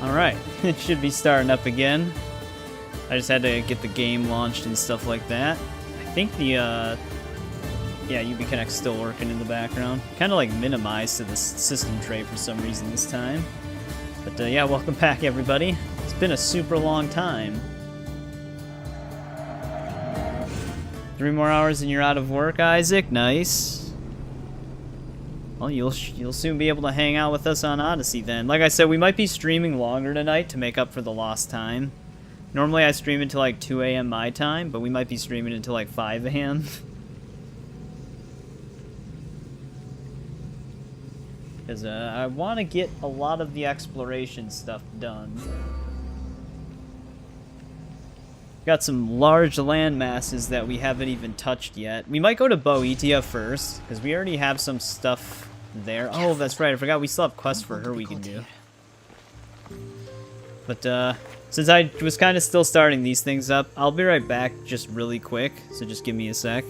Alright, it should be starting up again. I just had to get the game launched and stuff like that. I think the, yeah, UB Connect's still working in the background. Kind of like minimized to the system tray for some reason this time. But yeah, welcome back everybody. It's been a super long time. 3 more hours and you're out of work, Isaac. Nice. Well, you'll soon be able to hang out with us on Odyssey then. Like I said, we might be streaming longer tonight to make up for the lost time. Normally I stream until like 2 a.m. my time, but we might be streaming until like 5 a.m. Because I want to get a lot of the exploration stuff done. Got some large land masses that we haven't even touched yet. We might go to Boetia first, because we already have some stuff there. Oh, that's right. I forgot we still have quests for her we can do. But, since I was kind of still starting these things up, I'll be right back just really quick, so just give me a sec.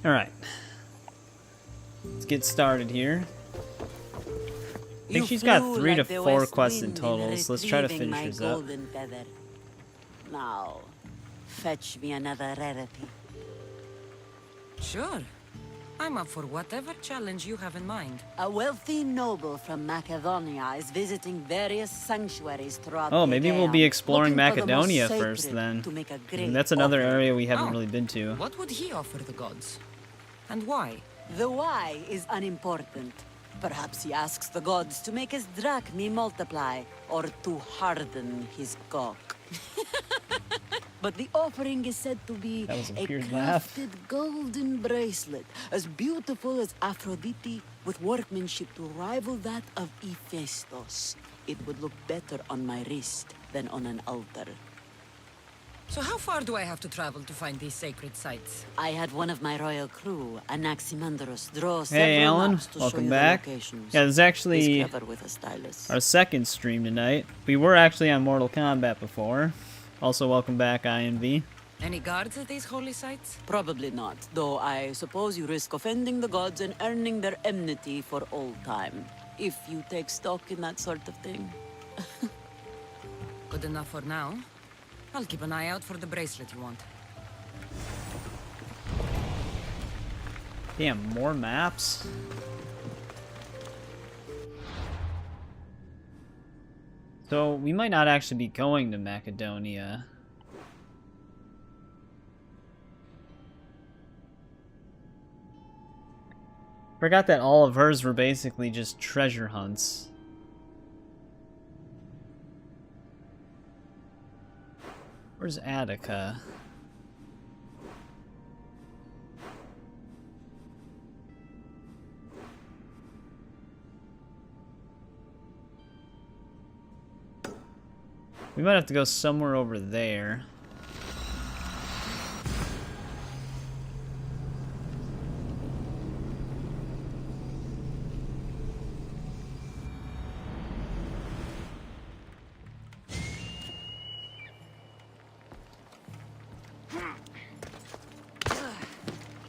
Alright. Let's get started here. I think she's got 3 to 4 quests in total, so let's try to finish hers up. Now, fetch me another rarity. Sure. I'm up for whatever challenge you have in mind. A wealthy noble from Macedonia is visiting various sanctuaries throughout Oh, the maybe we'll Aegean, be exploring looking for the most Macedonia sacred first then. to make a great That's another offering. area we haven't Oh. really been to. What would he offer the gods? And why? The why is unimportant. Perhaps he asks the gods to make his drachmi multiply, or to harden his cock. But the offering is said to be That was a a weird laugh. crafted golden bracelet, as beautiful as Aphrodite, with workmanship to rival that of Hephaestus. It would look better on my wrist than on an altar. So how far do I have to travel to find these sacred sites? I had one of my royal crew, Anaximandros, draw Hey, several Alan. maps to show Welcome you back. the locations. Yeah, this is actually He's clever with a stylus. our second stream tonight. We were actually on Mortal Kombat before. Also, welcome back, INV. Any guards at these holy sites? Probably not, though I suppose you risk offending the gods and earning their enmity for all time. If you take stock in that sort of thing. Good enough for now. I'll keep an eye out for the bracelet you want. Damn, more maps? So, we might not actually be going to Macedonia. Forgot that all of hers were basically just treasure hunts. Where's Attica? We might have to go somewhere over there.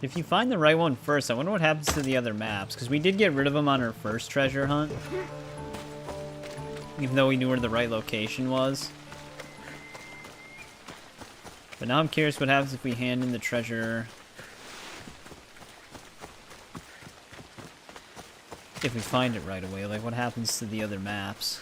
If you find the right one first, I wonder what happens to the other maps, because we did get rid of them on our first treasure hunt. Even though we knew where the right location was. But now I'm curious what happens if we hand in the treasure. If we find it right away, like what happens to the other maps?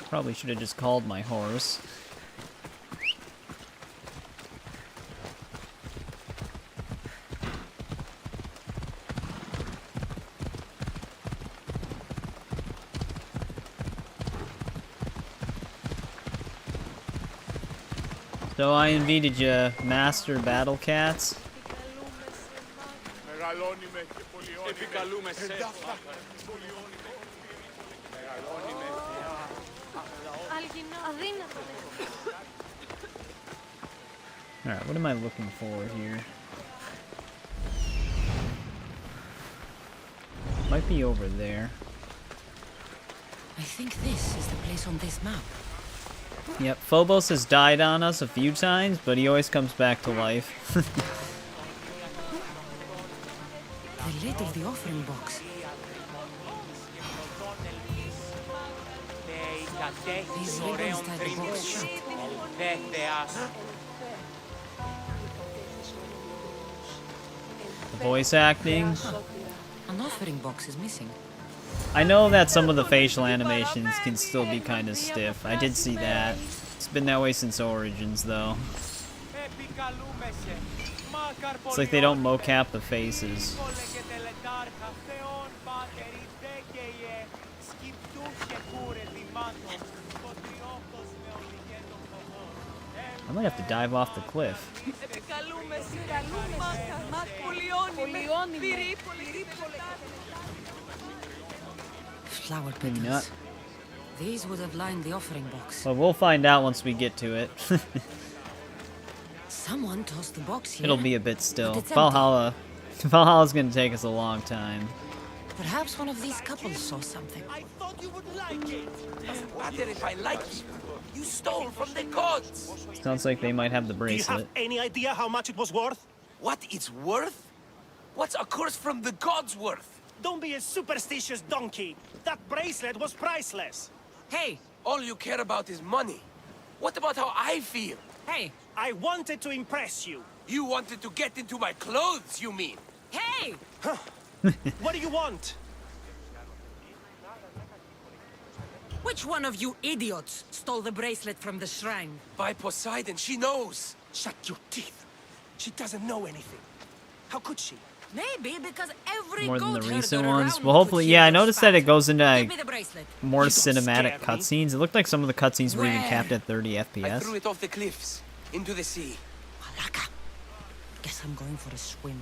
Probably should have just called my horse. So INV, did you master Battle Cats? Alright, what am I looking for here? Might be over there. I think this is the place on this map. Yep, Phobos has died on us a few times, but he always comes back to life. The lid of the offering box. These ribbons tie the box shut. The voice acting. An offering box is missing. I know that some of the facial animations can still be kind of stiff. I did see that. It's been that way since Origins, though. It's like they don't mocap the faces. I might have to dive off the cliff. Flower Maybe petals. not. These would have lined the offering box. Well, we'll find out once we get to it. Someone tossed the box here. It'll be a bit still. But it's empty. Valhalla's gonna take us a long time. Perhaps one of these couples saw something. I thought you would like it. Doesn't matter if I like it. You stole from the gods. Sounds like they might have the Do you have bracelet. any idea how much it was worth? What it's worth? What's a curse from the gods worth? Don't be a superstitious donkey. That bracelet was priceless. Hey! All you care about is money. What about how I feel? Hey! I wanted to impress you. You wanted to get into my clothes, you mean? Hey! What do you want? Which one of you idiots stole the bracelet from the shrine? By Poseidon, she knows. Shut your teeth. She doesn't know anything. How could she? Maybe because every More than the goat herder recent ones. around Well, hopefully, could yeah. I hear your noticed that it spat. goes into Give like, me the bracelet. more You don't cinematic scare me. cutscenes. It looked like some of the cutscenes were even Where? capped at 30 I FPS. threw it off the cliffs, into the sea. Caraca! Guess I'm going for a swim.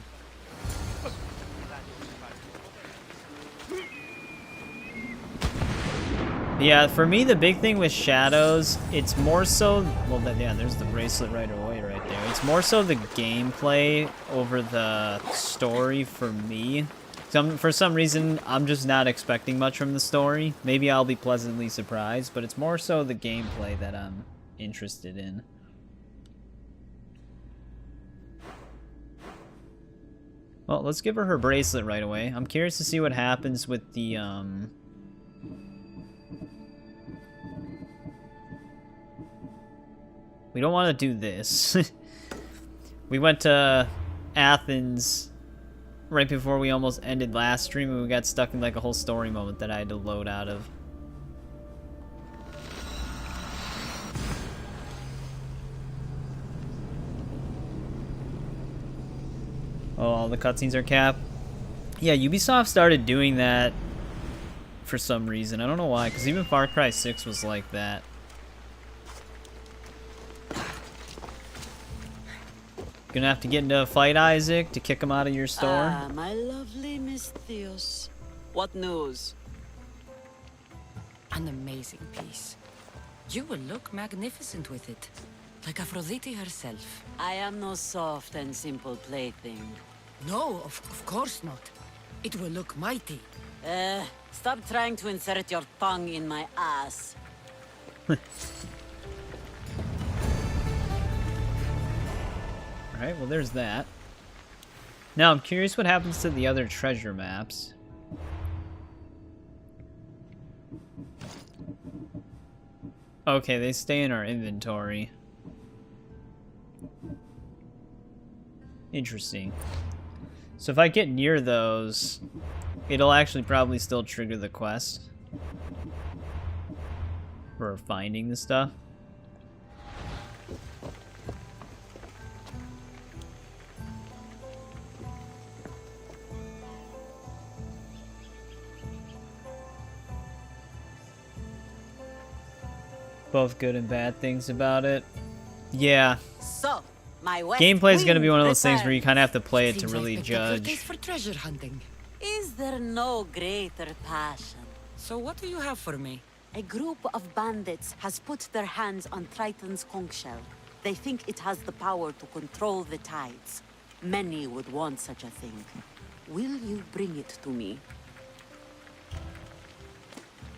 Yeah, for me, the big thing with Shadows, it's more so... Well, yeah, there's the bracelet right away right there. It's more so the gameplay over the story for me. For some reason, I'm just not expecting much from the story. Maybe I'll be pleasantly surprised, but it's more so the gameplay that I'm interested in. Well, let's give her her bracelet right away. I'm curious to see what happens with the, We don't want to do this. We went to Athens right before we almost ended last stream, and we got stuck in like a whole story moment that I had to load out of. Oh, all the cutscenes are capped? Yeah, Ubisoft started doing that for some reason. I don't know why, because even Far Cry 6 was like that. Gonna have to get into a fight, Isaac, to kick him out of your store? Ah, my lovely Miss Theos. What news? An amazing piece. You will look magnificent with it. Like Aphrodite herself. I am no soft and simple plaything. No, of course not. It will look mighty. Stop trying to insert your tongue in my ass. Alright, well there's that. Now I'm curious what happens to the other treasure maps. Okay, they stay in our inventory. Interesting. So if I get near those, it'll actually probably still trigger the quest for finding the stuff. Both good and bad things about it. Yeah. So, my West Gameplay is going to be Queen one of those things where you returns. kind of have to play it to Seems really like spectacular judge. taste for treasure hunting. Is there no greater passion? So what do you have for me? A group of bandits has put their hands on Triton's conch shell. They think it has the power to control the tides. Many would want such a thing. Will you bring it to me?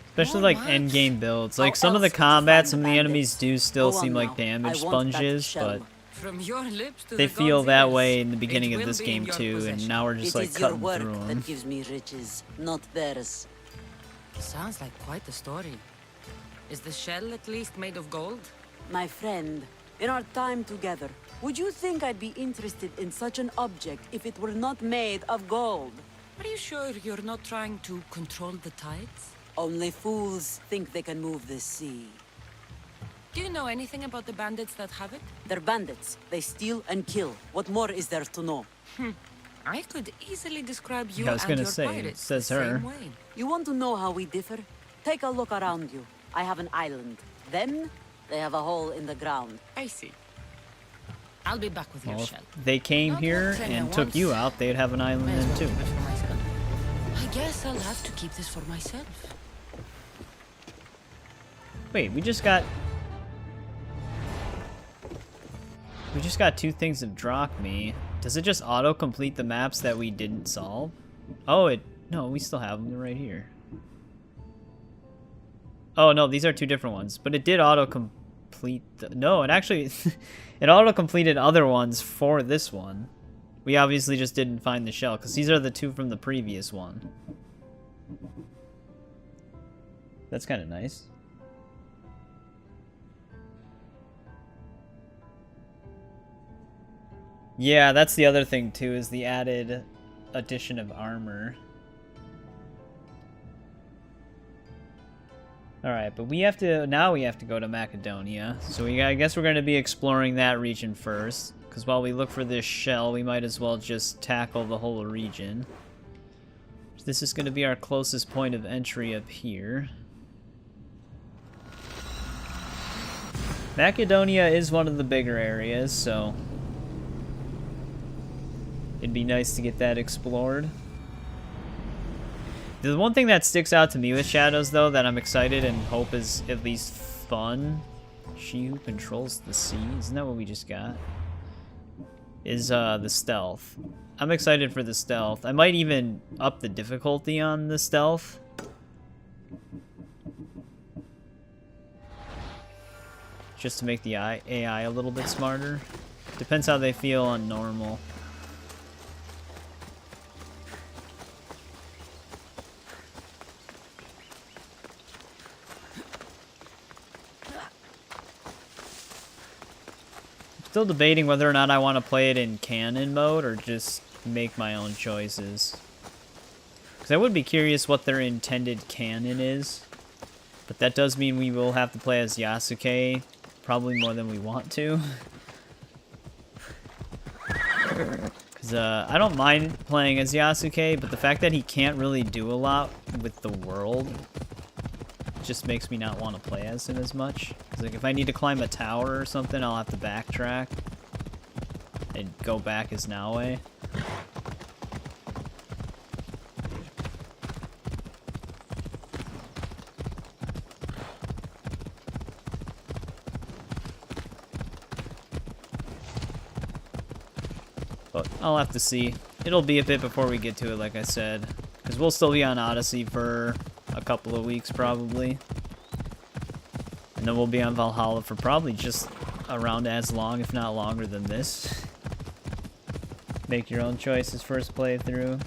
Especially More like what? endgame builds. How Like some of the else would you combats, find some of the the enemies bandits? do still Go on seem like now. damage I want that sponges, shell. but From your lips to they the feel God's that ears. way in the beginning It of will this be game in your too, and possession. now we're just It like is your cutting work through them. that gives me riches, not theirs. Sounds like quite a story. Is the shell at least made of gold? My friend, in our time together, would you think I'd be interested in such an object if it were not made of gold? Are you sure you're not trying to control the tides? Only fools think they can move the sea. Do you know anything about the bandits that have it? They're bandits. They steal and kill. What more is there to know? I could easily describe you Yeah, I was and gonna your say, it pirates says the her. same way. You want to know how we differ? Take a look around you. I have an island. Them, they have a hole in the ground. I see. I'll be back with your Well, shell. if they came Not here what Trenya and took wants. you out, they'd have an island May as then well too. keep it for myself. I guess I'll have to keep this for myself. Wait, we just got two things of Drachmi. Does it just auto-complete the maps that we didn't solve? Oh, no, we still have them. They're right here. Oh, no, these are two different ones. But it did auto-complete... No, it actually... it auto-completed other ones for this one. We obviously just didn't find the shell, because these are the two from the previous one. That's kind of nice. Yeah, that's the other thing, too, is the added addition of armor. Alright, but now we have to go to Macedonia. So I guess we're going to be exploring that region first. Because while we look for this shell, we might as well just tackle the whole region. This is going to be our closest point of entry up here. Macedonia is one of the bigger areas, so it'd be nice to get that explored. The one thing that sticks out to me with Shadows, though, that I'm excited and hope is at least fun, she who controls the sea, isn't that what we just got? Is the stealth. I'm excited for the stealth. I might even up the difficulty on the stealth. Just to make the AI a little bit smarter. Depends how they feel on normal. Still debating whether or not I want to play it in canon mode or just make my own choices. Because I would be curious what their intended canon is. But that does mean we will have to play as Yasuke, probably more than we want to. Because I don't mind playing as Yasuke, but the fact that he can't really do a lot with the world just makes me not want to play as him as much. Because like, if I need to climb a tower or something, I'll have to backtrack and go back as Naue. But I'll have to see. It'll be a bit before we get to it, like I said. Because we'll still be on Odyssey for a couple of weeks, probably. And then we'll be on Valhalla for probably just around as long, if not longer than this. Make your own choices first playthrough.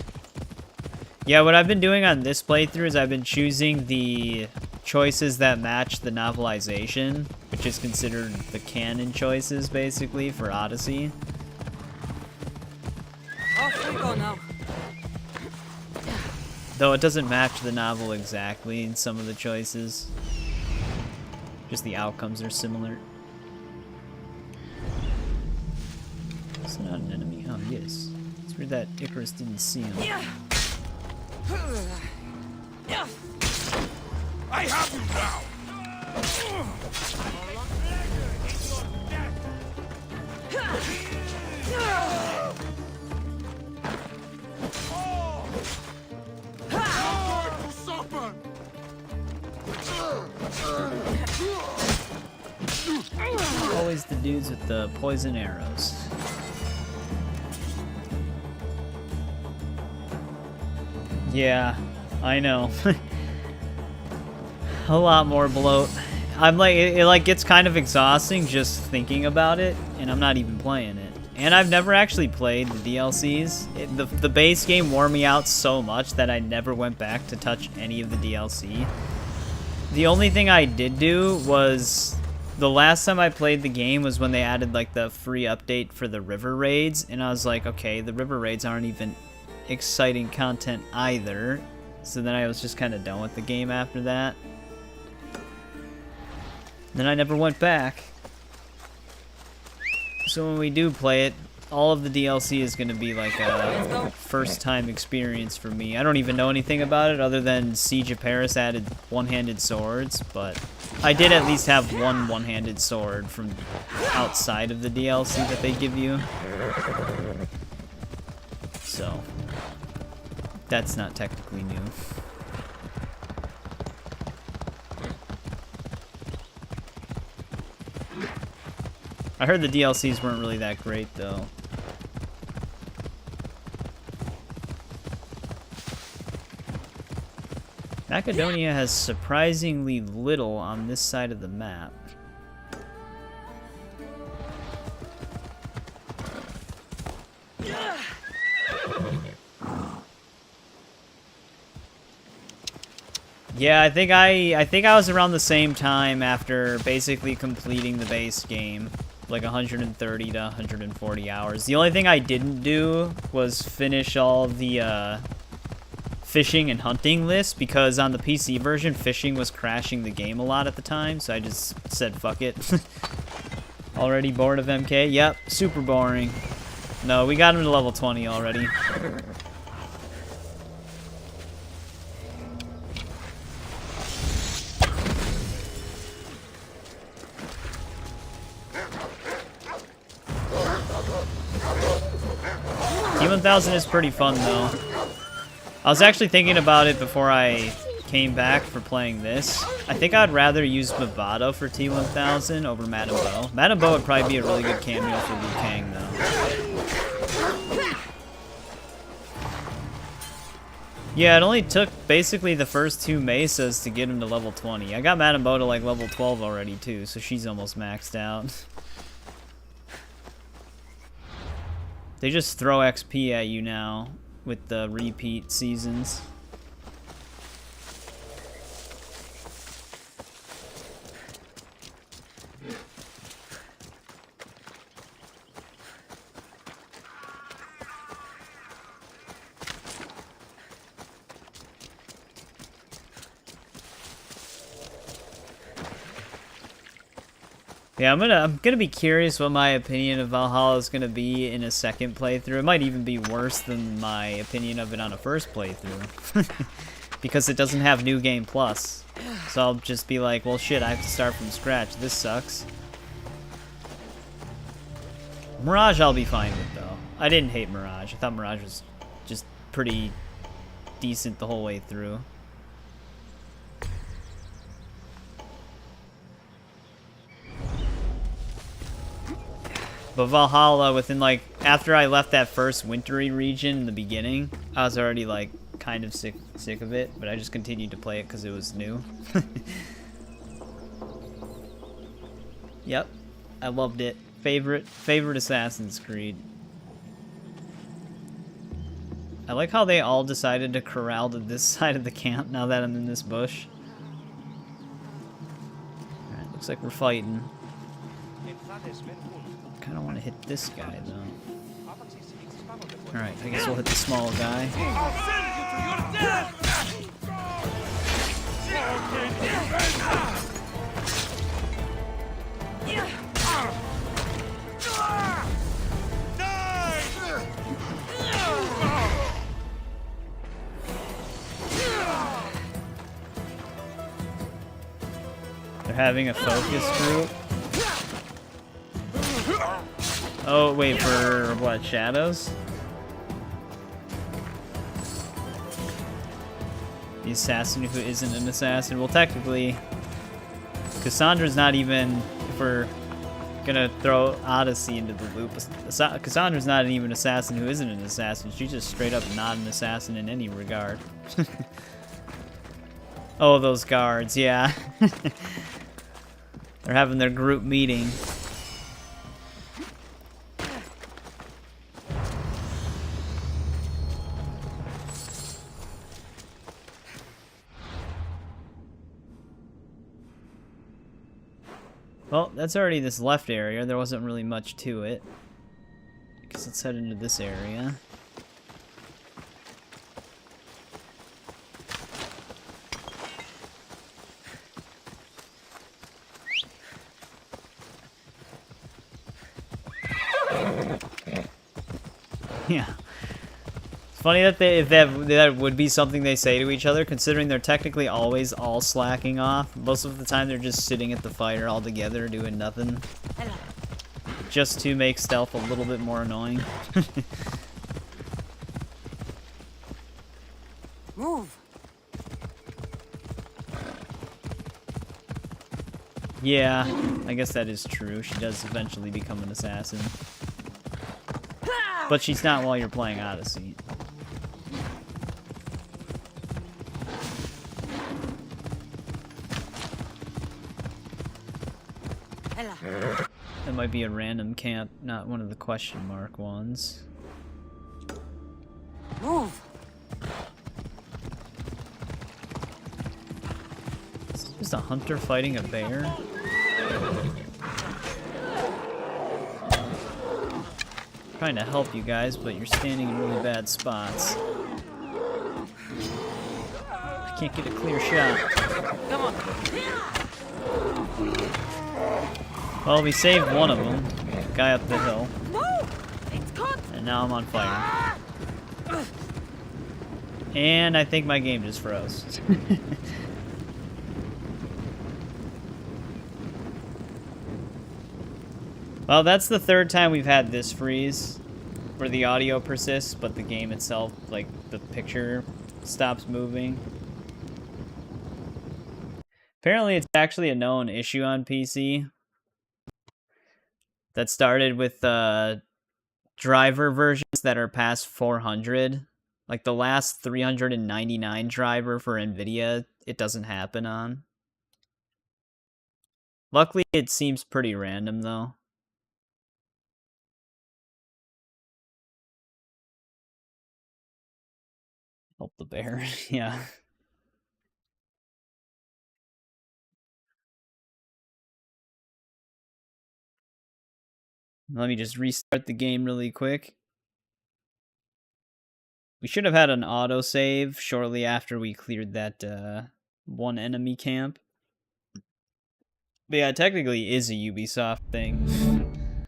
Yeah, what I've been doing on this playthrough is I've been choosing the choices that match the novelization, which is considered the canon choices, basically, for Odyssey. Off we go now. Though it doesn't match the novel exactly in some of the choices. Just the outcomes are similar. It's not an enemy. Oh, yes. It's weird that Icarus didn't see him. I have you now! Always the dudes with the poison arrows. Yeah, I know. A lot more bloat. I'm like, it like gets kind of exhausting just thinking about it, and I'm not even playing it. And I've never actually played the DLCs. The base game wore me out so much that I never went back to touch any of the DLC. The only thing I did do was, the last time I played the game was when they added like the free update for the river raids, and I was like, okay, the river raids aren't even exciting content either. So then I was just kind of done with the game after that. Then I never went back. So when we do play it, all of the DLC is going to be like a first-time experience for me. I don't even know anything about it other than Siege of Paris added one-handed swords, but I did at least have one one-handed sword from outside of the DLC that they give you. So, that's not technically new. I heard the DLCs weren't really that great, though. Macedonia has surprisingly little on this side of the map. Yeah, I think I was around the same time after basically completing the base game. Like 130 to 140 hours. The only thing I didn't do was finish all the fishing and hunting lists, because on the PC version, fishing was crashing the game a lot at the time, so I just said fuck it. Already bored of MK? Yep, super boring. No, we got him to level 20 already. T1000 is pretty fun, though. I was actually thinking about it before I came back for playing this. I think I'd rather use Bravado for T1000 over Madame Bo. Madame Bo would probably be a really good cameo for Liu Kang, though. Yeah, it only took basically the first 2 mesas to get him to level 20. I got Madame Bo to like level 12 already, too, so she's almost maxed out. They just throw XP at you now with the repeat seasons. Yeah, I'm gonna be curious what my opinion of Valhalla is gonna be in a second playthrough. It might even be worse than my opinion of it on a first playthrough. Because it doesn't have New Game Plus. So I'll just be like, well shit, I have to start from scratch. This sucks. Mirage I'll be fine with, though. I didn't hate Mirage. I thought Mirage was just pretty decent the whole way through. But Valhalla, within like, after I left that first wintry region in the beginning, I was already like kind of sick of it, but I just continued to play it because it was new. Yep, I loved it. Favorite Assassin's Creed. I like how they all decided to corral to this side of the camp now that I'm in this bush. Alright, looks like we're fighting. Kinda wanna hit this guy though. Alright, I guess we'll hit the small guy. They're having a focus group. Oh, wait, for what, shadows? The assassin who isn't an assassin. Well, technically, Kassandra's not even, if we're gonna throw Odyssey into the loop, Kassandra's not even an assassin who isn't an assassin. She's just straight up not an assassin in any regard. Oh, those guards, yeah. They're having their group meeting. Well, that's already this left area. There wasn't really much to it. I guess let's head into this area. Yeah. It's funny that that would be something they say to each other, considering they're technically always all slacking off. Most of the time they're just sitting at the fire all together doing nothing. Just to make stealth a little bit more annoying. Move. Yeah, I guess that is true. She does eventually become an assassin. But she's not while you're playing Odyssey. That might be a random camp, not one of the question mark ones. Move. Is this just a hunter fighting a bear? Trying to help you guys, but you're standing in really bad spots. I can't get a clear shot. Come on. Well, we saved one of them. Guy up the hill. It's caught. And now I'm on fire. And I think my game just froze. Well, that's the third time we've had this freeze. where the audio persists, but the game itself, like, the picture stops moving. Apparently, it's actually a known issue on PC that started with driver versions that are past 400. Like, the last 399 driver for NVIDIA, it doesn't happen on. Luckily, it seems pretty random, though. Help the bear, yeah. Let me just restart the game really quick. We should have had an autosave shortly after we cleared that one enemy camp. But yeah, it technically is a Ubisoft thing.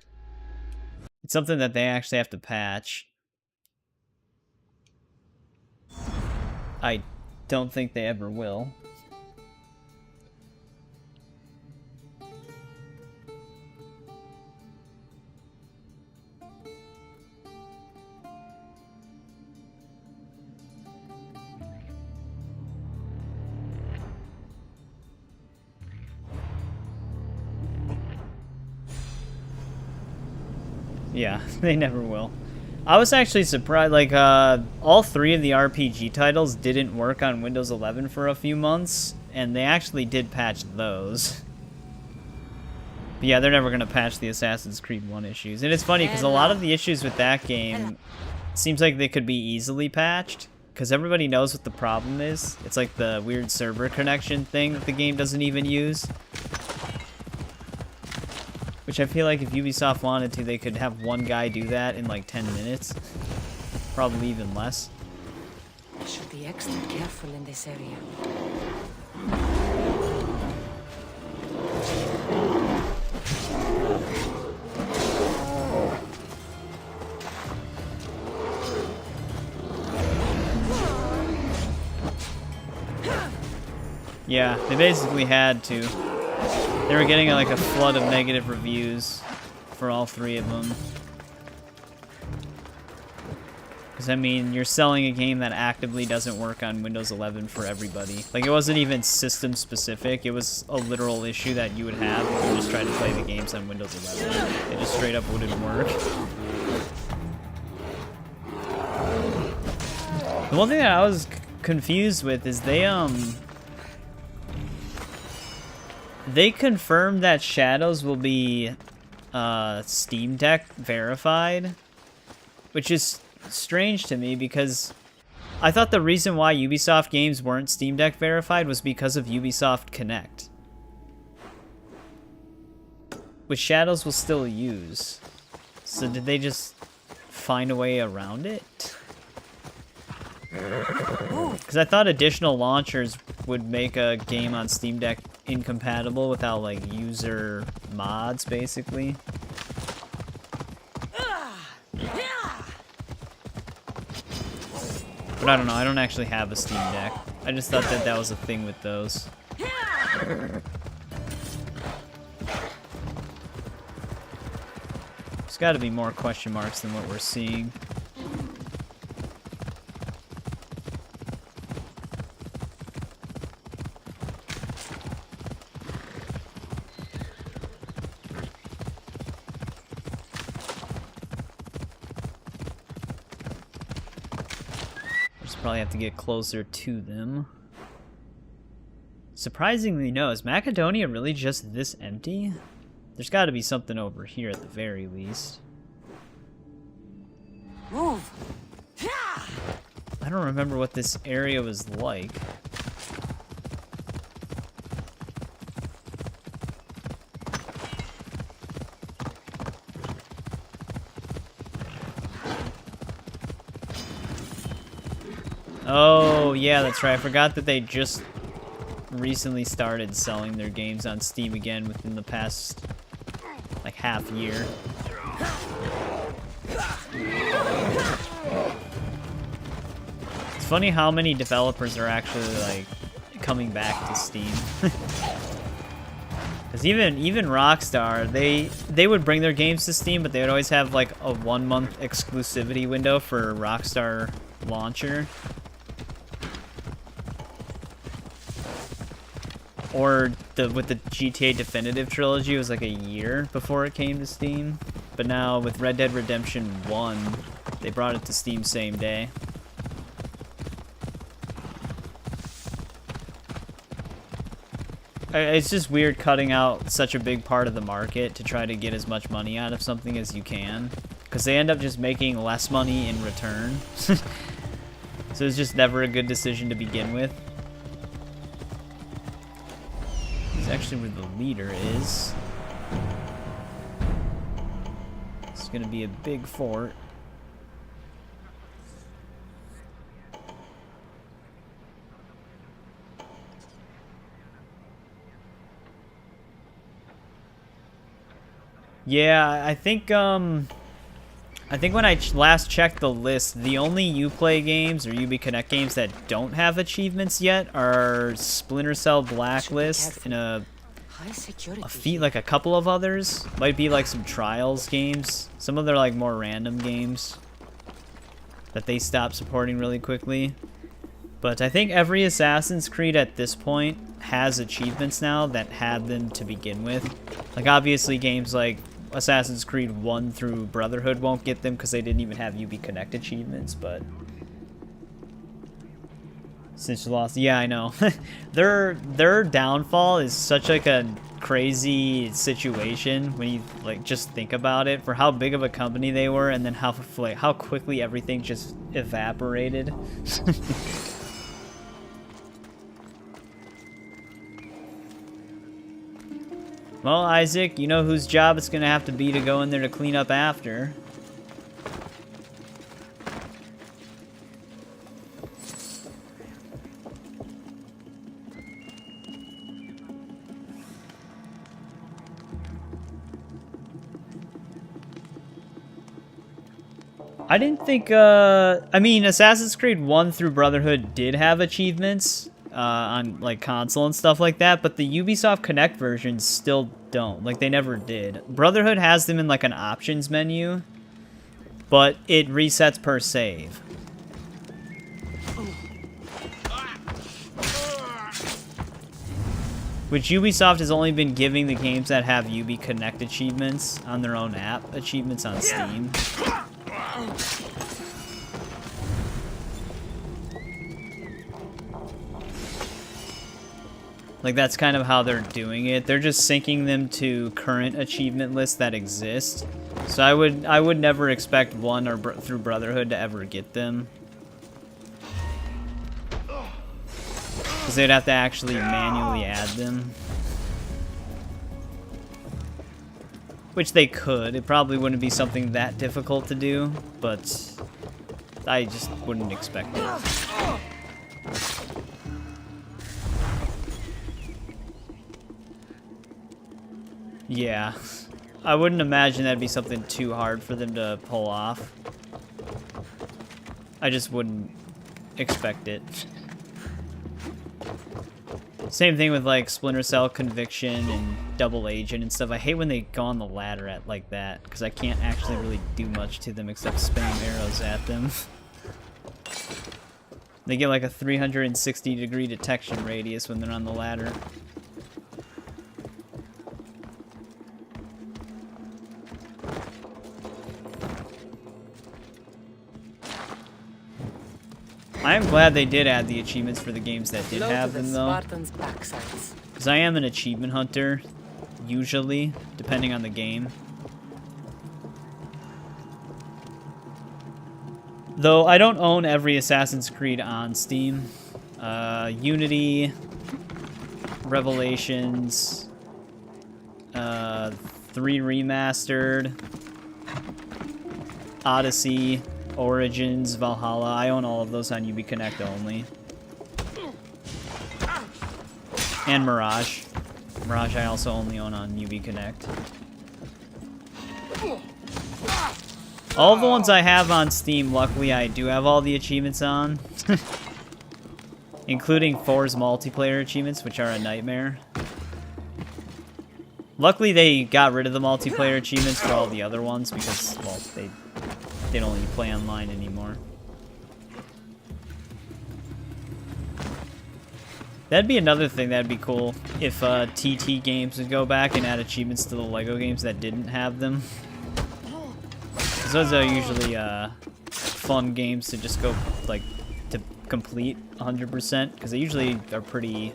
It's something that they actually have to patch. I don't think they ever will. Yeah, they never will. I was actually surprised, like, all three of the RPG titles didn't work on Windows 11 for a few months, and they actually did patch those. But yeah, they're never going to patch the Assassin's Creed 1 issues. And it's funny, because a lot of the issues with that game seems like they could be easily patched, because everybody knows what the problem is. It's like the weird server connection thing that the game doesn't even use. Which I feel like if Ubisoft wanted to, they could have one guy do that in like 10 minutes. Probably even less. I should be extra careful in this area. Yeah, they basically had to. They were getting like a flood of negative reviews for all three of them. Because, I mean, you're selling a game that actively doesn't work on Windows 11 for everybody. Like, it wasn't even system specific. It was a literal issue that you would have if you just tried to play the games on Windows 11. It just straight up wouldn't work. The one thing that I was confused with is they confirmed that Shadows will be Steam Deck verified, which is strange to me because I thought the reason why Ubisoft games weren't Steam Deck verified was because of Ubisoft Connect, which Shadows will still use. So did they just find a way around it? Because I thought additional launchers would make a game on Steam Deck incompatible without, like, user mods, basically. But I don't know, I don't actually have a Steam Deck. I just thought that that was a thing with those. There's gotta be more question marks than what we're seeing. Probably have to get closer to them. Surprisingly, no. Is Macedonia really just this empty? There's got to be something over here at the very least. Move. I don't remember what this area was like. Oh, yeah, that's right. I forgot that they just recently started selling their games on Steam again within the past, like, half year. It's funny how many developers are actually, like, coming back to Steam. Because Because even Rockstar, they would bring their games to Steam, but they would always have like a 1-month exclusivity window for Rockstar Launcher. Or with the GTA Definitive Trilogy, it was like a year before it came to Steam. But now with Red Dead Redemption 1, they brought it to Steam same day. It's just weird cutting out such a big part of the market to try to get as much money out of something as you can. Because they end up just making less money in return. So it's just never a good decision to begin with. This is actually where the leader is. It's going to be a big fort. Yeah, I think when I last checked the list, the only Uplay games or Ubi Connect games that don't have achievements yet are Splinter Cell Blacklist and like a couple of others. Might be like some Trials games. Some of their like more random games that they stopped supporting really quickly. But I think every Assassin's Creed at this point has achievements now that had them to begin with. Like obviously games like Assassin's Creed 1 through Brotherhood won't get them because they didn't even have UB Connect achievements, but since you lost, yeah, I know. their downfall is such like a crazy situation when you like just think about it for how big of a company they were and then how quickly everything just evaporated. Well, Isaac, you know whose job it's going to have to be to go in there to clean up after. I didn't think, I mean, Assassin's Creed 1 through Brotherhood did have achievements. On like console and stuff like that, but the Ubisoft Connect versions still don't. Like they never did. Brotherhood has them in like an options menu, but it resets per save. Which Ubisoft has only been giving the games that have Ubi Connect achievements on their own app, achievements on Steam. Like, that's kind of how they're doing it. They're just syncing them to current achievement lists that exist. So I would never expect one or through Brotherhood to ever get them. Because they'd have to actually manually add them. Which they could. It probably wouldn't be something that difficult to do, but I just wouldn't expect it. Yeah, I wouldn't imagine that'd be something too hard for them to pull off. I just wouldn't expect it. Same thing with like Splinter Cell Conviction and Double Agent and stuff. I hate when they go on the ladder at like that because I can't actually really do much to them except spam arrows at them. They get like a 360-degree detection radius when they're on the ladder. I am glad they did add the achievements for the games that did have them, though. Because I am an achievement hunter, usually, depending on the game. Though I don't own every Assassin's Creed on Steam. Unity, Revelations, 3 Remastered, Odyssey, Origins, Valhalla. I own all of those on UB Connect only. And Mirage. Mirage I also only own on UB Connect. All of the ones I have on Steam, luckily I do have all the achievements on. Including 4's multiplayer achievements, which are a nightmare. Luckily, they got rid of the multiplayer achievements for all the other ones because, well, they don't let you play online anymore. That'd be another thing that'd be cool if TT Games would go back and add achievements to the LEGO games that didn't have them. 'Cause those are usually fun games to just go, like, to complete 100%, because they usually are pretty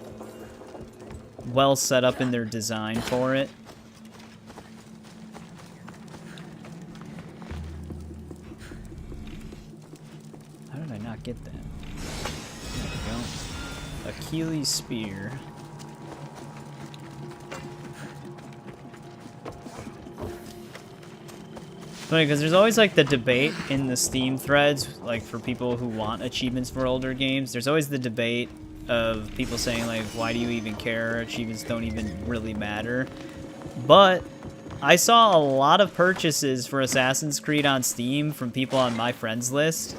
well set up in their design for it. How did I not get that? There we go. Achilles spear. Funny, because there's always like the debate in the Steam threads, like for people who want achievements for older games. There's always the debate of people saying like, why do you even care? Achievements don't even really matter. But I saw a lot of purchases for Assassin's Creed on Steam from people on my friends list.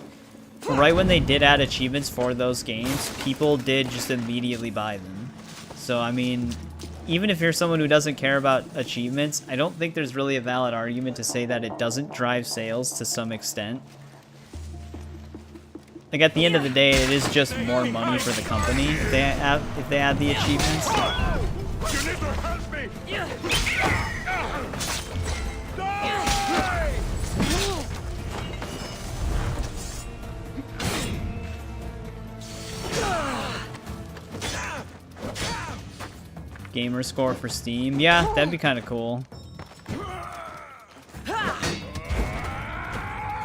Right when they did add achievements for those games, people did just immediately buy them. So, I mean, even if you're someone who doesn't care about achievements, I don't think there's really a valid argument to say that it doesn't drive sales to some extent. Like, at the end of the day, it is just more money for the company if they add the achievements. You need to help me! Gamer score for Steam. Yeah, that'd be kind of cool.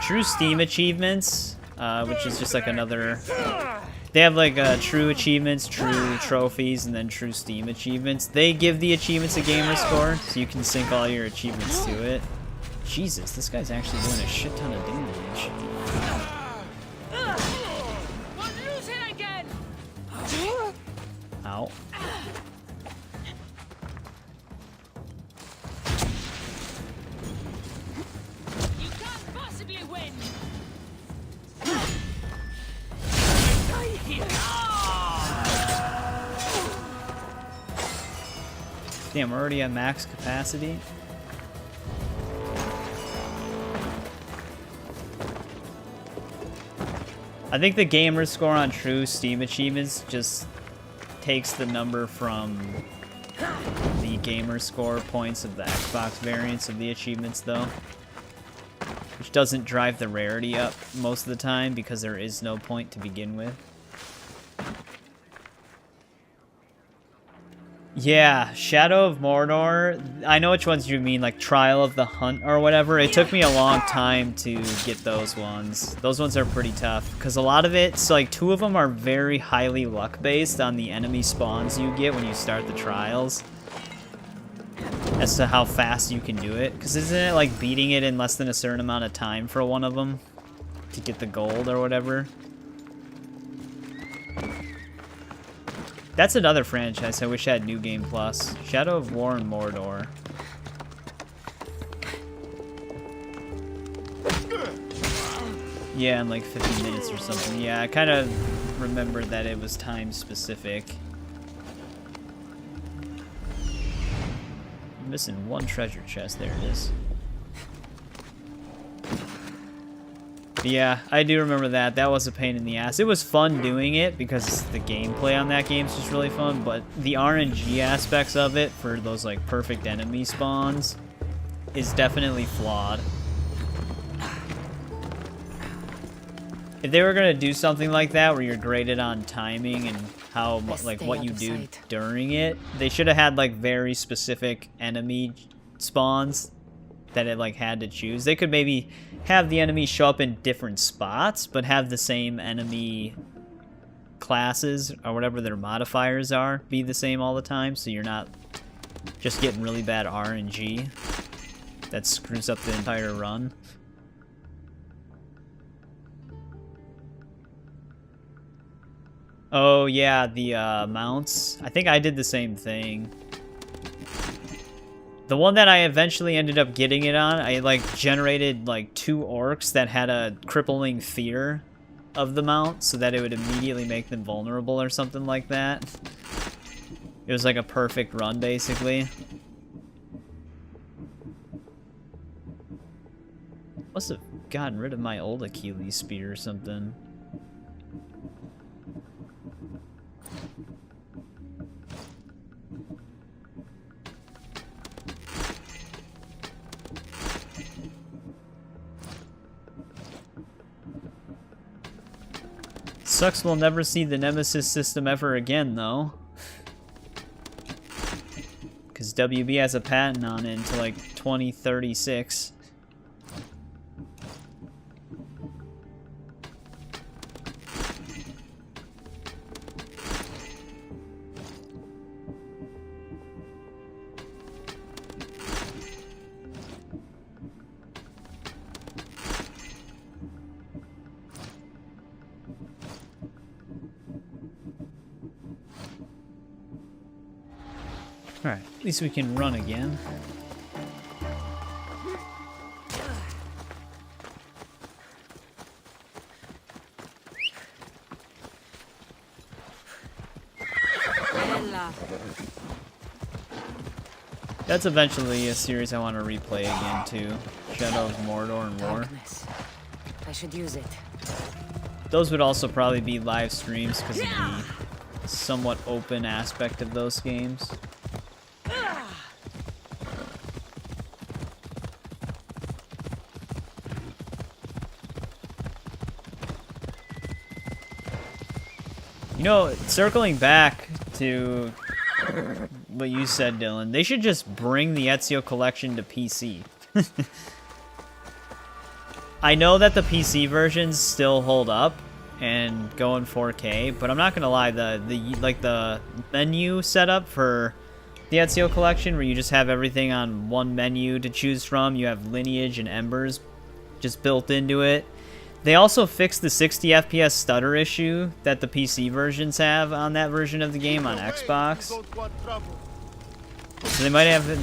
True Steam achievements, which is just like another... They have like true achievements, true trophies, and then true Steam achievements. They give the achievements a gamer score, so you can sync all your achievements to it. Jesus, this guy's actually doing a shit ton of damage. Ow. Damn, we're already at max capacity. I think the gamer score on true Steam achievements just takes the number from the gamer score points of the Xbox variants of the achievements, though. Which doesn't drive the rarity up most of the time because there is no point to begin with. Yeah, Shadow of Mordor. I know which ones you mean, like Trial of the Hunt or whatever. It took me a long time to get those ones. Those ones are pretty tough because a lot of it, so like 2 of them are very highly luck based on the enemy spawns you get when you start the trials. As to how fast you can do it. Because isn't it like beating it in less than a certain amount of time for one of them to get the gold or whatever? That's another franchise I wish had New Game Plus. Shadow of War and Mordor. Yeah, in like 50 minutes or something. Yeah, I kind of remembered that it was time specific. I'm missing one treasure chest. There it is. But yeah, I do remember that. That was a pain in the ass. It was fun doing it because the gameplay on that game is just really fun, but the RNG aspects of it for those like perfect enemy spawns is definitely flawed. If they were gonna do something like that where you're graded on timing and how like what you do during it, they should have had like very specific enemy spawns that it like had to choose. They could maybe have the enemies show up in different spots, but have the same enemy classes or whatever their modifiers are be the same all the time, so you're not just getting really bad RNG that screws up the entire run. Oh yeah, the mounts. I think I did the same thing. The one that I eventually ended up getting it on, I like generated like 2 orcs that had a crippling fear of the mount so that it would immediately make them vulnerable or something like that. It was like a perfect run basically. Must have gotten rid of my old Achilles spear or something. Sucks we'll never see the Nemesis system ever again, though. Because WB has a patent on it until like 2036. Alright, at least we can run again. That's eventually a series I want to replay again too. Shadow of Mordor and War. Darkness. I should use it. Those would also probably be live streams because of the somewhat open aspect of those games. You know, circling back to what you said, Dylan, they should just bring the Ezio collection to PC. I know that the PC versions still hold up and go in 4K, but I'm not gonna lie, the menu setup for the Ezio collection, where you just have everything on one menu to choose from, you have Lineage and Embers just built into it. They also fixed the 60 FPS stutter issue that the PC versions have on that version of the game on Xbox. So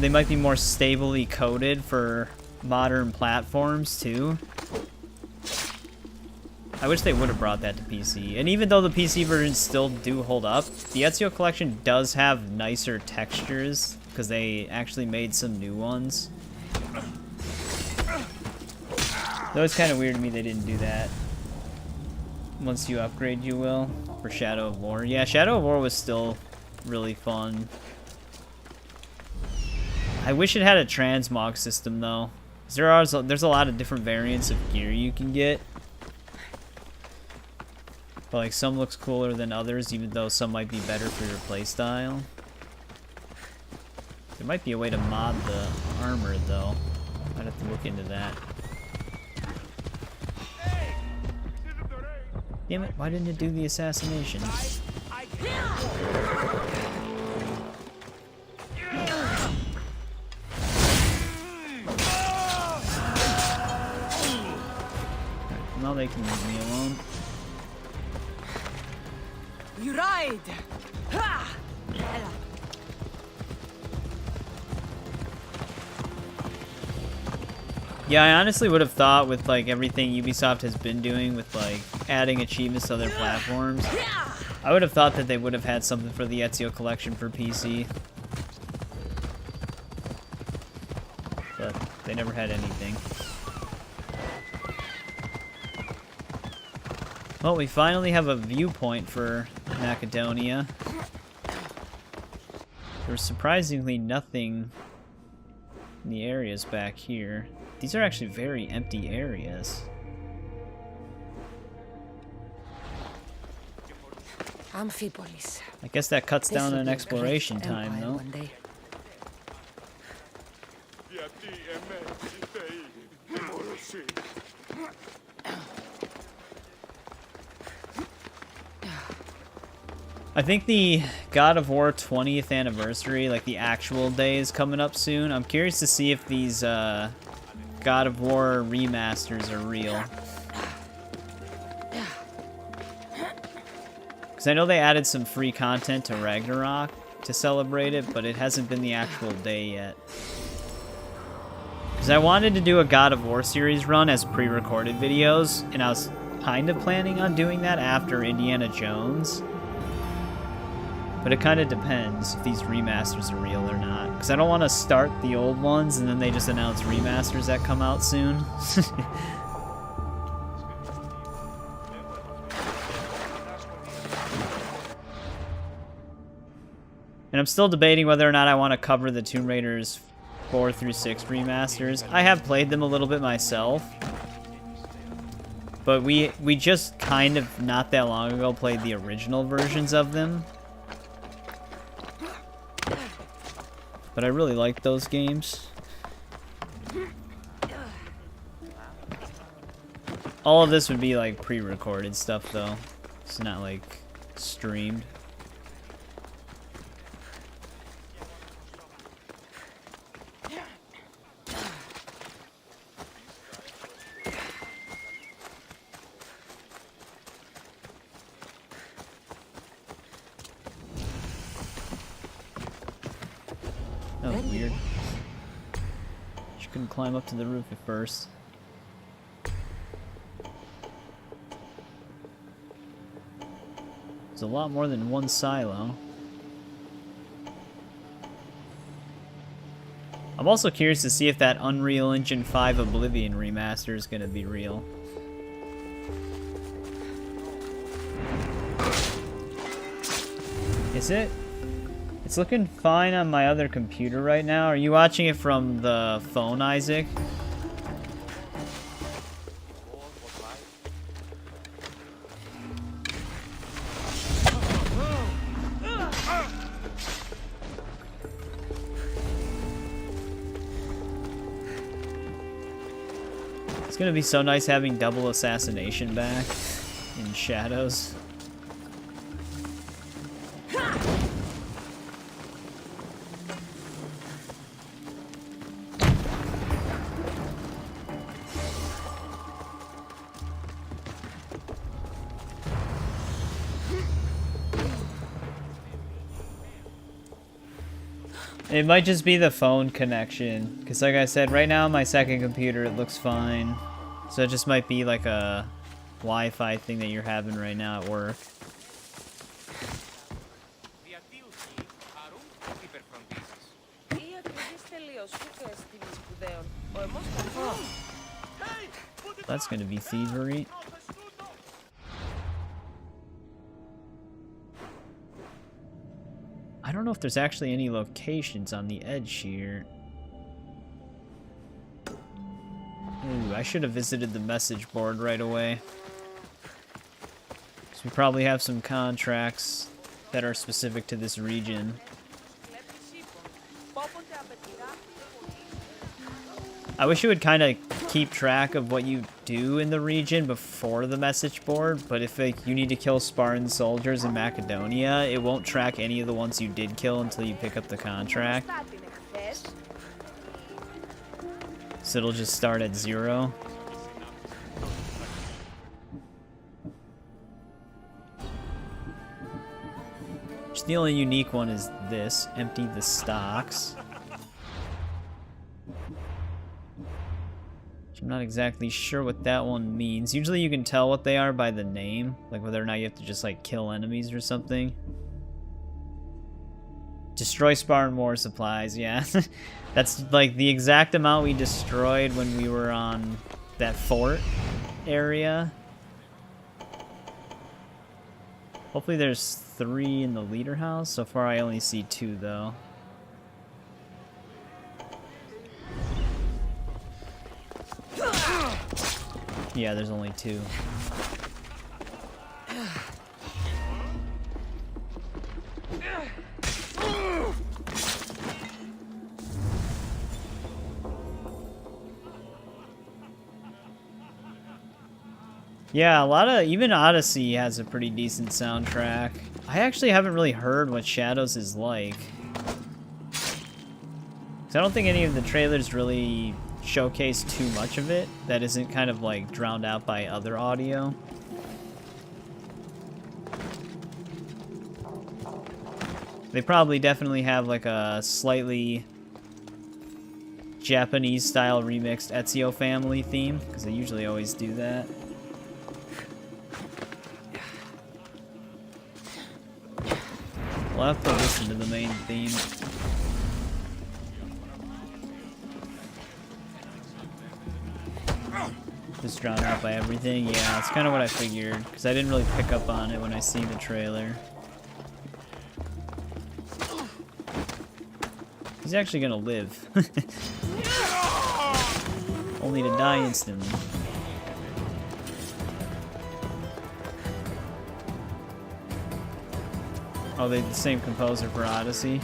they might be more stably coded for modern platforms too. I wish they would have brought that to PC. And even though the PC versions still do hold up, the Ezio collection does have nicer textures because they actually made some new ones. Though it's kind of weird to me they didn't do that. Once you upgrade, you will. For Shadow of War. Yeah, Shadow of War was still really fun. I wish it had a transmog system, though. There's a lot of different variants of gear you can get. But, like, some looks cooler than others, even though some might be better for your playstyle. There might be a way to mod the armor, though. I'd have to look into that. Damn it, why didn't it do the assassination? Now they can leave me alone. You ride! Ha! Yeah, I honestly would have thought with like everything Ubisoft has been doing with like adding achievements to other platforms, I would have thought that they would have had something for the Ezio collection for PC. But they never had anything. Well, we finally have a viewpoint for Macedonia. There's surprisingly nothing in the areas back here. These are actually very empty areas. Amphipolis. I guess that cuts down on exploration time, though. I think the God of War 20th anniversary, like the actual day, is coming up soon. I'm curious to see if these God of War remasters are real. Because I know they added some free content to Ragnarok to celebrate it, but it hasn't been the actual day yet. Because I wanted to do a God of War series run as pre-recorded videos, and I was kind of planning on doing that after Indiana Jones. But it kind of depends if these remasters are real or not. Because I don't want to start the old ones and then they just announce remasters that come out soon. And I'm still debating whether or not I want to cover the Tomb Raiders 4 through 6 remasters. I have played them a little bit myself. But we just kind of, not that long ago, played the original versions of them. But I really like those games. All of this would be like pre-recorded stuff though. It's not like streamed. That was weird. She couldn't climb up to the roof at first. There's a lot more than one silo. I'm also curious to see if that Unreal Engine 5 Oblivion remaster is going to be real. Is it? It's looking fine on my other computer right now. Are you watching it from the phone, Isaac? It's gonna be so nice having double assassination back in Shadows. It might just be the phone connection, because like I said, right now on my second computer it looks fine. So it just might be like a Wi-Fi thing that you're having right now at work. That's gonna be thievery. I don't know if there's actually any locations on the edge here. Ooh, I should have visited the message board right away. So we probably have some contracts that are specific to this region. I wish you would kind of keep track of what you do in the region before the message board, but if you need to kill Spartan soldiers in Macedonia, it won't track any of the ones you did kill until you pick up the contract. So it'll just start at 0. Just the only unique one is this, empty the stocks. I'm not exactly sure what that one means. Usually you can tell what they are by the name, like whether or not you have to just like kill enemies or something. Destroy Spartan war supplies, yeah. That's like the exact amount we destroyed when we were on that fort area. Hopefully there's 3 in the leader house. So far I only see 2 though. Yeah, there's only 2. Yeah, a lot of, even Odyssey has a pretty decent soundtrack. I actually haven't really heard what Shadows is like. 'Cause I don't think any of the trailers really showcase too much of it that isn't kind of like drowned out by other audio. They probably definitely have like a slightly Japanese style remixed Ezio family theme, because they usually always do that. We'll have to listen to the main theme. Just drawn out by everything. Yeah, it's kind of what I figured, because I didn't really pick up on it when I seen the trailer. He's actually gonna live. Only to die instantly. Oh, they're the same composer for Odyssey.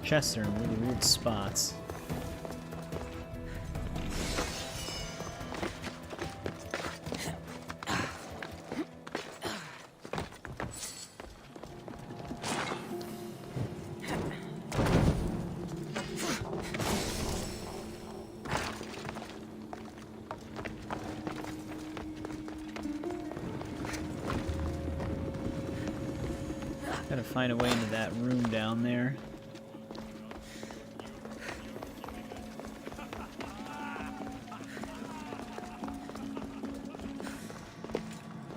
Chests are in really weird spots. Gotta find a way into that room down there.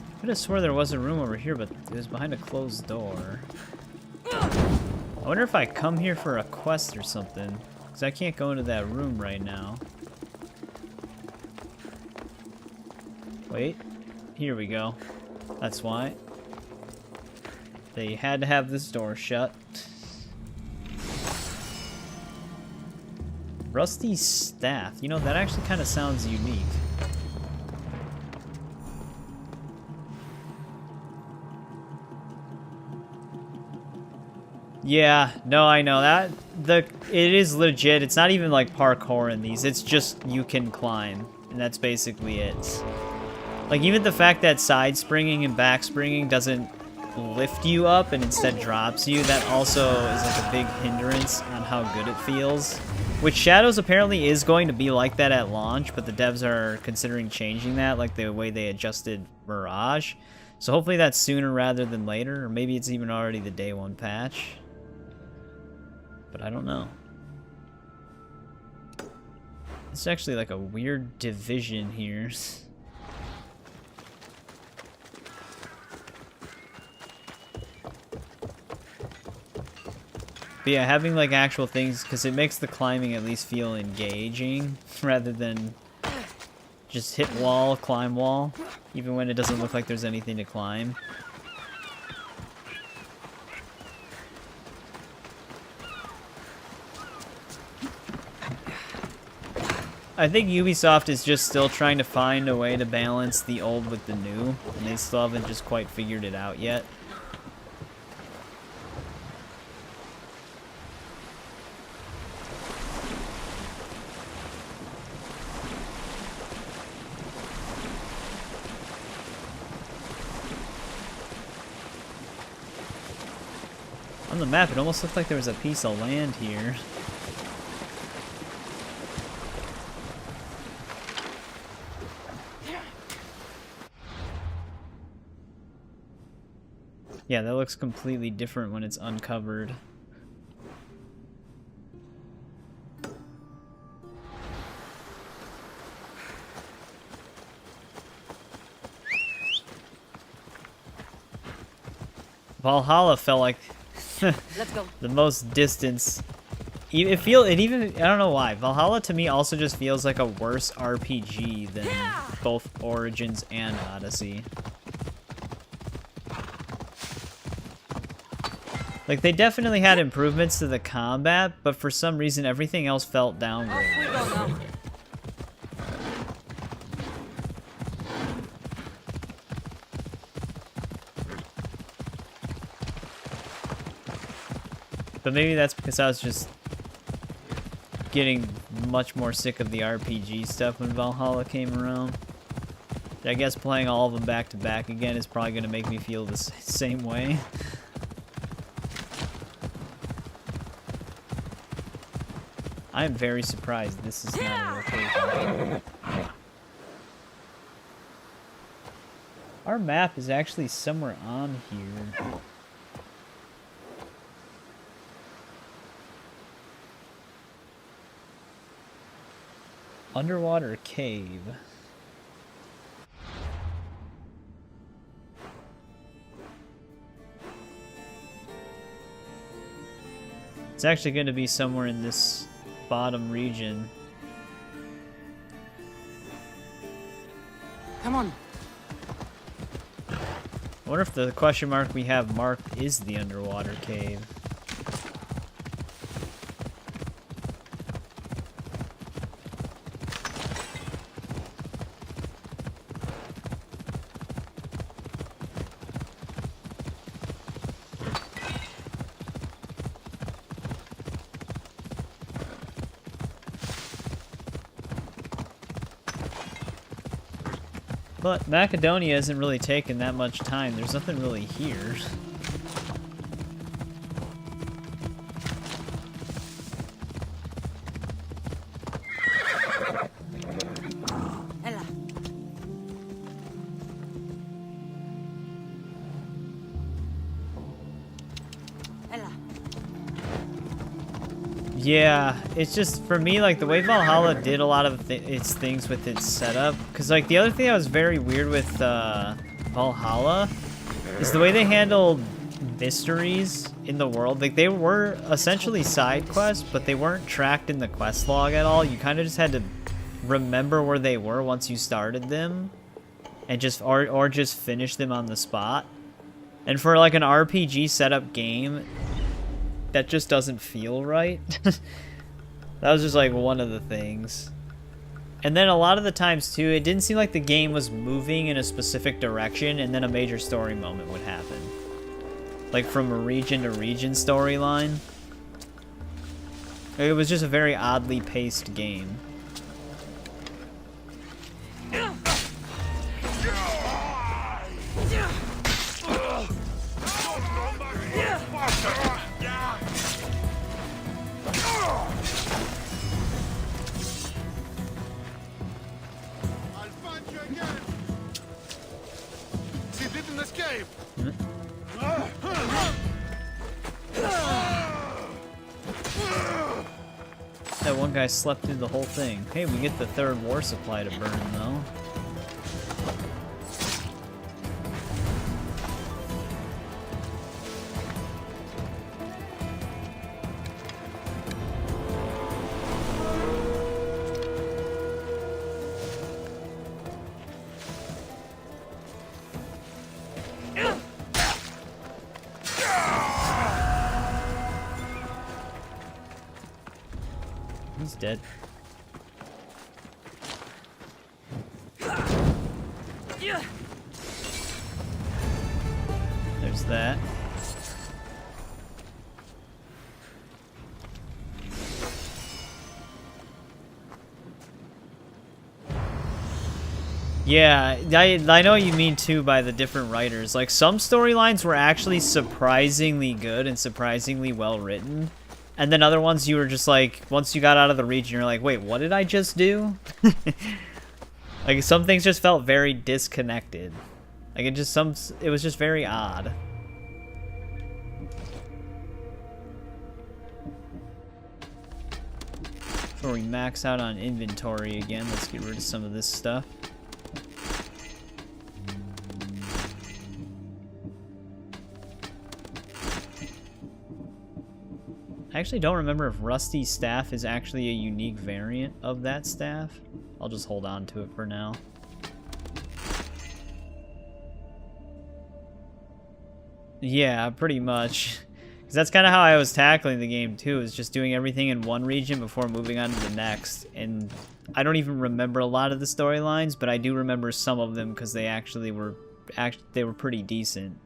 I could have swore there was a room over here, but it was behind a closed door. I wonder if I come here for a quest or something, because I can't go into that room right now. Wait, here we go. That's why. They had to have this door shut. Rusty staff. You know, that actually kind of sounds unique. Yeah, no, I know that. It is legit. It's not even like parkour in these. It's just you can climb, and that's basically it. Like, even the fact that side springing and back springing doesn't lift you up and instead drops you, that also is like a big hindrance on how good it feels. Which Shadows apparently is going to be like that at launch, but the devs are considering changing that, like the way they adjusted Mirage. So hopefully that's sooner rather than later, or maybe it's even already the day one patch. But I don't know. It's actually like a weird division here. But yeah, having like actual things, because it makes the climbing at least feel engaging, rather than just hit wall, climb wall, even when it doesn't look like there's anything to climb. I think Ubisoft is just still trying to find a way to balance the old with the new, and they still haven't just quite figured it out yet. On the map, it almost looked like there was a piece of land here. Yeah, that looks completely different when it's uncovered. Valhalla felt like Let's go. the most distance. I don't know why. Valhalla to me also just feels like a worse RPG than both Origins and Odyssey. Like, they definitely had improvements to the combat, but for some reason everything else felt downgraded. But maybe that's because I was just getting much more sick of the RPG stuff when Valhalla came around. I guess playing all of them back to back again is probably going to make me feel the same way. I am very surprised this is not a location. Our map is actually somewhere on here. Underwater cave. It's actually going to be somewhere in this bottom region. Come on. I wonder if the question mark we have marked is the underwater cave. But Macedonia isn't really taking that much time. There's nothing really here. Ella. Ella. Yeah, it's just, for me, like, the way Valhalla did a lot of its things with its setup, because, like, the other thing that was very weird with Valhalla is the way they handled mysteries in the world. Like, they were essentially side quests, but they weren't tracked in the quest log at all. You kind of just had to remember where they were once you started them, and just, or just finish them on the spot. And for, like, an RPG setup game, that just doesn't feel right. That was just like one of the things. And then a lot of the times too, it didn't seem like the game was moving in a specific direction and then a major story moment would happen. Like from a region to region storyline. It was just a very oddly paced game. That one guy slept through the whole thing. Hey, we get the third war supply to burn, though. He's dead. There's that. Yeah, I know what you mean too by the different writers. Like, some storylines were actually surprisingly good and surprisingly well written. And then other ones you were just like, once you got out of the region, you're like, wait, what did I just do? Like, some things just felt very disconnected. Like, it was just very odd. Before we max out on inventory again, let's get rid of some of this stuff. I actually don't remember if Rusty's staff is actually a unique variant of that staff. I'll just hold on to it for now. Yeah, pretty much. Because that's kind of how I was tackling the game too, is just doing everything in one region before moving on to the next. And I don't even remember a lot of the storylines, but I do remember some of them because they actually were pretty decent.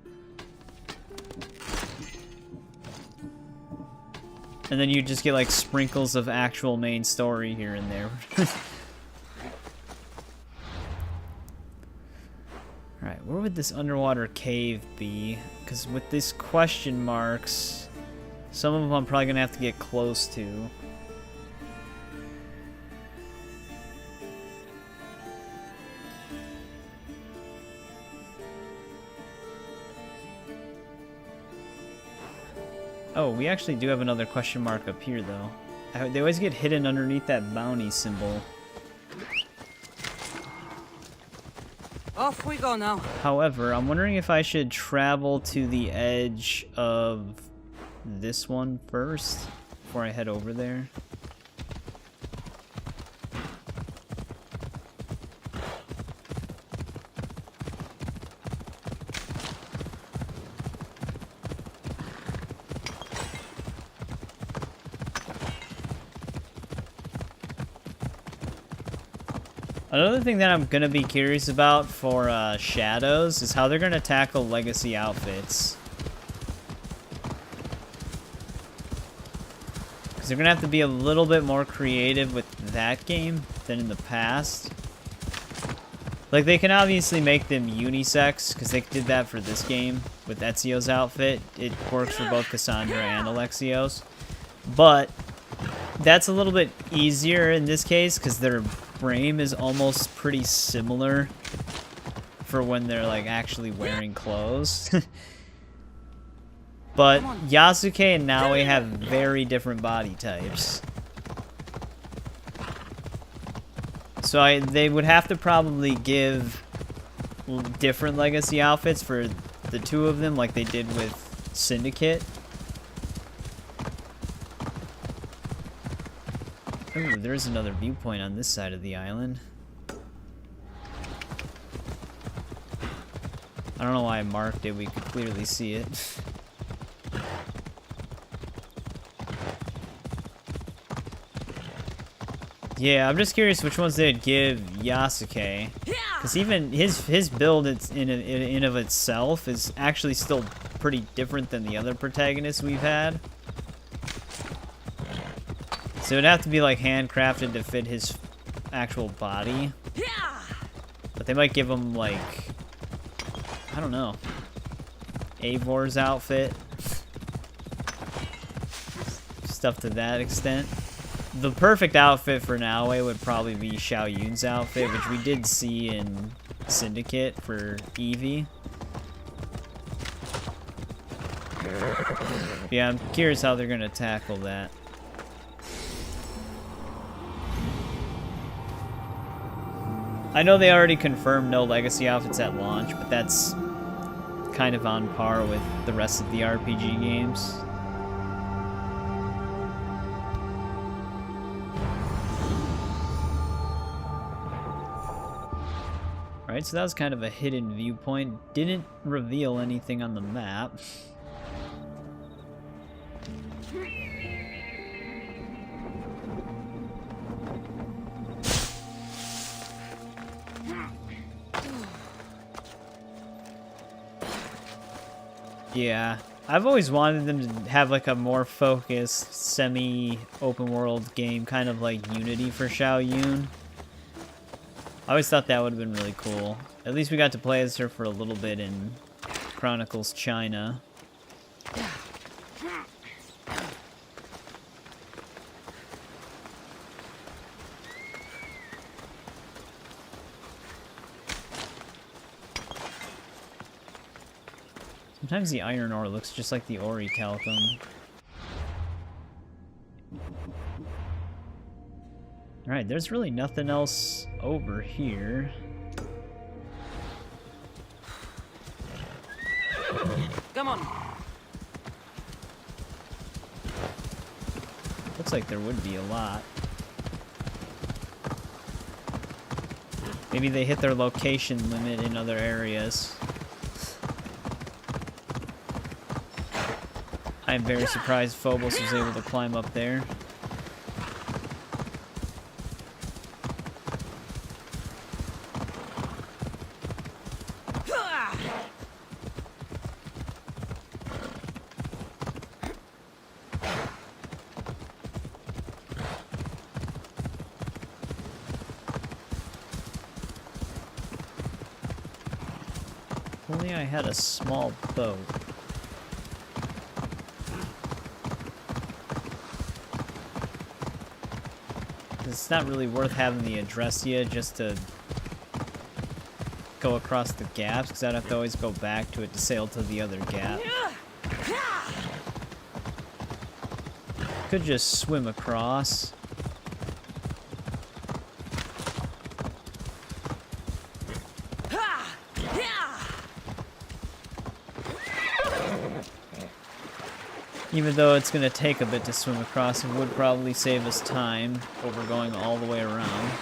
And then you just get like sprinkles of actual main story here and there. Alright, where would this underwater cave be? Because with these question marks, some of them I'm probably going to have to get close to. Oh, we actually do have another question mark up here, though. They always get hidden underneath that bounty symbol. Off we go now. However, I'm wondering if I should travel to the edge of this one first before I head over there. Another thing that I'm going to be curious about for Shadows is how they're going to tackle legacy outfits. Because they're going to have to be a little bit more creative with that game than in the past. Like, they can obviously make them unisex, because they did that for this game with Ezio's outfit. It works for both Kassandra and Alexios. But that's a little bit easier in this case, because their frame is almost pretty similar for when they're like actually wearing clothes. But Yasuke and Naoe have very different body types. So they would have to probably give different legacy outfits for the two of them like they did with Syndicate. Ooh, there's another viewpoint on this side of the island. I don't know why I marked it, we could clearly see it. Yeah, I'm just curious which ones they'd give Yasuke. Because even his build in of itself is actually still pretty different than the other protagonists we've had. So it'd have to be like handcrafted to fit his actual body. But they might give him like, I don't know, Eivor's outfit. Stuff to that extent. The perfect outfit for Naoe would probably be Xiao Yun's outfit, which we did see in Syndicate for Evie. Yeah, I'm curious how they're gonna tackle that. I know they already confirmed no legacy outfits at launch, but that's kind of on par with the rest of the RPG games. Alright, so that was kind of a hidden viewpoint. Didn't reveal anything on the map. Yeah, I've always wanted them to have like a more focused, semi-open world game, kind of like Unity for Xiao Yun. I always thought that would have been really cool. At least we got to play as her for a little bit in Chronicles China. Sometimes the iron ore looks just like the Ori Talcum. Alright, there's really nothing else over here. Come on. Looks like there would be a lot. Maybe they hit their location limit in other areas. I'm very surprised Phobos was able to climb up there. If only I had a small boat. It's not really worth having the Adressia just to go across the gaps, because I'd have to always go back to it to sail to the other gap. Could just swim across. Even though it's going to take a bit to swim across, it would probably save us time over going all the way around.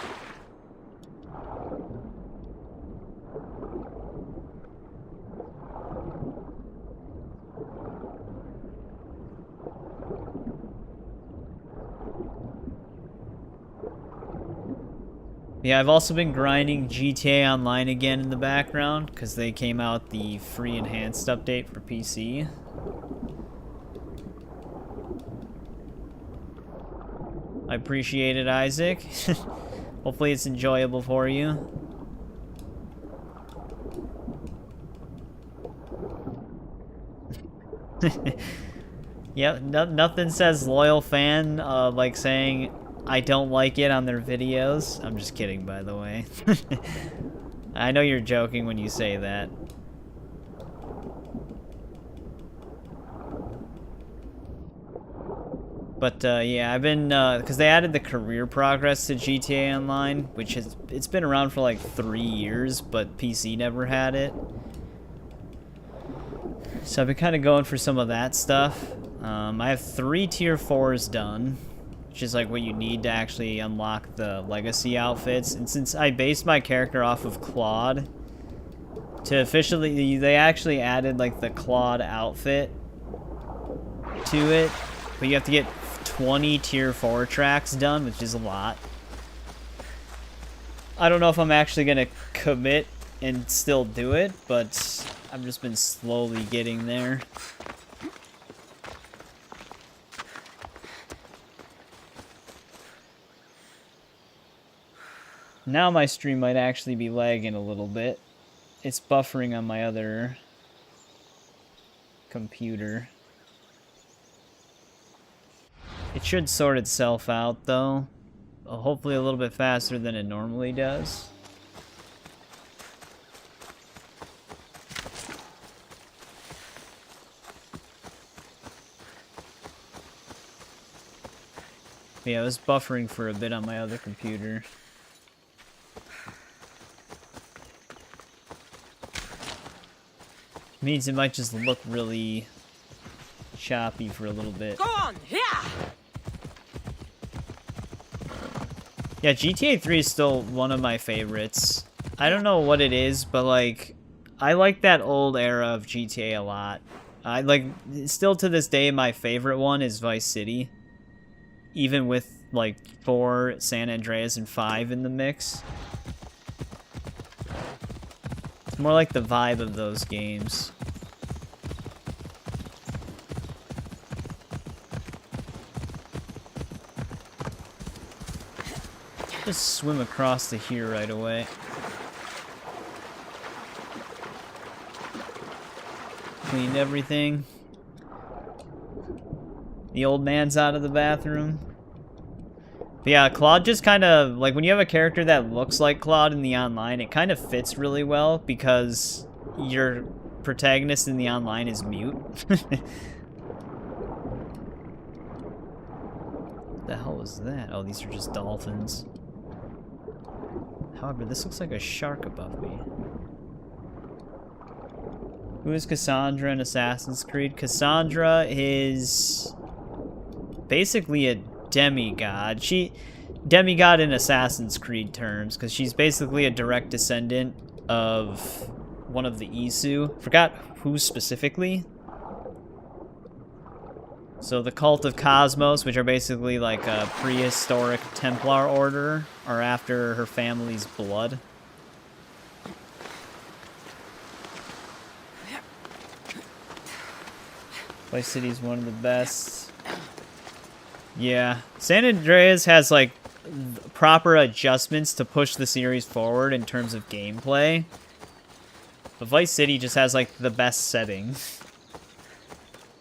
Yeah, I've also been grinding GTA Online again in the background because they came out the free enhanced update for PC. I appreciate it, Isaac. Hopefully it's enjoyable for you. Yep, nothing says loyal fan like saying I don't like it on their videos. I'm just kidding, by the way. I know you're joking when you say that. But yeah, I've been because they added the career progress to GTA Online, which it's been around for like 3 years, but PC never had it. So I've been kind of going for some of that stuff. I have 3 tier 4s done, which is like what you need to actually unlock the legacy outfits. And since I based my character off of Claude, to officially, they actually added like the Claude outfit to it, but you have to get 20 tier 4 tracks done, which is a lot. I don't know if I'm actually gonna commit and still do it, but I've just been slowly getting there. Now my stream might actually be lagging a little bit. It's buffering on my other computer. It should sort itself out, though. Hopefully a little bit faster than it normally does. Yeah, it was buffering for a bit on my other computer. Means it might just look really choppy for a little bit. Go on, yeah. Yeah, GTA 3 is still one of my favorites. I don't know what it is, but like, I like that old era of GTA a lot. I like, still to this day, my favorite one is Vice City. Even with like 4, San Andreas, and 5 in the mix. It's more like the vibe of those games. Just swim across to here right away. Cleaned everything. The old man's out of the bathroom. But yeah, Claude just kind of, like, when you have a character that looks like Claude in the online, it kind of fits really well because your protagonist in the online is mute. What the hell was that? Oh, these are just dolphins. However, this looks like a shark above me. Who is Kassandra in Assassin's Creed? Kassandra is basically a demigod. Demigod in Assassin's Creed terms, because she's basically a direct descendant of one of the Isu. Forgot who specifically. So the Cult of Cosmos, which are basically like a prehistoric Templar order, are after her family's blood. Vice City is one of the best. Yeah, San Andreas has like proper adjustments to push the series forward in terms of gameplay. But Vice City just has like the best settings.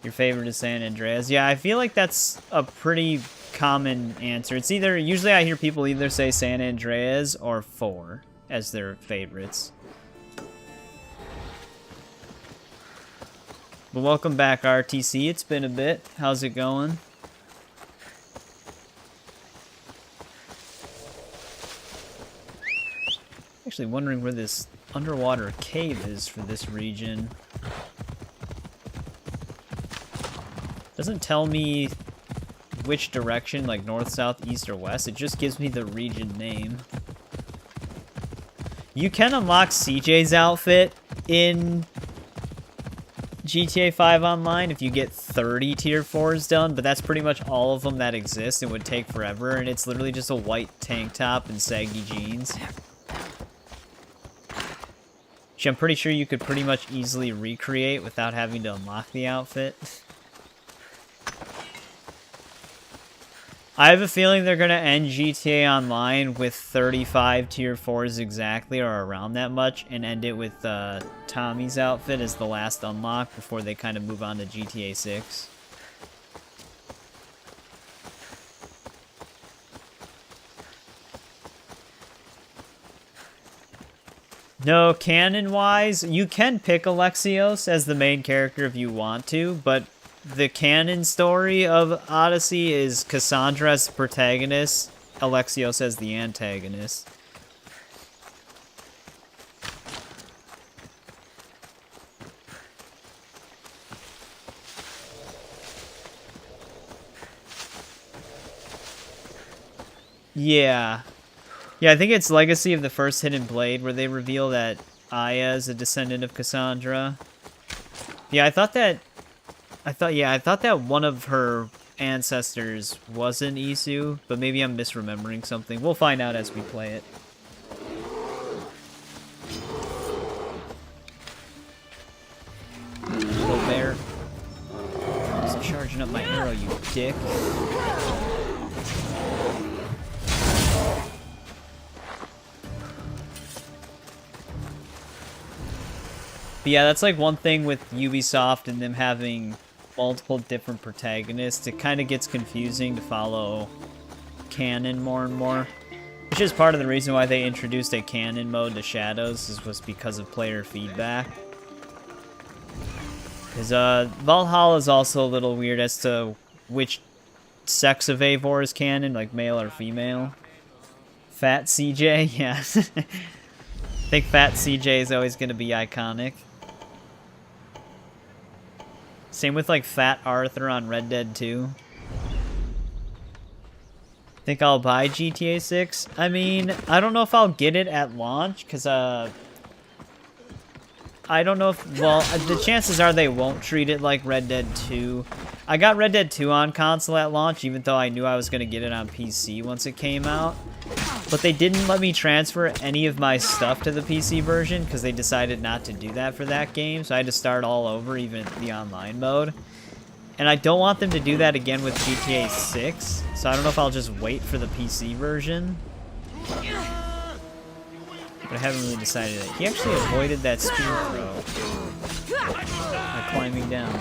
Your favorite is San Andreas. Yeah, I feel like that's a pretty common answer. It's either, usually I hear people either say San Andreas or 4 as their favorites. But welcome back, RTC. It's been a bit. How's it going? Actually wondering where this underwater cave is for this region. Doesn't tell me which direction, like north, south, east, or west. It just gives me the region name. You can unlock CJ's outfit in GTA 5 Online if you get 30 tier 4s done, but that's pretty much all of them that exist. It would take forever, and it's literally just a white tank top and saggy jeans. Which I'm pretty sure you could pretty much easily recreate without having to unlock the outfit. I have a feeling they're going to end GTA Online with 35 tier 4s exactly, or around that much, and end it with Tommy's outfit as the last unlock before they kind of move on to GTA 6. No, canon-wise, you can pick Alexios as the main character if you want to, but the canon story of Odyssey is Kassandra as the protagonist, Alexios as the antagonist. Yeah. Yeah, I think it's Legacy of the First Hidden Blade where they reveal that Aya is a descendant of Kassandra. Yeah, I thought that one of her ancestors wasn't Isu, but maybe I'm misremembering something. We'll find out as we play it. Hello, bear. Just charging up my arrow, you dick. But yeah, that's like one thing with Ubisoft and them having multiple different protagonists. It kind of gets confusing to follow canon more and more. Which is part of the reason why they introduced a canon mode to Shadows, was because of player feedback. Because Valhalla is also a little weird as to which sex of Eivor is canon, like male or female. Fat CJ, yeah. I think Fat CJ is always going to be iconic. Same with like Fat Arthur on Red Dead 2. Think I'll buy GTA 6? I mean, I don't know if I'll get it at launch, because I don't know if, well, the chances are they won't treat it like Red Dead 2. I got Red Dead 2 on console at launch, even though I knew I was going to get it on PC once it came out. But they didn't let me transfer any of my stuff to the PC version because they decided not to do that for that game. So I had to start all over, even the online mode. And I don't want them to do that again with GTA 6. So I don't know if I'll just wait for the PC version. But I haven't really decided it. He actually avoided that spear throw by climbing down.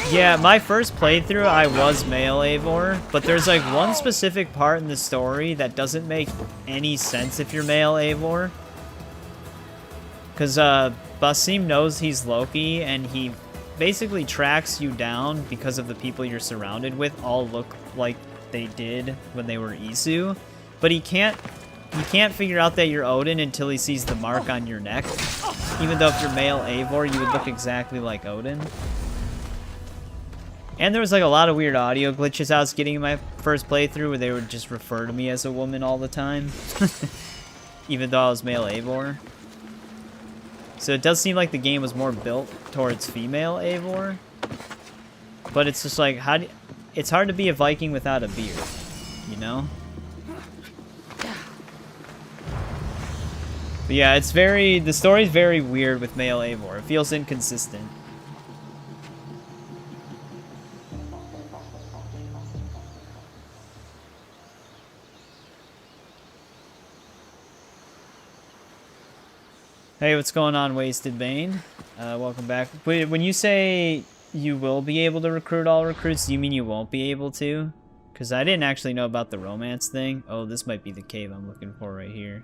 Yeah, my first playthrough, I was male Eivor, but there's like one specific part in the story that doesn't make any sense if you're male Eivor. Because Basim knows he's Loki, and he basically tracks you down because of the people you're surrounded with all look like they did when they were Isu. But he can't figure out that you're Odin until he sees the mark on your neck. Even though if you're male Eivor, you would look exactly like Odin. And there was like a lot of weird audio glitches I was getting in my first playthrough where they would just refer to me as a woman all the time. Even though I was male Eivor. So it does seem like the game was more built towards female Eivor. But it's just like, it's hard to be a Viking without a beard, you know? But yeah, the story's very weird with male Eivor. It feels inconsistent. Hey, what's going on, Wasted Bane? Welcome back. Wait, when you say you will be able to recruit all recruits, do you mean you won't be able to? Because I didn't actually know about the romance thing. Oh, this might be the cave I'm looking for right here.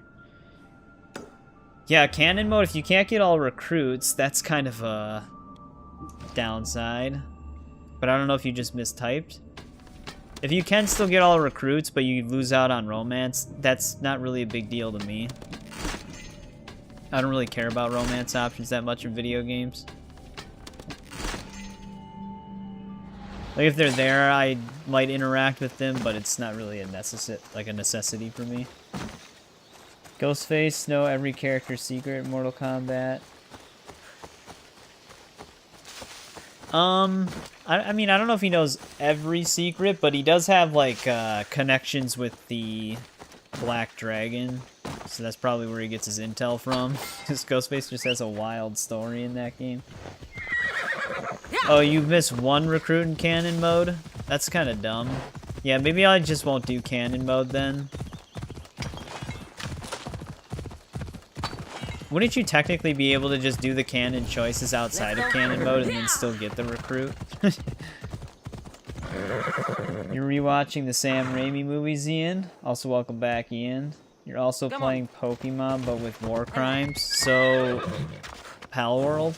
Yeah, canon mode, if you can't get all recruits, that's kind of a downside. But I don't know if you just mistyped. If you can still get all recruits, but you lose out on romance, that's not really a big deal to me. I don't really care about romance options that much in video games. Like, if they're there, I might interact with them, but it's not really a necessity for me. Ghostface, know every character's secret in Mortal Kombat. I mean, I don't know if he knows every secret, but he does have, like, connections with the Black Dragon. So that's probably where he gets his intel from. Because Ghostface just has a wild story in that game. Oh, you missed one recruit in cannon mode? That's kind of dumb. Yeah, maybe I just won't do cannon mode then. Wouldn't you technically be able to just do the canon choices outside of canon mode and then still get the recruit? You're rewatching the Sam Raimi movies, Ian. Also, welcome back, Ian. You're also playing Pokemon, but with war crimes. So, Pal World?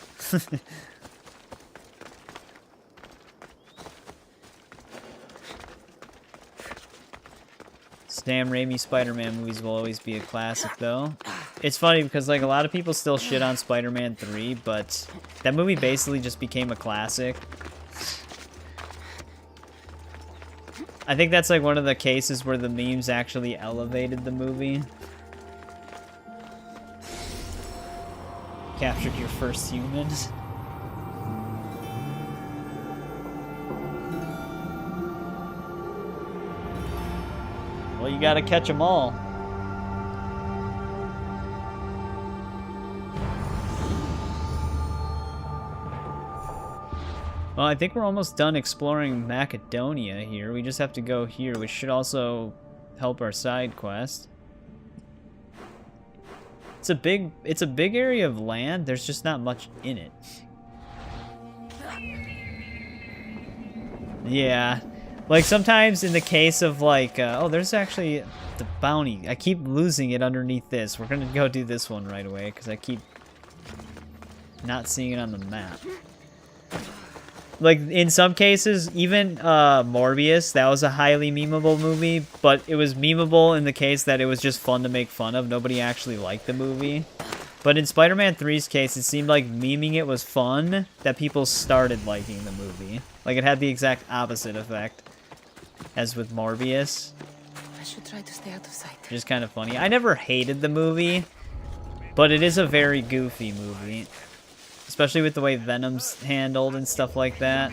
Sam Raimi Spider-Man movies will always be a classic, though. It's funny because, like, a lot of people still shit on Spider-Man 3, but that movie basically just became a classic. I think that's, like, one of the cases where the memes actually elevated the movie. Captured your first humans. Well, you gotta catch them all. Well, I think we're almost done exploring Macedonia here. We just have to go here, which should also help our side quest. It's a big area of land. There's just not much in it. Yeah. Like, sometimes in the case of, like, oh, there's actually the bounty. I keep losing it underneath this. We're gonna go do this one right away, because I keep not seeing it on the map. Like, in some cases, even Morbius, that was a highly memeable movie, but it was memeable in the case that it was just fun to make fun of. Nobody actually liked the movie. But in Spider-Man 3's case, it seemed like memeing it was fun, that people started liking the movie. Like, it had the exact opposite effect as with Morbius. I should try to stay out of sight. Which is kind of funny. I never hated the movie, but it is a very goofy movie. Especially with the way Venom's handled and stuff like that.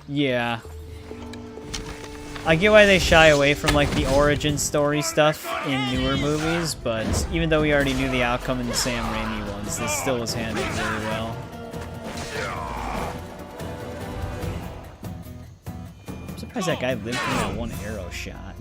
Yeah. I get why they shy away from, like, the origin story stuff in newer movies, but even though we already knew the outcome in the Sam Raimi ones, this still was handled really well. I'm surprised that guy lived through that one arrow shot.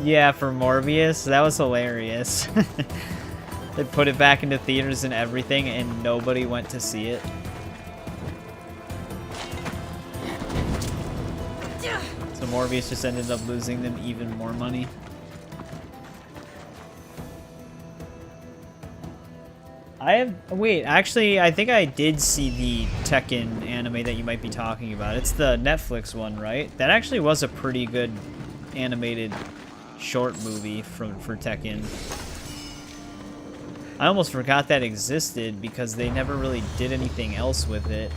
Yeah, for Morbius, that was hilarious. They put it back into theaters and everything, and nobody went to see it. So Morbius just ended up losing them even more money. Wait, actually, I think I did see the Tekken anime that you might be talking about. It's the Netflix one, right? That actually was a pretty good animated short movie for Tekken. I almost forgot that existed because they never really did anything else with it.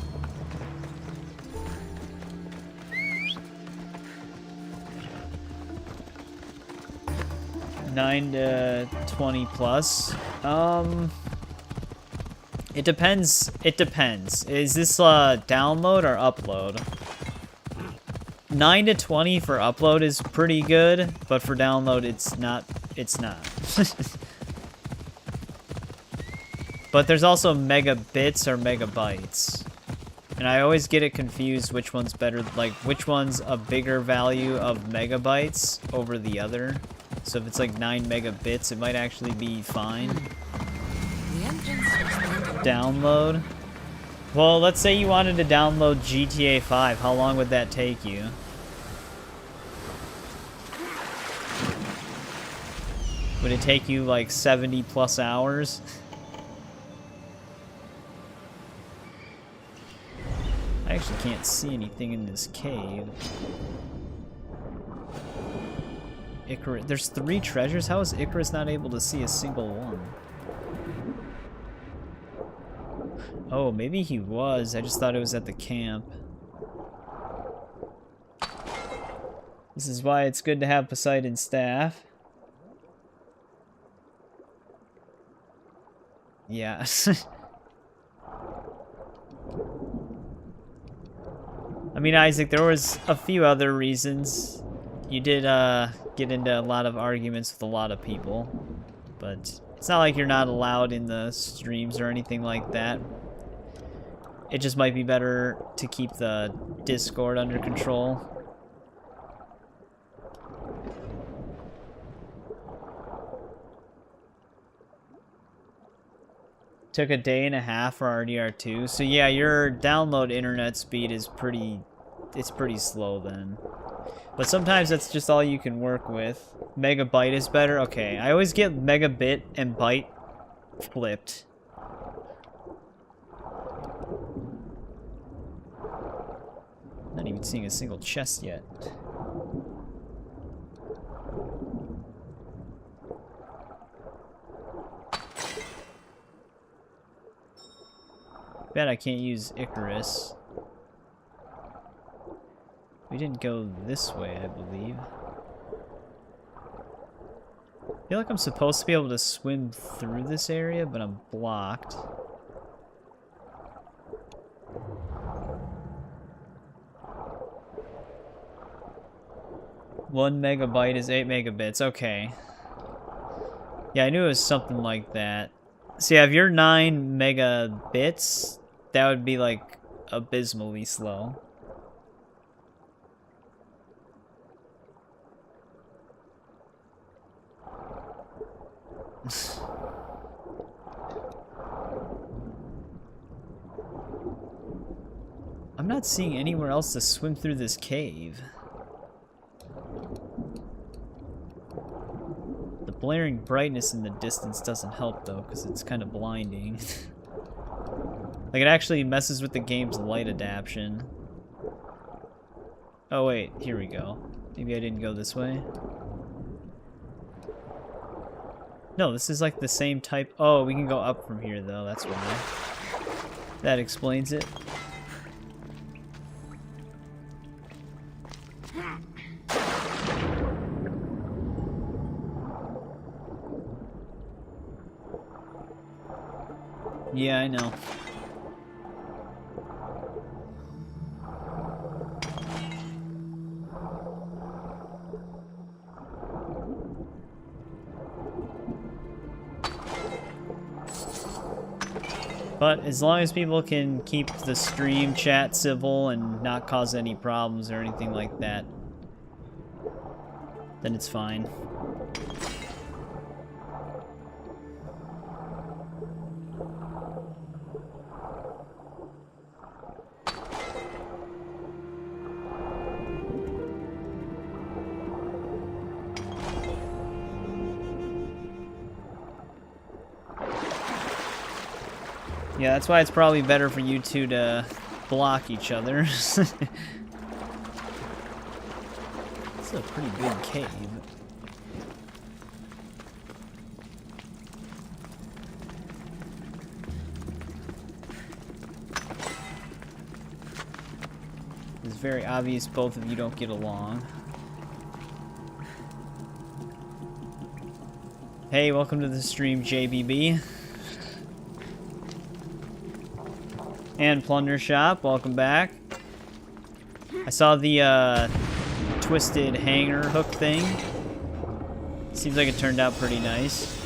$9 to $20 plus. It depends. It depends. Is this download or upload? 9 to 20 for upload is pretty good, but for download, it's not. It's not. But there's also megabits or megabytes. And I always get it confused which one's better, like which one's a bigger value of megabytes over the other. So if it's like 9 megabits, it might actually be fine. The entrance was Download. Well, let's say you wanted to download GTA 5. How long would that take you? Would it take you like 70 plus hours? I actually can't see anything in this cave. Icarus. There's 3 treasures? How is Icarus not able to see a single one? Oh, maybe he was. I just thought it was at the camp. This is why it's good to have Poseidon's staff. Yeah. I mean, Isaac, there was a few other reasons. You did get into a lot of arguments with a lot of people, but it's not like you're not allowed in the streams or anything like that. It just might be better to keep the Discord under control. Took a day and a half for RDR2. So yeah, your download internet speed is pretty slow then. But sometimes that's just all you can work with. Megabyte is better. Okay, I always get megabit and byte flipped. Not even seeing a single chest yet. Bet I can't use Icarus. We didn't go this way, I believe. I feel like I'm supposed to be able to swim through this area, but I'm blocked. One megabyte is 8 megabits. Okay. Yeah, I knew it was something like that. So yeah, if you're 9 megabits, that would be like abysmally slow. I'm not seeing anywhere else to swim through this cave. The blaring brightness in the distance doesn't help though, because it's kind of blinding. Like it actually messes with the game's light adaptation. Oh wait, here we go. Maybe I didn't go this way. No, this is like the same type. Oh, we can go up from here though, that's why. That explains it. Yeah, I know. But as long as people can keep the stream chat civil and not cause any problems or anything like that, then it's fine. Yeah, that's why it's probably better for you two to block each other. It's a pretty big cave. It's very obvious both of you don't get along. Hey, welcome to the stream, JBB. And Plunder Shop, welcome back. I saw the twisted hanger hook thing. Seems like it turned out pretty nice.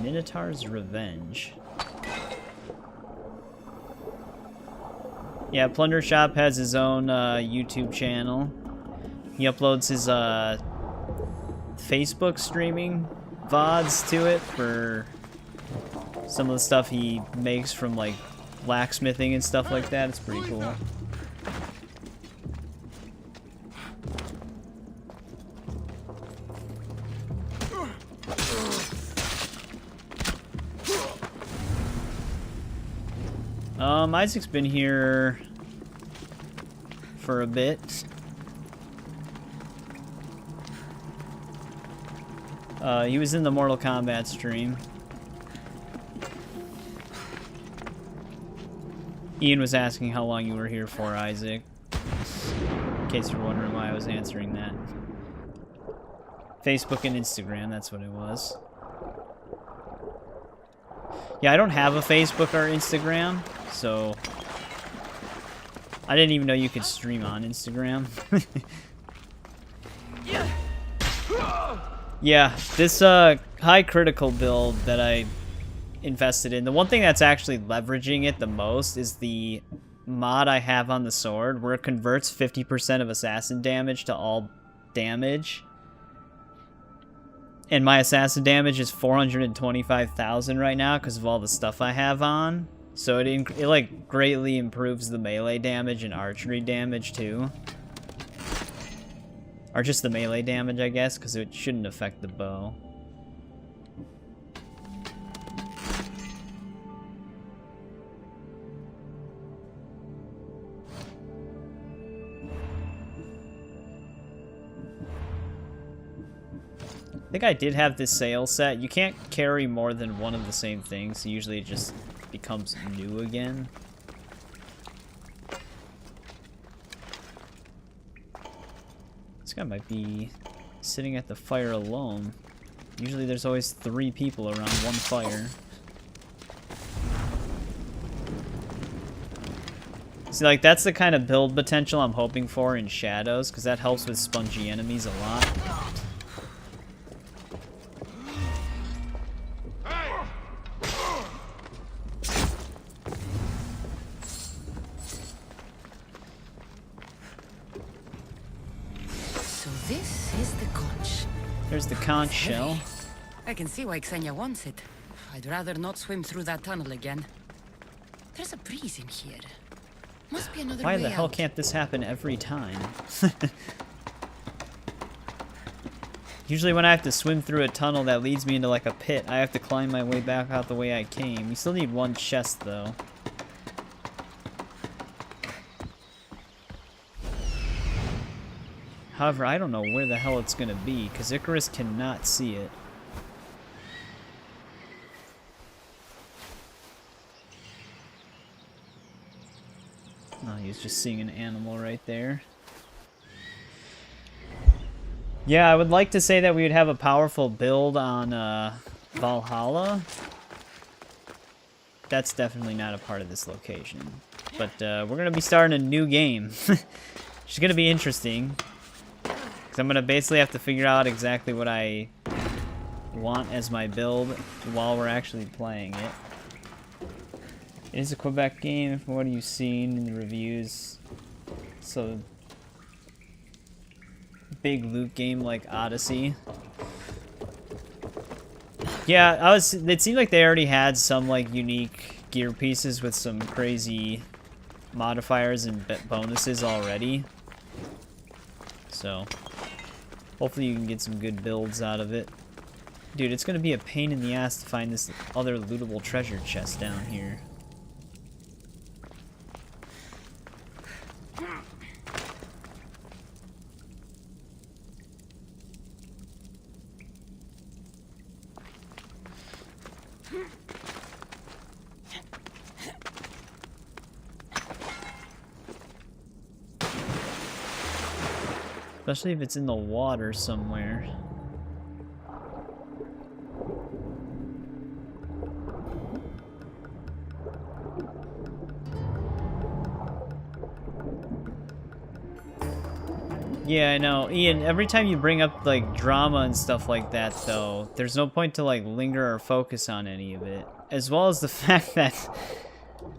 Minotaur's Revenge. Yeah, Plunder Shop has his own YouTube channel. He uploads his Facebook streaming VODs to it for some of the stuff he makes from like blacksmithing and stuff like that. It's pretty cool. Isaac's been here for a bit. He was in the Mortal Kombat stream. Ian was asking how long you were here for, Isaac. In case you're wondering why I was answering that. Facebook and Instagram, that's what it was. Yeah, I don't have a Facebook or Instagram, so I didn't even know you could stream on Instagram. Yeah, this high critical build that I invested in, the one thing that's actually leveraging it the most is the mod I have on the sword, where it converts 50% of assassin damage to all damage. And my assassin damage is 425,000 right now because of all the stuff I have on. So it like greatly improves the melee damage and archery damage too. Or just the melee damage, I guess, because it shouldn't affect the bow. I think I did have this sale set. You can't carry more than one of the same things, so usually it just becomes new again. This guy might be sitting at the fire alone. Usually there's always 3 people around one fire. See, like, that's the kind of build potential I'm hoping for in Shadows, because that helps with spongy enemies a lot. There's the conch shell. I can see why Xenia wants it. I'd rather not swim through that tunnel again. There's a breeze in here. Must be another way Why the hell out. can't this happen every time? Usually when I have to swim through a tunnel that leads me into like a pit, I have to climb my way back out the way I came. We still need 1 chest though. However, I don't know where the hell it's gonna be, because Icarus cannot see it. Oh, he's just seeing an animal right there. Yeah, I would like to say that we would have a powerful build on Valhalla. That's definitely not a part of this location. But we're gonna be starting a new game. Which is gonna be interesting. Because I'm going to basically have to figure out exactly what I want as my build while we're actually playing it. It is a Quebec game, from what you've seen in the reviews. So, big loot game like Odyssey. Yeah, it seemed like they already had some like unique gear pieces with some crazy modifiers and bonuses already. So, hopefully you can get some good builds out of it. Dude, it's gonna be a pain in the ass to find this other lootable treasure chest down here. Especially if it's in the water somewhere. Yeah, I know. Ian, every time you bring up, like, drama and stuff like that, though, there's no point to, like, linger or focus on any of it. As well as the fact that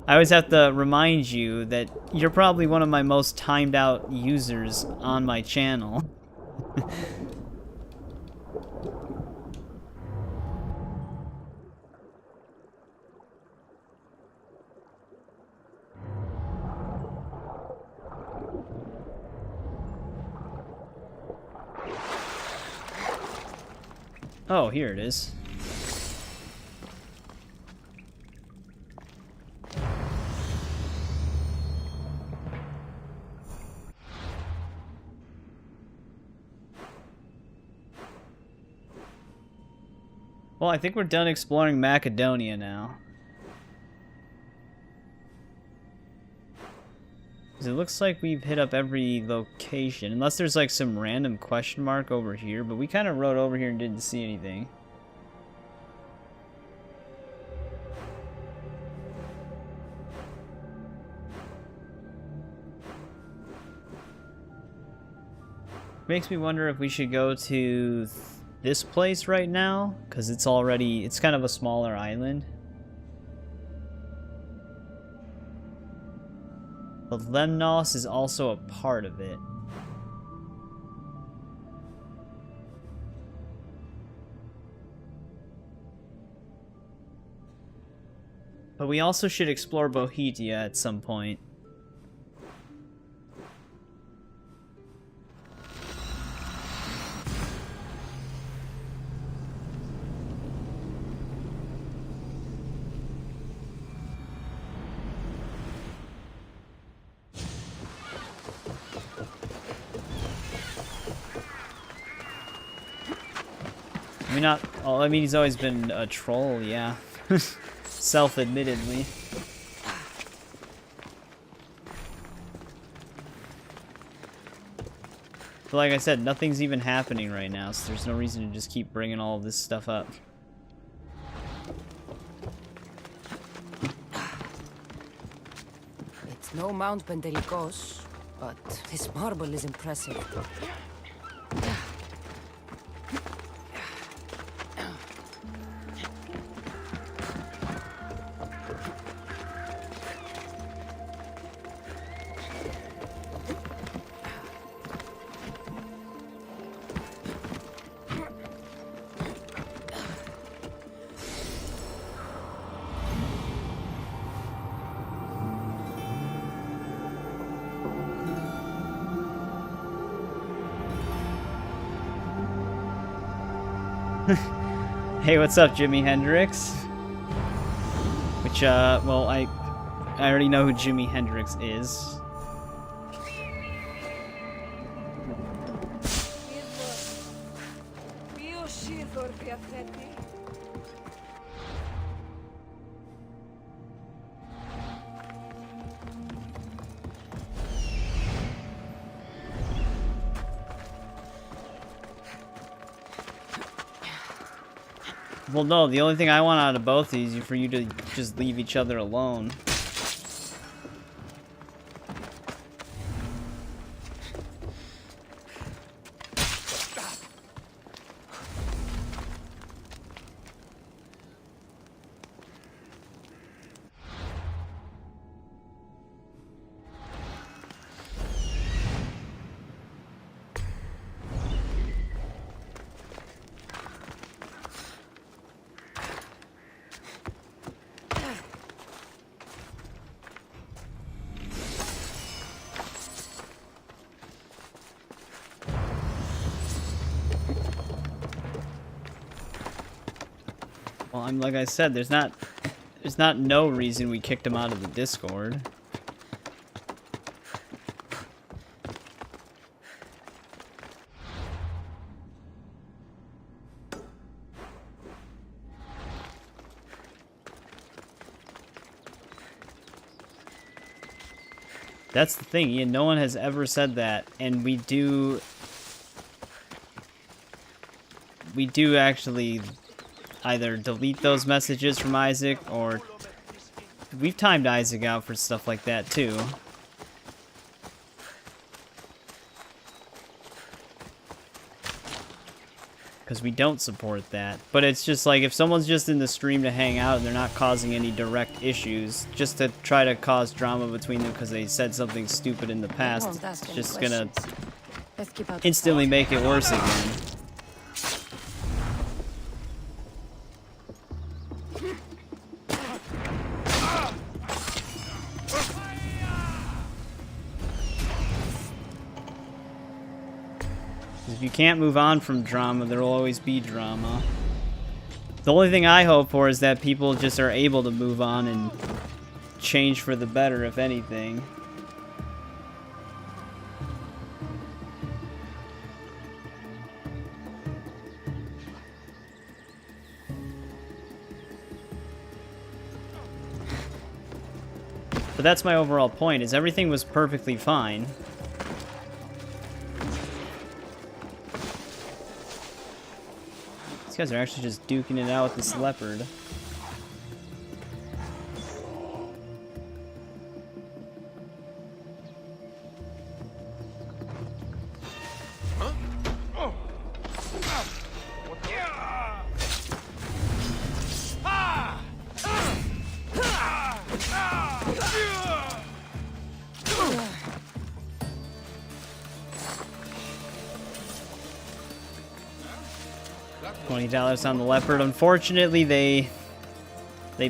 I always have to remind you that you're probably one of my most timed out users on my channel. Oh, here it is. Well, I think we're done exploring Macedonia now. 'Cause it looks like we've hit up every location, unless there's like some random question mark over here, but we kind of rode over here and didn't see anything. Makes me wonder if we should go to this place right now, because it's kind of a smaller island. But Lemnos is also a part of it. But we also should explore Bohetia at some point. I mean, he's always been a troll, yeah. Self-admittedly. But like I said, nothing's even happening right now, so there's no reason to just keep bringing all of this stuff up. It's no Mount Pentelicos, but this marble is impressive. Hey, what's up, Jimi Hendrix? Which, well, I already know who Jimi Hendrix is. Well, no, the only thing I want out of both of these is for you to just leave each other alone. Well, like I said, there's not no reason we kicked him out of the Discord. That's the thing, Ian, no one has ever said that, and we do actually either delete those messages from Isaac, or we've timed Isaac out for stuff like that too. because we don't support that. But it's just like, if someone's just in the stream to hang out and they're not causing any direct issues, just to try to cause drama between them because they said something stupid in the past, Won't ask it's any just gonna questions. Let's keep out of instantly make it worse again. If you can't move on from drama, there will always be drama. The only thing I hope for is that people just are able to move on and change for the better, if anything. But that's my overall point, is everything was perfectly fine. These guys are actually just duking it out with this leopard. $20 on the leopard. Unfortunately, they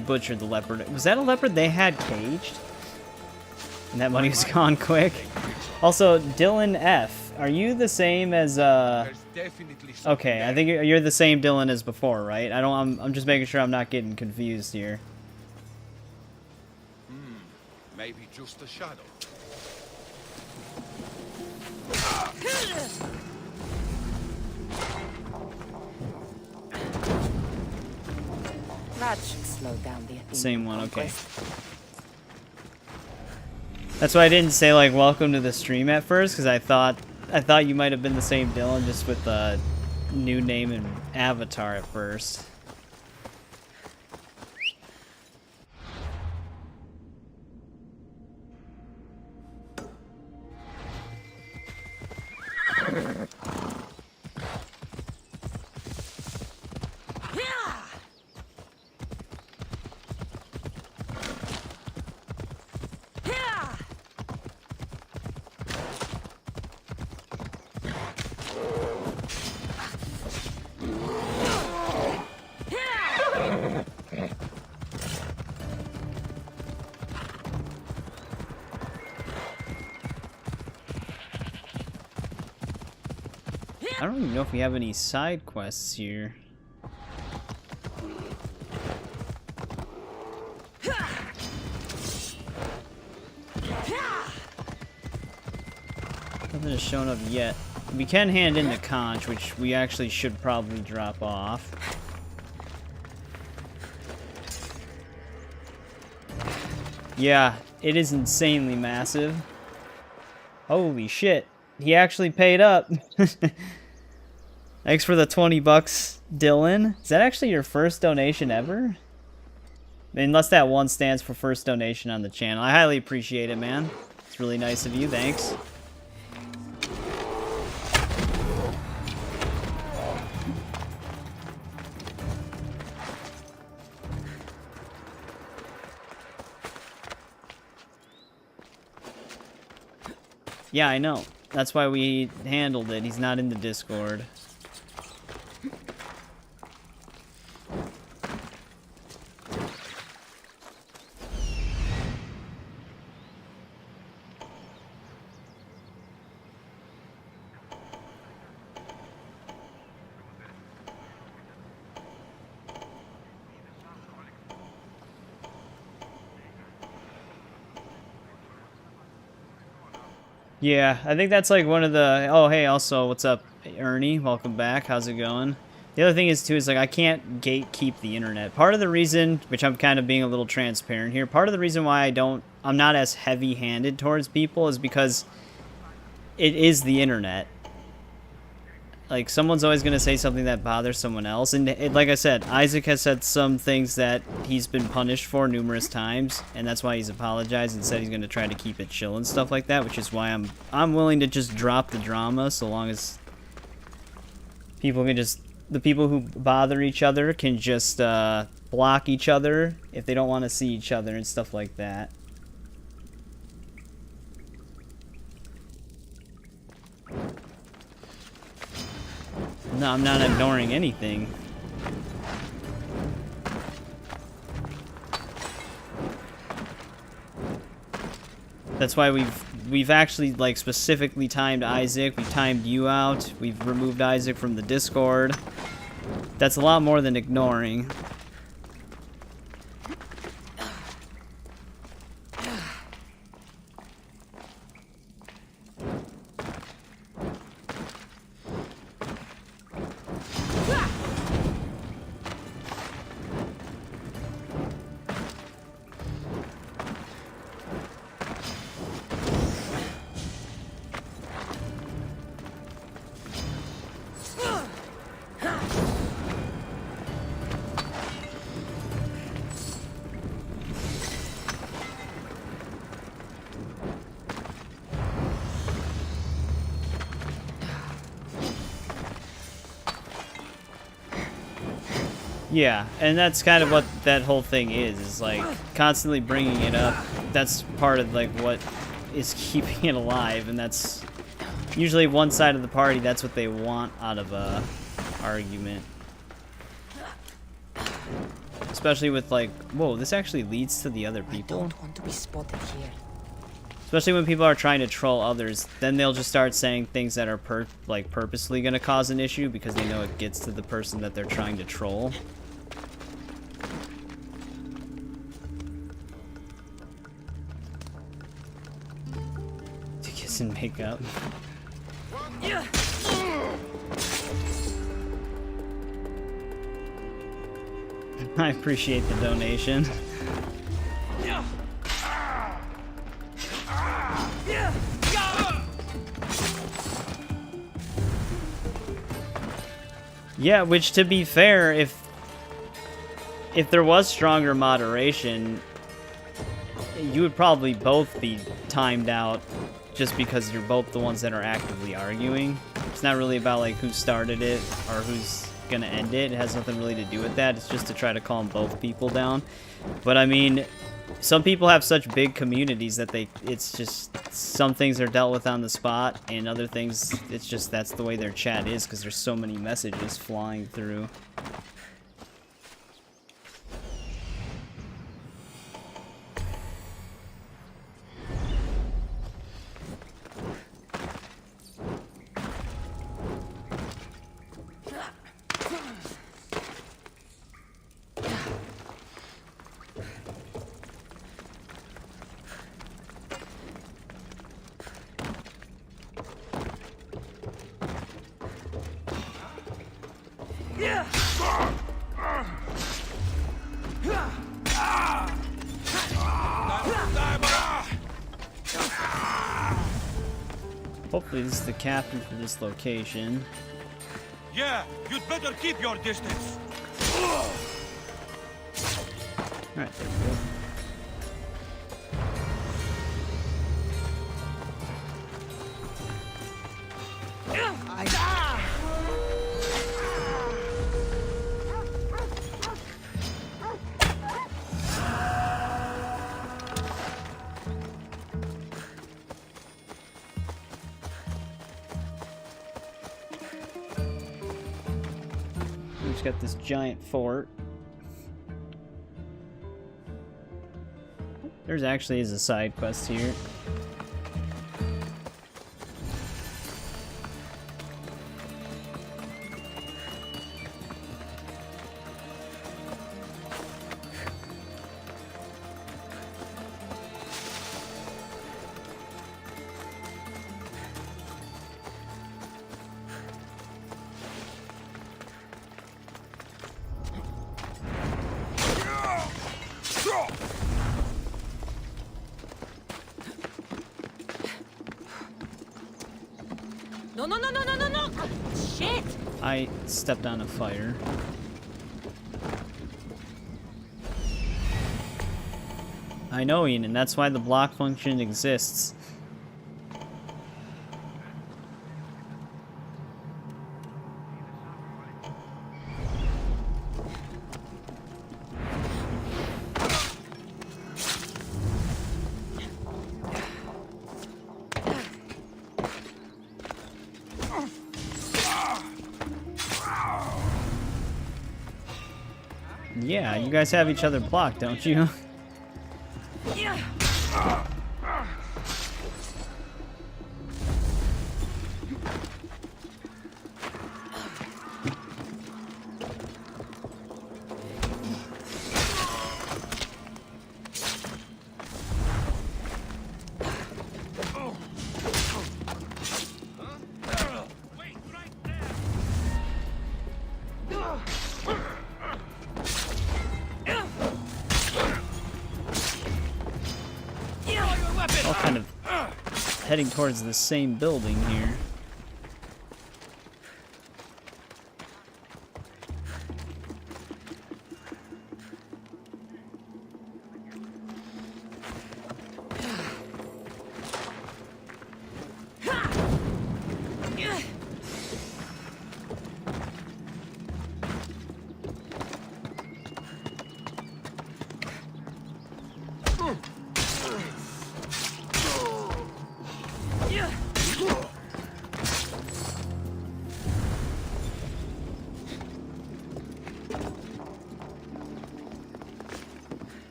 butchered the leopard. Was that a leopard they had caged? And that money was gone quick. Also, Dylan F, are you the same as Okay, I think you're the same Dylan as before, right? I'm just making sure I'm not getting confused here. Maybe just a shadow. That should slow down the Athenian Same one, okay. conquest. That's why I didn't say like welcome to the stream at first, because I thought you might have been the same Dylan, just with the new name and avatar at first. I don't even know if we have any side quests here. Nothing has shown up yet. We can hand in the conch, which we actually should probably drop off. Yeah, it is insanely massive. Holy shit. He actually paid up. Thanks for the 20 bucks, Dylan. Is that actually your first donation ever? Unless that one stands for first donation on the channel. I highly appreciate it, man. It's really nice of you. Thanks. Yeah, I know. That's why we handled it. He's not in the Discord. Yeah, I think that's like one of the... Oh, hey, also, what's up, Ernie? Welcome back. How's it going? The other thing is, too, is like I can't gatekeep the internet. Part of the reason, which I'm kind of being a little transparent here, part of the reason why I'm not as heavy-handed towards people is because it is the internet. Like, someone's always going to say something that bothers someone else. And like I said, Isaac has said some things that he's been punished for numerous times. And that's why he's apologized and said he's going to try to keep it chill and stuff like that. Which is why I'm willing to just drop the drama so long as people can just the people who bother each other can just block each other if they don't want to see each other and stuff like that. No, I'm not ignoring anything. That's why we've actually like specifically timed Isaac. We've timed you out. We've removed Isaac from the Discord. That's a lot more than ignoring. Yeah, and that's kind of what that whole thing is like constantly bringing it up. That's part of like what is keeping it alive, and that's usually one side of the party. That's what they want out of a argument, especially with like, whoa, this actually leads to the other people. I don't want to be spotted here. Especially when people are trying to troll others, then they'll just start saying things that are purposely going to cause an issue because they know it gets to the person that they're trying to troll. To kiss and make up. I appreciate the donation. Yeah, which to be fair, if there was stronger moderation, you would probably both be timed out just because you're both the ones that are actively arguing. It's not really about like who started it or who's gonna end it. It has nothing really to do with that. It's just to try to calm both people down. But I mean, some people have such big communities that it's just some things are dealt with on the spot, and other things it's just that's the way their chat is because there's so many messages flying through. Hopefully this is the captain for this location. Yeah, you'd better keep your distance. Alright, there we go. We've got this giant fort. There's actually is a side quest here. No, no, no, no, no, no, no! Shit! I stepped on a fire. I know, Ian, and that's why the block function exists. Yeah, you guys have each other blocked, don't you? All kind of heading towards the same building here.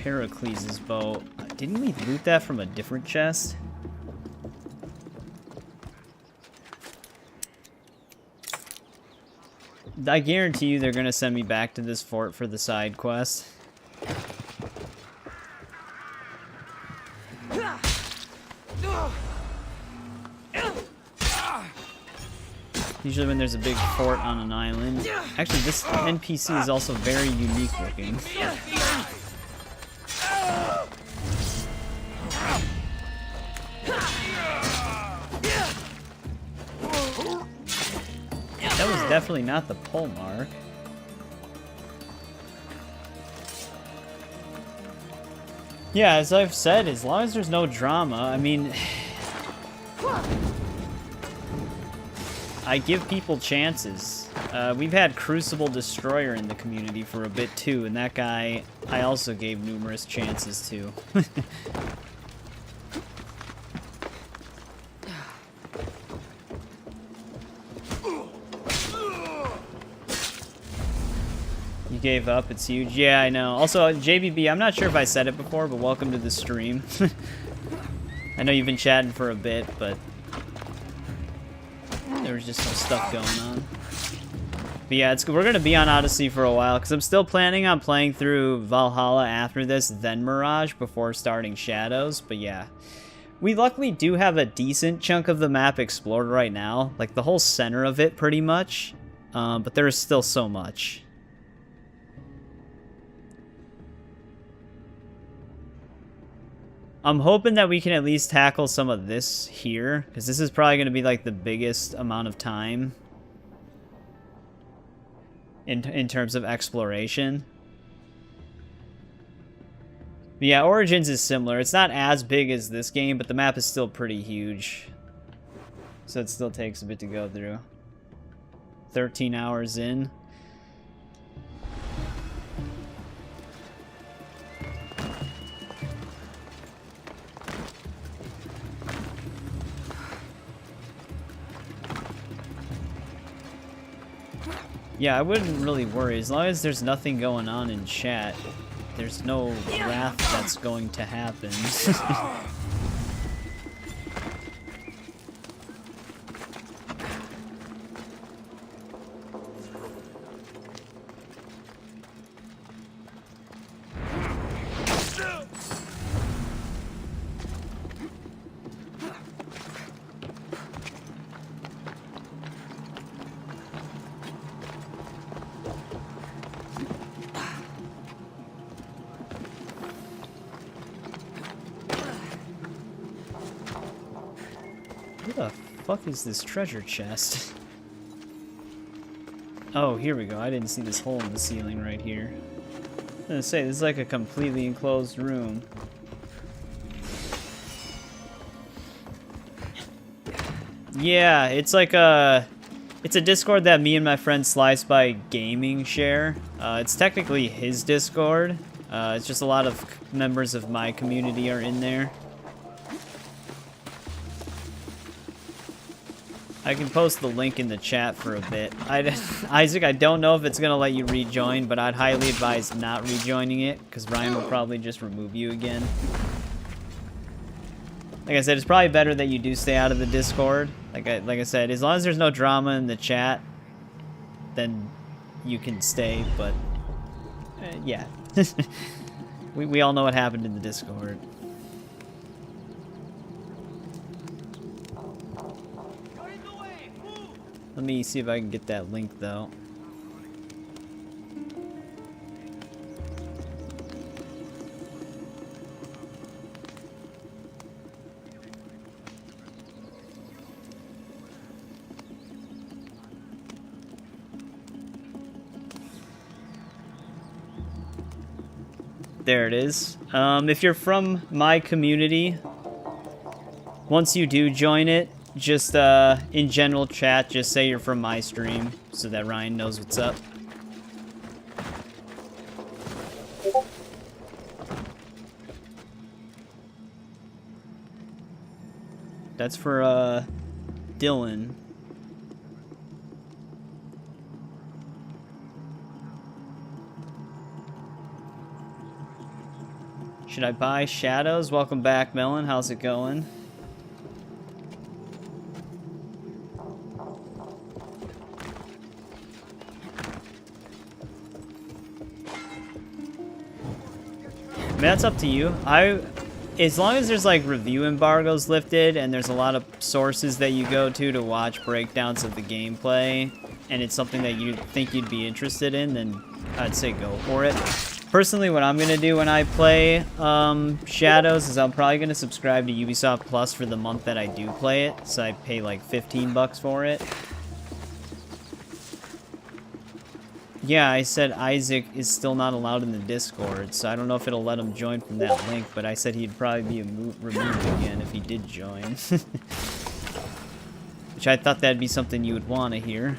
Heracles' bow. Didn't we loot that from a different chest? I guarantee you they're gonna send me back to this fort for the side quest. Usually when there's a big fort on an island. Actually, this NPC is also very unique looking. That was definitely not the pole mark. Yeah, as I've said, as long as there's no drama, I mean... I give people chances. We've had Crucible Destroyer in the community for a bit too, and that guy I also gave numerous chances to. You gave up, it's huge. Yeah, I know. Also, JBB, I'm not sure if I said it before, but welcome to the stream. I know you've been chatting for a bit, but there was just some stuff going on. But yeah, we're going to be on Odyssey for a while, because I'm still planning on playing through Valhalla after this, then Mirage, before starting Shadows. But yeah, we luckily do have a decent chunk of the map explored right now. Like, the whole center of it, pretty much. But there is still so much. I'm hoping that we can at least tackle some of this here, because this is probably going to be like the biggest amount of time in terms of exploration. But yeah, Origins is similar. It's not as big as this game, but the map is still pretty huge. So it still takes a bit to go through. 13 hours in. Yeah, I wouldn't really worry. As long as there's nothing going on in chat, there's no wrath that's going to happen. What the fuck is this treasure chest? Oh, here we go. I didn't see this hole in the ceiling right here. I was gonna say, this is like a completely enclosed room. Yeah, it's like it's a Discord that me and my friend Slice by Gaming share. It's technically his Discord. It's just a lot of members of my community are in there. I can post the link in the chat for a bit. Isaac, I don't know if it's gonna let you rejoin, but I'd highly advise not rejoining it, because Ryan will probably just remove you again. Like I said, it's probably better that you do stay out of the Discord. Like I said, as long as there's no drama in the chat, then you can stay, but yeah. we all know what happened in the Discord. Let me see if I can get that link, though. There it is. If you're from my community, once you do join it, just in general chat, just say you're from my stream so that Ryan knows what's up. That's for Dylan. Should I buy Shadows? Welcome back, Melon. How's it going? I mean, that's up to you. As long as there's like review embargoes lifted and there's a lot of sources that you go to watch breakdowns of the gameplay, and it's something that you think you'd be interested in, then I'd say go for it. Personally, what I'm gonna do when I play Shadows is I'm probably gonna subscribe to Ubisoft Plus for the month that I do play it, so I pay like 15 bucks for it. Yeah, I said Isaac is still not allowed in the Discord, so I don't know if it'll let him join from that link, but I said he'd probably be removed again if he did join. Which I thought that'd be something you would want to hear.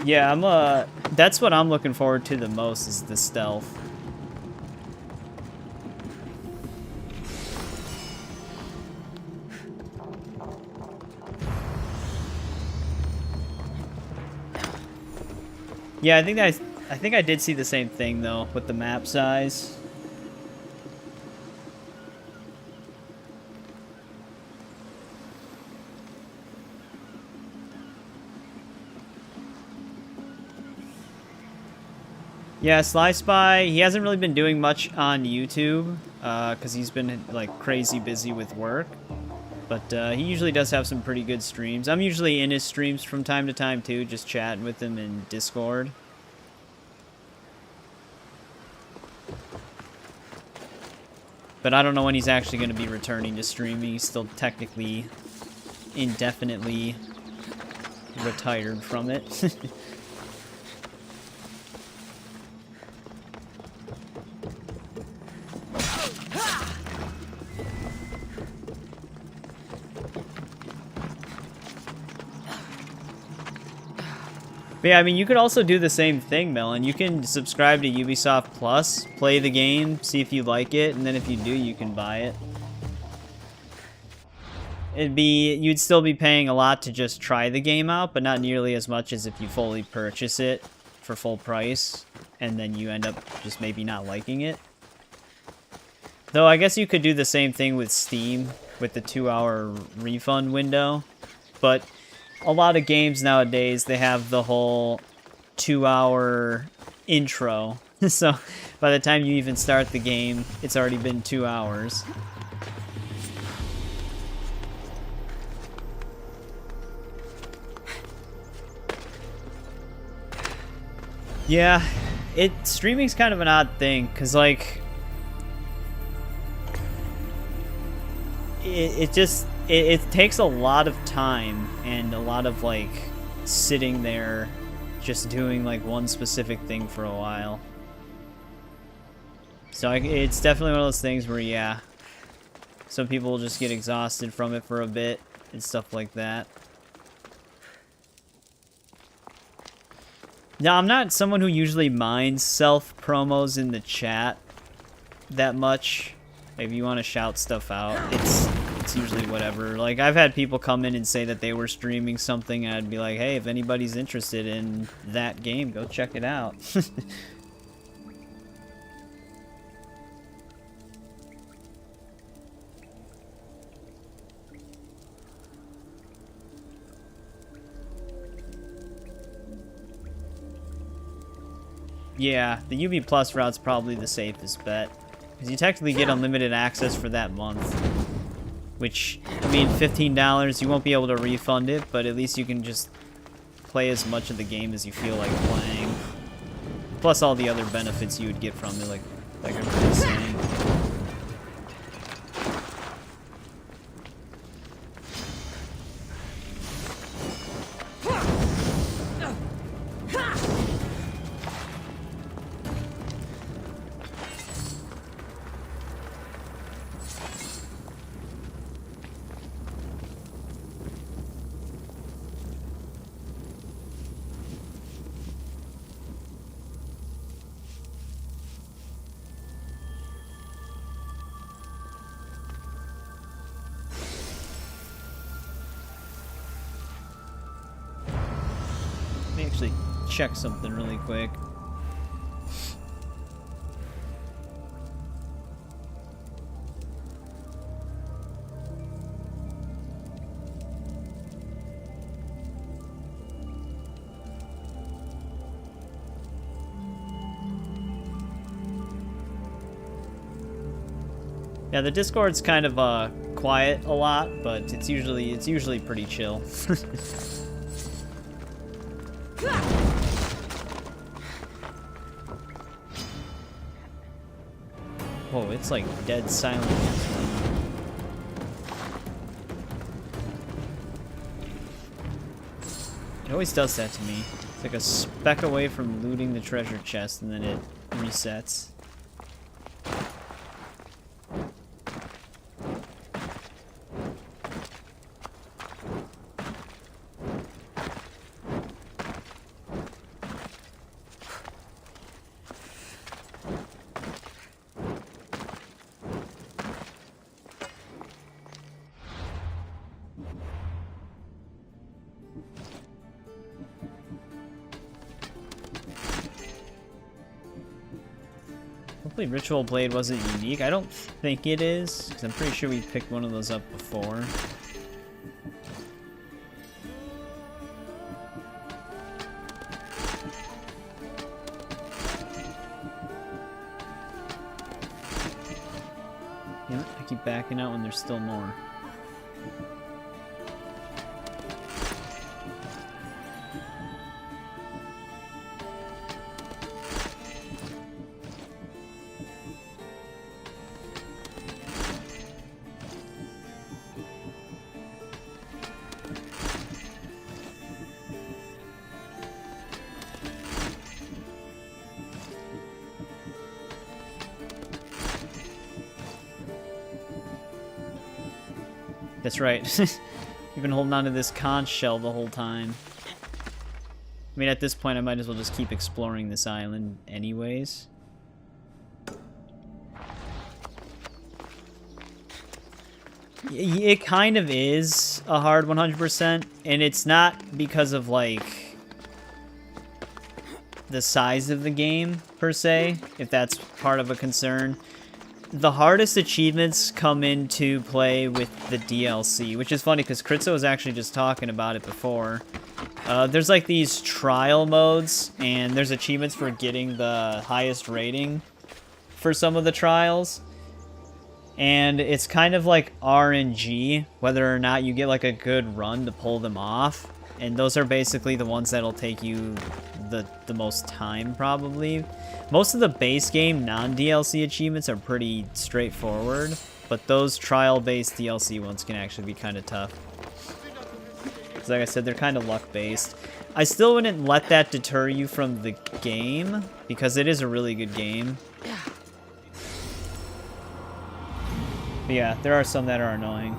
Yeah, that's what I'm looking forward to the most, is the stealth. Yeah, I think I did see the same thing though with the map size. Yeah, Sly Spy, he hasn't really been doing much on YouTube because he's been like crazy busy with work. But he usually does have some pretty good streams. I'm usually in his streams from time to time, too, just chatting with him in Discord. But I don't know when he's actually going to be returning to streaming. He's still technically indefinitely retired from it. But yeah, I mean, you could also do the same thing, Melon. You can subscribe to Ubisoft Plus, play the game, see if you like it, and then if you do, you can buy it. You'd still be paying a lot to just try the game out, but not nearly as much as if you fully purchase it for full price, and then you end up just maybe not liking it. Though I guess you could do the same thing with Steam, with the 2-hour refund window, but a lot of games nowadays, they have the whole 2-hour intro. So by the time you even start the game, it's already been 2 hours. Yeah, streaming's kind of an odd thing, because like it takes a lot of time and a lot of like sitting there just doing like one specific thing for a while. So it's definitely one of those things where, yeah, Some people will just get exhausted from it for a bit and stuff like that. Now, I'm not someone who usually minds self-promos in the chat that much. If you want to shout stuff out, it's usually whatever. Like, I've had people come in and say that they were streaming something, and I'd be like, hey, if anybody's interested in that game, go check it out. Yeah, the UB Plus route's probably the safest bet. Because you technically get unlimited access for that month. Which, I mean, $15, you won't be able to refund it, but at least you can just play as much of the game as you feel like playing. Plus all the other benefits you would get from it, like everybody's saying. Actually check something really quick. Yeah, the Discord's kind of quiet a lot, but it's usually pretty chill. Whoa, it's like dead silent. It always does that to me. It's like a speck away from looting the treasure chest and then it resets. Hopefully Ritual Blade wasn't unique. I don't think it is, because I'm pretty sure we picked one of those up before. Yeah, I keep backing out when there's still more. That's right. You've been holding on to this conch shell the whole time. I mean, at this point, I might as well just keep exploring this island anyways. It kind of is a hard 100%, and it's not because of, like, the size of the game, per se, if that's part of a concern. The hardest achievements come into play with the DLC, which is funny because Kritzo was actually just talking about it before. There's like these trial modes, and there's achievements for getting the highest rating for some of the trials. And it's kind of like RNG, whether or not you get like a good run to pull them off. And those are basically the ones that'll take you the most time, probably. Most of the base game non-DLC achievements are pretty straightforward, but those trial-based DLC ones can actually be kind of tough. Because like I said, they're kind of luck-based. I still wouldn't let that deter you from the game, because it is a really good game. But yeah, there are some that are annoying.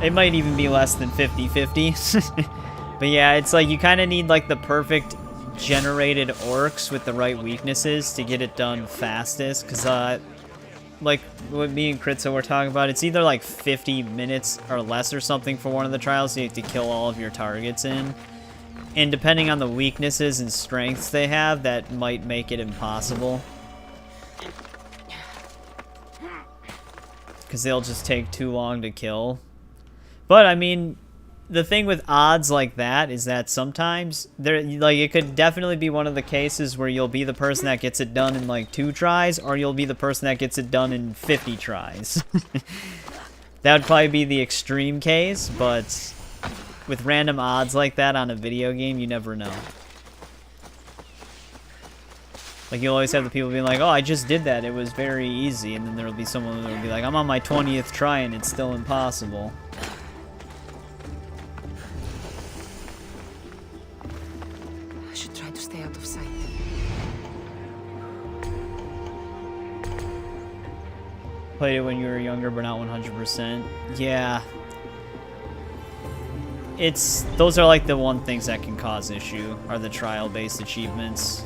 It might even be less than 50-50. But yeah, it's like you kind of need like the perfect generated orcs with the right weaknesses to get it done fastest. Because like what me and Kritza were talking about, it's either like 50 minutes or less or something for one of the trials, so you have to kill all of your targets in. And depending on the weaknesses and strengths they have, that might make it impossible. Because they'll just take too long to kill. But, I mean, the thing with odds like that is that sometimes, it could definitely be one of the cases where you'll be the person that gets it done in, like, 2 tries, or you'll be the person that gets it done in 50 tries. That would probably be the extreme case, but with random odds like that on a video game, you never know. Like, you'll always have the people being like, oh, I just did that, it was very easy, and then there'll be someone that will be like, I'm on my 20th try and it's still impossible. Out of sight. Played it when you were younger, but not 100%. Yeah. Those are like the one things that can cause issue, are the trial-based achievements.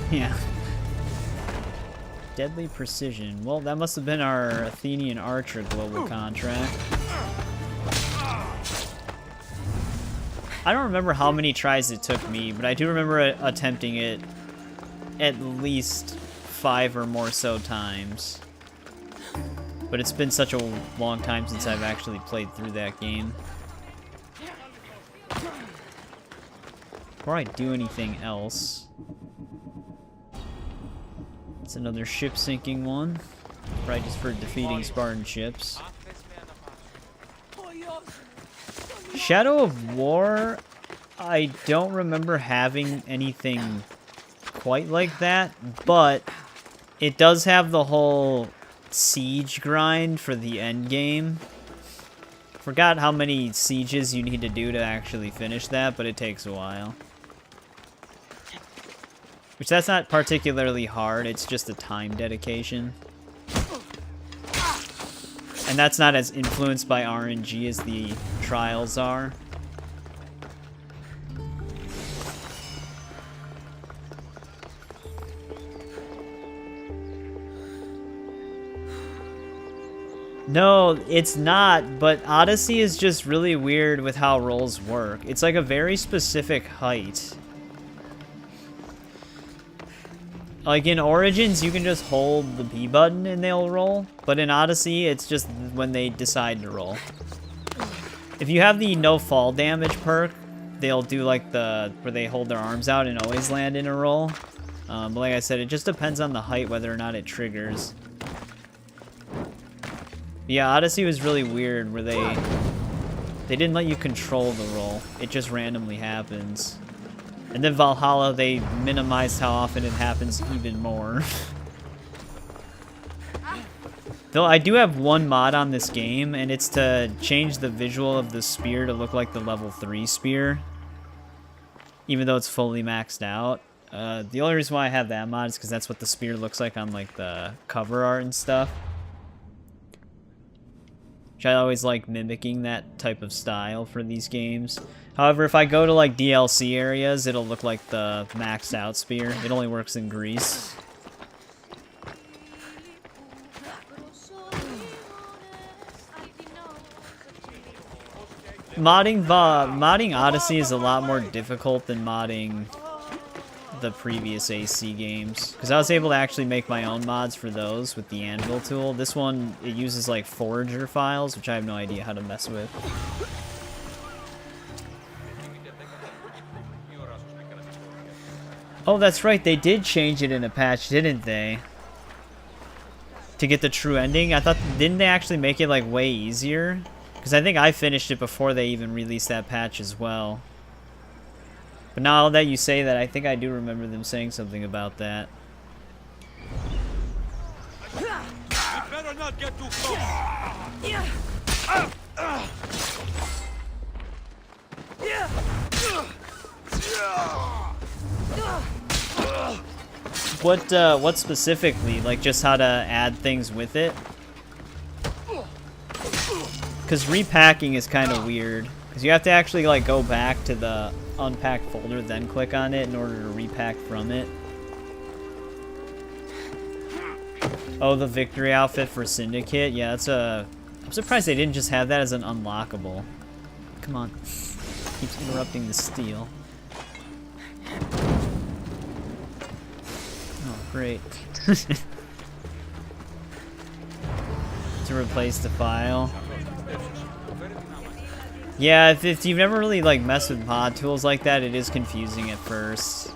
Yeah. Deadly precision. Well, that must have been our Athenian Archer global contract. I don't remember how many tries it took me, but I do remember attempting it at least 5 or more so times. But it's been such a long time since I've actually played through that game. Before I do anything else... It's another ship sinking one. Probably just for defeating Spartan ships. Shadow of War, I don't remember having anything quite like that, but it does have the whole siege grind for the end game. Forgot how many sieges you need to do to actually finish that, but it takes a while. Which, that's not particularly hard, it's just a time dedication. And that's not as influenced by RNG as the trials are. No, it's not, but Odyssey is just really weird with how rolls work. It's like a very specific height. Like in Origins, you can just hold the B button and they'll roll, but in Odyssey, it's just when they decide to roll. If you have the no fall damage perk, they'll do like where they hold their arms out and always land in a roll. But like I said, it just depends on the height whether or not it triggers. Yeah, Odyssey was really weird where they didn't let you control the roll. It just randomly happens. And then Valhalla, they minimized how often it happens even more. Though I do have one mod on this game, and it's to change the visual of the spear to look like the level 3 spear. Even though it's fully maxed out. The only reason why I have that mod is because that's what the spear looks like on like the cover art and stuff. Which I always like mimicking that type of style for these games. However, if I go to like DLC areas, it'll look like the maxed out spear. It only works in Greece. Modding Odyssey is a lot more difficult than modding the previous AC games, because I was able to actually make my own mods for those with the Anvil tool. This one, it uses like Forager files, which I have no idea how to mess with. Oh, that's right, they did change it in a patch, didn't they? To get the true ending? I thought, didn't they actually make it like way easier? Because I think I finished it before they even released that patch as well. But now that you say that, I think I do remember them saying something about that. You better not get too close. What specifically? Like just how to add things with it? Because repacking is kind of weird. Because you have to actually like go back to the unpacked folder, then click on it in order to repack from it. Oh, the victory outfit for Syndicate? Yeah, that's a... I'm surprised they didn't just have that as an unlockable. Come on. Keeps interrupting the steal. Oh, great. To replace the file. Yeah, if you've never really like messed with mod tools like that, it is confusing at first.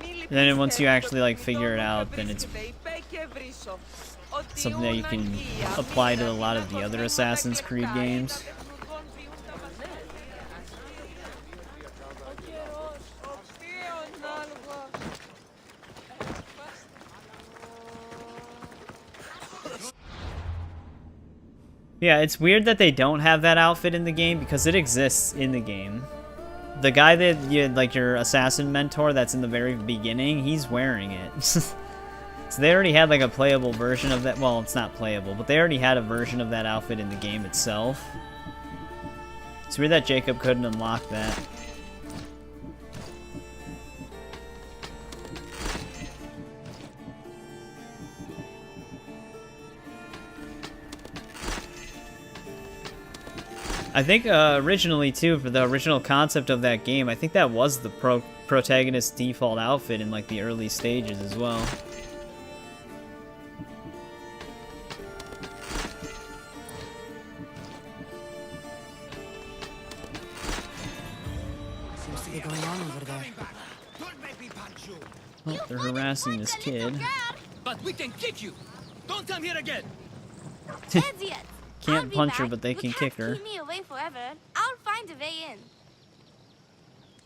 And then once you actually like figure it out, then it's something that you can apply to a lot of the other Assassin's Creed games. Yeah, it's weird that they don't have that outfit in the game because it exists in the game. The guy that you like your assassin mentor that's in the very beginning, he's wearing it. So they already had like a playable version of that. Well, it's not playable, but they already had a version of that outfit in the game itself. It's weird that Jacob couldn't unlock that. I think originally too, for the original concept of that game, I think that was the protagonist's default outfit in like the early stages as well. Seems to be going on over there. Oh, they're harassing this kid. But we can kick you. Don't come here again. Idiot! Can't punch her, but they can kick her. Keep me away forever. I'll find a way in.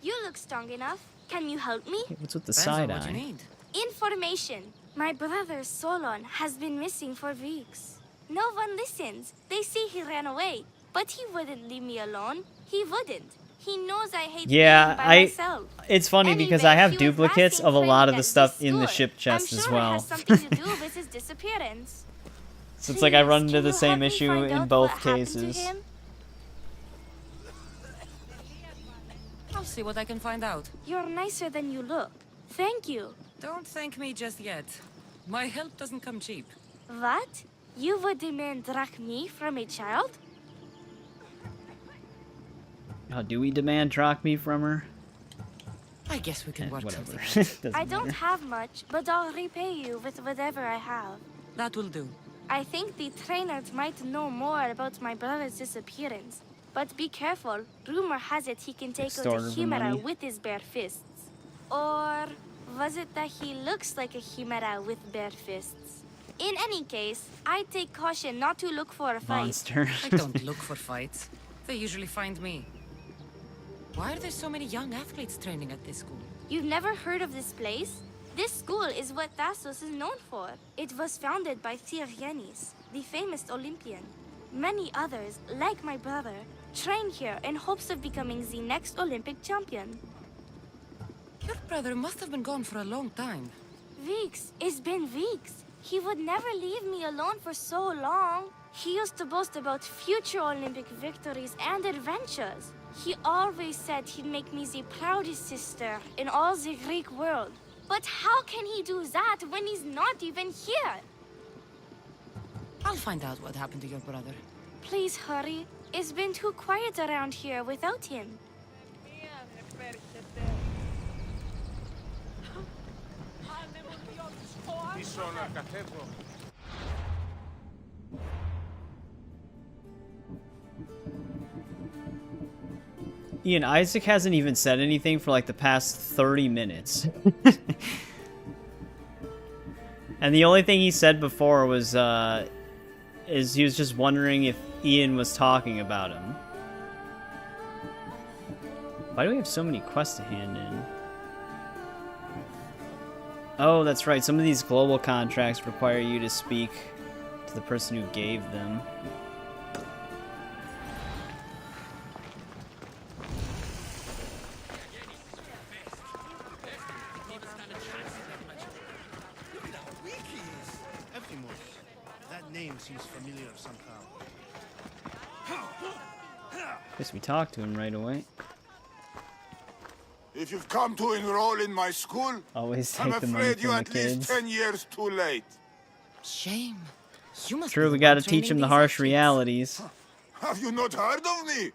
You look strong enough. Can you help me? Hey, what's with the Depends side on what you eye? need. Information. My brother Solon has been missing for weeks. No one listens. They say he ran away, but he wouldn't leave me alone. He wouldn't. He knows I hate being by myself. It's funny because Anyway, I have he was duplicates last of a seen lot of training the at stuff this in the school. ship chest I'm as sure well. it has something to do with his disappearance. So it's like I run into Please, the can you same help me issue find in out both what happened to cases. him? I'll see what I can find out. You're nicer than you look. Thank you. Don't thank me just yet. My help doesn't come cheap. What? You would demand drachmi from a child? Oh, do we demand drachmi from her? I guess we can work Whatever. something out. Doesn't I don't matter. have much, but I'll repay you with whatever I have. That will do. I think the trainers might know more about my brother's disappearance. But be careful. Rumor has it he can take out Extorter a the chimera money. with his bare fists. Or was it that he looks like a chimera with bare fists? In any case, I take caution not to look for a fight. Monster. I don't look for fights. They usually find me. Why are there so many young athletes training at this school? You've never heard of this place? This school is what Thassos is known for. It was founded by Thiergenis, the famous Olympian. Many others, like my brother, train here in hopes of becoming the next Olympic champion. Your brother must have been gone for a long time. Weeks. It's been weeks. He would never leave me alone for so long. He used to boast about future Olympic victories and adventures. He always said he'd make me the proudest sister in all the Greek world. But how can he do that when he's not even here? I'll find out what happened to your brother. Please hurry. It's been too quiet around here without him. Ian, Isaac hasn't even said anything for like the past 30 minutes. And the only thing he said before was, is he was just wondering if Ian was talking about him. Why do we have so many quests to hand in? Oh, that's right. Some of these global contracts require you to speak to the person who gave them. That name seems familiar somehow. Guess we talked to him right away. If you've come to enroll in my school, Always I'm take the money afraid from you're the at least kids. 10 years too late. Shame. You must True, be we the gotta one teach him training the these harsh kids. realities. Have you not heard of me?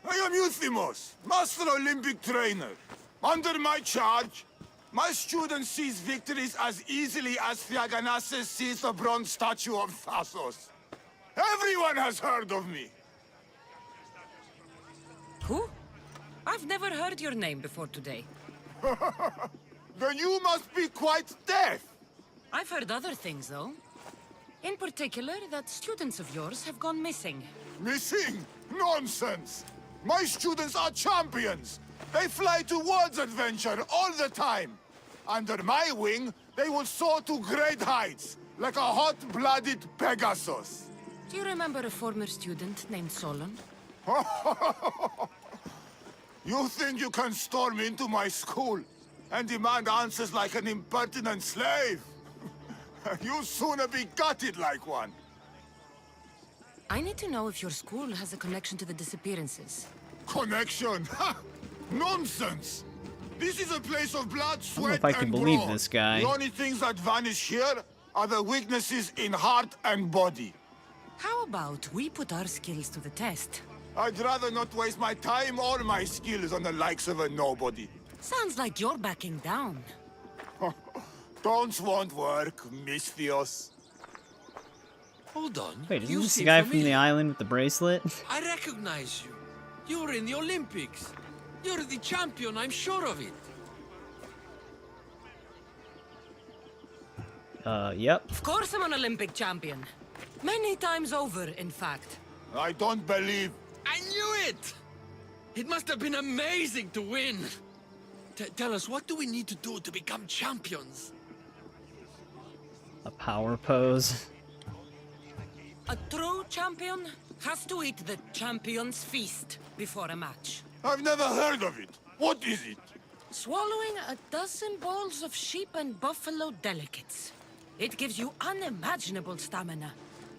I am Euthymos, Master Olympic Trainer. Under my charge, my student sees victories as easily as Thiaganasses sees the bronze statue of Thasos. Everyone has heard of me. Who? I've never heard your name before today. Then you must be quite deaf. I've heard other things, though. In particular, that students of yours have gone missing. Missing? Nonsense! My students are champions! They fly towards adventure all the time! Under my wing, they will soar to great heights, like a hot-blooded Pegasus. Do you remember a former student named Solon? You think you can storm into my school and demand answers like an impertinent slave? You'll sooner be gutted like one. I need to know if your school has a connection to the disappearances. Connection? Ha! Nonsense! This is a place of blood, I don't know sweat, if I can and believe blood. this guy. The only things that vanish here are the weaknesses in heart and body. How about we put our skills to the test? I'd rather not waste my time or my skills on the likes of a nobody. Sounds like you're backing down. Don't won't work, Misthios. Hold on. Wait, isn't You this the seem guy from the familiar. island with the bracelet? I recognize you. You're in the Olympics. You're the champion, I'm sure of it. Yep. Of course I'm an Olympic champion. Many times over, in fact. I don't believe. I knew it! It must have been amazing to win. Tell us, what do we need to do to become champions? A power pose. A true champion has to eat the champion's feast before a match. I've never heard of it. What is it? Swallowing a dozen bowls of sheep and buffalo delicates. It gives you unimaginable stamina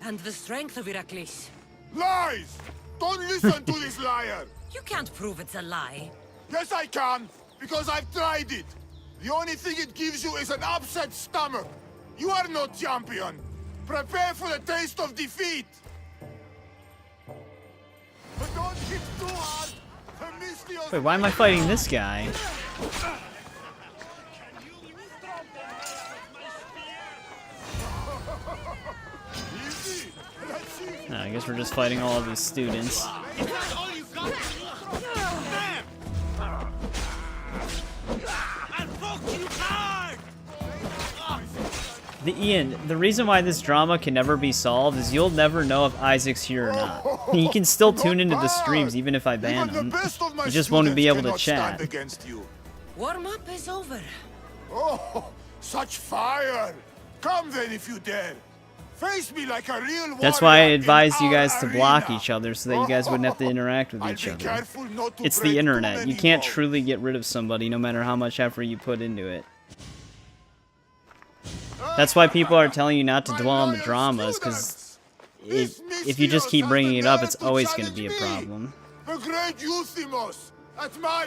and the strength of Heracles. Lies! Don't listen to this liar! You can't prove it's a lie. Yes, I can, because I've tried it. The only thing it gives you is an upset stomach. You are not champion. Prepare for the taste of defeat. But don't hit too hard. The Misthios... Wait, why am I fighting this guy? Easy. Let's see. No, I guess we're just fighting all of his students. Ian, the reason why this drama can never be solved is you'll never know if Isaac's here or not. You can still tune into the streams even if I ban Even the him. best of my You just won't be students able to cannot stand chat. against you. Warm-up is over. Oh, such fire! Come then if you dare. Face me like a real That's why I warrior in advised you our guys to block arena. each other so that you guys wouldn't have to interact with I'll each be other. careful not to It's break the too internet. You many can't bones. truly get rid of somebody no matter how much effort you put into it. That's why people are telling you not to My dwell on the loyal dramas, because students, if you just keep bringing it up, it's to always going to challenge be a me, problem. The great Euthymos at my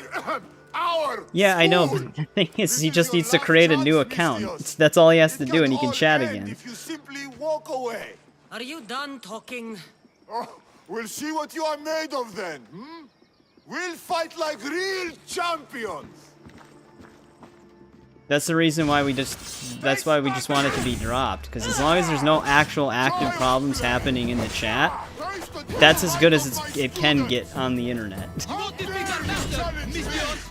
our Yeah, I know, school. but the thing is, This he is just your needs to last create a chance, new account. Misthios. That's all he has to It do, and he can all chat end again. If you simply walk away. Are you done talking? Oh, we'll see what you are made of then. Hmm? We'll fight like real champions. That's the reason why we just, that's why we just want it to be dropped, because as long as there's no actual active problems happening in the chat, that's as good as it can get on the internet. Not defeat our master, Misthios!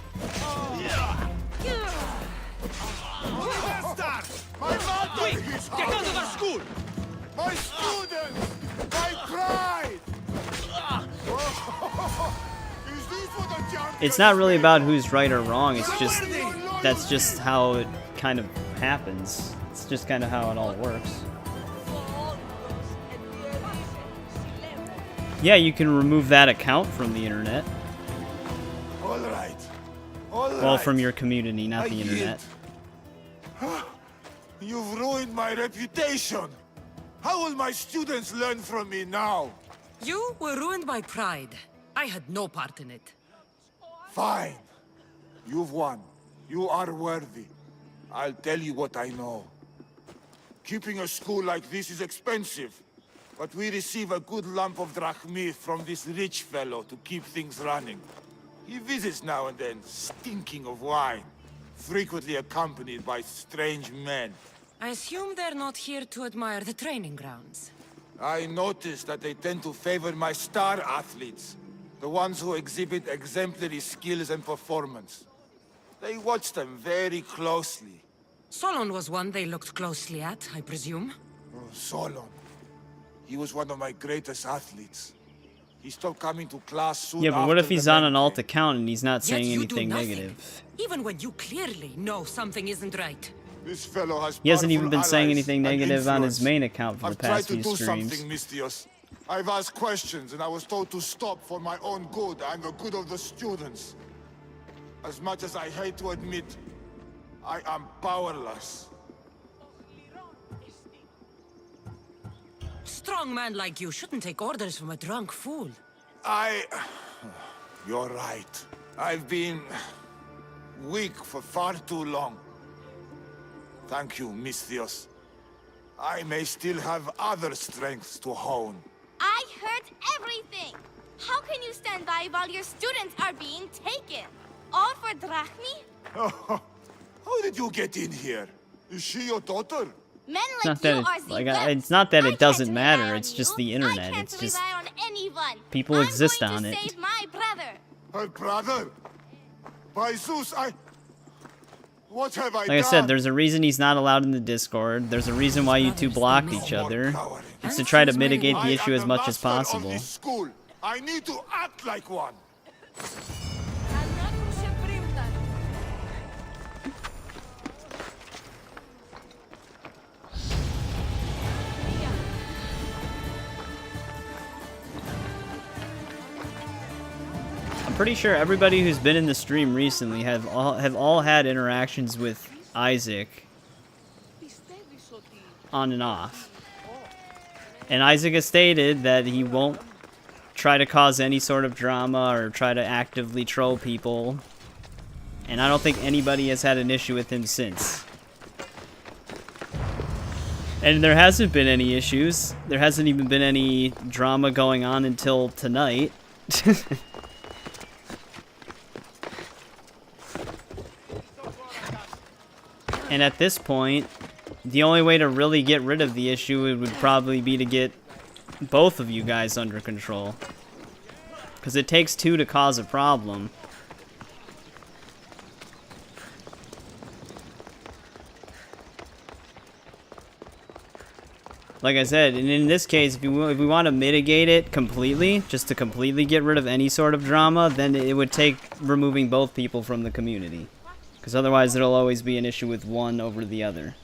My mother is Get out of our school! my students! Is this what a champion It's not is really made about of? who's right or wrong. It's just that's just how it kind of happens. It's just kind of how it all works. Yeah, you can remove that account from the internet. All right. All right. Well, from your community, not I the yield. internet. You've ruined my reputation. How will my students learn from me now? You were ruined by pride. I had no part in it. Fine. You've won. You are worthy. I'll tell you what I know. Keeping a school like this is expensive, but we receive a good lump of drachmi from this rich fellow to keep things running. He visits now and then, stinking of wine, frequently accompanied by strange men. I assume they're not here to admire the training grounds. I noticed that they tend to favor my star athletes, the ones who exhibit exemplary skills and performance. They watch them very closely. Solon was one they looked closely at, I presume. Oh, Solon. He was one of my greatest athletes. He stopped coming to class soon Yeah, but what if after he's the on men an alt came. account and he's not Yet saying you do anything nothing, negative? even when you clearly know something isn't right. This fellow has He hasn't even powerful been saying allies anything and negative on his influence. main account for the I've tried past to few do streams. something, Mistios. I've asked questions and I was told to stop for my own good and the good of the students. As much as I hate to admit, I am powerless. Strong man like you shouldn't take orders from a drunk fool. You're right. I've been weak for far too long. Thank you, Mistios. I may still have other strengths to hone. I heard everything. How can you stand by while your students are being taken? All for drachmi? How did you get in here? Is she your daughter? Men It's like not that you it, are the like best. it's not that I it doesn't can't matter. rely It's on just you. the internet. I can't It's just rely on anyone. people I'm exist going on to it. Save my brother. Her brother? By Zeus, what have I Like done? I said, there's a reason he's not allowed in the Discord. There's a reason why you two blocked each other. It's to try to mitigate the issue as much as possible. Of this school. I need to act like one. I'm pretty sure everybody who's been in the stream recently have all had interactions with Isaac on and off. And Isaac has stated that he won't try to cause any sort of drama or try to actively troll people. And I don't think anybody has had an issue with him since. And there hasn't been any issues. There hasn't even been any drama going on until tonight. And at this point, the only way to really get rid of the issue would probably be to get both of you guys under control. Because it takes two to cause a problem. Like I said, and in this case, if we want to mitigate it completely, just to completely get rid of any sort of drama, then it would take removing both people from the community. Because otherwise there'll always be an issue with one over the other.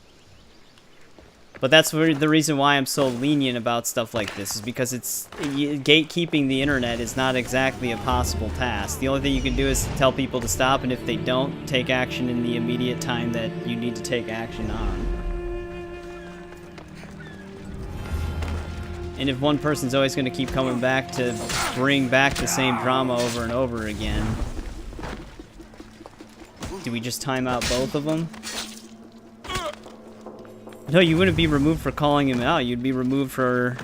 But that's the reason why I'm so lenient about stuff like this, is because gatekeeping the internet is not exactly a possible task. The only thing you can do is tell people to stop, and if they don't, take action in the immediate time that you need to take action on. And if one person's always going to keep coming back to bring back the same drama over and over again, do we just time out both of them? No, you wouldn't be removed for calling him out. You'd be removed for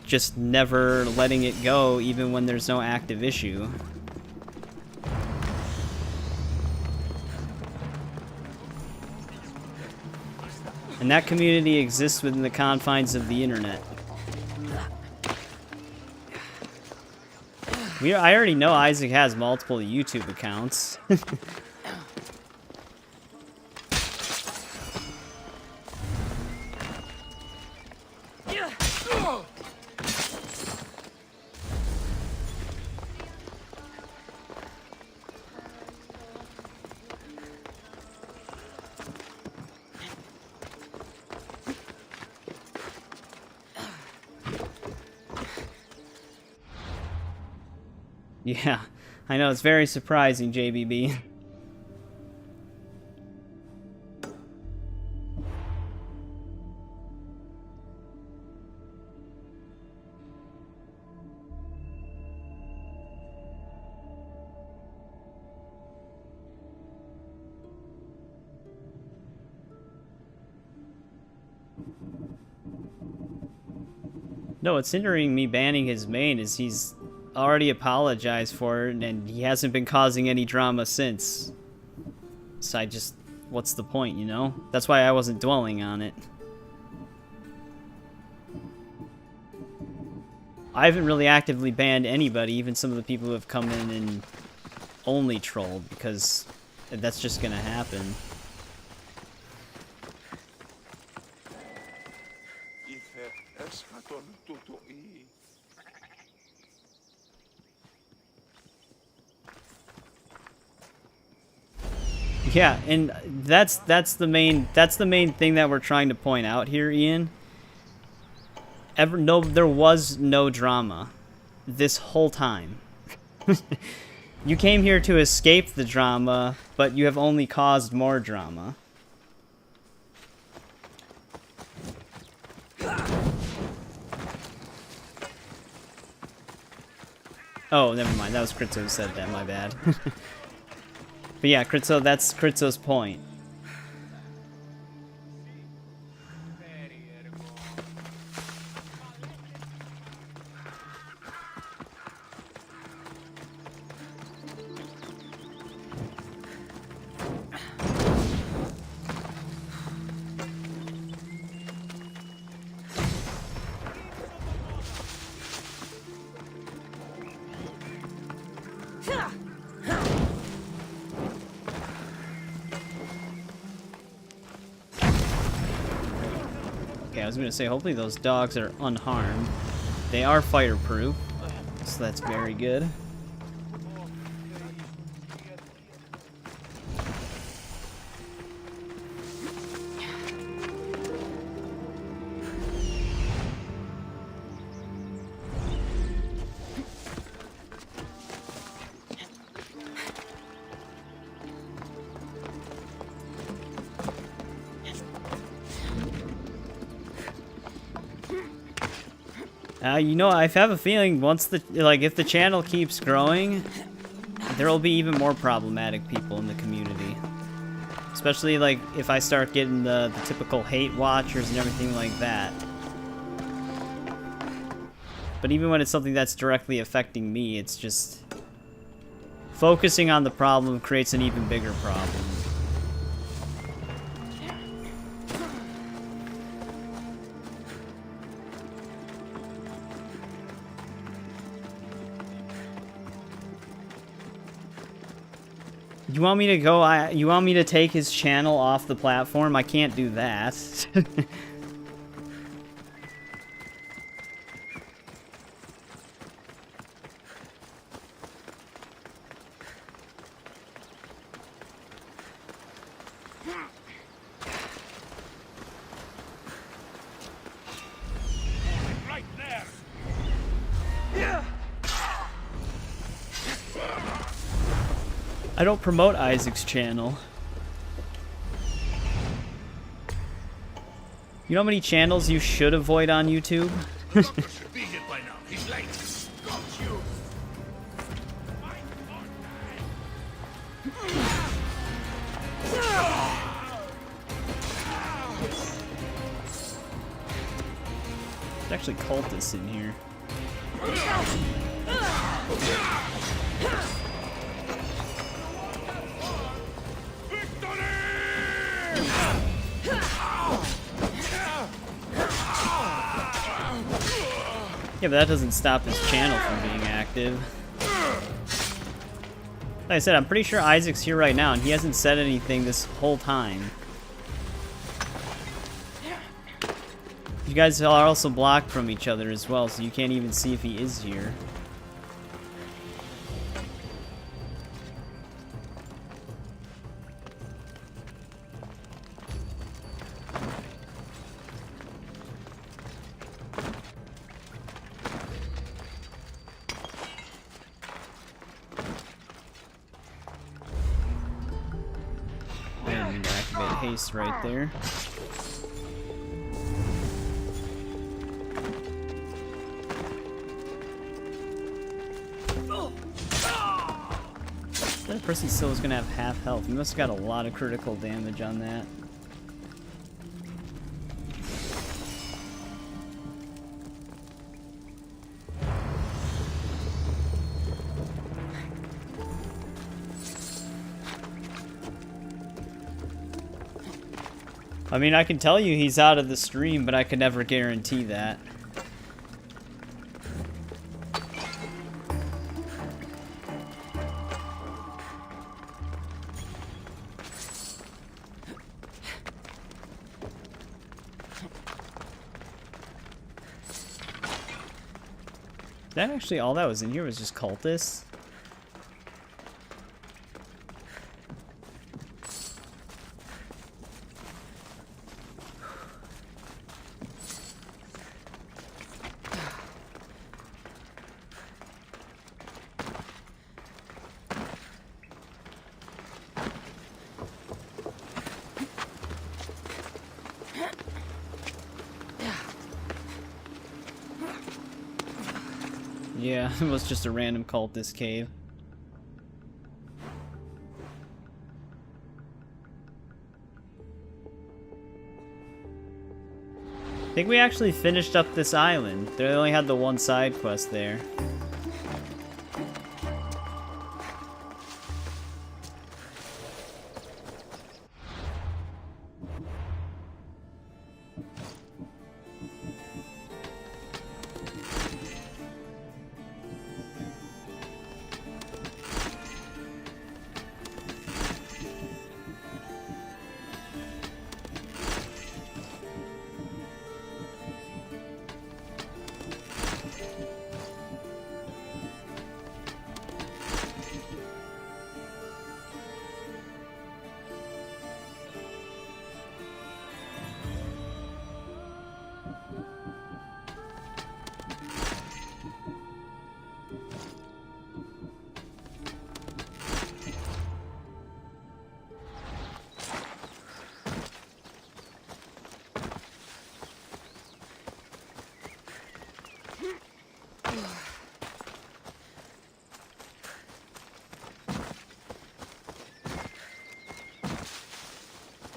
just never letting it go, even when there's no active issue. And that community exists within the confines of the internet. I already know Isaac has multiple YouTube accounts. Yeah, I know, it's very surprising, JBB. No, what's hindering me banning his main is he's already apologized for it, and he hasn't been causing any drama since. So what's the point, you know? That's why I wasn't dwelling on it. I haven't really actively banned anybody, even some of the people who have come in and only trolled, because that's just gonna happen. Yeah, and that's the main thing that we're trying to point out here, Ian. There was no drama this whole time. You came here to escape the drama, but you have only caused more drama. Oh, never mind. That was Kritzo who said that. My bad. But yeah, Kritzo, that's Kritzo's point. Okay, I was gonna say, hopefully those dogs are unharmed. They are fireproof, so that's very good. You know, I have a feeling once if the channel keeps growing, there will be even more problematic people in the community. Especially, like, if I start getting the typical hate watchers and everything like that. But even when it's something that's directly affecting me, it's just... focusing on the problem creates an even bigger problem. You want me to go? You want me to take his channel off the platform? I can't do that. Right there! I don't promote Isaac's channel. You know how many channels you should avoid on YouTube? Doctor should be here by now. He's late. Got you. There's actually cultists in here. Yeah, but that doesn't stop his channel from being active. Like I said, I'm pretty sure Isaac's here right now, and he hasn't said anything this whole time. You guys are also blocked from each other as well, so you can't even see if he is here. haste right there. That person still is gonna have half health. He must have got a lot of critical damage on that. I mean, I can tell you he's out of the stream, but I could never guarantee that. That actually, all that was in here was just cultists? Yeah, it was just a random cultist cave. I think we actually finished up this island. They only had the one side quest there.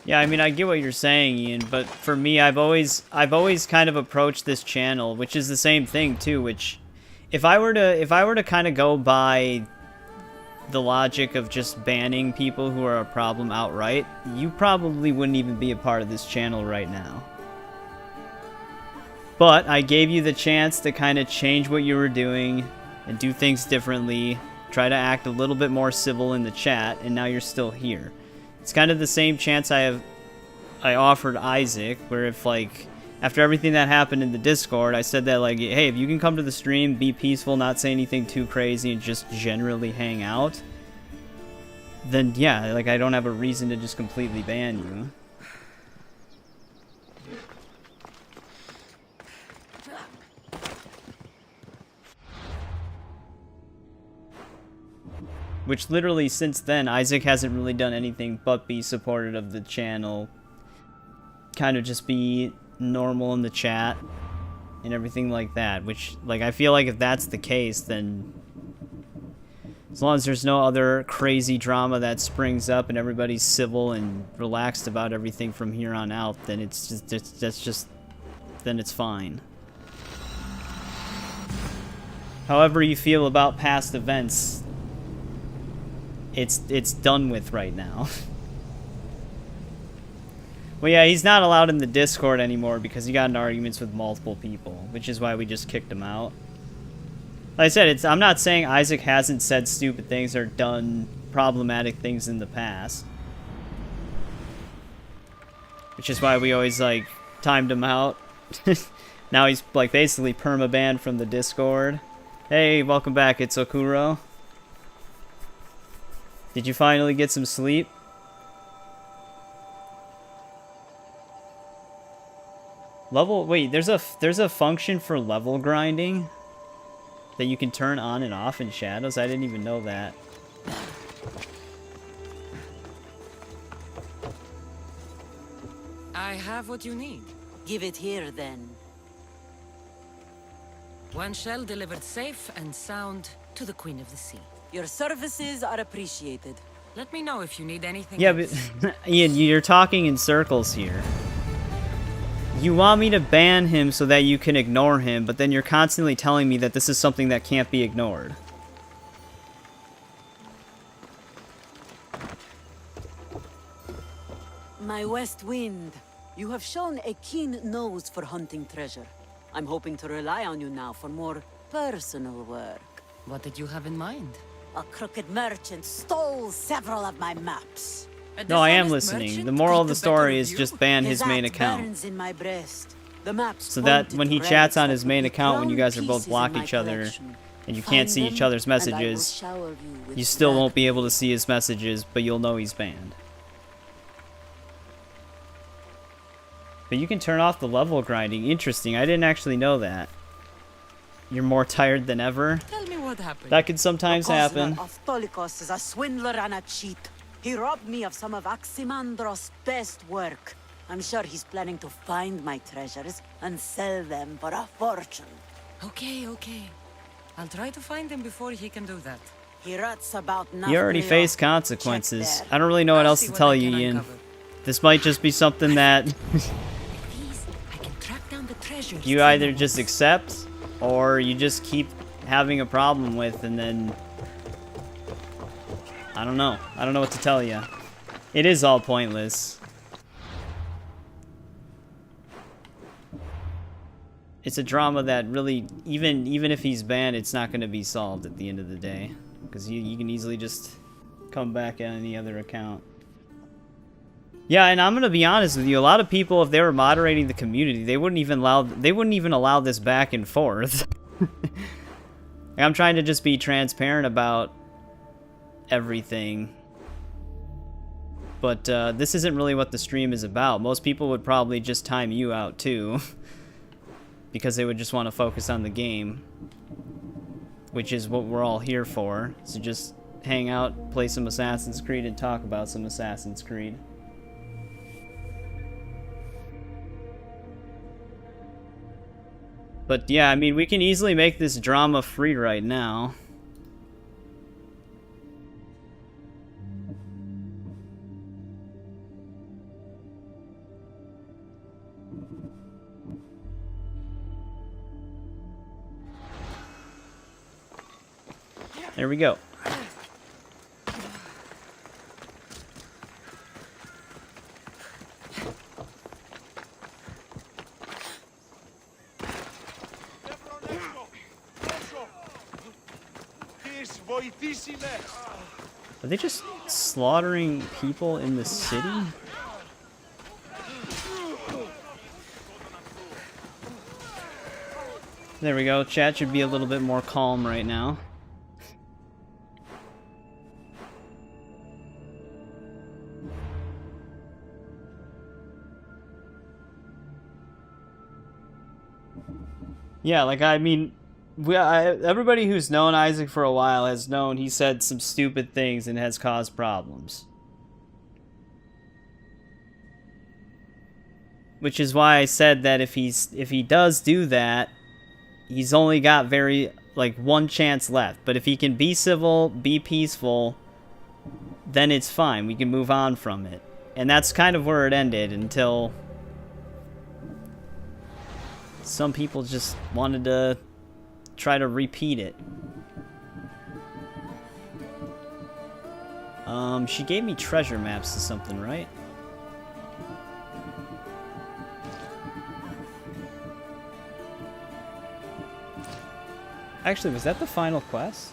Yeah, I mean, I get what you're saying, Ian, but for me, I've always kind of approached this channel, which is the same thing too, which if I were to kind of go by the logic of just banning people who are a problem outright, you probably wouldn't even be a part of this channel right now. But I gave you the chance to kind of change what you were doing and do things differently, try to act a little bit more civil in the chat, and now you're still here. It's kind of the same chance I offered Isaac, where if, like, after everything that happened in the Discord, I said that, like, hey, if you can come to the stream, be peaceful, not say anything too crazy, and just generally hang out, then, yeah, like, I don't have a reason to just completely ban you. Which literally, since then, Isaac hasn't really done anything but be supportive of the channel. Kind of just be normal in the chat and everything like that. Which, like, I feel like if that's the case, then as long as there's no other crazy drama that springs up and everybody's civil and relaxed about everything from here on out, then it's just then it's fine. However you feel about past events, it's done with right now. Well, yeah, he's not allowed in the Discord anymore because he got in arguments with multiple people, which is why we just kicked him out. Like I said, I'm not saying Isaac hasn't said stupid things or done problematic things in the past. Which is why we always, like, timed him out. Now he's, like, basically perma-banned from the Discord. Hey, welcome back, it's Okuro. Did you finally get some sleep? Wait, there's a function for level grinding that you can turn on and off in Shadows? I didn't even know that. I have what you need. Give it here, then. One shell delivered safe and sound to the Queen of the Sea. Your services are appreciated. Let me know if you need anything Yeah, else. but Ian, you're talking in circles here. You want me to ban him so that you can ignore him, but then you're constantly telling me that this is something that can't be ignored. My West Wind, you have shown a keen nose for hunting treasure. I'm hoping to rely on you now for more personal work. What did you have in mind? A crooked merchant stole several of my maps. A No, I am dishonest listening. merchant The moral of got the the better story of is you? just ban his main That account. burns in my breast. The maps So that pointed when to he chats relics on that his would main be account, when you crown guys are both pieces in block my each other, collection. and you Find can't see each them, other's and I will messages, shower you with you still blood. won't be able to see his messages, but you'll know he's banned. But you can turn off the level grinding. Interesting, I didn't actually know that. You're more tired than ever? Tell me what happened. That could sometimes The happen. Kozler of Tolikos is a swindler and a cheat. He robbed me of some of Aximandros' best work. I'm sure he's planning to find my treasures and sell them for a fortune. Okay. I'll try to find him before he can do that. He rots about You already Nafplio. faced consequences. Check there. I don't really know what I'll else see to what tell I you, can Ian. uncover. This might just be something that With these, I can track down the treasures. you either just accept or you just keep having a problem with, and then I don't know. I don't know what to tell you. It is all pointless. It's a drama that really, even if he's banned, it's not going to be solved at the end of the day, because you can easily just come back on any other account. Yeah, and I'm gonna be honest with you. A lot of people, if they were moderating the community, they wouldn't even allow this back and forth. I'm trying to just be transparent about everything. But this isn't really what the stream is about. Most people would probably just time you out too, because they would just want to focus on the game, which is what we're all here for. So just hang out, play some Assassin's Creed, and talk about some Assassin's Creed. But yeah, I mean, we can easily make this drama free right now. There we go. Are they just slaughtering people in the city? There we go. Chat should be a little bit more calm right now. Yeah, like, I mean, everybody who's known Isaac for a while has known he said some stupid things and has caused problems. Which is why I said that if he does do that, he's only got one chance left. But if he can be civil, be peaceful, then it's fine. We can move on from it. And that's kind of where it ended until some people just wanted to try to repeat it. She gave me treasure maps to something, right? Actually, was that the final quest?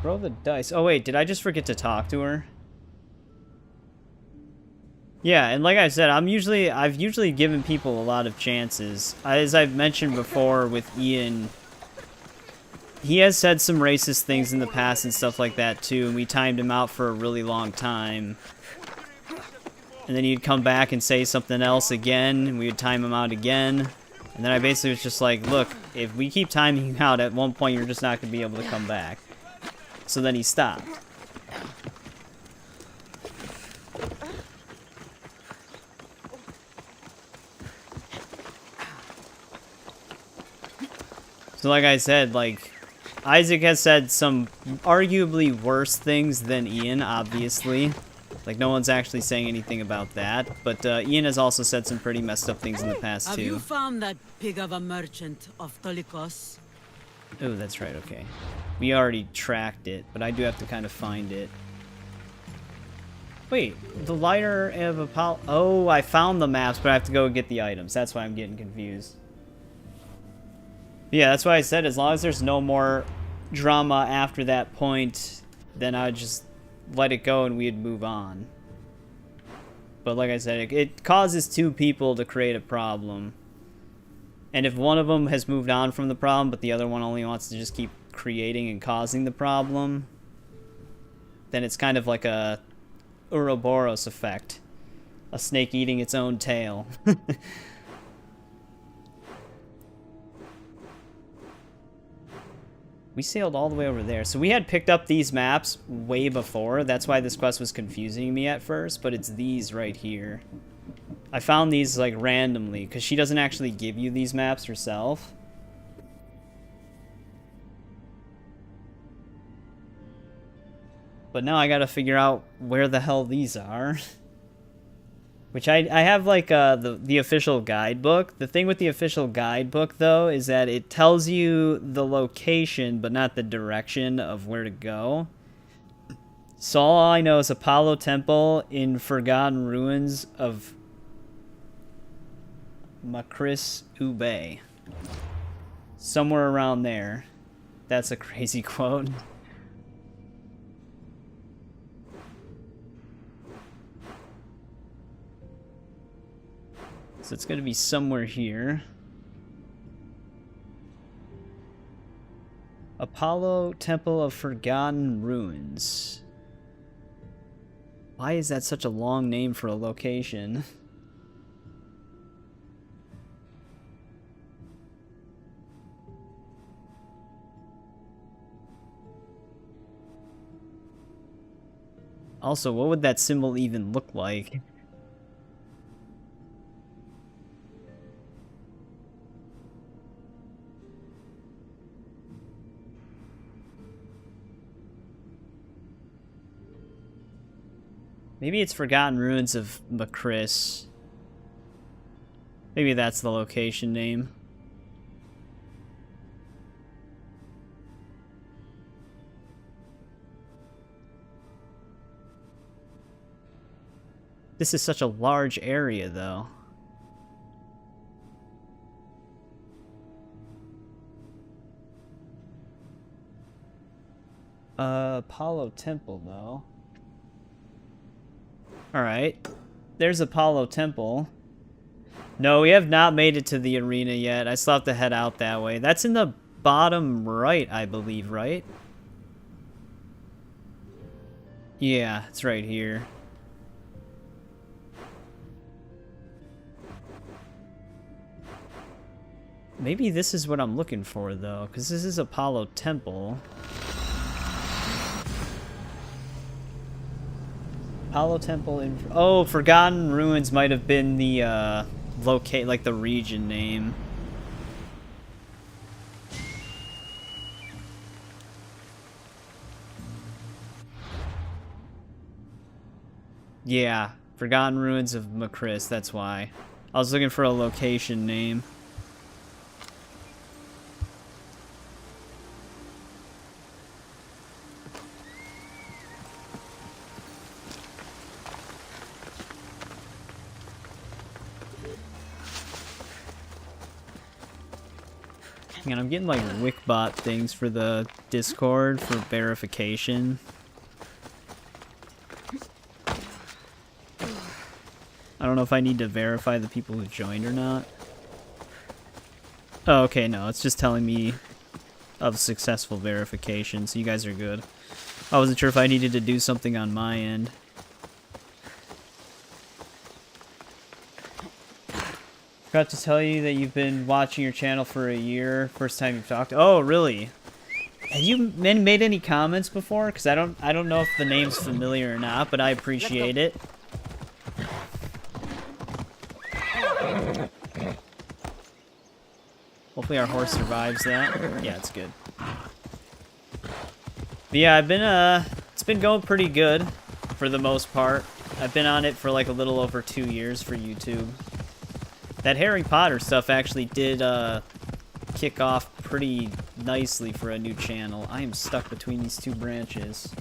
Throw the dice. Oh wait, did I just forget to talk to her? Yeah, and like I said, I've usually given people a lot of chances. As I've mentioned before with Ian, he has said some racist things in the past and stuff like that too, and we timed him out for a really long time. And then he'd come back and say something else again, and we would time him out again. And then I basically was just like, look, if we keep timing you out, at one point you're just not going to be able to come back. So then he stopped. So like I said, like, Isaac has said some arguably worse things than Ian, obviously. Like, no one's actually saying anything about that. But Ian has also said some pretty messed up things in the past, Have too. you found that pig of a merchant of Tolikos? Oh, that's right, okay. We already tracked it, but I do have to kind of find it. Wait, the lighter of Apollo... Oh, I found the maps, but I have to go get the items. That's why I'm getting confused. Yeah, that's why I said as long as there's no more drama after that point, then I would just let it go and we'd move on. But like I said, it causes two people to create a problem. And if one of them has moved on from the problem, but the other one only wants to just keep creating and causing the problem, then it's kind of like a Ouroboros effect. A snake eating its own tail. We sailed all the way over there. So we had picked up these maps way before. That's why this quest was confusing me at first, but it's these right here. I found these, like, randomly, because she doesn't actually give you these maps herself. But now I gotta figure out where the hell these are. Which I have, like, the official guidebook. The thing with the official guidebook, though, is that it tells you the location, but not the direction of where to go. So all I know is Apollo Temple in Forgotten Ruins of Makris Ube. Somewhere around there. That's a crazy quote. So it's going to be somewhere here. Apollo Temple of Forgotten Ruins. Why is that such a long name for a location? Also, what would that symbol even look like? Maybe it's Forgotten Ruins of Makris. Maybe that's the location name. This is such a large area, though. Apollo Temple, though. Alright. There's Apollo Temple. No, we have not made it to the arena yet. I still have to head out that way. That's in the bottom right, I believe, right? Yeah, it's right here. Maybe this is what I'm looking for, though, because this is Apollo Temple. Apollo Temple in... Oh, Forgotten Ruins might have been the, like the region name. Yeah, Forgotten Ruins of Makris, that's why. I was looking for a location name. And I'm getting like Wickbot things for the Discord for verification. I don't know if I need to verify the people who joined or not. Oh, okay, no, it's just telling me of successful verification, so you guys are good. I wasn't sure if I needed to do something on my end. Forgot to tell you that you've been watching your channel for a year. First time you've talked. Oh, really? Have you made any comments before? Because I don't know if the name's familiar or not, but I appreciate it. Well, Hopefully our horse survives that. Yeah, it's good. But yeah, it's been going pretty good for the most part. I've been on it for like a little over 2 years for YouTube. That Harry Potter stuff actually did kick off pretty nicely for a new channel. I am stuck between these two branches.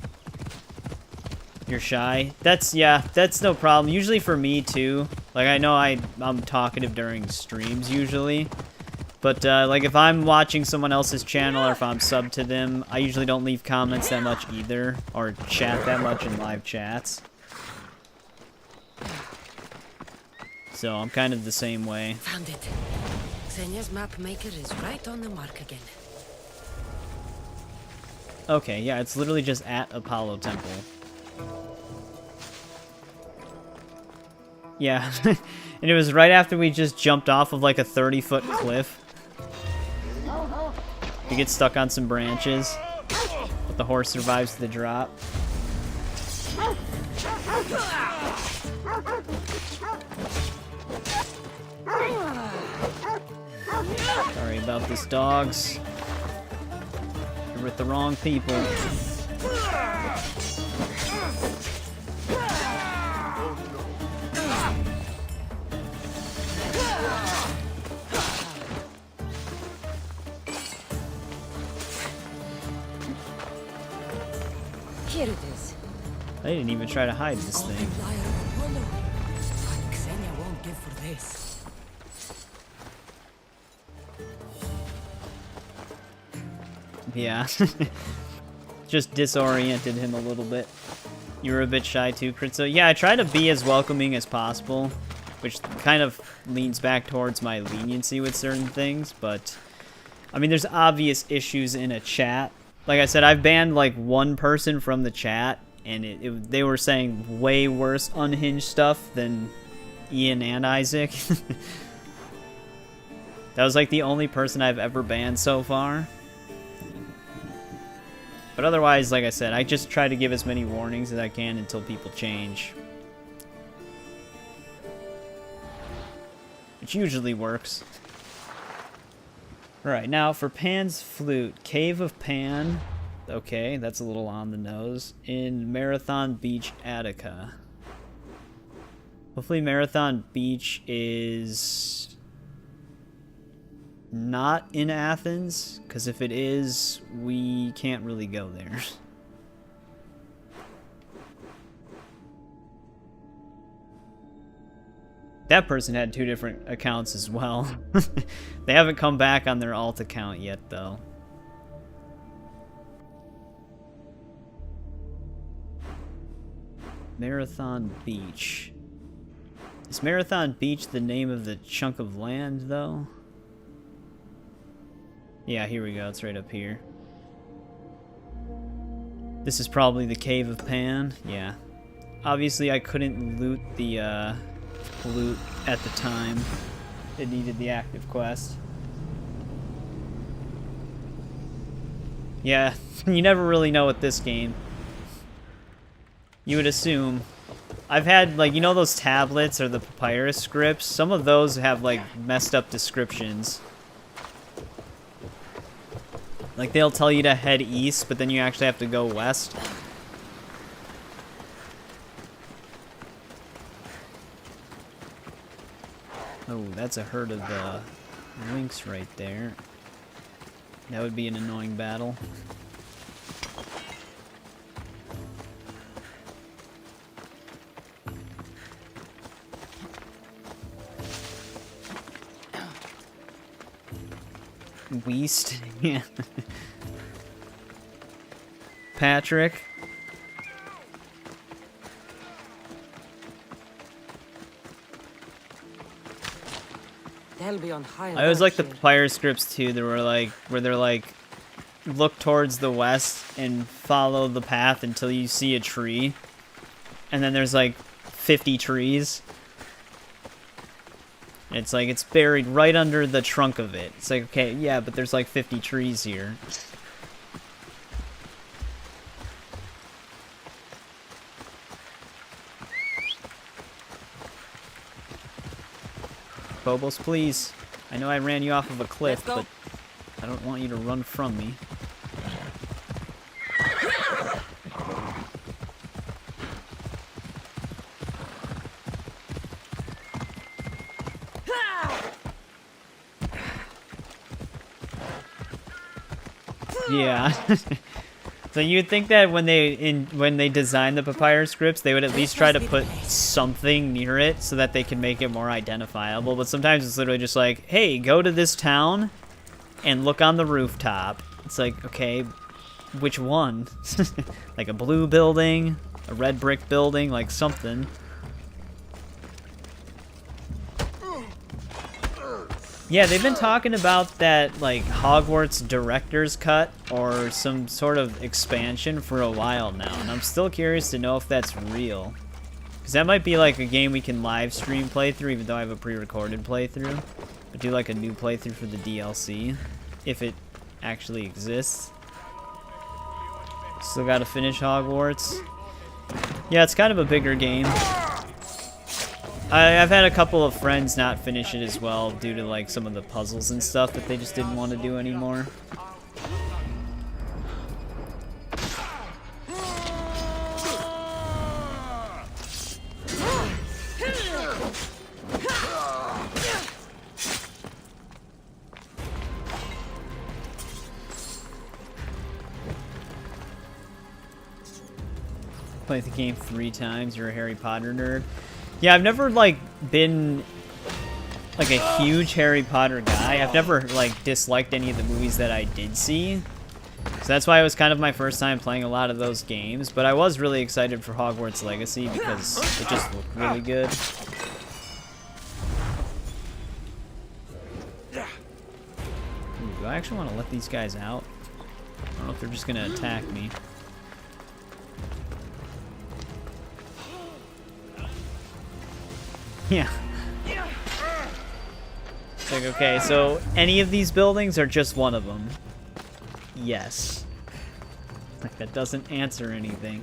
You're shy? That's no problem. Usually for me too. Like I know I'm talkative during streams usually. But like if I'm watching someone else's channel or if I'm subbed to them, I usually don't leave comments that much either or chat that much in live chats. So I'm kind of the same way. Found it. Xenia's map maker is right on the mark again. Okay, yeah, it's literally just at Apollo Temple. Yeah, and it was right after we just jumped off of like a 30-foot cliff. We get stuck on some branches, but the horse survives the drop. Sorry about this, dogs. You're with the wrong people. Here it is. I didn't even try to hide this thing. Xenia won't give for this. Yeah. Just disoriented him a little bit. You were a bit shy too, Critzo. Yeah, I try to be as welcoming as possible, which kind of leans back towards my leniency with certain things, but I mean, there's obvious issues in a chat. Like I said, I've banned like one person from the chat, and they were saying way worse unhinged stuff than Ian and Isaac. That was like the only person I've ever banned so far. But otherwise, like I said, I just try to give as many warnings as I can until people change. Which usually works. Alright, now for Pan's Flute. Cave of Pan. Okay, that's a little on the nose. In Marathon Beach, Attica. Hopefully Marathon Beach is not in Athens, because if it is, we can't really go there. That person had 2 different accounts as well. They haven't come back on their alt account yet, though. Marathon Beach. Is Marathon Beach the name of the chunk of land, though? Yeah, here we go. It's right up here. This is probably the Cave of Pan. Yeah. Obviously, I couldn't loot the loot at the time. It needed the active quest. Yeah, you never really know with this game. You would assume. I've had, like, you know those tablets or the papyrus scripts? Some of those have, like, messed up descriptions. Like, they'll tell you to head east, but then you actually have to go west. Oh, that's a herd of lynx right there. That would be an annoying battle. Weast, yeah. Patrick. They'll be on high. I always like the papyrus scripts too. There were like where they're like, look towards the west and follow the path until you see a tree, and then there's like 50 trees. It's like, it's buried right under the trunk of it. It's like, okay, yeah, but there's like 50 trees here. Phobos, please. I know I ran you off of a cliff, Let's go. but I don't want you to run from me. Yeah. So you'd think that when they designed the papyrus scripts, they would at least try to put something near it so that they can make it more identifiable. But sometimes it's literally just like, hey, go to this town and look on the rooftop. It's like, okay, which one? Like a blue building, a red brick building, like something. Yeah, they've been talking about that, like, Hogwarts director's cut or some sort of expansion for a while now, and I'm still curious to know if that's real. Because that might be, like, a game we can live stream playthrough, even though I have a pre-recorded playthrough. But do, like, a new playthrough for the DLC, if it actually exists. Still gotta finish Hogwarts. Yeah, it's kind of a bigger game. I've had a couple of friends not finish it as well due to like some of the puzzles and stuff that they just didn't want to do anymore. Played the game 3 times. You're a Harry Potter nerd. Yeah, I've never, like, been, like, a huge Harry Potter guy. I've never, like, disliked any of the movies that I did see. So that's why it was kind of my first time playing a lot of those games. But I was really excited for Hogwarts Legacy because it just looked really good. Ooh, do I actually want to let these guys out? I don't know if they're just going to attack me. Yeah. It's like, okay, so any of these buildings or just one of them? Yes. Like, that doesn't answer anything.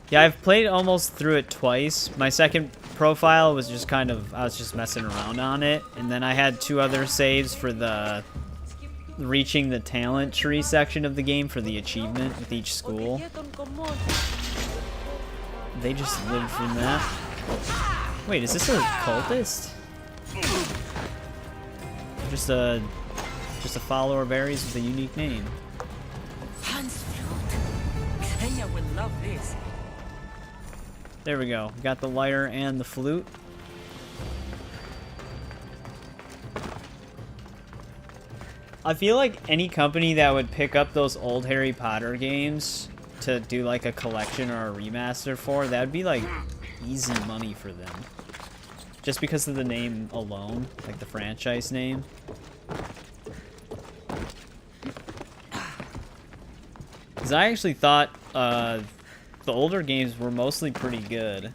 Yeah, I've played almost through it twice. My second profile was just kind of, I was just messing around on it. And then I had 2 other saves for the reaching the talent tree section of the game for the achievement with each school. They just lived from that. Wait, is this a cultist? Just a follower of Ares with a unique name. Hans flute. Xenia will love this. There we go. Got the lyre and the flute. I feel like any company that would pick up those old Harry Potter games to do like a collection or a remaster for, that would be like easy money for them. Just because of the name alone, like the franchise name. Because I actually thought the older games were mostly pretty good.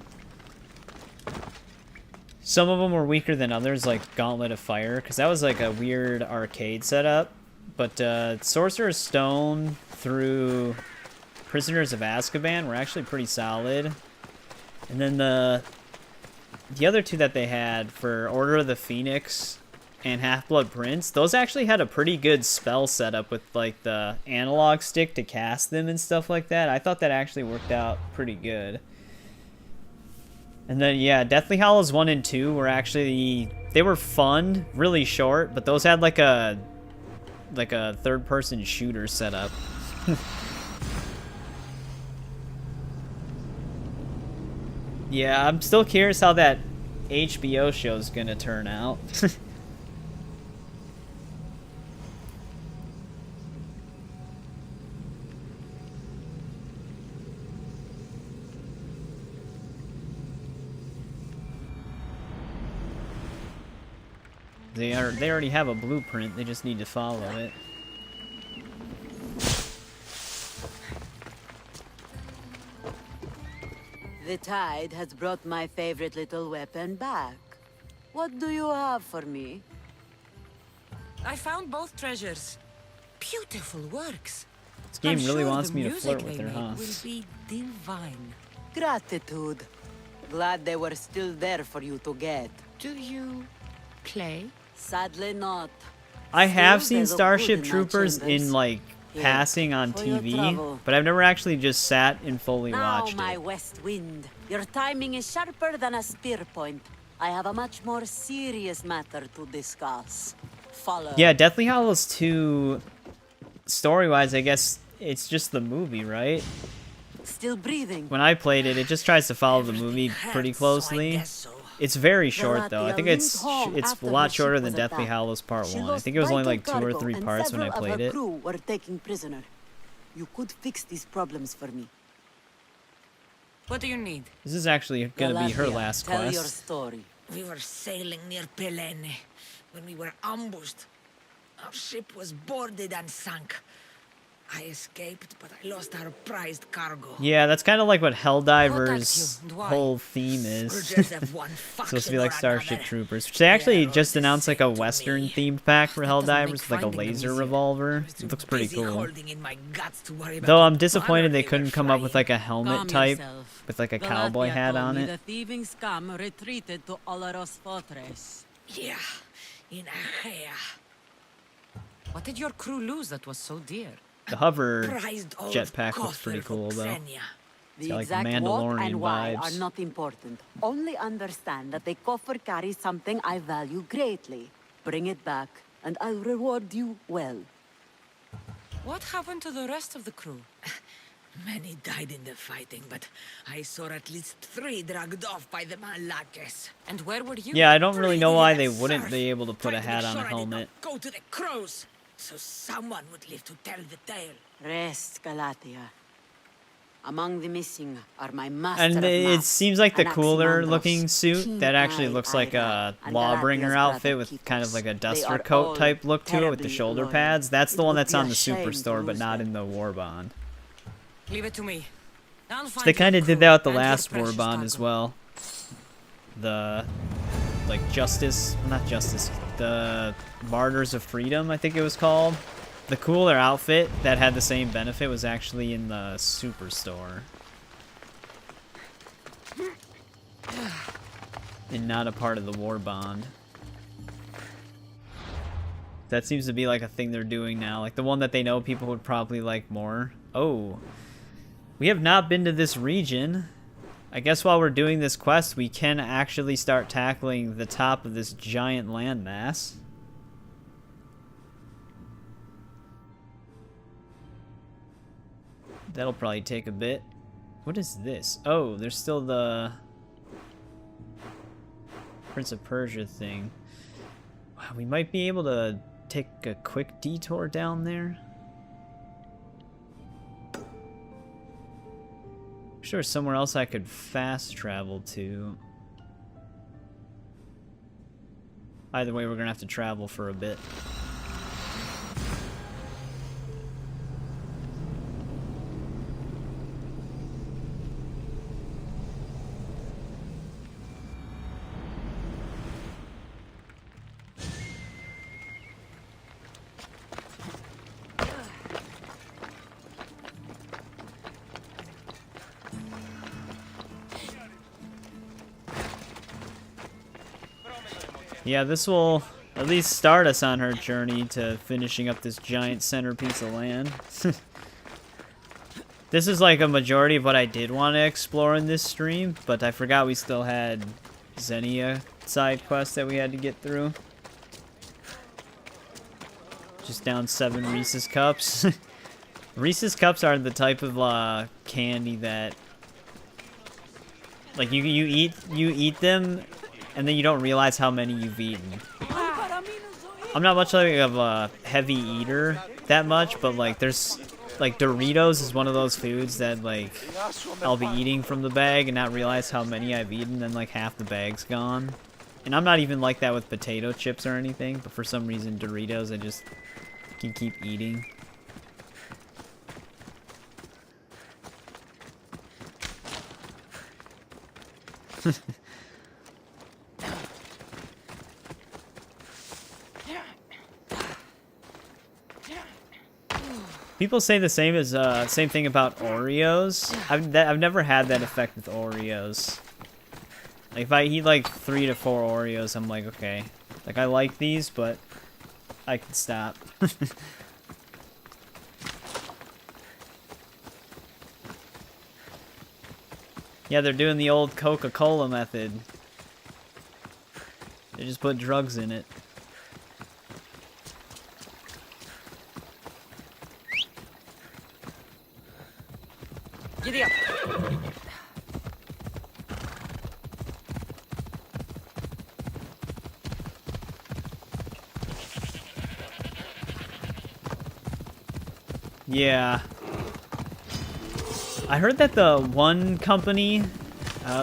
Some of them were weaker than others, like Gauntlet of Fire, because that was like a weird arcade setup. But Sorcerer's Stone through Prisoners of Azkaban were actually pretty solid. And then the other 2 that they had for Order of the Phoenix and Half-Blood Prince, those actually had a pretty good spell setup with like the analog stick to cast them and stuff like that. I thought that actually worked out pretty good. And then, yeah, Deathly Hallows 1 and 2 were actually, they were fun, really short, but those had like a third-person shooter setup. Yeah, I'm still curious how that HBO show's gonna turn out. They already have a blueprint, they just need to follow it. The tide has brought my favorite little weapon back. What do you have for me? I found both treasures. Beautiful works. This game I'm really sure wants the me to music flirt with they her, make huh? will be divine. Gratitude. Glad they were still there for you to get. Do you play? Sadly not. I have Still, seen there's a Starship wood in my Troopers chambers. in like Here, passing on for your TV, trouble. but I've never actually just sat and fully Now, watched my it. west wind. Your timing is sharper than a spear point. I have a much more serious matter to discuss. Follow. Yeah, Deathly Hallows 2, story-wise, I guess it's just the movie, right? Still breathing. When I played it, it just tries to follow the movie pretty closely. It's very short, though. I think it's a lot shorter than Deathly Hallows Part 1. I think it was only like 2 or 3 parts when I played it. Crew were taken prisoner. You could fix these problems for me. What do you need? This is actually gonna be her Galathea, last tell your quest. story. We were sailing near Pelene when we were ambushed. Our ship was boarded and sunk. I escaped, but I lost our prized cargo. Yeah, that's kind of like what Helldivers' and why? whole theme is. Scourges of one Supposed to be faction like or Starship another. Troopers. Which they actually They're just all the announced like a same to Western me. themed pack for That doesn't make Helldivers with like a finding them laser easier. revolver. I was too It looks pretty busy cool. holding in my guts to worry about Though I'm what disappointed they banner couldn't were come up with flying. like a helmet Calm type yourself. with like a cowboy Galathea hat told on me it. The thieving scum retreated to Olaros Fortress. Yeah, in Achaea. What did your crew lose that was so dear? The hover Prized old jetpack looks coffer pretty cool for though. Xenia. The got, like, exact what Mandalorian and why vibes. are not important. Only understand that the coffer carries something I value greatly. Bring it back, and I'll reward you well. What happened to the rest of the crew? Many died in the fighting, but I saw at least 3 dragged off by the Malakes. And where were you? Yeah, I don't really know why they Breathing in the wouldn't surf, be able to put a trying to hat make on a sure I did not helmet. Go to the crows, so someone would live to tell the tale. Rest, Galathea. Among the missing are my master And of it maps, seems like the cooler Anaximandros, looking suit King that actually Eye looks like Ida, a and lawbringer Galathea's outfit brother with kind of keepers. like a They duster are coat all type look to it with the terribly shoulder loyal. pads. That's the It one would that's be on a the shame to Superstore, but lose not them. in the War Bond. Leave it to me. I'll So find they your kind of did crew that with the and your last War precious Bond as cargo. well. The like not Justice, the Martyrs of Freedom, I think it was called. The cooler outfit that had the same benefit was actually in the Superstore. And not a part of the War Bond. That seems to be like a thing they're doing now. Like the one that they know people would probably like more. Oh. We have not been to this region. I guess while we're doing this quest, we can actually start tackling the top of this giant landmass. That'll probably take a bit. What is this? Oh, there's still the Prince of Persia thing. Wow, we might be able to take a quick detour down there. I'm sure somewhere else I could fast travel to. Either way, we're gonna have to travel for a bit. Yeah, this will at least start us on her journey to finishing up this giant centerpiece of land. This is like a majority of what I did want to explore in this stream, but I forgot we still had Xenia side quest that we had to get through. Just down 7 Reese's Cups. Reese's Cups are the type of candy that, like, you eat them and then you don't realize how many you've eaten. I'm not much like of a heavy eater that much, but like there's like Doritos is one of those foods that like I'll be eating from the bag and not realize how many I've eaten, and like half the bag's gone. And I'm not even like that with potato chips or anything, but for some reason Doritos I just can keep eating. People say the same thing about Oreos. I've never had that effect with Oreos. Like if I eat like 3 to 4 Oreos, I'm like, okay, like I like these, but I can stop. Yeah, they're doing the old Coca-Cola method. They just put drugs in it. Giddy up. Yeah. I heard that the one company,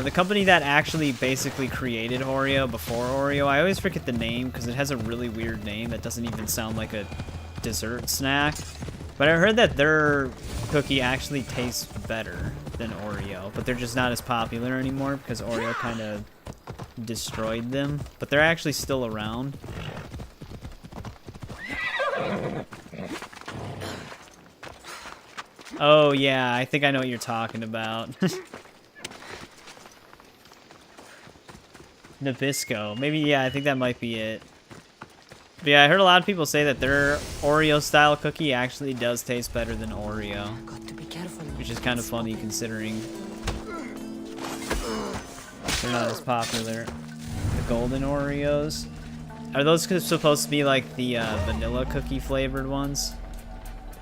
the company that actually basically created Oreo before Oreo, I always forget the name because it has a really weird name that doesn't even sound like a dessert snack. But I heard that their cookie actually tastes better than Oreo, but they're just not as popular anymore because Oreo kind of destroyed them. But they're actually still around. Oh, yeah, I think I know what you're talking about. Nabisco. Maybe, yeah, I think that might be it. But yeah, I heard a lot of people say that their Oreo-style cookie actually does taste better than Oreo. Got to be careful. Which is kind of funny considering they're not as popular. The golden Oreos. Are those supposed to be like the vanilla cookie flavored ones?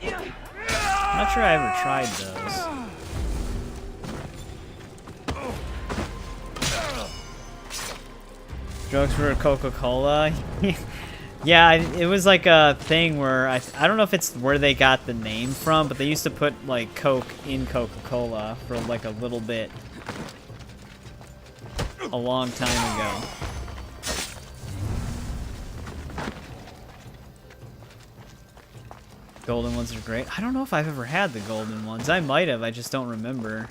I'm not sure I ever tried those. Drugs for Coca-Cola? Yeah, it was like a thing where, I don't know if it's where they got the name from, but they used to put like Coke in Coca-Cola for like a little bit. A long time ago. Golden ones are great. I don't know if I've ever had the golden ones. I might have, I just don't remember.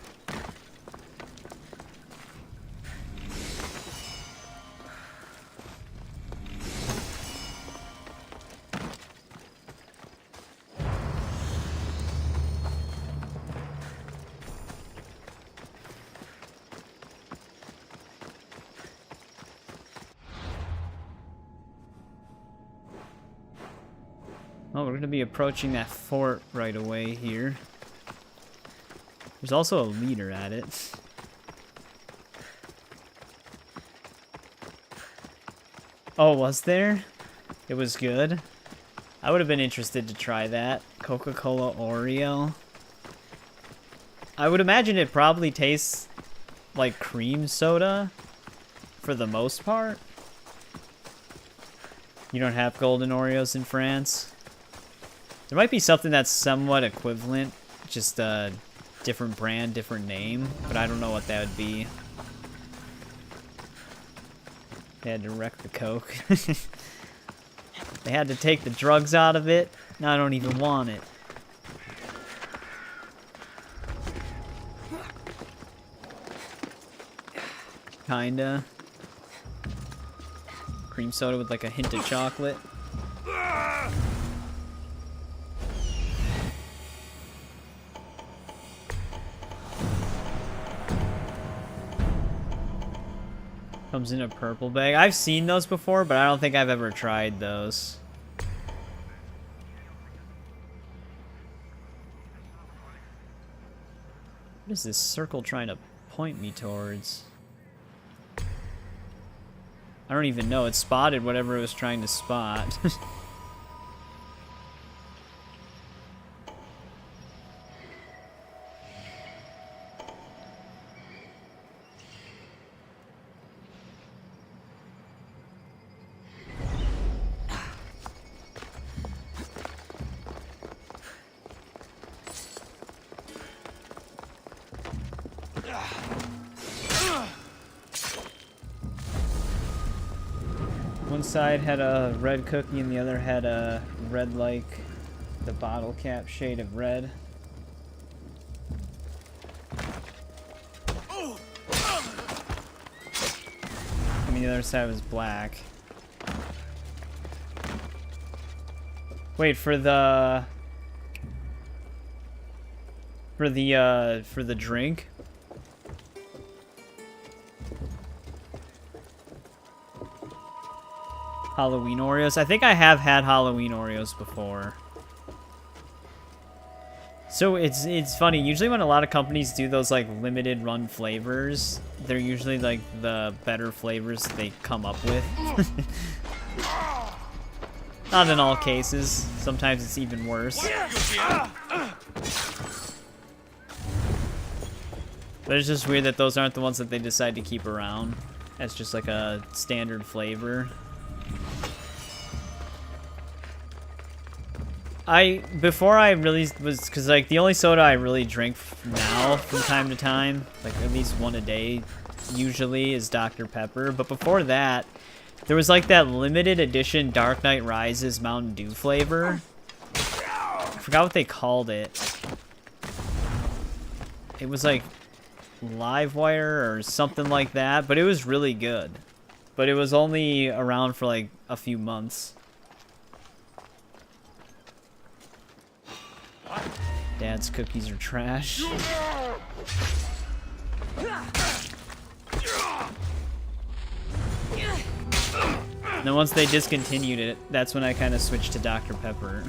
Oh, we're going to be approaching that fort right away here. There's also a leader at it. Oh, was there? It was good? I would have been interested to try that. Coca-Cola Oreo. I would imagine it probably tastes like cream soda for the most part. You don't have golden Oreos in France? There might be something that's somewhat equivalent, just a different brand, different name, but I don't know what that would be. They had to wreck the Coke. They had to take the drugs out of it. Now I don't even want it. Kinda. Cream soda with like a hint of chocolate. Comes in a purple bag. I've seen those before, but I don't think I've ever tried those. What is this circle trying to point me towards? I don't even know. It spotted whatever it was trying to spot. One side had a red cookie and the other had a red like the bottle cap shade of red. I mean, the other side was black. Wait, for the for the drink. Halloween Oreos. I think I have had Halloween Oreos before. So it's funny. Usually when a lot of companies do those like limited run flavors, they're usually like the better flavors they come up with. Not in all cases. Sometimes it's even worse. But it's just weird that those aren't the ones that they decide to keep around. That's just like a standard flavor. Before I really was, because like the only soda I really drink now from time to time, like at least one a day usually, is Dr. Pepper. But before that, there was like that limited edition Dark Knight Rises Mountain Dew flavor. I forgot what they called it. It was like Livewire or something like that, but it was really good. But it was only around for like a few months. Dad's cookies are trash. And then once they discontinued it, that's when I kind of switched to Dr. Pepper.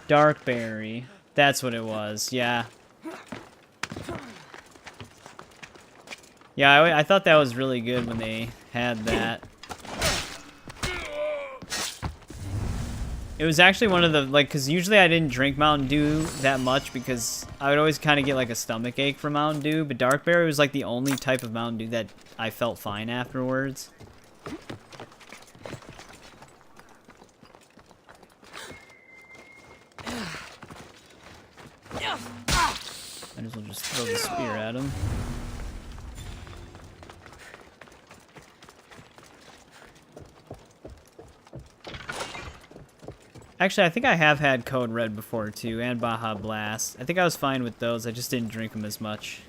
Darkberry. That's what it was, yeah. Yeah, I thought that was really good when they had that. It was actually one of the, like, because usually I didn't drink Mountain Dew that much because I would always kind of get, like, a stomach ache from Mountain Dew, but Darkberry was, like, the only type of Mountain Dew that I felt fine afterwards. Might as well just throw the spear at him. Actually, I think I have had Code Red before too, and Baja Blast. I think I was fine with those, I just didn't drink them as much.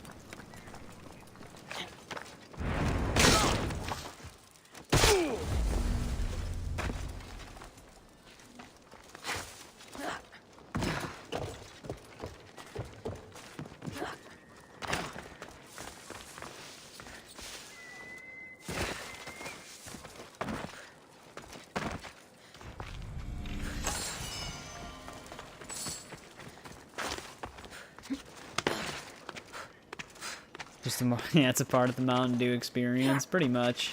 Yeah, it's a part of the Mountain Dew experience, pretty much.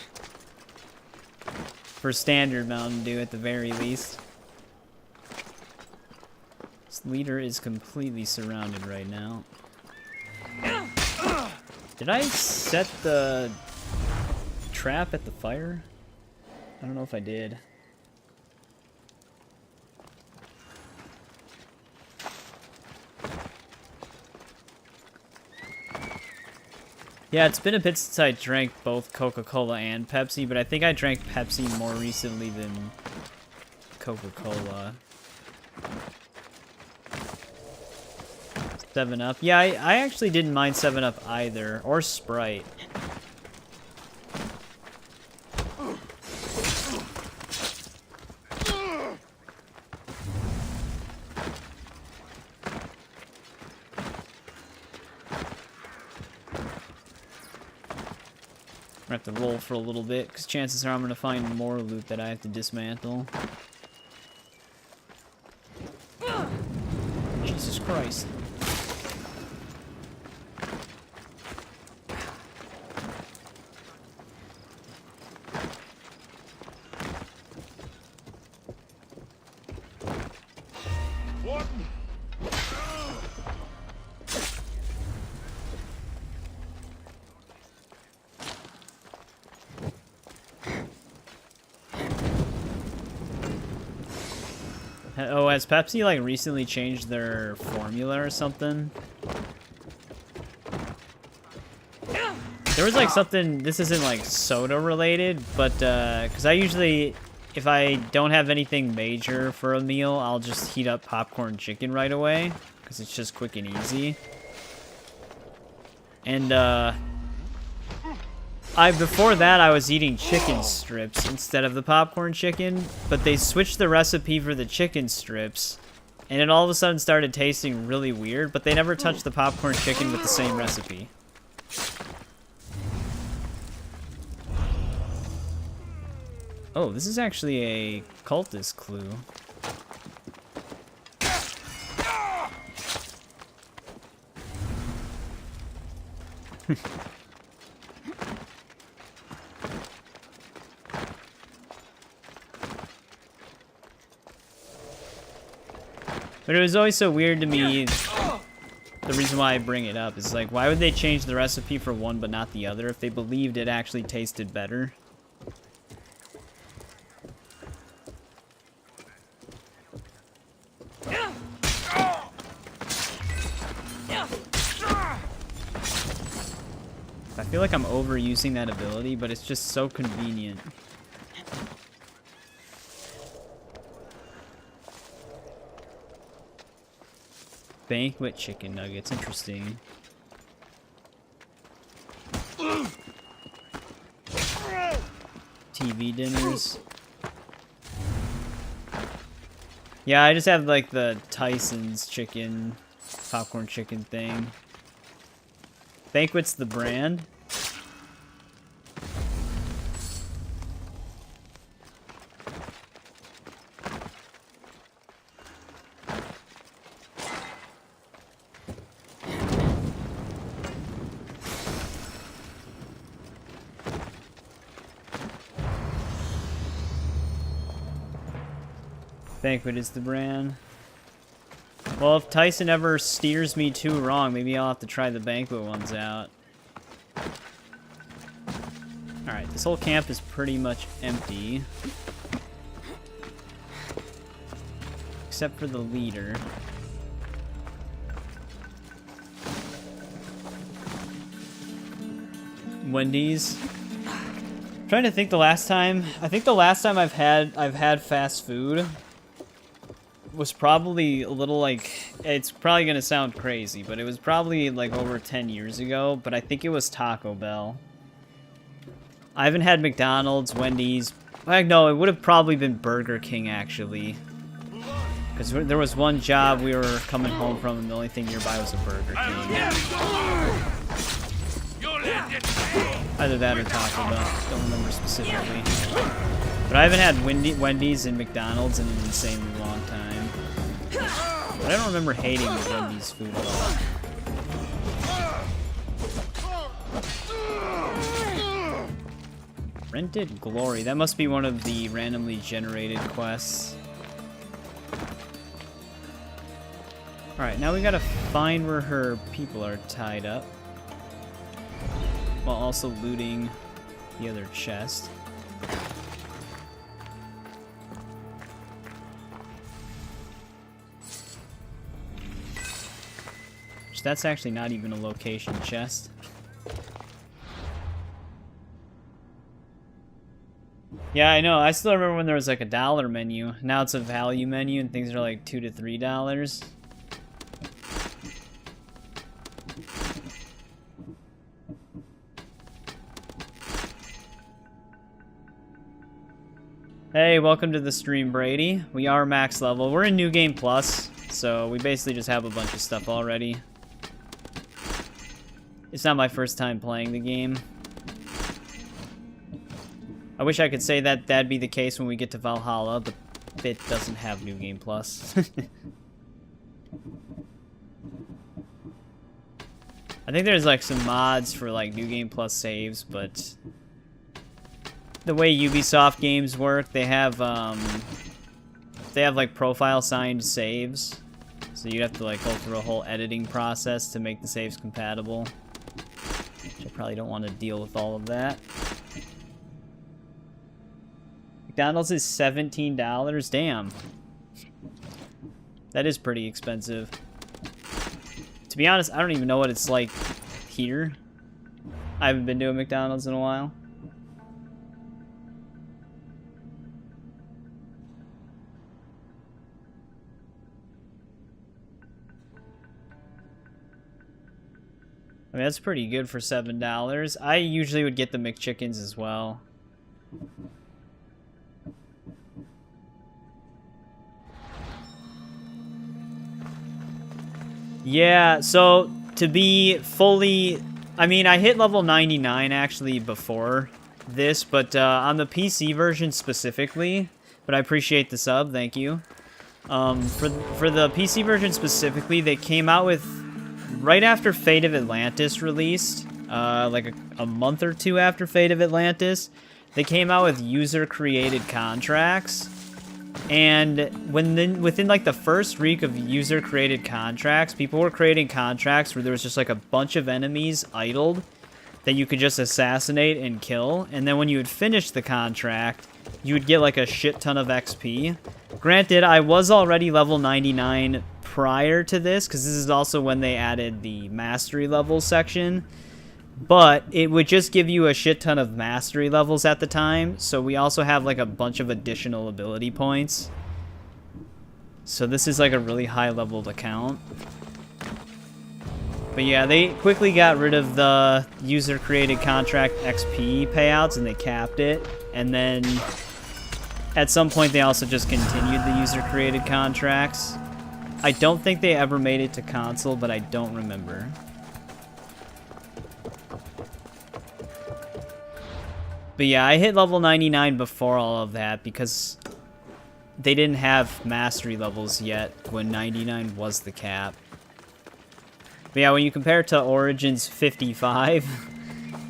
For standard Mountain Dew, at the very least. This leader is completely surrounded right now. Did I set the trap at the fire? I don't know if I did. Yeah, it's been a bit since I drank both Coca-Cola and Pepsi, but I think I drank Pepsi more recently than Coca-Cola. 7-Up. Yeah, I actually didn't mind 7-Up either, or Sprite. I have to roll for a little bit, because chances are I'm going to find more loot that I have to dismantle. Jesus Christ. What? Oh, has Pepsi, like, recently changed their formula or something? There was, like, something... This isn't, like, soda-related, but, because I usually... If I don't have anything major for a meal, I'll just heat up popcorn chicken right away. because it's just quick and easy. And before that I was eating chicken strips instead of the popcorn chicken, but they switched the recipe for the chicken strips, and it all of a sudden started tasting really weird, but they never touched the popcorn chicken with the same recipe. Oh, this is actually a cultist clue. But it was always so weird to me. The reason why I bring it up is like, why would they change the recipe for one but not the other if they believed it actually tasted better? I feel like I'm overusing that ability, but it's just so convenient. Banquet chicken nuggets, interesting. TV dinners. Yeah, I just have like the Tyson's chicken, popcorn chicken thing. Banquet's the brand. Banquet is the brand. Well, if Tyson ever steers me too wrong, maybe I'll have to try the Banquet ones out. Alright, this whole camp is pretty much empty. Except for the leader. Wendy's. I'm trying to think the last time. I think the last time I've had fast food was probably a little like, it's probably gonna sound crazy, but it was probably like over 10 years ago, but I think it was Taco Bell. I haven't had McDonald's, Wendy's. No, it would have probably been Burger King actually, because there was one job we were coming home from and the only thing nearby was a Burger King. Either that or Taco Bell, don't remember specifically. But I haven't had Wendy's and McDonald's in an insanely long time. But I don't remember hating Wendy's food at all. Rented Glory. That must be one of the randomly generated quests. Alright, now we gotta find where her people are tied up, while also looting the other chest. That's actually not even a location chest. Yeah, I know. I still remember when there was like a $1 menu. Now it's a value menu and things are like $2 to $3. Hey, welcome to the stream, Brady. We are max level. We're in New Game Plus, so we basically just have a bunch of stuff already. It's not my first time playing the game. I wish I could say that that'd be the case when we get to Valhalla, but it doesn't have New Game Plus. I think there's like some mods for like New Game Plus saves, but the way Ubisoft games work, they have like profile signed saves. So you'd have to like go through a whole editing process to make the saves compatible. Which I probably don't want to deal with all of that. McDonald's is $17. Damn. That is pretty expensive. To be honest, I don't even know what it's like here. I haven't been to a McDonald's in a while. I mean, that's pretty good for $7. I usually would get the McChickens as well. Yeah, so to be fully... I mean, I hit level 99 actually before this, but on the PC version specifically, but I appreciate the sub, thank you. For the PC version specifically, they came out with, right after Fate of Atlantis released, like a month or two after Fate of Atlantis, they came out with user-created contracts. And within like the first week of user-created contracts, people were creating contracts where there was just like a bunch of enemies idled that you could just assassinate and kill. And then when you would finish the contract, you would get like a shit ton of XP. Granted, I was already level 99 prior to this, because this is also when they added the mastery level section. But it would just give you a shit ton of mastery levels at the time, so we also have like a bunch of additional ability points. So this is like a really high leveled account. But yeah, they quickly got rid of the user created contract XP payouts and they capped it. And then at some point they also just continued the user created contracts. I don't think they ever made it to console, but I don't remember. But yeah, I hit level 99 before all of that because they didn't have mastery levels yet when 99 was the cap. But yeah, when you compare it to Origins 55,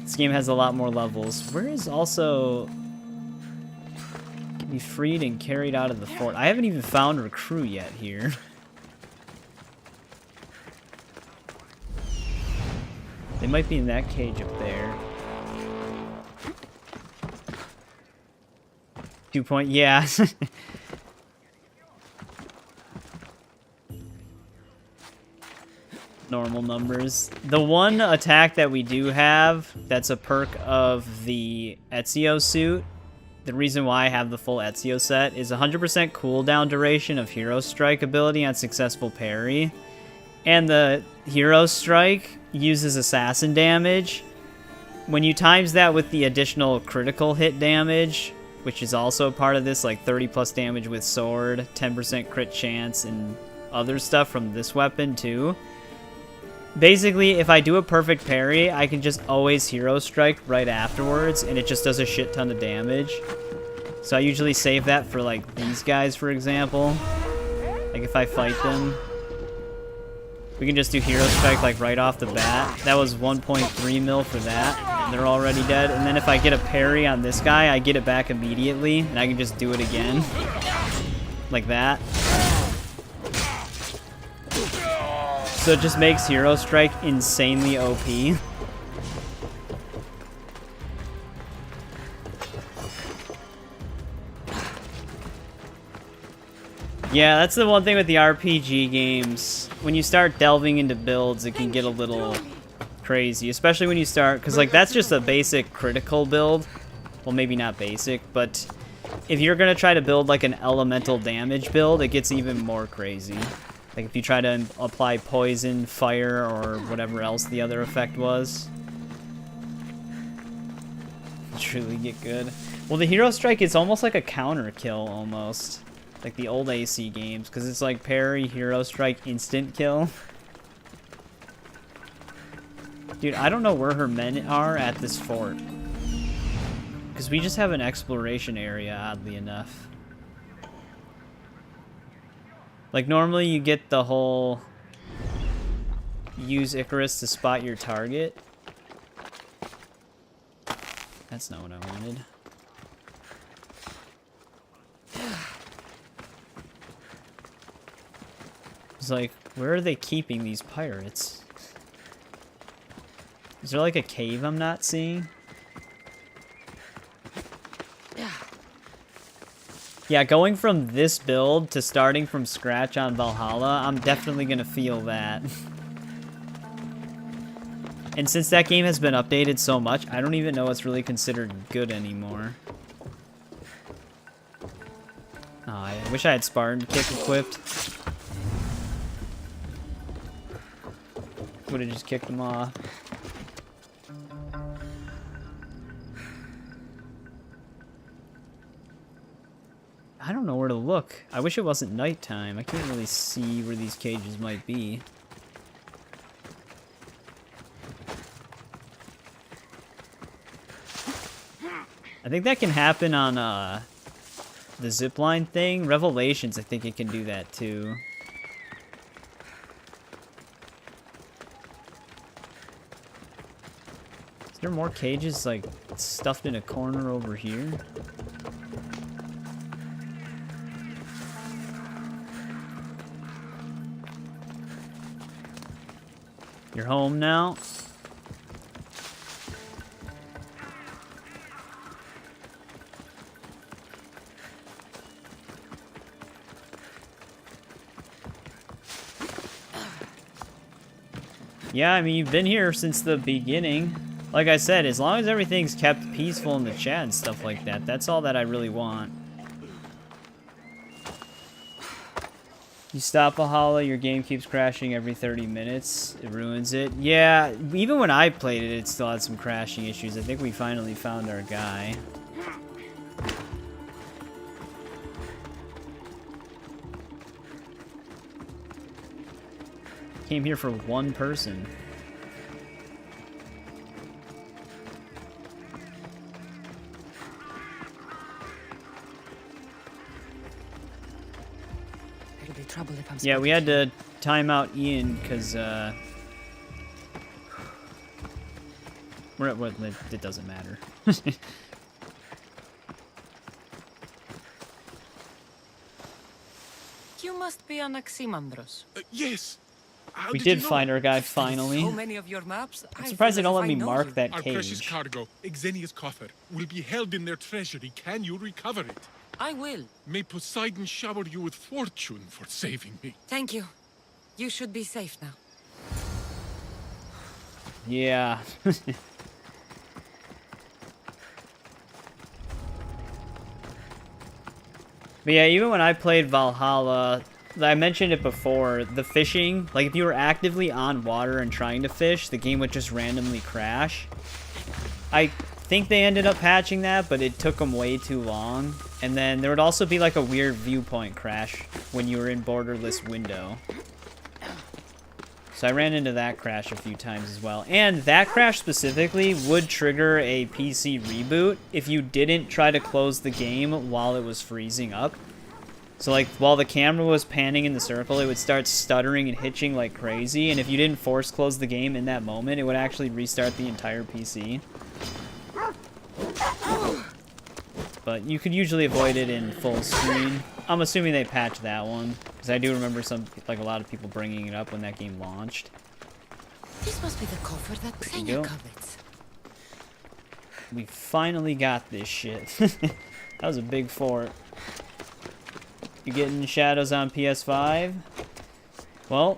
this game has a lot more levels. Where is also... Can be freed and carried out of the fort. I haven't even found a crew yet here. They might be in that cage up there. 2 point, yeah. Normal numbers. The one attack that we do have that's a perk of the Ezio suit, the reason why I have the full Ezio set, is 100% cooldown duration of Hero Strike ability on successful parry. And the Hero Strike uses assassin damage. When you times that with the additional critical hit damage, which is also part of this, like 30 plus damage with sword, 10% crit chance, and other stuff from this weapon too. Basically, if I do a perfect parry, I can just always Hero Strike right afterwards, and it just does a shit ton of damage. So I usually save that for like these guys, for example. Like if I fight them, we can just do Hero Strike like right off the bat. That was 1.3 mil for that, and they're already dead. And then if I get a parry on this guy, I get it back immediately, and I can just do it again. Like that. So it just makes Hero Strike insanely OP. Yeah, that's the one thing with the RPG games. When you start delving into builds, it can get a little crazy, especially when you start, because like that's just a basic critical build. Well, maybe not basic, but if you're gonna try to build like an elemental damage build, it gets even more crazy. Like if you try to apply poison, fire, or whatever else the other effect was. Truly get good. Well, the Hero Strike is almost like a counter kill almost. Like the old AC games, because it's like parry, Hero Strike, instant kill. Dude, I don't know where her men are at this fort. Because we just have an exploration area, oddly enough. Like normally you get the whole use Icarus to spot your target. That's not what I wanted. It's like, where are they keeping these pirates? Is there like a cave I'm not seeing? Yeah, going from this build to starting from scratch on Valhalla, I'm definitely gonna feel that. And since that game has been updated so much, I don't even know what's really considered good anymore. Oh, I wish I had Spartan Kick equipped. Would have just kicked them off. I don't know where to look. I wish it wasn't nighttime. I can't really see where these cages might be. I think that can happen on the zipline thing. Revelations, I think it can do that too. Is there more cages like stuffed in a corner over here? You're home now? Yeah, I mean, you've been here since the beginning. Like I said, as long as everything's kept peaceful in the chat and stuff like that, that's all that I really want. You stop Valhalla, your game keeps crashing every 30 minutes. It ruins it. Yeah, even when I played it, it still had some crashing issues. I think we finally found our guy. Came here for one person. It'll be trouble if I'm Yeah, we had to time out Ian because it doesn't matter. You must be Anaximandros. Yes. How We you did know? find our guy finally. So many of your maps. I'm surprised they don't let me know mark you. that Our precious cage. cargo, Xenia's coffer, will be held in their treasury. Can you recover it? I will. May Poseidon shower you with fortune for saving me. Thank you. You should be safe now. Yeah. But yeah, even when I played Valhalla, I mentioned it before, the fishing, like if you were actively on water and trying to fish, the game would just randomly crash. I think they ended up patching that, but it took them way too long. And then there would also be like a weird viewpoint crash when you were in borderless window. So I ran into that crash a few times as well. And that crash specifically would trigger a PC reboot if you didn't try to close the game while it was freezing up. So like while the camera was panning in the circle, it would start stuttering and hitching like crazy. And if you didn't force close the game in that moment, it would actually restart the entire PC. But you could usually avoid it in full screen. I'm assuming they patched that one, because I do remember a lot of people bringing it up when that game launched. This must be the coffer that There you Xenia go. covets. We finally got this shit. That was a big fort. You getting Shadows on PS5? Well,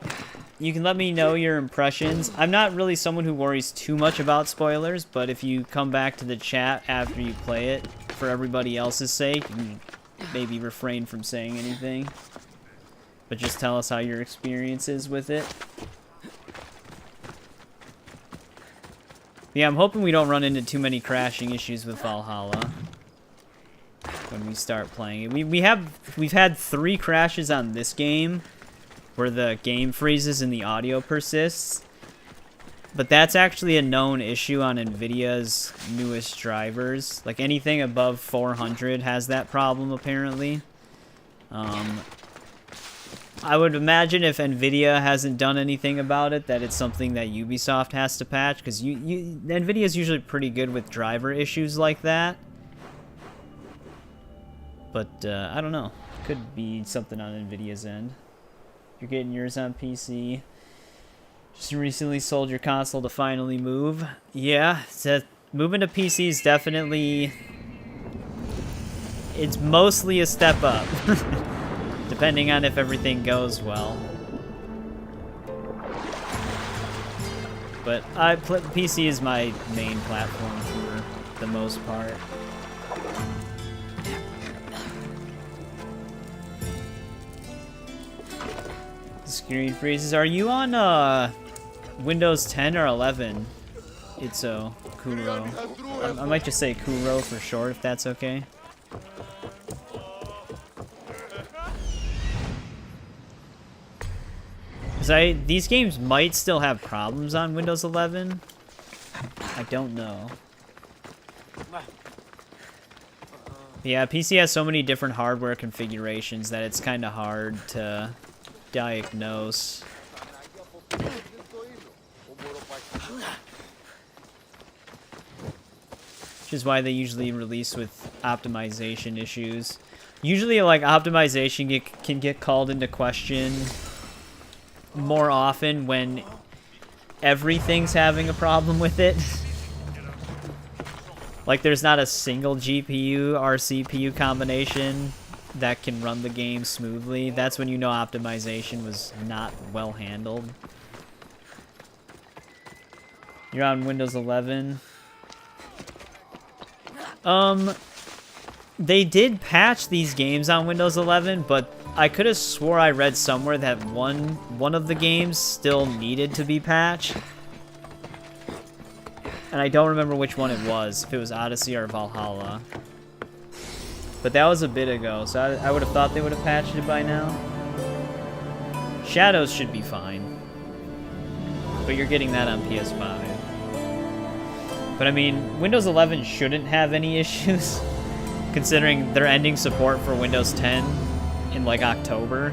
you can let me know your impressions. I'm not really someone who worries too much about spoilers, but if you come back to the chat after you play it, for everybody else's sake, you can maybe refrain from saying anything. But just tell us how your experience is with it. Yeah, I'm hoping we don't run into too many crashing issues with Valhalla when we start playing it. We've had 3 crashes on this game where the game freezes and the audio persists. But that's actually a known issue on NVIDIA's newest drivers. Like anything above 400 has that problem apparently. I would imagine if NVIDIA hasn't done anything about it, that it's something that Ubisoft has to patch, because NVIDIA is usually pretty good with driver issues like that. But I don't know. Could be something on NVIDIA's end. You're getting yours on PC. Just recently sold your console to finally move. Yeah, moving to PC is definitely... It's mostly a step up. Depending on if everything goes well. But PC is my main platform for the most part. The screen freezes. Are you on Windows 10 or 11? Itso, Kuro. I might just say Kuro for short, if that's okay. Because these games might still have problems on Windows 11. I don't know. Yeah, PC has so many different hardware configurations that it's kind of hard to diagnose. Which is why they usually release with optimization issues. Usually, like, optimization can get called into question more often when everything's having a problem with it. Like, there's not a single GPU or CPU combination that can run the game smoothly. That's when you know optimization was not well handled. You're on Windows 11. They did patch these games on Windows 11, but I could have swore I read somewhere that one of the games still needed to be patched. And I don't remember which one it was, if it was Odyssey or Valhalla. But that was a bit ago, so I would have thought they would have patched it by now. Shadows should be fine. But you're getting that on PS5. But I mean, Windows 11 shouldn't have any issues, considering they're ending support for Windows 10 in like October.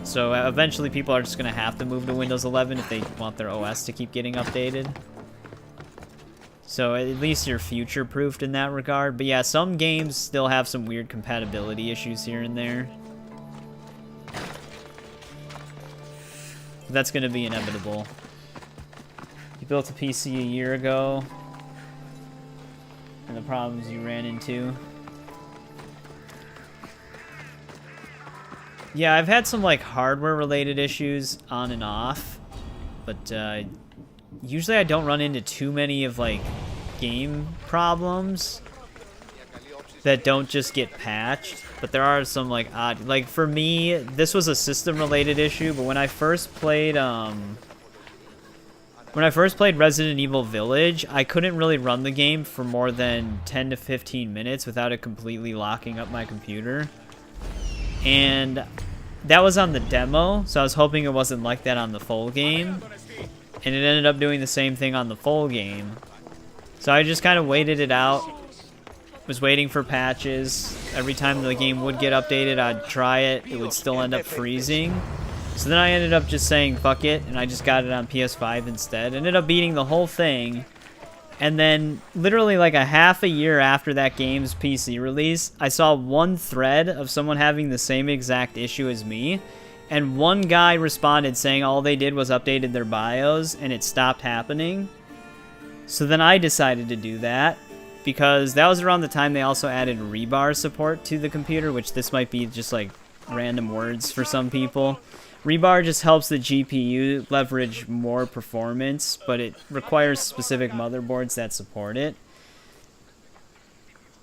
So eventually people are just going to have to move to Windows 11 if they want their OS to keep getting updated. So at least you're future-proofed in that regard. But yeah, some games still have some weird compatibility issues here and there. That's going to be inevitable. You built a PC a year ago, and the problems you ran into. Yeah, I've had some like hardware-related issues on and off, but usually I don't run into too many of like game problems that don't just get patched. But there are some like odd, like for me, this was a system-related issue. But when I first played Resident Evil Village, I couldn't really run the game for more than 10 to 15 minutes without it completely locking up my computer. And that was on the demo, so I was hoping it wasn't like that on the full game. And it ended up doing the same thing on the full game. So I just kind of waited it out. Was waiting for patches. Every time the game would get updated, I'd try it. It would still end up freezing. So then I ended up just saying fuck it, and I just got it on PS5 instead. Ended up beating the whole thing. And then, literally like a half a year after that game's PC release, I saw one thread of someone having the same exact issue as me. And one guy responded saying all they did was updated their BIOS and it stopped happening. So then I decided to do that, because that was around the time they also added rebar support to the computer, which this might be just like random words for some people. Rebar just helps the GPU leverage more performance, but it requires specific motherboards that support it.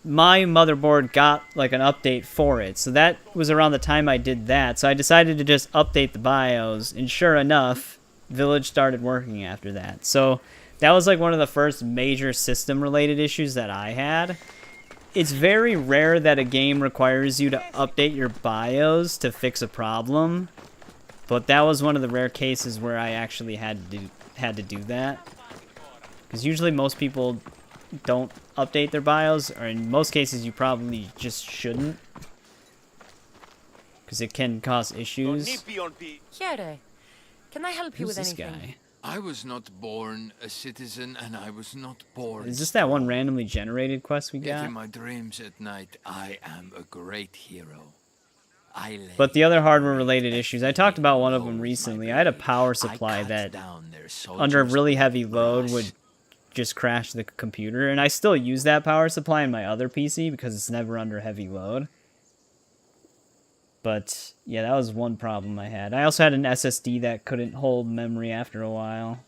My motherboard got like an update for it, so that was around the time I did that. So I decided to just update the BIOS, and sure enough, Village started working after that. So that was like one of the first major system-related issues that I had. It's very rare that a game requires you to update your BIOS to fix a problem. But that was one of the rare cases where I actually had to do that. Because usually most people don't update their BIOS, or in most cases you probably just shouldn't. Because it can cause issues. Here, can I help you Who's with this anything? guy? I was not born a citizen, and I was not born. Is this that one randomly generated quest we Yet got? in my dreams at night, I am a great hero. But the other hardware-related issues, I talked about one of them recently. I had a power supply that, under a really heavy load, would just crash the computer. And I still use that power supply in my other PC because it's never under heavy load. But, yeah, that was one problem I had. I also had an SSD that couldn't hold memory after a while.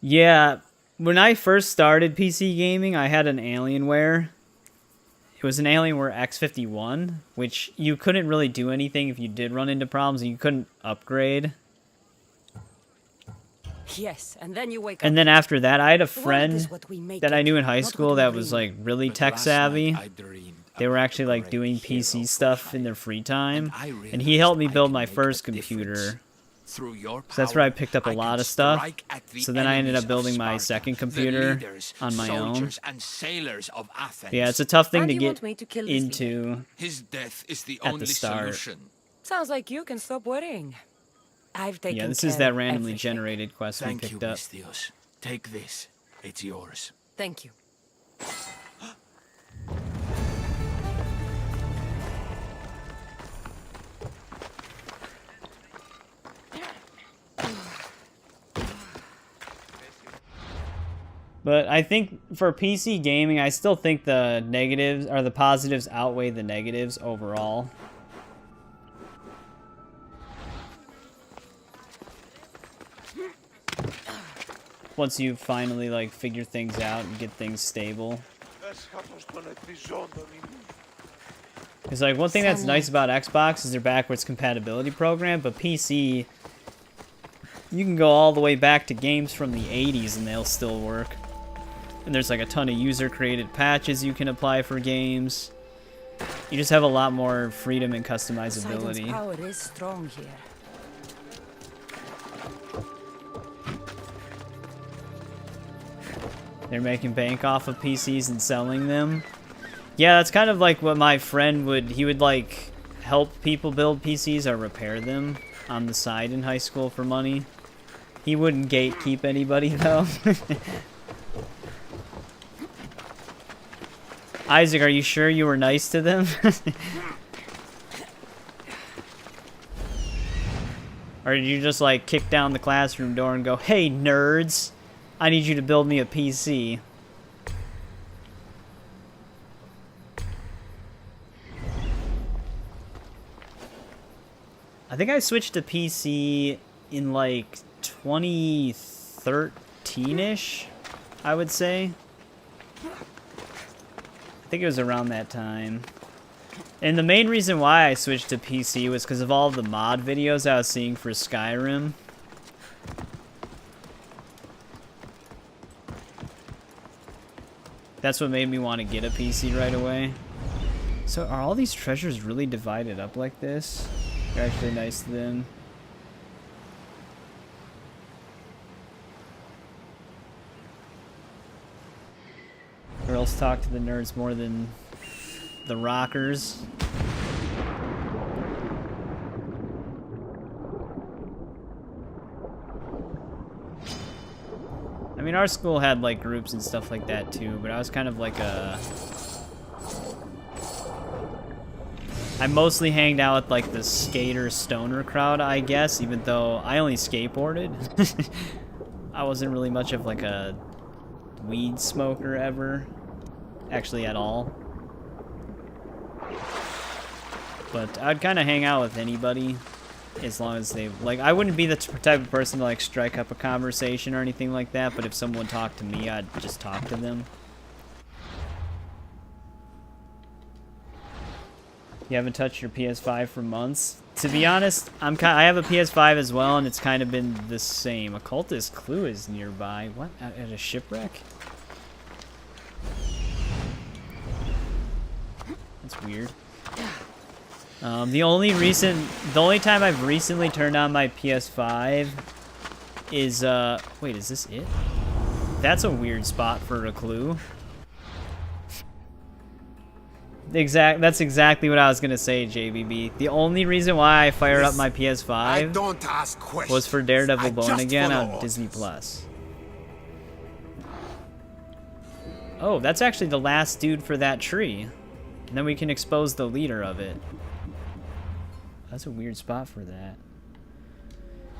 Yeah, when I first started PC gaming, I had an Alienware. It was an Alienware X51, which you couldn't really do anything if you did run into problems. You couldn't upgrade. Yes, and then you wake up. And then after that, I had a The world friend is what we make that I it, knew in high not school what we that was dream. like really But tech last savvy. night I dreamed They were actually like doing PC stuff in their free time, and he helped me build my first computer. Through your So that's where I picked up a I lot can of stuff. strike at the So then I ended up enemies of building my Sparta, second the computer leaders, on my own. soldiers, and sailors of Athens. Yeah, it's a tough How thing do to you get want me to kill this into. His death is the at the only start. solution. Sounds like you can stop worrying. I've taken Yeah, this is care that of randomly everything. generated quest we Thank you, picked up. Mistios. Take this. It's yours. Thank you. But I think for PC gaming, I still think the negatives or the positives outweigh the negatives overall. Once you finally like figure things out and get things stable. Because like one thing that's nice about Xbox is their backwards compatibility program, but PC, you can go all the way back to games from the 80s and they'll still work. And there's like a ton of user-created patches you can apply for games. You just have a lot more freedom and customizability. Poseidon's power is strong here. They're making bank off of PCs and selling them. Yeah, that's kind of like what my friend would... He would like help people build PCs or repair them on the side in high school for money. He wouldn't gatekeep anybody though. Isaac, are you sure you were nice to them? Or did you just like kick down the classroom door and go, "Hey nerds, I need you to build me a PC"? I think I switched to PC in like 2013-ish, I would say. I think it was around that time. And the main reason why I switched to PC was because of all the mod videos I was seeing for Skyrim. That's what made me want to get a PC right away. So are all these treasures really divided up like this? They're actually nice to them. Girls talk to the nerds more than the rockers. I mean, our school had like groups and stuff like that too, but I was kind of like a... I mostly hanged out with like the skater stoner crowd, I guess, even though I only skateboarded. I wasn't really much of like a weed smoker ever, actually at all. But I'd kind of hang out with anybody as long as they like. I wouldn't be the type of person to like strike up a conversation or anything like that, but if someone talked to me, I'd just talk to them. You haven't touched your PS5 for months? To be honest, I have a PS5 as well, and it's kind of been the same. Occultist Clue is nearby. What? At a shipwreck? That's weird. The only time I've recently turned on my PS5 is, wait, is this it? That's a weird spot for a clue. That's exactly what I was gonna say, JBB. The only reason why I fired up my PS5 was for Daredevil Born Again on Disney Plus. Oh, that's actually the last dude for that tree. And then we can expose the leader of it. That's a weird spot for that.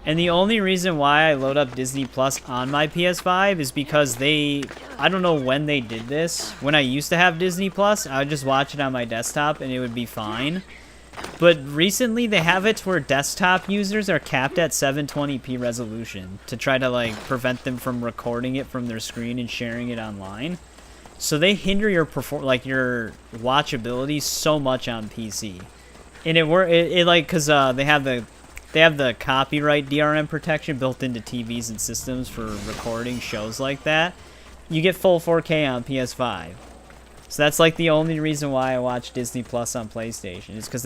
And the only reason why I load up Disney Plus on my PS5 is because I don't know when they did this. When I used to have Disney Plus, I would just watch it on my desktop and it would be fine. But recently they have it where desktop users are capped at 720p resolution to try to like prevent them from recording it from their screen and sharing it online. So they hinder your your watchability so much on PC. And it like, cause they have the copyright DRM protection built into TVs and systems for recording shows like that. You get full 4K on PS5. So that's like the only reason why I watch Disney Plus on PlayStation. Is because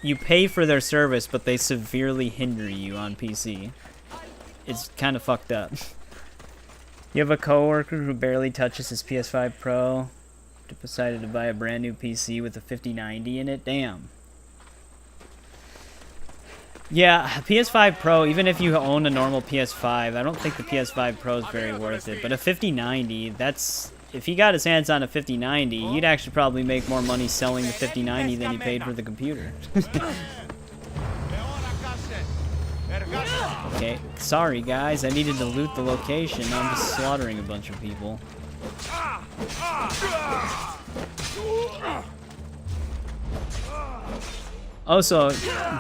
you pay for their service, but they severely hinder you on PC. It's kind of fucked up. You have a coworker who barely touches his PS5 Pro. Decided to buy a brand new PC with a 5090 in it. Damn. Yeah, PS5 Pro, even if you own a normal PS5, I don't think the PS5 Pro is very worth it. But a 5090, that's... If he got his hands on a 5090, he'd actually probably make more money selling the 5090 than he paid for the computer. Okay, sorry guys, I needed to loot the location. I'm just slaughtering a bunch of people. Oh, so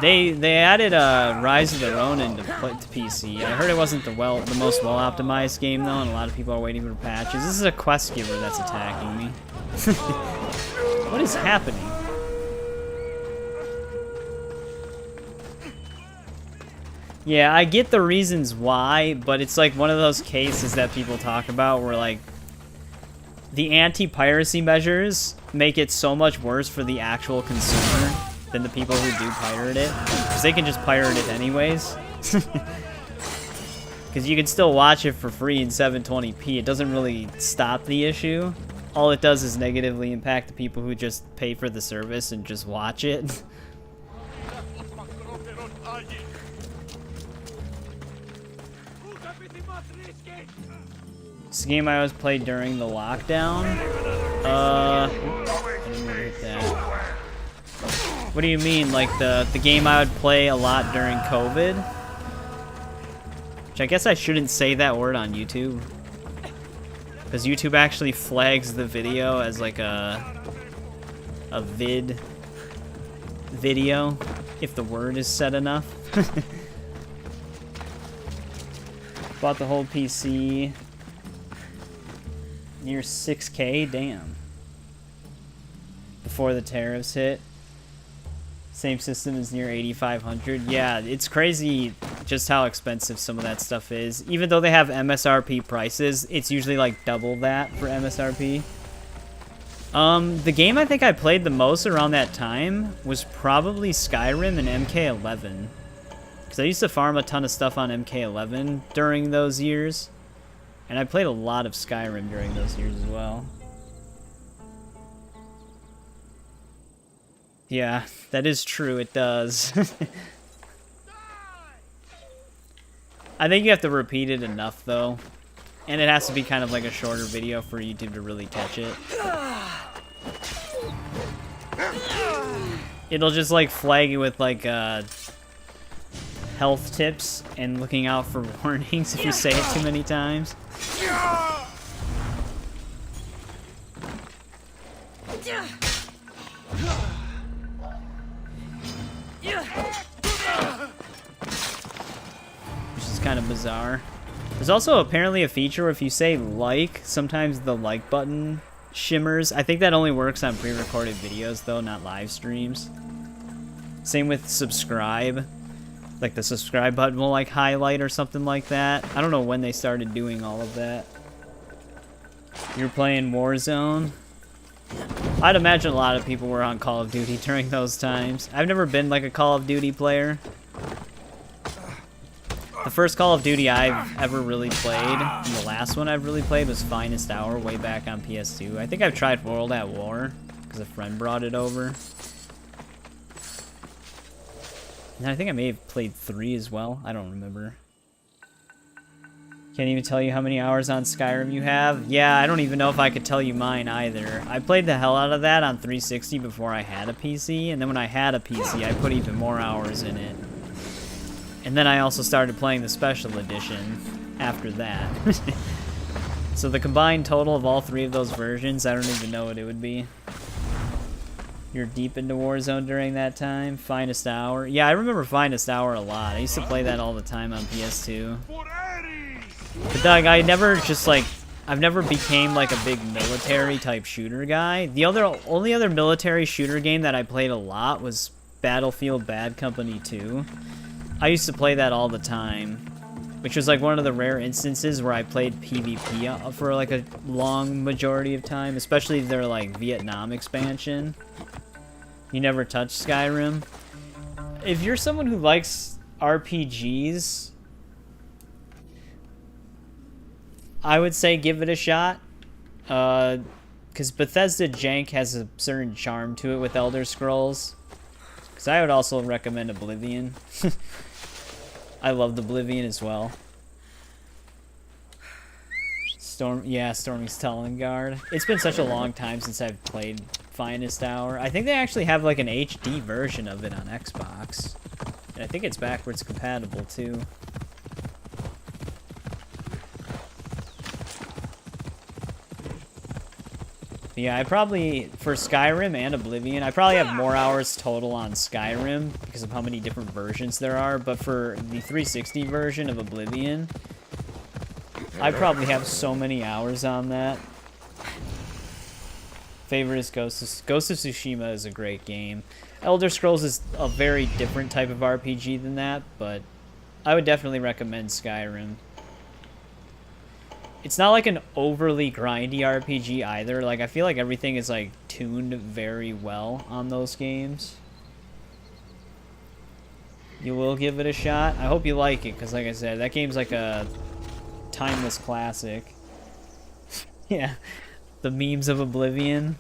they added Rise of the Ronin to PC. I heard it wasn't the most well-optimized game though, and a lot of people are waiting for patches. This is a quest giver that's attacking me. What is happening? Yeah, I get the reasons why, but it's like one of those cases that people talk about where like the anti-piracy measures make it so much worse for the actual consumer than the people who do pirate it, because they can just pirate it anyways. Because you can still watch it for free in 720p. It doesn't really stop the issue. All it does is negatively impact the people who just pay for the service and just watch it. It's a game I always played during the lockdown. I didn't really hit that. What do you mean, like the game I would play a lot during COVID? Which I guess I shouldn't say that word on YouTube, because YouTube actually flags the video as like a video if the word is said enough. Bought the whole PC. Near 6K, damn. Before the tariffs hit. Same system is near 8,500. Yeah, it's crazy just how expensive some of that stuff is. Even though they have MSRP prices, it's usually like double that for MSRP. The game I think I played the most around that time was probably Skyrim and MK11. Because I used to farm a ton of stuff on MK11 during those years. And I played a lot of Skyrim during those years as well. Yeah, that is true, it does. I think you have to repeat it enough, though. And it has to be kind of like a shorter video for YouTube to really catch it. It'll just, like, flag you with, like, health tips and looking out for warnings if you say it too many times. Which is kind of bizarre. There's also apparently a feature where if you say like, sometimes the like button shimmers. I think that only works on pre-recorded videos though, not live streams. Same with subscribe. Like the subscribe button will like highlight or something like that. I don't know when they started doing all of that. You're playing Warzone? I'd imagine a lot of people were on Call of Duty during those times. I've never been like a Call of Duty player. The first Call of Duty I've ever really played, and the last one I've really played was Finest Hour way back on PS2. I think I've tried World at War, because a friend brought it over. And I think I may have played 3 as well. I don't remember. Can't even tell you how many hours on Skyrim you have. Yeah, I don't even know if I could tell you mine either. I played the hell out of that on 360 before I had a PC, and then when I had a PC, I put even more hours in it. And then I also started playing the Special Edition after that. So the combined total of all 3 of those versions, I don't even know what it would be. You're deep into Warzone during that time. Finest Hour. Yeah, I remember Finest Hour a lot. I used to play that all the time on PS2. But Doug, I never just like... I've never became like a big military type shooter guy. The only other military shooter game that I played a lot was Battlefield Bad Company 2. I used to play that all the time. which was like one of the rare instances where I played PvP for like a long majority of time, especially their like Vietnam expansion. You never touched Skyrim. If you're someone who likes RPGs, I would say give it a shot. Because Bethesda jank has a certain charm to it with Elder Scrolls. Because I would also recommend Oblivion. I loved Oblivion as well. Stormy's Telengard. It's been such a long time since I've played Finest Hour. I think they actually have like an HD version of it on Xbox. And I think it's backwards compatible too. Yeah, I probably, for Skyrim and Oblivion, I probably have more hours total on Skyrim because of how many different versions there are, but for the 360 version of Oblivion, I probably have so many hours on that. Favorite is Ghost of Tsushima is a great game. Elder Scrolls is a very different type of RPG than that, but I would definitely recommend Skyrim. It's not like an overly grindy RPG either. Like, I feel like everything is like tuned very well on those games. You will give it a shot. I hope you like it, because like I said, that game's like a timeless classic. Yeah, the memes of Oblivion,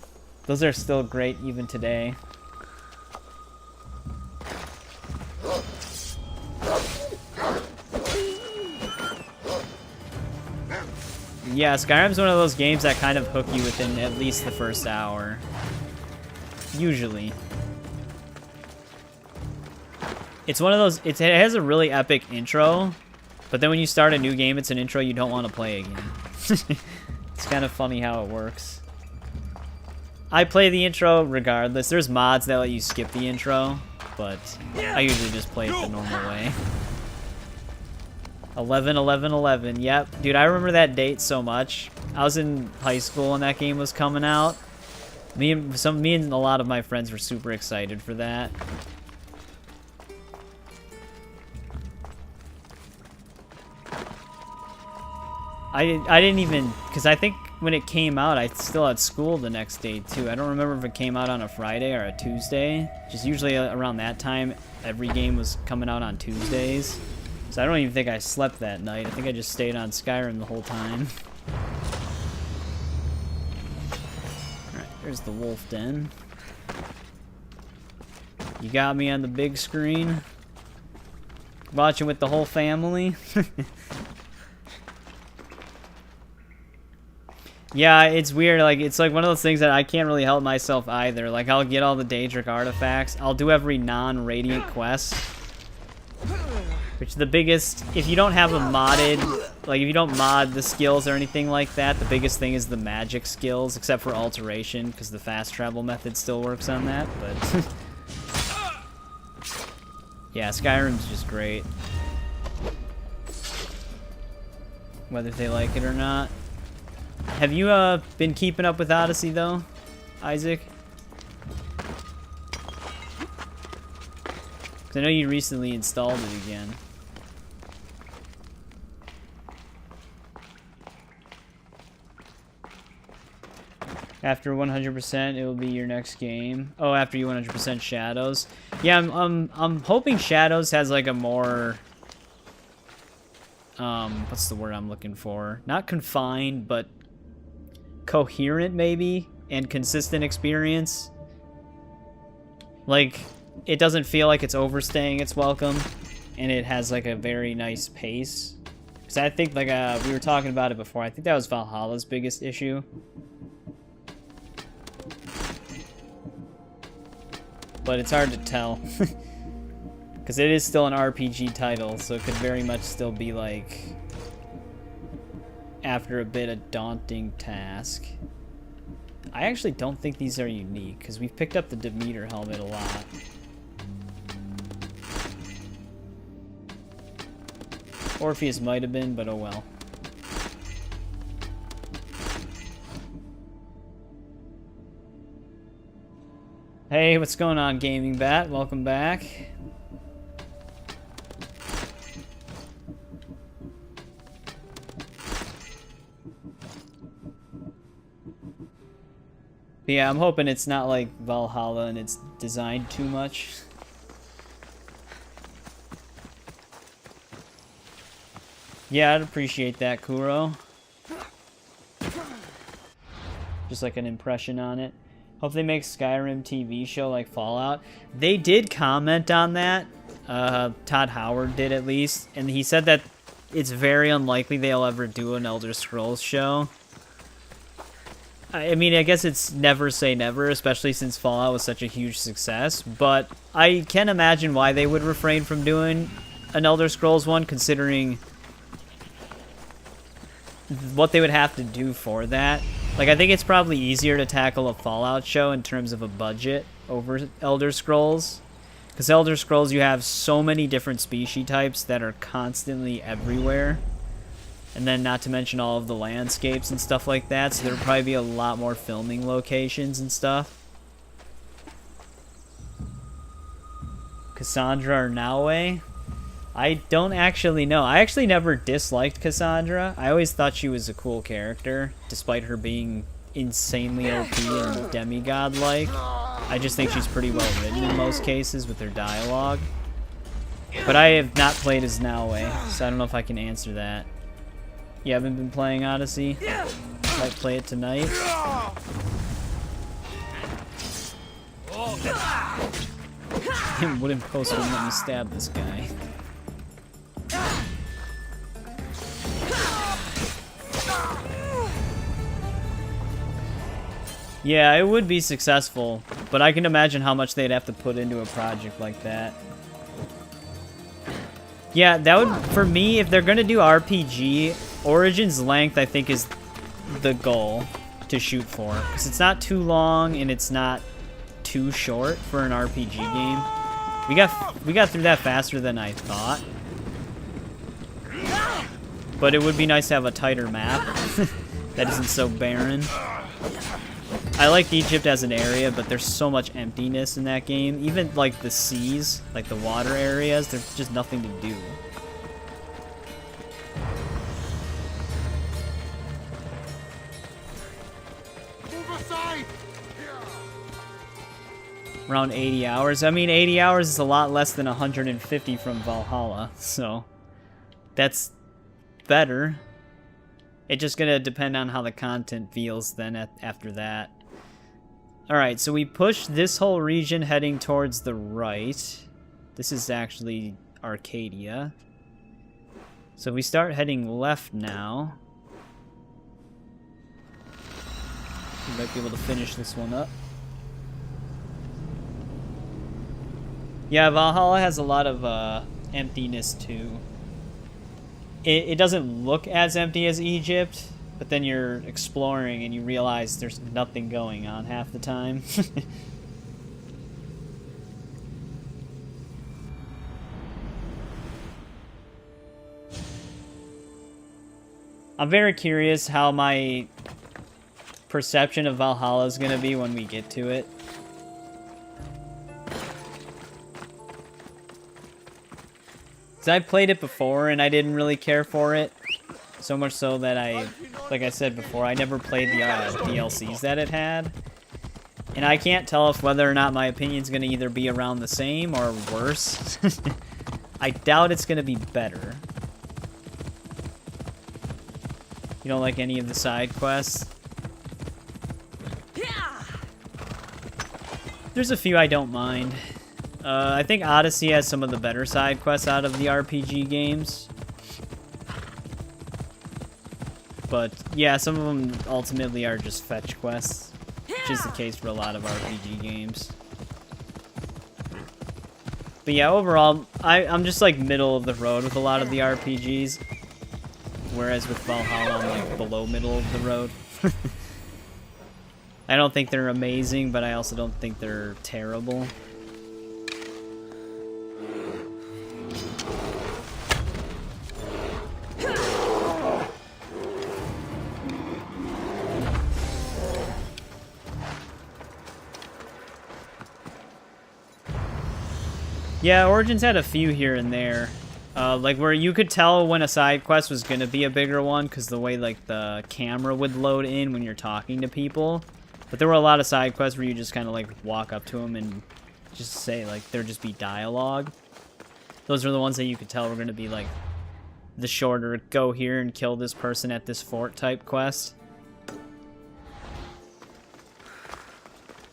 those are still great even today. Yeah, Skyrim's one of those games that kind of hook you within at least the first hour. Usually. It's one of those, it has a really epic intro, but then when you start a new game, it's an intro you don't want to play again. It's kind of funny how it works. I play the intro regardless. There's mods that let you skip the intro, but I usually just play it the normal way. 11/11/11. Yep, dude, I remember that date so much. I was in high school when that game was coming out. Me and a lot of my friends were super excited for that. I didn't even, because I think when it came out, I still had school the next day too. I don't remember if it came out on a Friday or a Tuesday. Just usually around that time, every game was coming out on Tuesdays. So I don't even think I slept that night. I think I just stayed on Skyrim the whole time. Alright, there's the wolf den. You got me on the big screen. Watching with the whole family. Yeah, it's weird. Like, it's like one of those things that I can't really help myself either. Like, I'll get all the Daedric artifacts. I'll do every non-radiant quest. Which the biggest, if you don't have a modded, like if you don't mod the skills or anything like that, the biggest thing is the magic skills, except for alteration, because the fast travel method still works on that, but... Yeah, Skyrim's just great. Whether they like it or not. Have you been keeping up with Odyssey though, Isaac? Because I know you recently installed it again. After 100%, it will be your next game. Oh, after you 100% Shadows. Yeah, I'm hoping Shadows has like a more what's the word I'm looking for? Not confined, but coherent maybe, and consistent experience. Like, it doesn't feel like it's overstaying its welcome, and it has like a very nice pace. Because I think, like, we were talking about it before, I think that was Valhalla's biggest issue. But it's hard to tell. Because it is still an RPG title, so it could very much still be, like, after a bit, a daunting task. I actually don't think these are unique, because we've picked up the Demeter helmet a lot. Orpheus might have been, but oh well. Hey, what's going on, Gaming Bat? Welcome back. But yeah, I'm hoping it's not like Valhalla and it's designed too much. Yeah, I'd appreciate that, Kuro. Just like an impression on it. Hope they make Skyrim TV show like Fallout. They did comment on that. Todd Howard did, at least. And he said that it's very unlikely they'll ever do an Elder Scrolls show. I mean, I guess it's never say never, especially since Fallout was such a huge success. But I can imagine why they would refrain from doing an Elder Scrolls one, considering what they would have to do for that. Like, I think it's probably easier to tackle a Fallout show in terms of a budget over Elder Scrolls. Because Elder Scrolls, you have so many different species types that are constantly everywhere. And then not to mention all of the landscapes and stuff like that. So there'll probably be a lot more filming locations and stuff. Kassandra or Naue? I don't actually know. I actually never disliked Kassandra. I always thought she was a cool character, despite her being insanely OP and demigod-like. I just think she's pretty well written in most cases with her dialogue. But I have not played as Naue, so I don't know if I can answer that. You haven't been playing Odyssey? Might play it tonight. Wooden post wouldn't let me stab this guy. Yeah, it would be successful, but I can imagine how much they'd have to put into a project like that. Yeah, that would, for me, if they're gonna do RPG, Origin's length, I think, is the goal to shoot for. Because it's not too long, and it's not too short for an RPG game. We got through that faster than I thought. But it would be nice to have a tighter map that isn't so barren. I like Egypt as an area, but there's so much emptiness in that game. Even, like, the seas, like the water areas, there's just nothing to do. Around 80 hours. I mean, 80 hours is a lot less than 150 from Valhalla, so that's better. It's just gonna depend on how the content feels then after that. Alright, so we push this whole region heading towards the right. This is actually Arcadia. So we start heading left now. We might be able to finish this one up. Yeah, Valhalla has a lot of emptiness too. It doesn't look as empty as Egypt, but then you're exploring and you realize there's nothing going on half the time. I'm very curious how my perception of Valhalla is going to be when we get to it. I played it before and I didn't really care for it. So much so that like I said before, I never played the DLCs that it had. And I can't tell if whether or not my opinion's gonna either be around the same or worse. I doubt it's gonna be better. You don't like any of the side quests? There's a few I don't mind. I think Odyssey has some of the better side quests out of the RPG games. But yeah, some of them ultimately are just fetch quests, which is the case for a lot of RPG games. But yeah, overall, I'm just like middle of the road with a lot of the RPGs. Whereas with Valhalla, I'm like below middle of the road. I don't think they're amazing, but I also don't think they're terrible. Yeah, Origins had a few here and there. Like where you could tell when a side quest was going to be a bigger one because the way like the camera would load in when you're talking to people. But there were a lot of side quests where you just kind of like walk up to them and just say, like, there'd just be dialogue. Those are the ones that you could tell were going to be like the shorter, go here and kill this person at this fort type quest.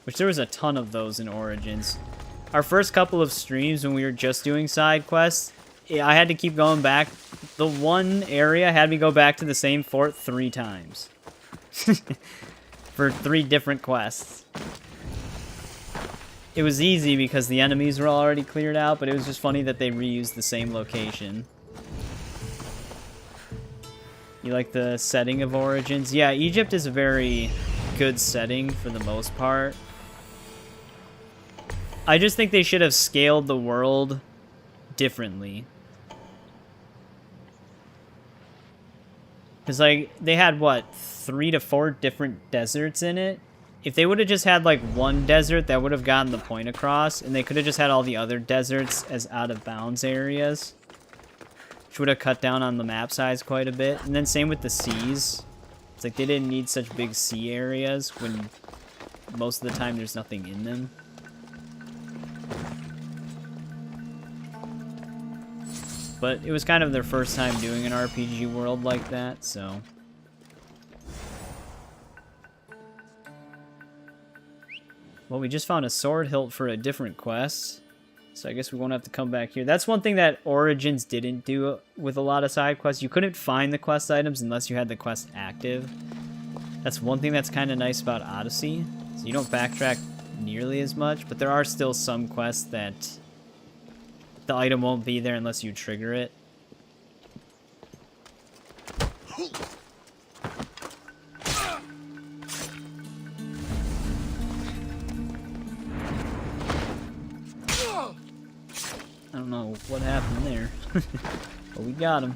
Which there was a ton of those in Origins. Our first couple of streams when we were just doing side quests, I had to keep going back. The one area had me go back to the same fort 3 times. For 3 different quests. It was easy because the enemies were already cleared out, but it was just funny that they reused the same location. You like the setting of Origins? Yeah, Egypt is a very good setting for the most part. I just think they should have scaled the world differently. Because, like, they had, what, 3 to 4 different deserts in it? If they would have just had, like, one desert, that would have gotten the point across, and they could have just had all the other deserts as out-of-bounds areas. Which would have cut down on the map size quite a bit. And then same with the seas. It's like they didn't need such big sea areas when most of the time there's nothing in them. But it was kind of their first time doing an RPG world like that, so... Well, we just found a sword hilt for a different quest, so I guess we won't have to come back here. That's one thing that Origins didn't do with a lot of side quests. You couldn't find the quest items unless you had the quest active. That's one thing that's kind of nice about Odyssey. So you don't backtrack nearly as much, but there are still some quests that the item won't be there unless you trigger it. I don't know what happened there, but we got him.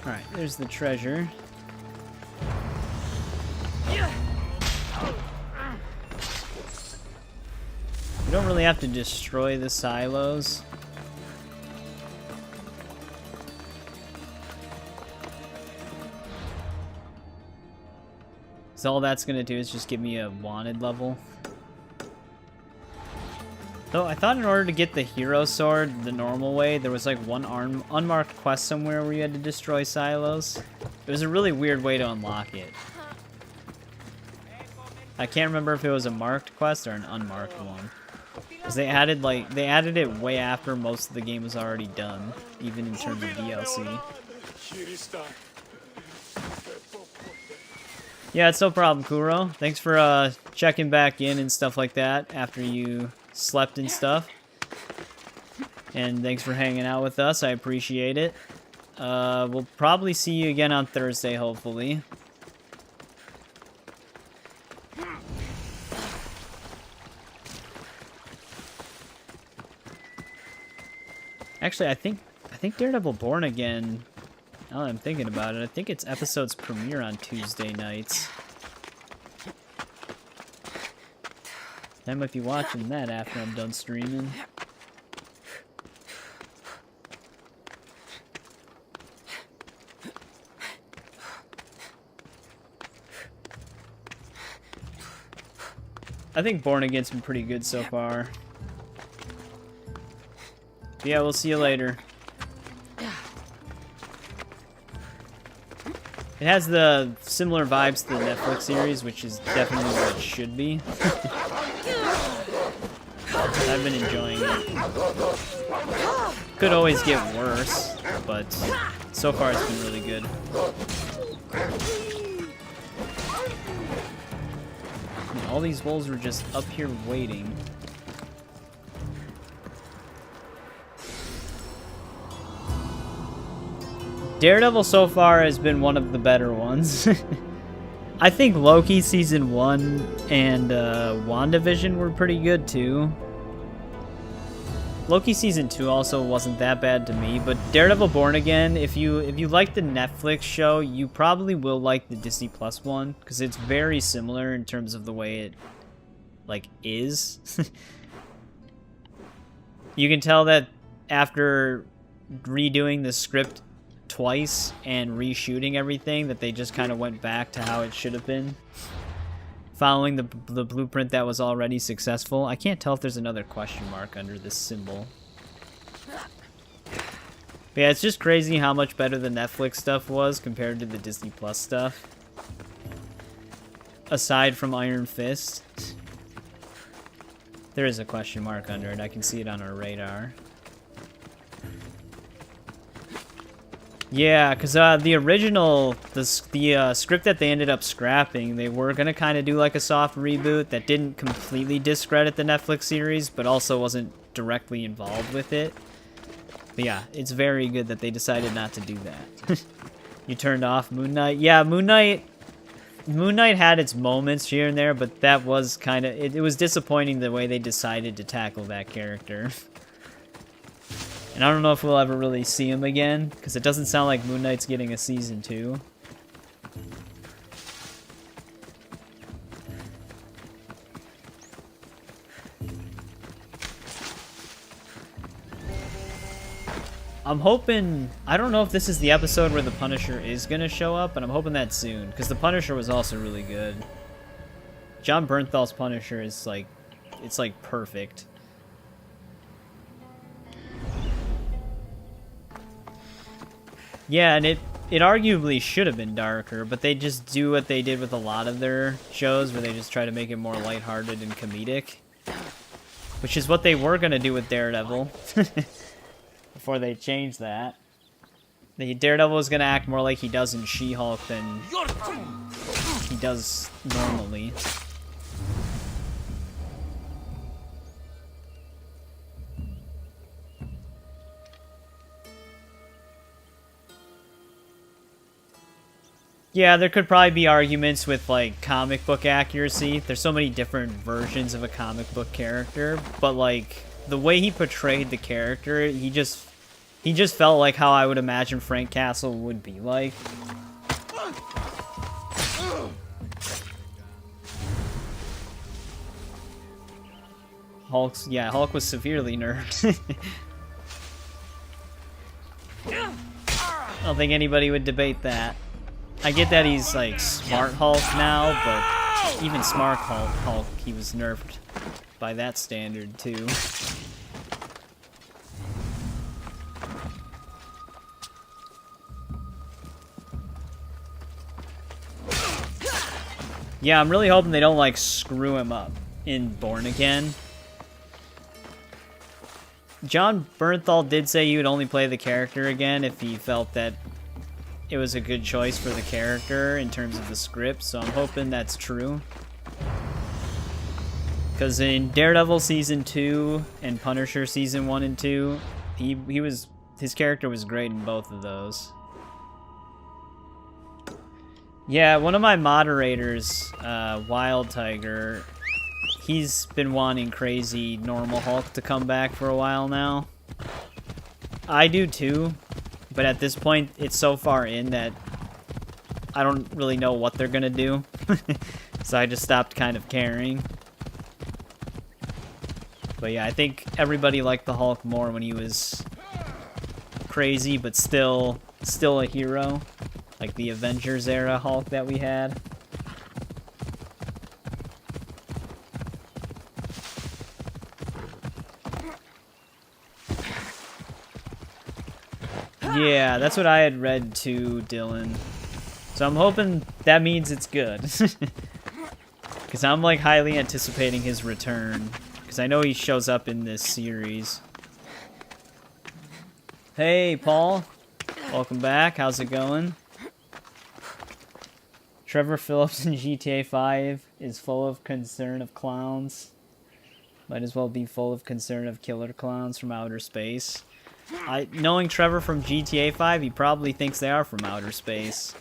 Alright, there's the treasure. You don't really have to destroy the silos. So all that's gonna do is just give me a wanted level. Though I thought in order to get the hero sword the normal way, there was like one unmarked quest somewhere where you had to destroy silos. It was a really weird way to unlock it. I can't remember if it was a marked quest or an unmarked one. Because they added it way after most of the game was already done, even in terms of DLC. Yeah, it's no problem, Kuro. Thanks for checking back in and stuff like that after you slept and stuff. And thanks for hanging out with us. I appreciate it. We'll probably see you again on Thursday, hopefully. Actually, I think Daredevil Born Again, now that I'm thinking about it, I think its episodes premiere on Tuesday nights. I might be watching that after I'm done streaming. I think Born Again's been pretty good so far. Yeah, we'll see you later. It has the similar vibes to the Netflix series, which is definitely what it should be. I've been enjoying it. Could always get worse, but so far it's been really good. And all these wolves were just up here waiting. Daredevil so far has been one of the better ones. I think Loki Season 1 and WandaVision were pretty good too. Loki season 2 also wasn't that bad to me, but Daredevil Born Again, if you like the Netflix show, you probably will like the Disney Plus one, because it's very similar in terms of the way it like is. You can tell that after redoing the script twice and reshooting everything, that they just kind of went back to how it should have been, following the blueprint that was already successful. I can't tell if there's another question mark under this symbol. But yeah, it's just crazy how much better the Netflix stuff was compared to the Disney Plus stuff. Aside from Iron Fist. There is a question mark under it. I can see it on our radar. Yeah, because the original, the script that they ended up scrapping, they were going to kind of do like a soft reboot that didn't completely discredit the Netflix series, but also wasn't directly involved with it. But yeah, it's very good that they decided not to do that. You turned off Moon Knight? Yeah, Moon Knight had its moments here and there, but that was kind of... It was disappointing the way they decided to tackle that character. And I don't know if we'll ever really see him again, because it doesn't sound like Moon Knight's getting a season 2. I'm hoping... I don't know if this is the episode where the Punisher is going to show up, but I'm hoping that soon, because the Punisher was also really good. John Bernthal's Punisher is like... It's like perfect. Yeah, and it arguably should have been darker, but they just do what they did with a lot of their shows, where they just try to make it more lighthearted and comedic. Which is what they were going to do with Daredevil. Before they changed that. The Daredevil is going to act more like he does in She-Hulk than he does normally. Yeah, there could probably be arguments with, like, comic book accuracy. There's so many different versions of a comic book character, but, like, the way he portrayed the character, he just felt like how I would imagine Frank Castle would be like. Hulk was severely nerfed. I don't think anybody would debate that. I get that he's, like, Smart Hulk now, but even Smart Hulk, he was nerfed by that standard, too. Yeah, I'm really hoping they don't, like, screw him up in Born Again. John Bernthal did say he would only play the character again if he felt that it was a good choice for the character in terms of the script, so I'm hoping that's true. Because in Daredevil Season 2 and Punisher Season 1 and 2, his character was great in both of those. Yeah, one of my moderators, Wild Tiger, he's been wanting Crazy Normal Hulk to come back for a while now. I do too. But at this point, it's so far in that I don't really know what they're gonna do. So I just stopped kind of caring. But yeah, I think everybody liked the Hulk more when he was crazy, but still a hero. Like the Avengers era Hulk that we had. Yeah, that's what I had read too, Dylan. So I'm hoping that means it's good. Because I'm like highly anticipating his return. Because I know he shows up in this series. Hey, Paul. Welcome back. How's it going? Trevor Phillips in GTA 5 is full of concern of clowns. Might as well be full of concern of killer clowns from outer space. Knowing Trevor from GTA 5, he probably thinks they are from outer space.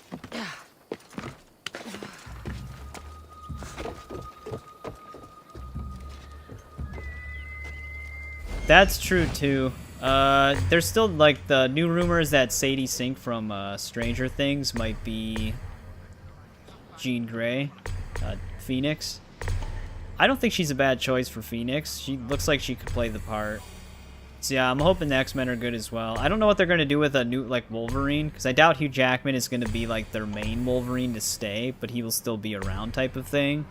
That's true too. There's still like the new rumors that Sadie Sink from Stranger Things might be Jean Grey, Phoenix. I don't think she's a bad choice for Phoenix. She looks like she could play the part. So yeah, I'm hoping the X-Men are good as well. I don't know what they're going to do with a new, like, Wolverine, because I doubt Hugh Jackman is going to be, like, their main Wolverine to stay, but he will still be around type of thing.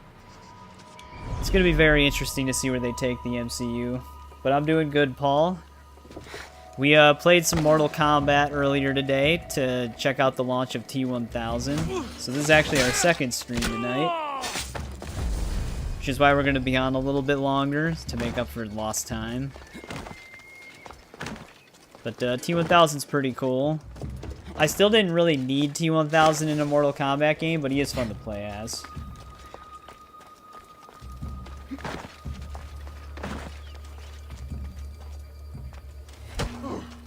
It's going to be very interesting to see where they take the MCU. But I'm doing good, Paul. We played some Mortal Kombat earlier today to check out the launch of T1000. So this is actually our second stream tonight. Which is why we're going to be on a little bit longer, to make up for lost time. But T1000's pretty cool. I still didn't really need T1000 in a Mortal Kombat game, but he is fun to play as.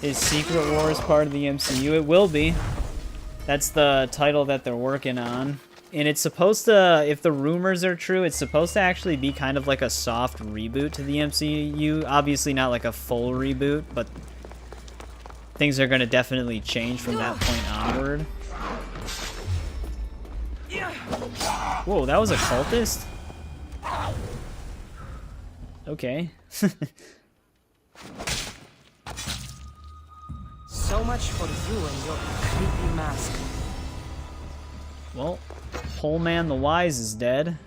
Is Secret Wars part of the MCU? It will be. That's the title that they're working on. And it's supposed to, if the rumors are true, it's supposed to actually be kind of like a soft reboot to the MCU. Obviously not like a full reboot, but things are going to definitely change from that point onward. Whoa, that was a cultist? Okay. So much for you and your creepy mask. Well, Poleman the Wise is dead.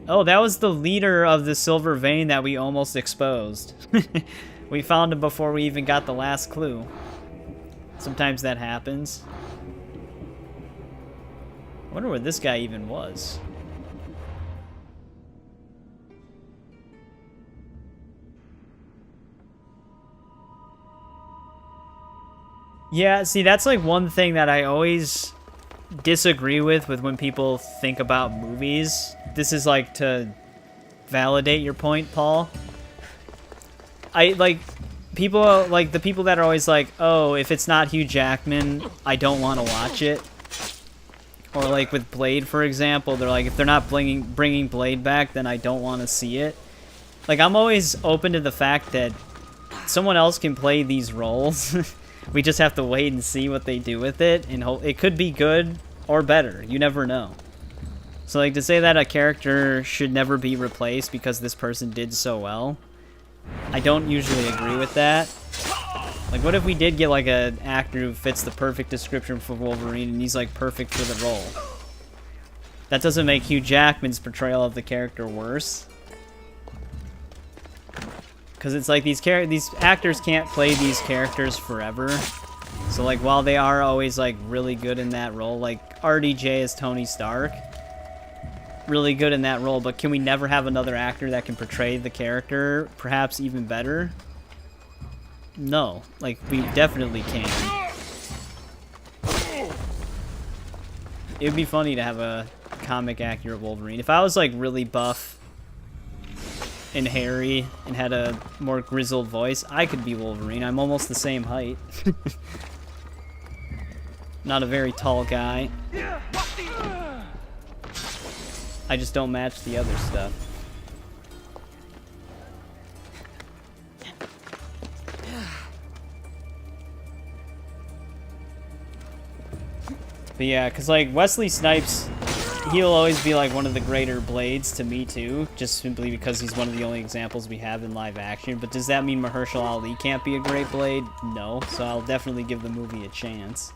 Oh, that was the leader of the Silver Vein that we almost exposed. We found him before we even got the last clue. Sometimes that happens. I wonder where this guy even was. Yeah, see, that's like one thing that I always disagree with when people think about movies. This is like to validate your point, Paul. I like people like the people that are always like, oh, if it's not Hugh Jackman, I don't want to watch it. Or like with Blade, for example, they're like, if they're not bringing Blade back, then I don't want to see it. Like, I'm always open to the fact that someone else can play these roles. We just have to wait and see what they do with it, and it could be good or better. You never know. So like to say that a character should never be replaced because this person did so well, I don't usually agree with that. Like, what if we did get like an actor who fits the perfect description for Wolverine and he's like perfect for the role? That doesn't make Hugh Jackman's portrayal of the character worse. Because it's like these actors can't play these characters forever. So like while they are always like really good in that role, like RDJ as Tony Stark, really good in that role, but can we never have another actor that can portray the character perhaps even better? No, like we definitely can. It would be funny to have a comic accurate Wolverine. If I was like really buff and hairy and had a more grizzled voice, I could be Wolverine. I'm almost the same height. Not a very tall guy. I just don't match the other stuff. But yeah, because like Wesley Snipes, he'll always be like one of the greater Blades to me too, just simply because he's one of the only examples we have in live action. But does that mean Mahershala Ali can't be a great Blade? No, so I'll definitely give the movie a chance.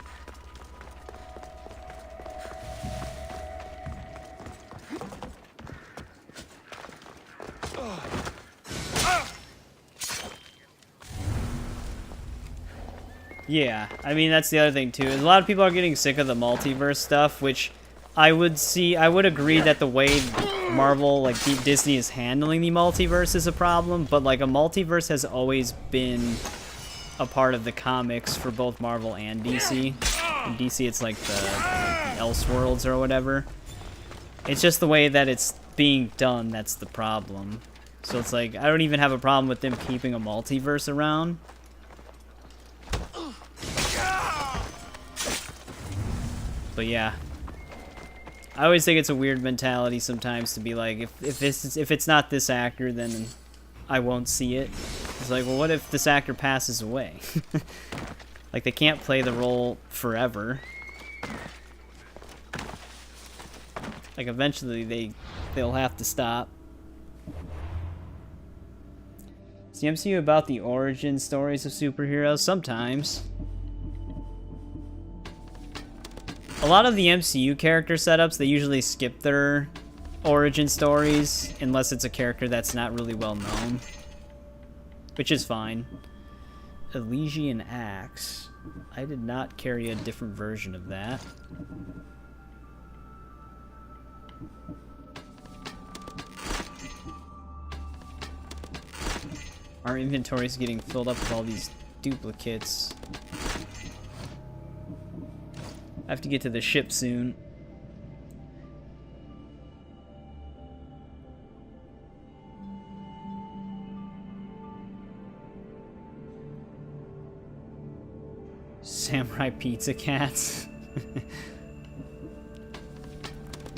Yeah, I mean, that's the other thing too. A lot of people are getting sick of the multiverse stuff, which I would agree that the way Marvel, like Disney, is handling the multiverse is a problem, but like a multiverse has always been a part of the comics for both Marvel and DC. In DC, it's like the Elseworlds or whatever. It's just the way that it's being done that's the problem. So it's like, I don't even have a problem with them keeping a multiverse around. But yeah, I always think it's a weird mentality sometimes to be like, if it's not this actor, then I won't see it. It's like, well, what if this actor passes away? Like, they can't play the role forever. Like, eventually they'll have to stop. Is the MCU about the origin stories of superheroes? Sometimes. A lot of the MCU character setups, they usually skip their origin stories unless it's a character that's not really well known, which is fine. Elysian Axe. I did not carry a different version of that. Our inventory is getting filled up with all these duplicates. I have to get to the ship soon. Samurai pizza cats.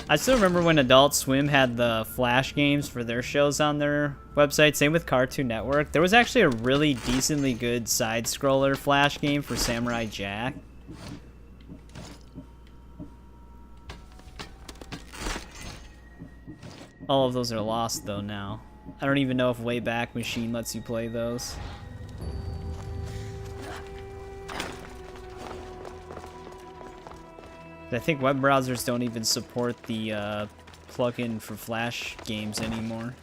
I still remember when Adult Swim had the Flash games for their shows on their website. Same with Cartoon Network. There was actually a really decently good side-scroller Flash game for Samurai Jack. All of those are lost though now. I don't even know if Wayback Machine lets you play those. I think web browsers don't even support the plugin for Flash games anymore.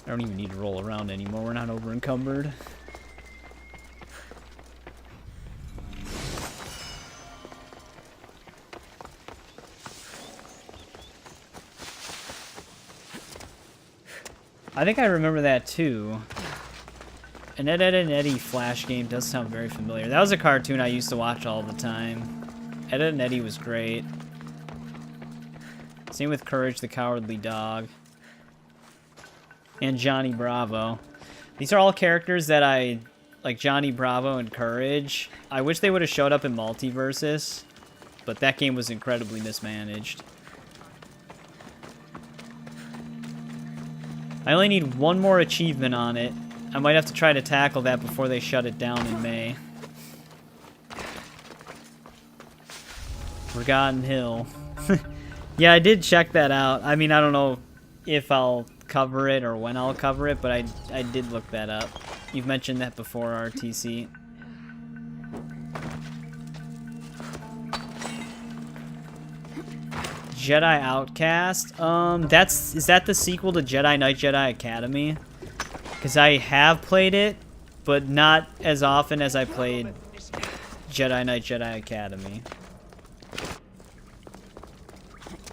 I don't even need to roll around anymore. We're not over encumbered. I think I remember that too. An Ed, Edd and Eddy Flash game does sound very familiar. That was a cartoon I used to watch all the time. Ed, Edd and Eddy was great. Same with Courage the Cowardly Dog. And Johnny Bravo. These are all characters that I... like Johnny Bravo and Courage. I wish they would have showed up in Multiversus. But that game was incredibly mismanaged. I only need one more achievement on it. I might have to try to tackle that before they shut it down in May. Forgotten Hill. Yeah, I did check that out. I mean, I don't know if I'll cover it or when I'll cover it, but I did look that up. You've mentioned that before, RTC. Jedi Outcast. Is that the sequel to Jedi Knight Jedi Academy? Because I have played it, but not as often as I played Jedi Knight Jedi Academy.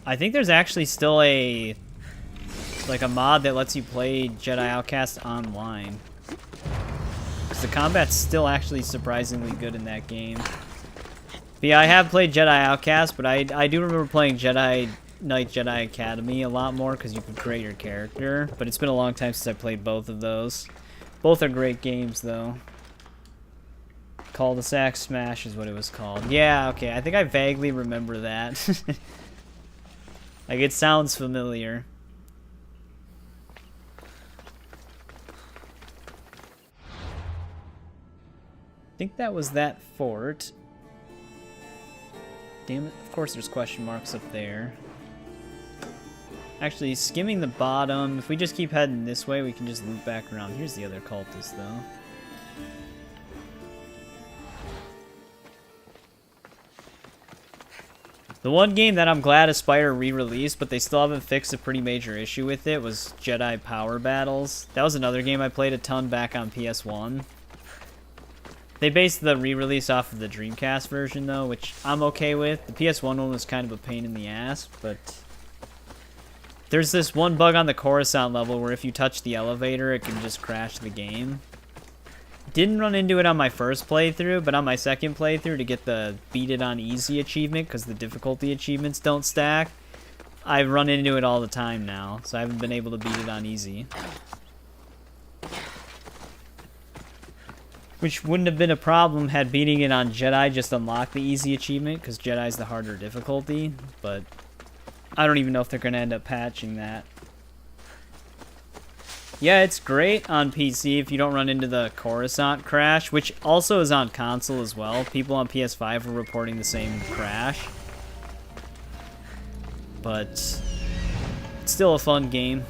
I think there's actually still a mod that lets you play Jedi Outcast online. Because the combat's still actually surprisingly good in that game. But yeah, I have played Jedi Outcast, but I do remember playing Jedi Knight Jedi Academy a lot more because you could create your character. But it's been a long time since I played both of those. Both are great games, though. Cul-de-sac Smash is what it was called. Yeah, okay, I think I vaguely remember that. Like, it sounds familiar. I think that was that fort. Damn it, of course there's question marks up there. Actually, skimming the bottom, if we just keep heading this way, we can just loop back around. Here's the other cultist, though. The one game that I'm glad Aspyr re-released, but they still haven't fixed a pretty major issue with it, was Jedi Power Battles. That was another game I played a ton back on PS1. They based the re-release off of the Dreamcast version, though, which I'm okay with. The PS1 one was kind of a pain in the ass, but... there's this one bug on the Coruscant level where if you touch the elevator, it can just crash the game. Didn't run into it on my first playthrough, but on my second playthrough to get the Beat It on Easy achievement, because the difficulty achievements don't stack, I run into it all the time now, so I haven't been able to beat it on Easy. Which wouldn't have been a problem had beating it on Jedi just unlocked the easy achievement, because Jedi's the harder difficulty, but I don't even know if they're going to end up patching that. Yeah, it's great on PC if you don't run into the Coruscant crash, which also is on console as well. People on PS5 were reporting the same crash. But it's still a fun game.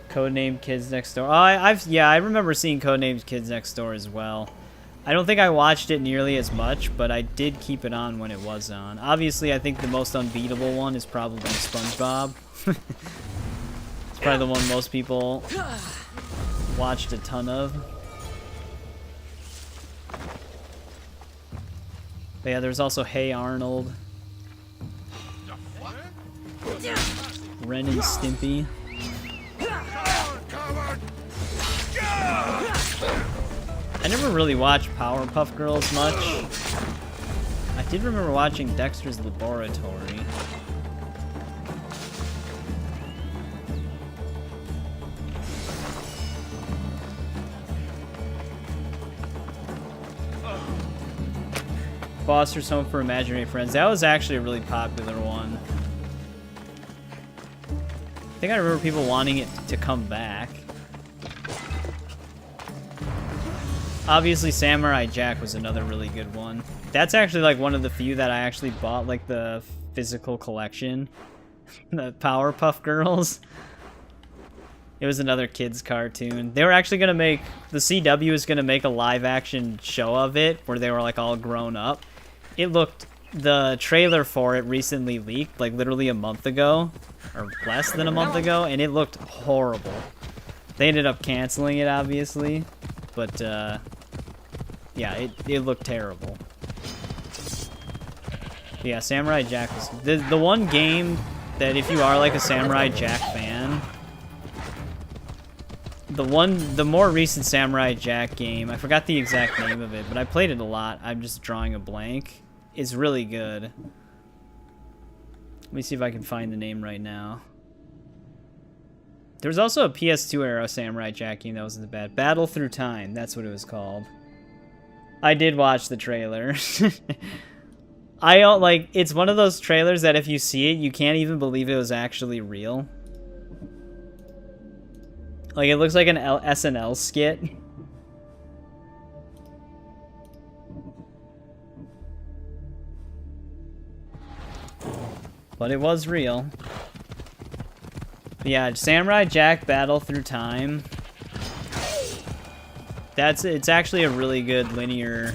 Codename Kids Next Door. Oh, I remember seeing Codename Kids Next Door as well. I don't think I watched it nearly as much, but I did keep it on when it was on. Obviously, I think the most unbeatable one is probably SpongeBob. It's probably the one most people watched a ton of. But yeah, there's also Hey Arnold. Ren and Stimpy. I never really watched Powerpuff Girls much. I did remember watching Dexter's Laboratory. Foster's Home for Imaginary Friends. That was actually a really popular one. I think I remember people wanting it to come back. Obviously, Samurai Jack was another really good one. That's actually like one of the few that I actually bought like the physical collection. The Powerpuff Girls. It was another kids cartoon. They were actually gonna make, the CW was gonna make a live action show of it where they were like all grown up. It looked, the trailer for it recently leaked like literally a month ago or less than a month ago, and it looked horrible. They ended up canceling it obviously, but yeah, it looked terrible. Yeah, Samurai Jack was the one game that if you are like a Samurai Jack fan, the more recent Samurai Jack game, I forgot the exact name of it, but I played it a lot. I'm just drawing a blank. It's really good. Let me see if I can find the name right now. There was also a PS2 era Samurai Jack game that wasn't bad. Battle Through Time, that's what it was called. I did watch the trailer. I don't like, it's one of those trailers that if you see it, you can't even believe it was actually real. Like, it looks like an SNL skit. But it was real. But yeah, Samurai Jack Battle Through Time. It's actually a really good linear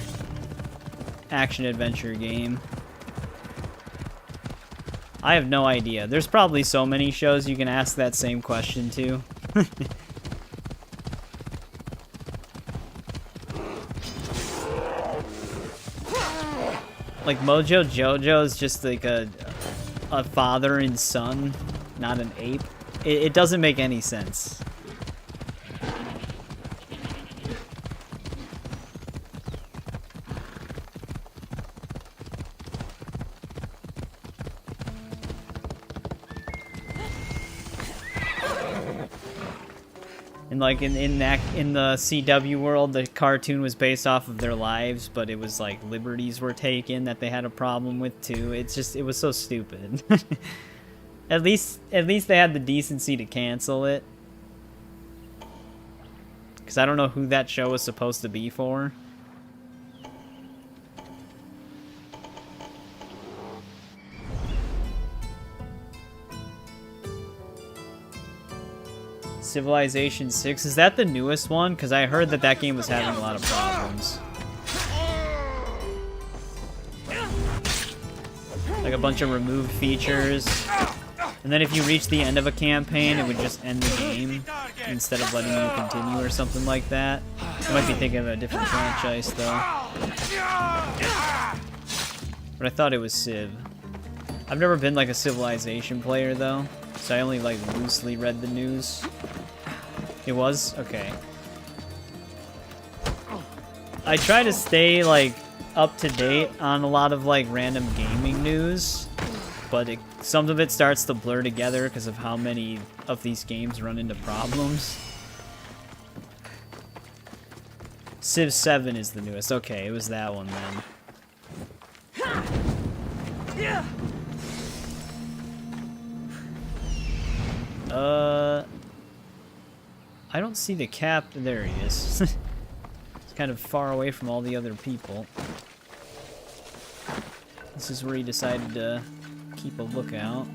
action-adventure game. I have no idea. There's probably so many shows you can ask that same question to. Like Mojo Jojo is just like a father and son, not an ape. It doesn't make any sense. And like in the CW world, the cartoon was based off of their lives, but it was like liberties were taken that they had a problem with too. It was so stupid. At least they had the decency to cancel it. Because I don't know who that show was supposed to be for. Civilization 6, is that the newest one? Because I heard that game was having a lot of problems. Like a bunch of removed features. And then if you reach the end of a campaign, it would just end the game instead of letting you continue or something like that. I might be thinking of a different franchise though. But I thought it was Civ. I've never been like a Civilization player though, so I only like loosely read the news. It was? Okay. I try to stay like up to date on a lot of like random gaming news, but some of it starts to blur together because of how many of these games run into problems. Civ 7 is the newest. Okay, it was that one then. I don't see the cap. There he is. It's kind of far away from all the other people. This is where he decided to keep a lookout.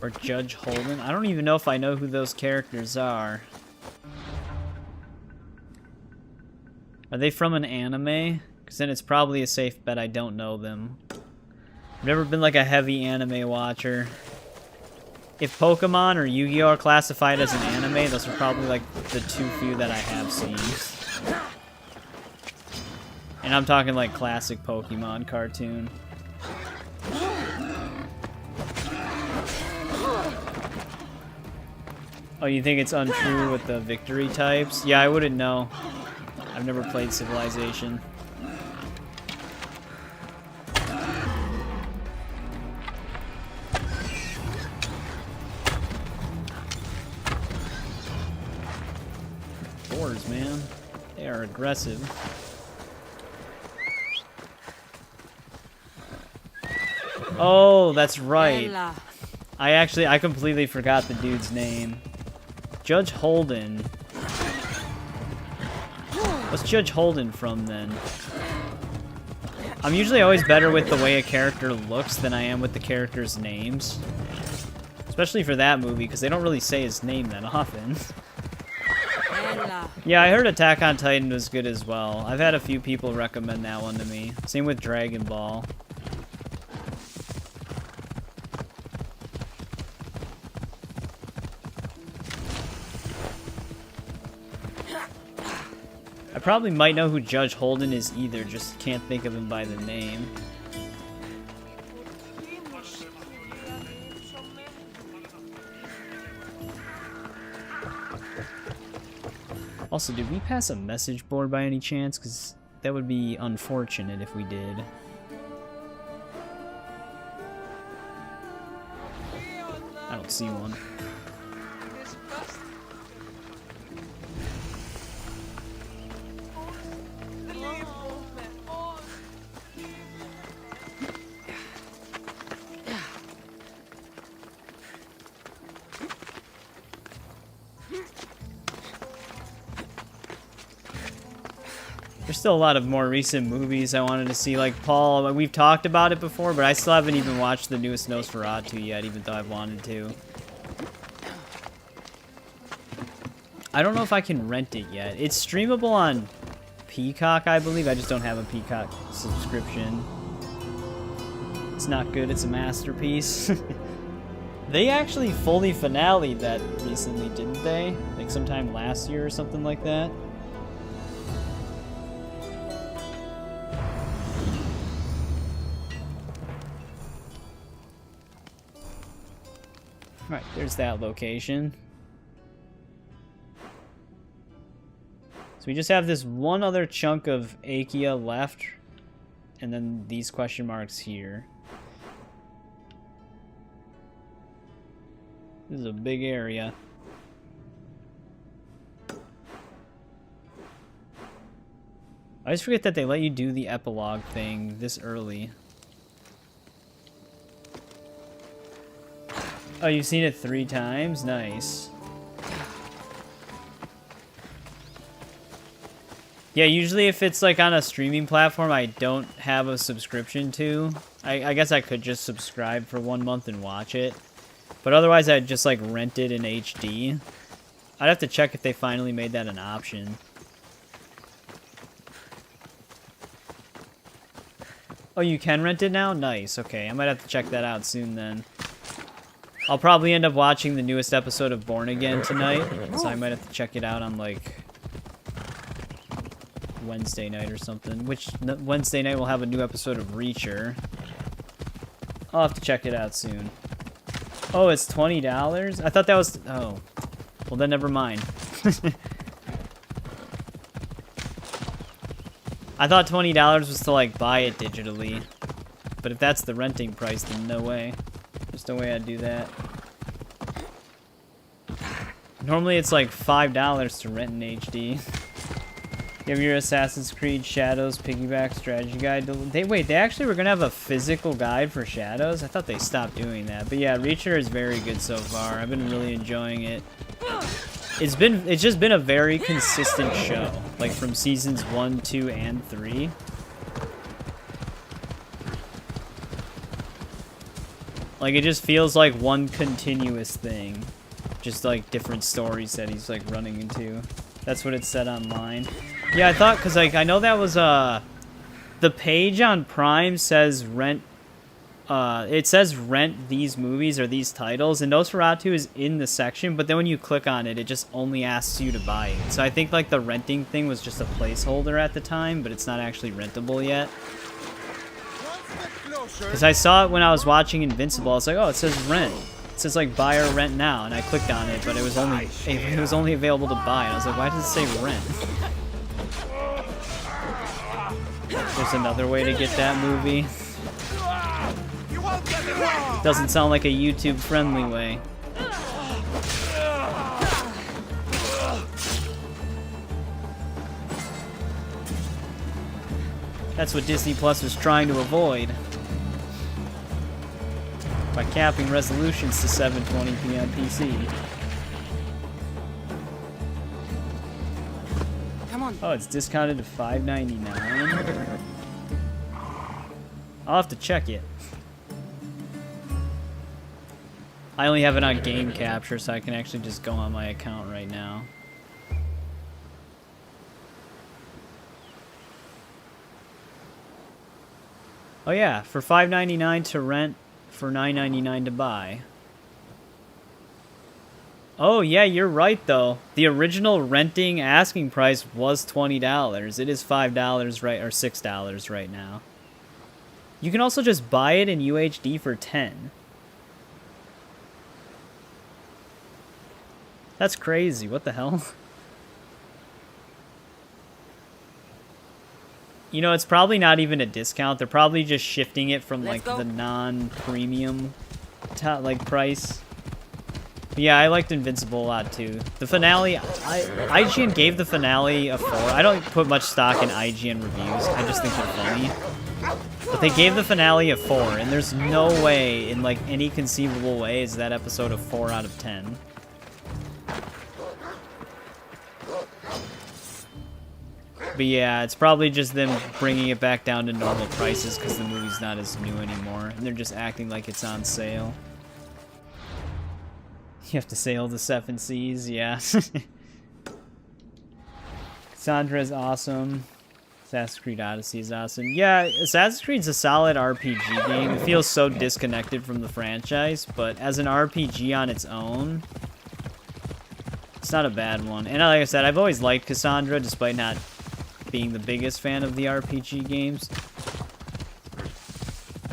Or Judge Holden. I don't even know if I know who those characters are. Are they from an anime? Because then it's probably a safe bet I don't know them. I've never been like a heavy anime watcher. If Pokemon or Yu-Gi-Oh! Are classified as an anime, those are probably like the too few that I have seen. And I'm talking like classic Pokemon cartoon. Oh, you think it's untrue with the victory types? Yeah, I wouldn't know. I've never played Civilization. Boars, man. They are aggressive. Oh, that's right. I completely forgot the dude's name. Judge Holden. What's Judge Holden from, then? I'm usually always better with the way a character looks than I am with the characters' names. Especially for that movie, because they don't really say his name that often. Yeah, I heard Attack on Titan was good as well. I've had a few people recommend that one to me. Same with Dragon Ball. I probably might know who Judge Holden is either, just can't think of him by the name. Also, did we pass a message board by any chance? Because that would be unfortunate if we did. I don't see one. There's still a lot of more recent movies I wanted to see, like Paul. We've talked about it before, but I still haven't even watched the newest Nosferatu yet, even though I've wanted to. I don't know if I can rent it yet. It's streamable on Peacock, I believe. I just don't have a Peacock subscription. It's not good. It's a masterpiece. They actually fully finale'd that recently, didn't they? Like sometime last year or something like that. Alright, there's that location. So we just have this one other chunk of Achaea left, and then these question marks here. This is a big area. I always forget that they let you do the epilogue thing this early. Oh, you've seen it 3 times? Nice. Yeah, usually if it's like on a streaming platform I don't have a subscription to, I guess I could just subscribe for 1 month and watch it. But otherwise I'd just like rent it in HD. I'd have to check if they finally made that an option. Oh, you can rent it now? Nice, okay. I might have to check that out soon then. I'll probably end up watching the newest episode of Born Again tonight, so I might have to check it out on like Wednesday night or something. Which Wednesday night we'll have a new episode of Reacher. I'll have to check it out soon. Oh, it's $20? I thought that was... Oh. Well, then never mind. I thought $20 was to like buy it digitally. But if that's the renting price, then no way. There's no way I'd do that. Normally it's like $5 to rent in HD. You have your Assassin's Creed Shadows piggyback strategy guide. They actually were gonna have a physical guide for Shadows? I thought they stopped doing that. But yeah, Reacher is very good so far. I've been really enjoying it. It's just been a very consistent show. Like from seasons 1, 2, and 3. Like it just feels like one continuous thing. Just like different stories that he's like running into. That's what it said online. Yeah, I thought, cause like I know that was the page on Prime says rent. It says rent these movies or these titles, and Nosferatu is in the section. But then when you click on it, it just only asks you to buy it. So I think like the renting thing was just a placeholder at the time, but it's not actually rentable yet. Cause I saw it when I was watching Invincible. I was like, oh, it says rent. It says like buy or rent now, and I clicked on it, but it was only available to buy. And I was like, why does it say rent? There's another way to get that movie. Doesn't sound like a YouTube friendly way. That's what Disney Plus was trying to avoid by capping resolutions to 720p on PC. Come on. Oh, it's discounted to $5.99. I'll have to check it. I only have it on game capture, so I can actually just go on my account right now. Oh yeah, for $5.99 to rent, for $9.99 to buy. Oh yeah, you're right though. The original renting asking price was $20. It is $5 right, or $6 right now. You can also just buy it in UHD for $10. That's crazy. What the hell? You know, it's probably not even a discount. They're probably just shifting it from like the non-premium like price. But yeah, I liked Invincible a lot too. The finale, IGN gave the finale a 4. I don't put much stock in IGN reviews. I just think they're funny. But they gave the finale a 4, and there's no way, in like any conceivable way, is that episode a 4 out of 10. But yeah, it's probably just them bringing it back down to normal prices because the movie's not as new anymore. And they're just acting like it's on sale. You have to sail the 7 seas, yeah. Kassandra is awesome. Assassin's Creed Odyssey is awesome. Yeah, Assassin's Creed's a solid RPG game. It feels so disconnected from the franchise, but as an RPG on its own, it's not a bad one. And like I said, I've always liked Kassandra, despite not being the biggest fan of the RPG games.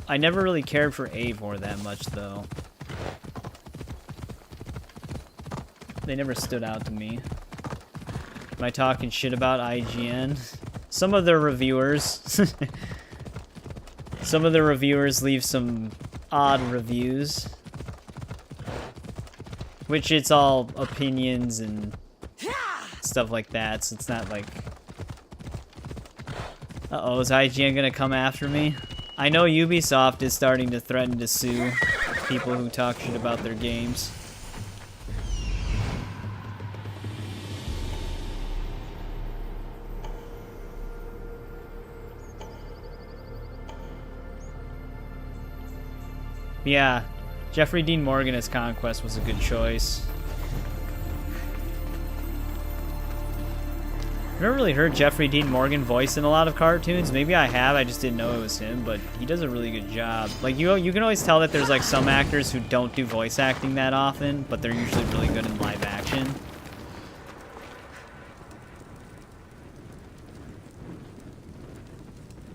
I never really cared for Eivor that much, though. They never stood out to me. Am I talking shit about IGN? Some of their reviewers... some of the reviewers leave some odd reviews. Which it's all opinions and stuff like that, so it's not like... Uh-oh, is IGN gonna come after me? I know Ubisoft is starting to threaten to sue people who talk shit about their games. Yeah, Jeffrey Dean Morgan as Conquest was a good choice. I've never really heard Jeffrey Dean Morgan voice in a lot of cartoons. Maybe I have, I just didn't know it was him, but he does a really good job. Like, you can always tell that there's, like, some actors who don't do voice acting that often, but they're usually really good in live action.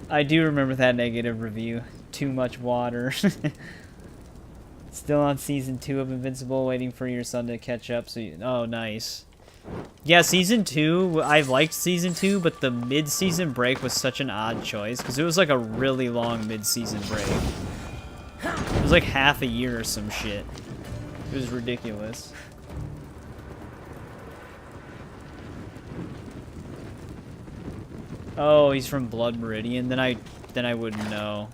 I do remember that negative review. Too much water. Still on season 2 of Invincible, waiting for your son to catch up, so you... Oh, nice. Yeah, Season 2, I liked Season 2, but the mid-season break was such an odd choice, because it was like a really long mid-season break. It was like half a year or some shit. It was ridiculous. Oh, he's from Blood Meridian. Then I wouldn't know.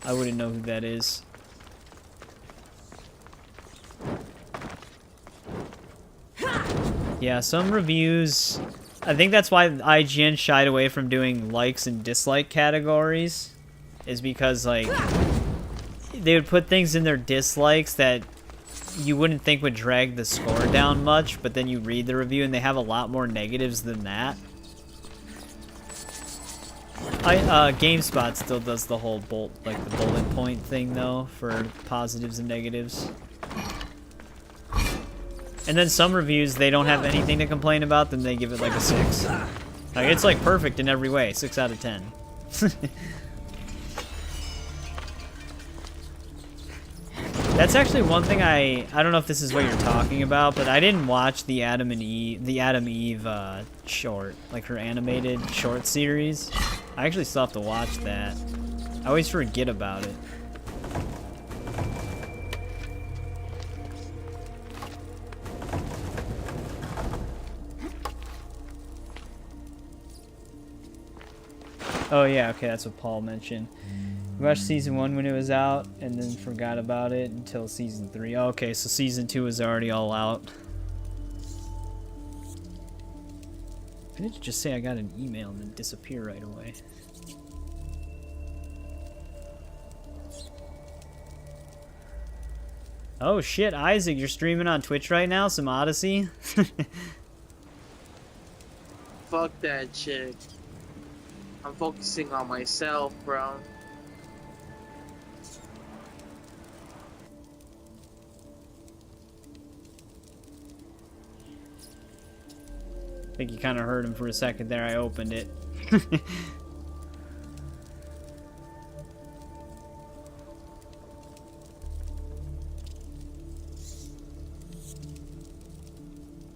I wouldn't know who that is. Yeah, some reviews... I think that's why IGN shied away from doing likes and dislike categories. Is because, like, they would put things in their dislikes that you wouldn't think would drag the score down much, but then you read the review and they have a lot more negatives than that. GameSpot still does the whole the bullet point thing, though, for positives and negatives. And then some reviews, they don't have anything to complain about, then they give it like a 6. Like, it's like perfect in every way, 6 out of 10. That's actually one thing I don't know if this is what you're talking about, but I didn't watch the Adam Eve short, like her animated short series. I actually still have to watch that. I always forget about it. Oh yeah, okay, that's what Paul mentioned. We watched season 1 when it was out, and then forgot about it until season 3. Oh, okay, so season 2 is already all out. I didn't just say I got an email and then disappear right away. Oh shit, Isaac, you're streaming on Twitch right now? Some Odyssey? Fuck that chick. I'm focusing on myself, bro. I think you kind of heard him for a second there. I opened it.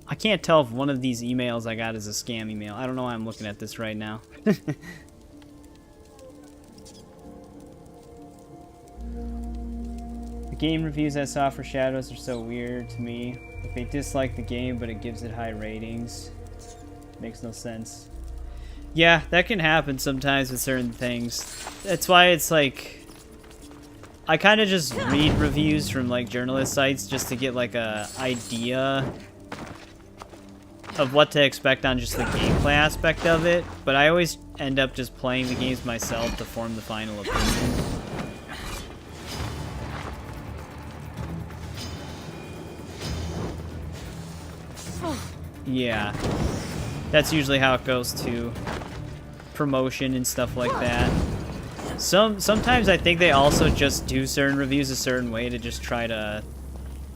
I can't tell if one of these emails I got is a scam email. I don't know why I'm looking at this right now. The game reviews I saw for Shadows are so weird to me. Like, they dislike the game, but it gives it high ratings. Makes no sense. Yeah, that can happen sometimes with certain things. That's why it's like... I kind of just read reviews from like journalist sites just to get like a idea of what to expect on just the gameplay aspect of it, but I always end up just playing the games myself to form the final opinion. Yeah, that's usually how it goes to promotion and stuff like that. Sometimes I think they also just do certain reviews a certain way to just try to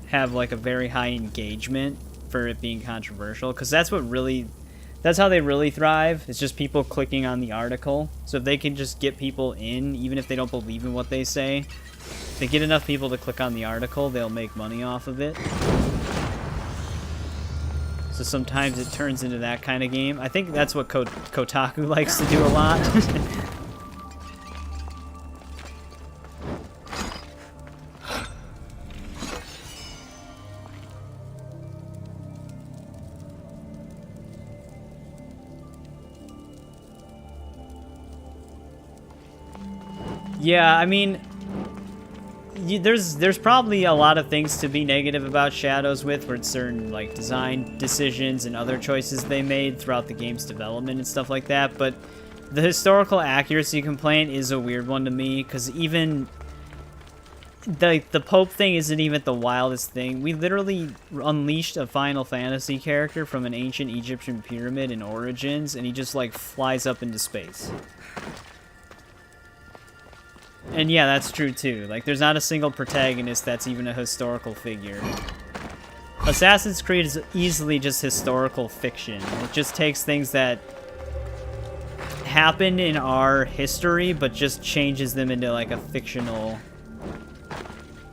have like a very high engagement for it being controversial, because that's how they really thrive. It's just people clicking on the article. So if they can just get people in, even if they don't believe in what they say, if they get enough people to click on the article, they'll make money off of it. So sometimes it turns into that kind of game. I think that's what Kotaku likes to do a lot. Yeah, I mean, there's probably a lot of things to be negative about Shadows with certain like design decisions and other choices they made throughout the game's development and stuff like that, but the historical accuracy complaint is a weird one to me, because even the Pope thing isn't even the wildest thing. We literally unleashed a Final Fantasy character from an ancient Egyptian pyramid in Origins, and he just like flies up into space. And yeah, that's true too. Like, there's not a single protagonist that's even a historical figure. Assassin's Creed is easily just historical fiction. It just takes things that happened in our history, but just changes them into like a fictional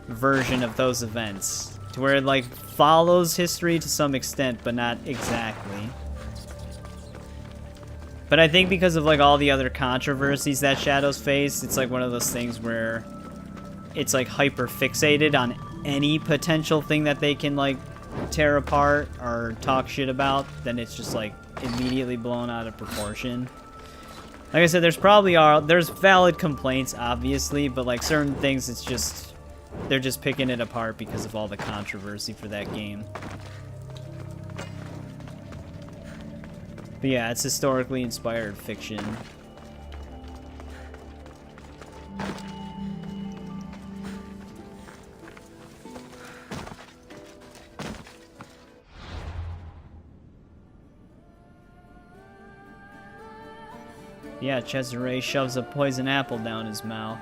version of those events to where it like follows history to some extent, but not exactly. But I think because of like all the other controversies that Shadows face, it's like one of those things where it's like hyper fixated on any potential thing that they can like tear apart or talk shit about, then it's just like immediately blown out of proportion. Like I said, there's valid complaints, obviously, but like certain things, it's just, they're just picking it apart because of all the controversy for that game. But yeah, it's historically inspired fiction. Yeah, Cesare shoves a poison apple down his mouth.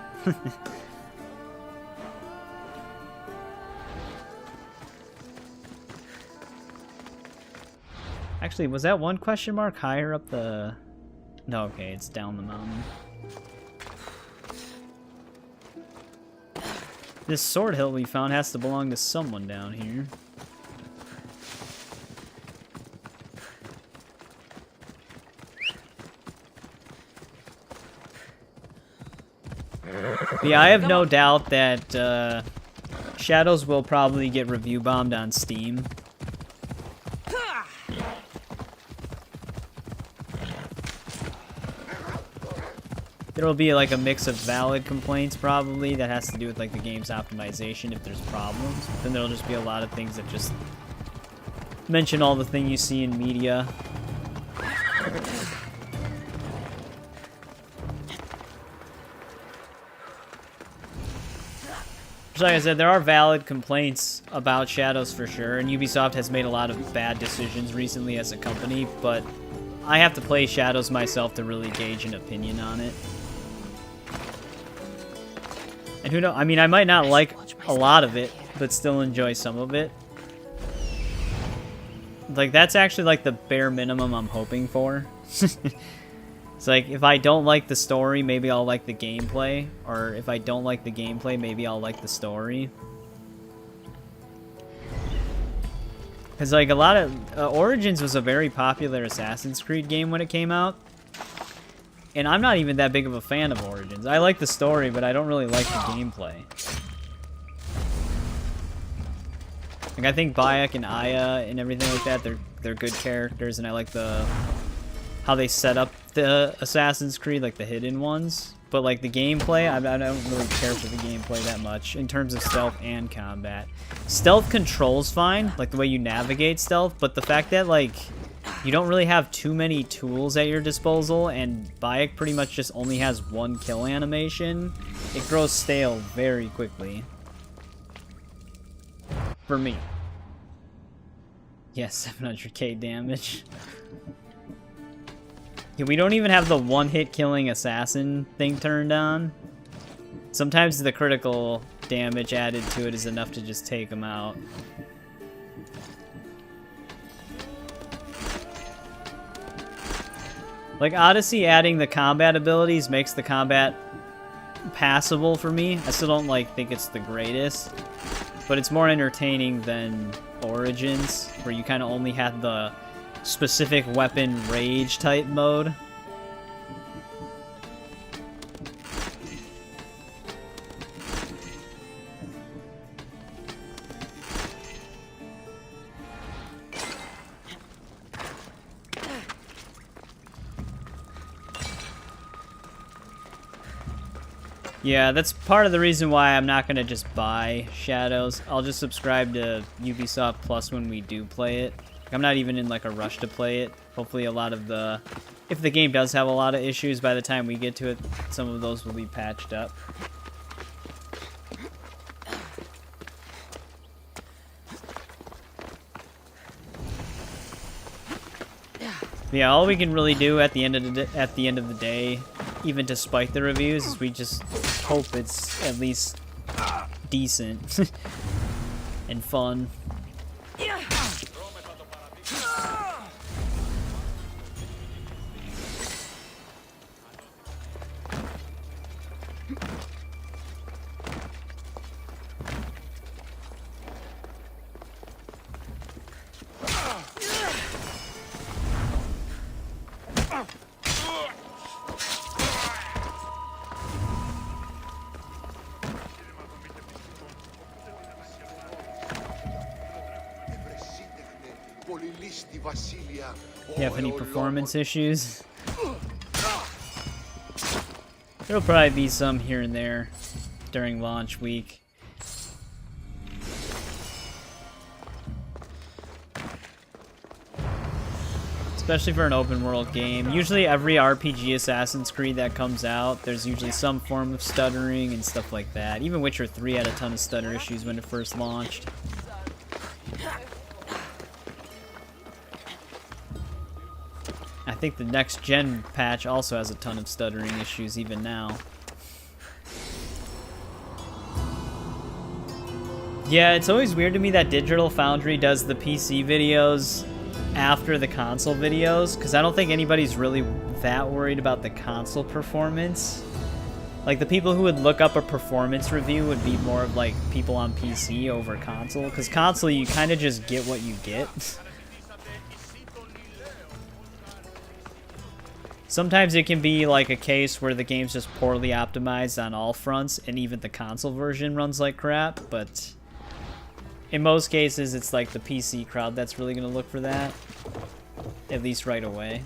Actually, was that one question mark higher up the... No, okay, it's down the mountain. This sword hilt we found has to belong to someone down here. But yeah, I have no doubt that Shadows will probably get review bombed on Steam. There will be like a mix of valid complaints probably that has to do with like the game's optimization if there's problems. Then there'll just be a lot of things that just mention all the thing you see in media. So like I said, there are valid complaints about Shadows for sure, and Ubisoft has made a lot of bad decisions recently as a company, but I have to play Shadows myself to really gauge an opinion on it. And who knows, I mean, I might not like a lot of it, but still enjoy some of it. Like, that's actually like the bare minimum I'm hoping for. It's like, if I don't like the story, maybe I'll like the gameplay. Or if I don't like the gameplay, maybe I'll like the story. Because, like, a lot of... Origins was a very popular Assassin's Creed game when it came out. And I'm not even that big of a fan of Origins. I like the story, but I don't really like the gameplay. Like, I think Bayek and Aya and everything like that, they're good characters, and I like how they set up the Assassin's Creed, like the hidden ones. But like the gameplay, I don't really care for the gameplay that much in terms of stealth and combat. Stealth control's fine, like the way you navigate stealth, but the fact that like you don't really have too many tools at your disposal, and Bayek pretty much just only has one kill animation, it grows stale very quickly. For me. Yes, 700k damage. Yeah, we don't even have the one-hit killing assassin thing turned on. Sometimes the critical damage added to it is enough to just take them out. Like, Odyssey adding the combat abilities makes the combat passable for me. I still don't, like, think it's the greatest. But it's more entertaining than Origins, where you kind of only had the specific weapon rage type mode. Yeah, that's part of the reason why I'm not going to just buy Shadows. I'll just subscribe to Ubisoft Plus when we do play it. I'm not even in like a rush to play it. Hopefully a lot of the... If the game does have a lot of issues, by the time we get to it, some of those will be patched up. Yeah, all we can really do at the end of the day, even despite the reviews, is we just hope it's at least decent and fun. You have any performance issues? There'll probably be some here and there during launch week. Especially for an open world game. Usually every RPG Assassin's Creed that comes out, there's usually some form of stuttering and stuff like that. Even Witcher 3 had a ton of stutter issues when it first launched. I think the next gen patch also has a ton of stuttering issues even now. Yeah, it's always weird to me that Digital Foundry does the PC videos after the console videos, because I don't think anybody's really that worried about the console performance. Like, the people who would look up a performance review would be more of like people on PC over console, because console you kind of just get what you get. Sometimes it can be like a case where the game's just poorly optimized on all fronts and even the console version runs like crap, but in most cases it's like the PC crowd that's really going to look for that, at least right away.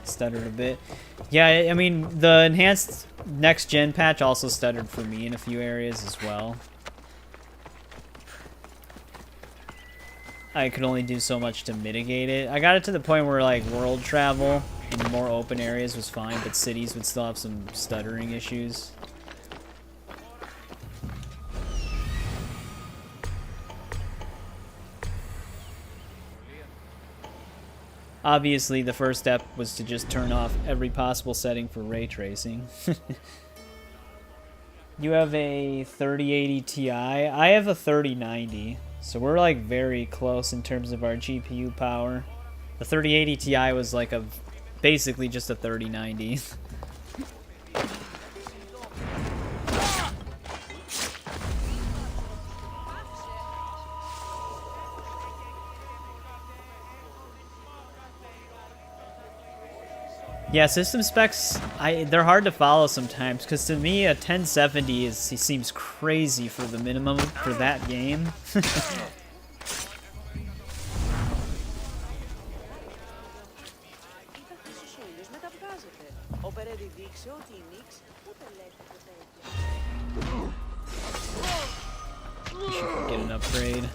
Stuttered a bit. Yeah, I mean, the enhanced next gen patch also stuttered for me in a few areas as well. I could only do so much to mitigate it. I got it to the point where like world travel in more open areas was fine, but cities would still have some stuttering issues. Obviously, the first step was to just turn off every possible setting for ray tracing. You have a 3080 Ti. I have a 3090. So we're like very close in terms of our GPU power. The 3080 Ti was like basically just a 3090. Yeah, system specs, they're hard to follow sometimes, because to me a 1070 seems crazy for the minimum for that game. Should get an upgrade.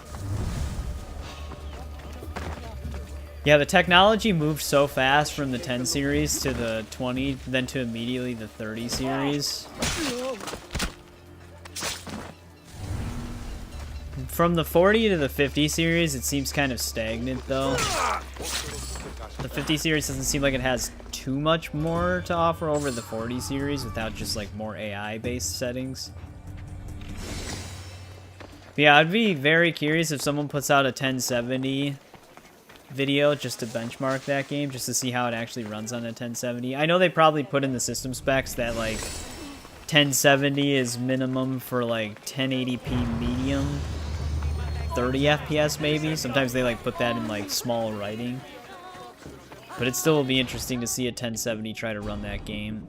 Yeah, the technology moved so fast from the 10 series to the 20, then to immediately the 30 series. From the 40 to the 50 series, it seems kind of stagnant, though. The 50 series doesn't seem like it has too much more to offer over the 40 series without just, like, more AI-based settings. But yeah, I'd be very curious if someone puts out a 1070 video just to benchmark that game, just to see how it actually runs on a 1070. I know they probably put in the system specs that like 1070 is minimum for like 1080p medium, 30 FPS maybe. Sometimes they like put that in like small writing. But it still will be interesting to see a 1070 try to run that game.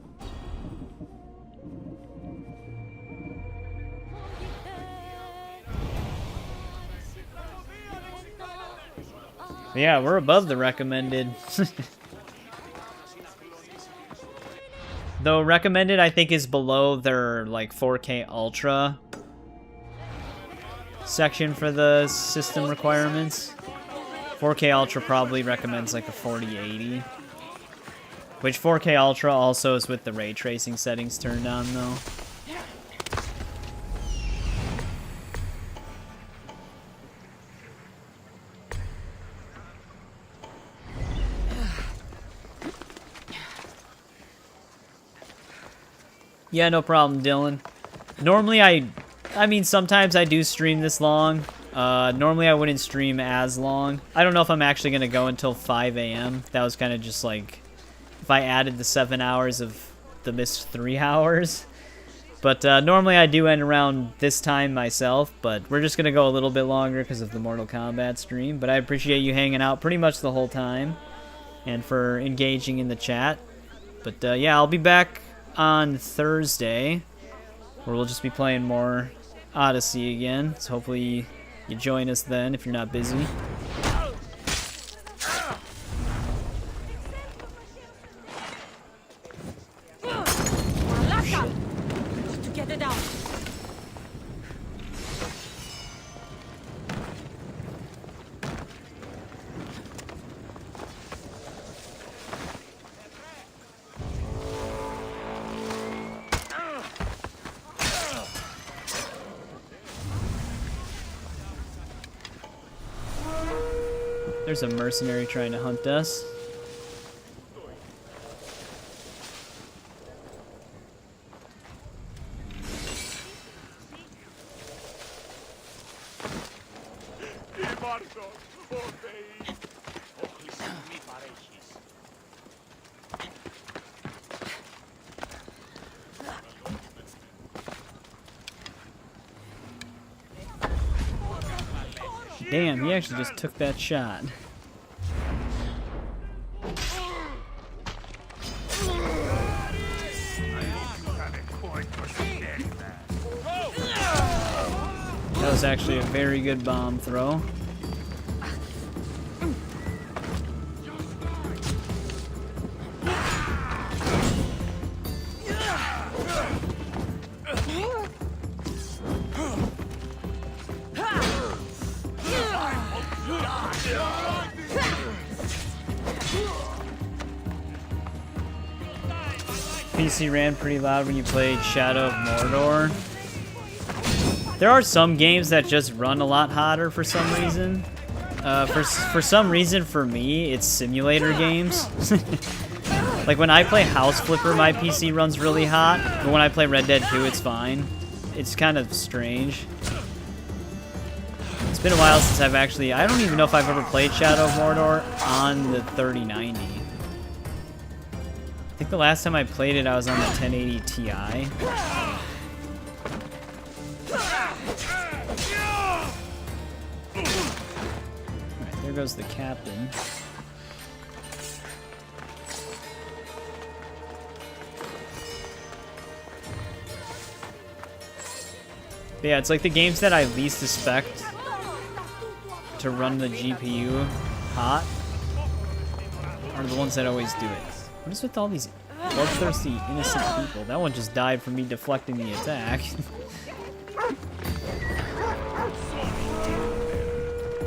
Yeah, we're above the recommended. Though recommended, I think, is below their like 4K Ultra section for the system requirements. 4K Ultra probably recommends like a 4080. Which 4K Ultra also is with the ray tracing settings turned on, though. Yeah, no problem, Dylan. Normally, I mean, sometimes I do stream this long. Normally, I wouldn't stream as long. I don't know if I'm actually going to go until 5 a.m. That was kind of just like, if I added the 7 hours of the missed 3 hours. But normally, I do end around this time myself. But we're just going to go a little bit longer because of the Mortal Kombat stream. But I appreciate you hanging out pretty much the whole time. and for engaging in the chat. But yeah, I'll be back on Thursday, where we'll just be playing more Odyssey again. So hopefully you join us then if you're not busy. To get it out. There's a mercenary trying to hunt us. Damn, he actually just took that shot. That was actually a very good bomb throw. PC ran pretty loud when you played Shadow of Mordor. There are some games that just run a lot hotter for some reason. For some reason, for me, it's simulator games. Like when I play House Flipper, my PC runs really hot, but when I play Red Dead 2, it's fine. It's kind of strange. It's been a while since I've actually... I don't even know if I've ever played Shadow of Mordor on the 3090. I think the last time I played it, I was on the 1080 Ti. Alright, there goes the captain. But yeah, it's like the games that I least expect to run the GPU hot are the ones that always do it. What is with all these bloodthirsty, innocent people? That one just died from me deflecting the attack.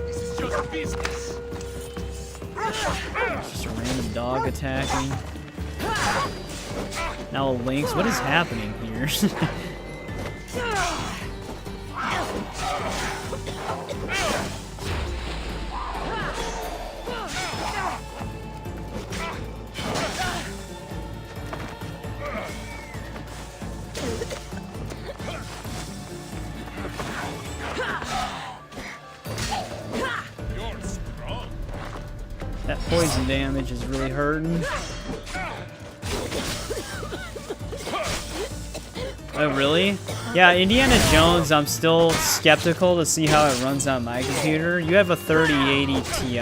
It's just a random dog attacking. Now a lynx. What is happening here? That poison damage is really hurting. Oh, really? Yeah, Indiana Jones, I'm still skeptical to see how it runs on my computer. You have a 3080 Ti.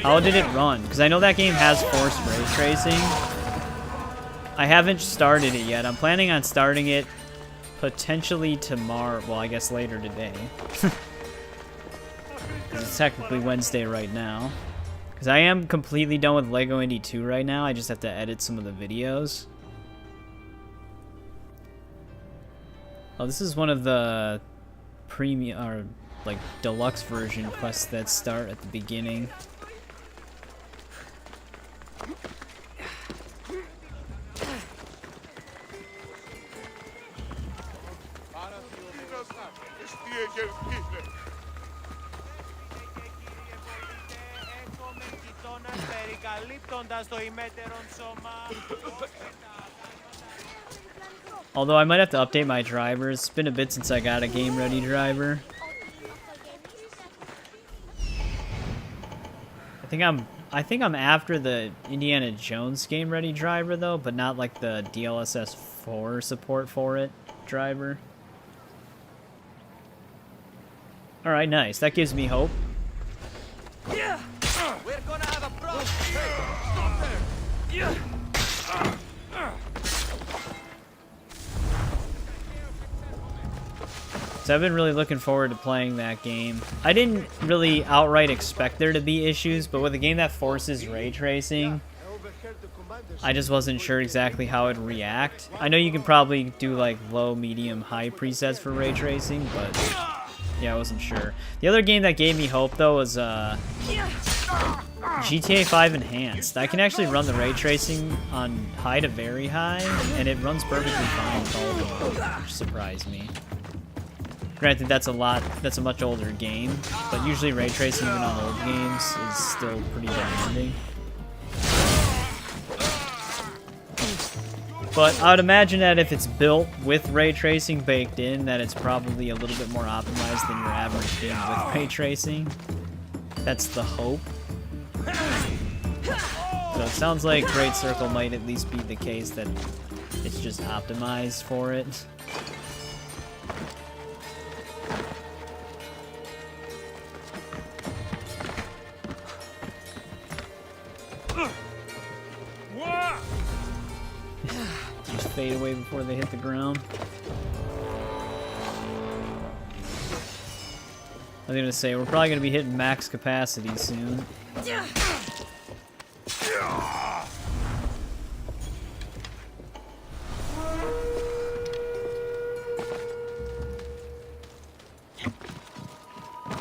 How did it run? Because I know that game has forced ray tracing. I haven't started it yet. I'm planning on starting it potentially tomorrow. Well, I guess later today. It's technically Wednesday right now. Because I am completely done with LEGO Indy 2 right now. I just have to edit some of the videos. Oh, this is one of the premium, or like deluxe version quests that start at the beginning. Although I might have to update my drivers. It's been a bit since I got a game ready driver. I think I'm after the Indiana Jones game ready driver though, but not like the DLSS 4 support for it driver. Alright, nice. That gives me hope. We're gonna have a problem. So I've been really looking forward to playing that game. I didn't really outright expect there to be issues, but with a game that forces ray tracing, I just wasn't sure exactly how it'd react. I know you can probably do like low, medium, high presets for ray tracing, but yeah, I wasn't sure. The other game that gave me hope though was GTA 5 Enhanced. I can actually run the ray tracing on high to very high, and it runs perfectly fine with all of them, which surprised me. Granted, that's a much older game, but usually ray tracing even on old games is still pretty demanding. But I would imagine that if it's built with ray tracing baked in, that it's probably a little bit more optimized than your average game with ray tracing. That's the hope. So it sounds like Great Circle might at least be the case that it's just optimized for it. Just fade away before they hit the ground. I was gonna say, we're probably gonna be hitting max capacity soon. I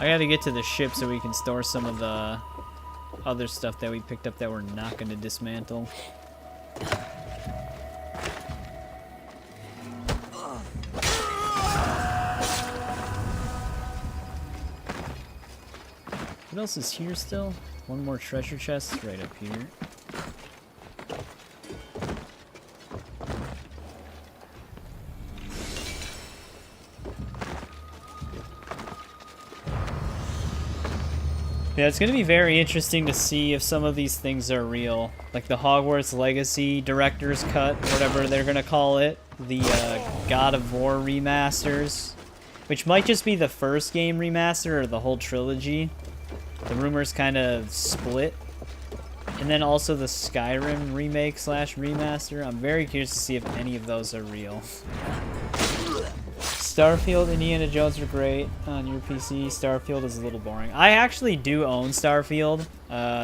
gotta get to the ship so we can store some of the other stuff that we picked up that we're not gonna dismantle. What else is here still? One more treasure chest right up here. Yeah, it's going to be very interesting to see if some of these things are real. Like the Hogwarts Legacy Director's Cut, whatever they're going to call it. The God of War remasters. Which might just be the first game remaster or the whole trilogy. The rumors kind of split. And then also the Skyrim remake / remaster. I'm very curious to see if any of those are real. Starfield, Indiana Jones are great on your PC. Starfield is a little boring. I actually do own Starfield.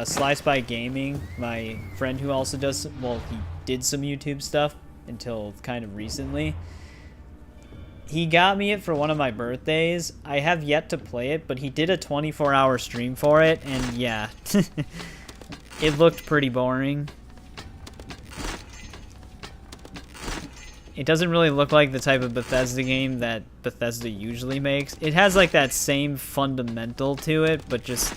Slice by Gaming, my friend who also does, well, he did some YouTube stuff until kind of recently. He got me it for one of my birthdays. I have yet to play it, but he did a 24-hour stream for it, and yeah, it looked pretty boring. It doesn't really look like the type of Bethesda game that Bethesda usually makes. It has like that same fundamental to it, but just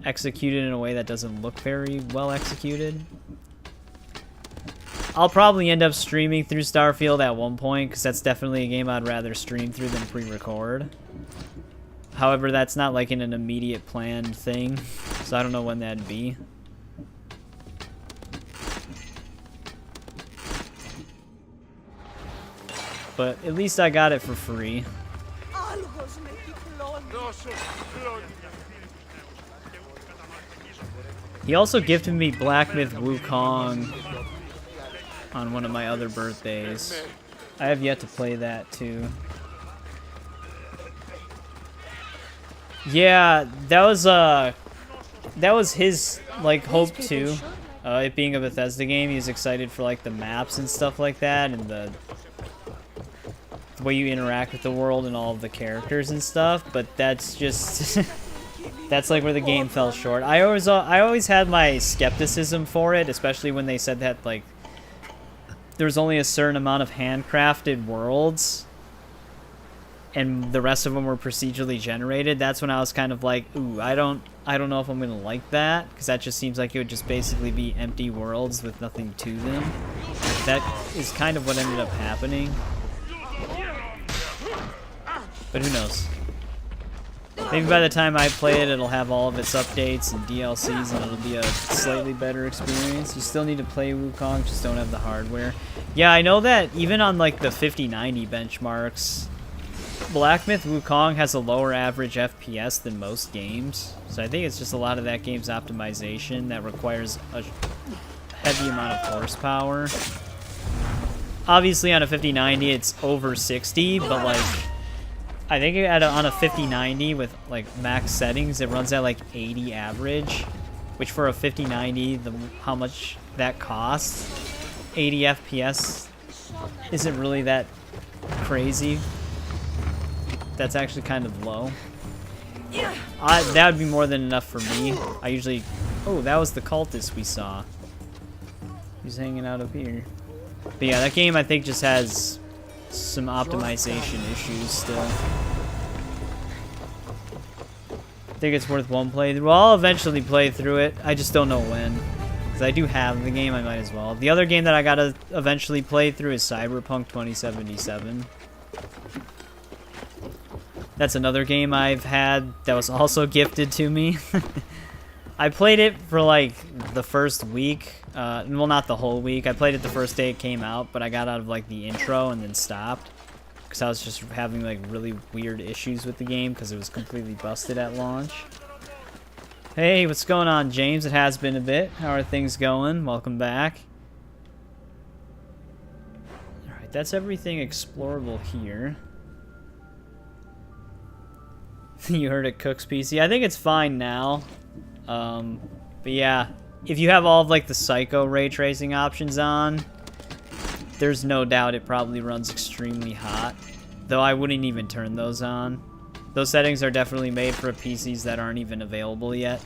executed in a way that doesn't look very well executed. I'll probably end up streaming through Starfield at one point, because that's definitely a game I'd rather stream through than pre-record. However, that's not like in an immediate planned thing, so I don't know when that'd be. But at least I got it for free. He also gifted me Black Myth Wukong on one of my other birthdays. I have yet to play that too. Yeah, that was his like hope too. It being a Bethesda game, he was excited for like the maps and stuff like that, and the way you interact with the world and all of the characters and stuff. But that's just that's like where the game fell short. I always had my skepticism for it, especially when they said that like there's only a certain amount of handcrafted worlds and the rest of them were procedurally generated. That's when I was kind of like, ooh, I don't know if I'm gonna like that, because that just seems like it would just basically be empty worlds with nothing to them. That is kind of what ended up happening. But who knows? Maybe by the time I play it, it'll have all of its updates and DLCs, and it'll be a slightly better experience. You still need to play Wukong, just don't have the hardware. Yeah, I know that even on like the 5090 benchmarks, Black Myth Wukong has a lower average FPS than most games. So I think it's just a lot of that game's optimization that requires a heavy amount of horsepower. Obviously on a 5090 it's over 60, but like I think on a 5090 with like max settings, it runs at like 80 average, which for a 5090, how much that costs, 80 FPS isn't really that crazy. That's actually kind of low. That would be more than enough for me. I usually... Oh, that was the cultist we saw. He's hanging out up here. But yeah, that game I think just has some optimization issues still. I think it's worth one playthrough. Well, I'll eventually play through it. I just don't know when. Because I do have the game, I might as well. The other game that I gotta eventually play through is Cyberpunk 2077. That's another game I've had that was also gifted to me. I played it for like the first week. Well, not the whole week. I played it the first day it came out, but I got out of like the intro and then stopped. Because I was just having like really weird issues with the game because it was completely busted at launch. Hey, what's going on, James? It has been a bit. How are things going? Welcome back. Alright, that's everything explorable here. You heard it, Cook's PC. I think it's fine now. But yeah, if you have all of like the Psycho ray tracing options on, there's no doubt it probably runs extremely hot. Though I wouldn't even turn those on. Those settings are definitely made for PCs that aren't even available yet.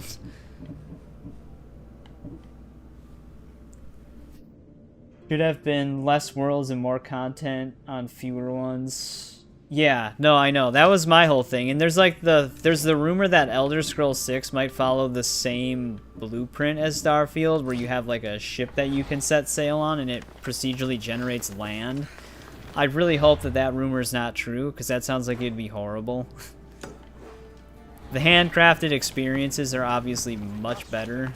Should have been less worlds and more content on fewer ones. Yeah, no, I know. That was my whole thing. And there's like there's the rumor that Elder Scrolls 6 might follow the same blueprint as Starfield, where you have like a ship that you can set sail on and it procedurally generates land. I really hope that that rumor is not true, because that sounds like it'd be horrible. The handcrafted experiences are obviously much better.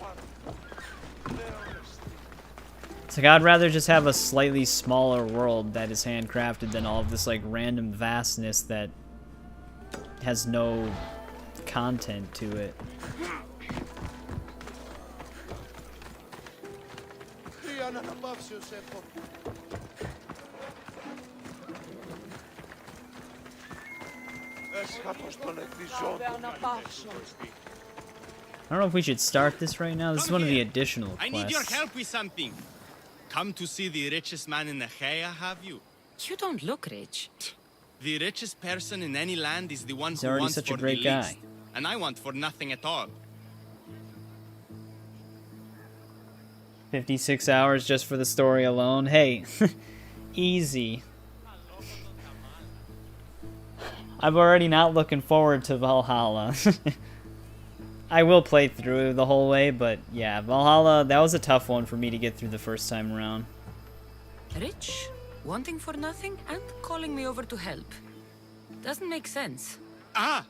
It's like, I'd rather just have a slightly smaller world that is handcrafted than all of this, like, random vastness that has no content to it. I don't know if we should start this right now. This is one of the additional quests. I need your help with something. Come to see the richest man in Achaea, have you? You don't look rich. The richest person in any land is the one He's who already wants such for a great the guy. least. And I want for nothing at all. 56 hours just for the story alone. Hey, easy. I'm already not looking forward to Valhalla. I will play through the whole way, but yeah, Valhalla, that was a tough one for me to get through the first time around. Rich, wanting for nothing, and calling me over to help. Doesn't make sense. Ah!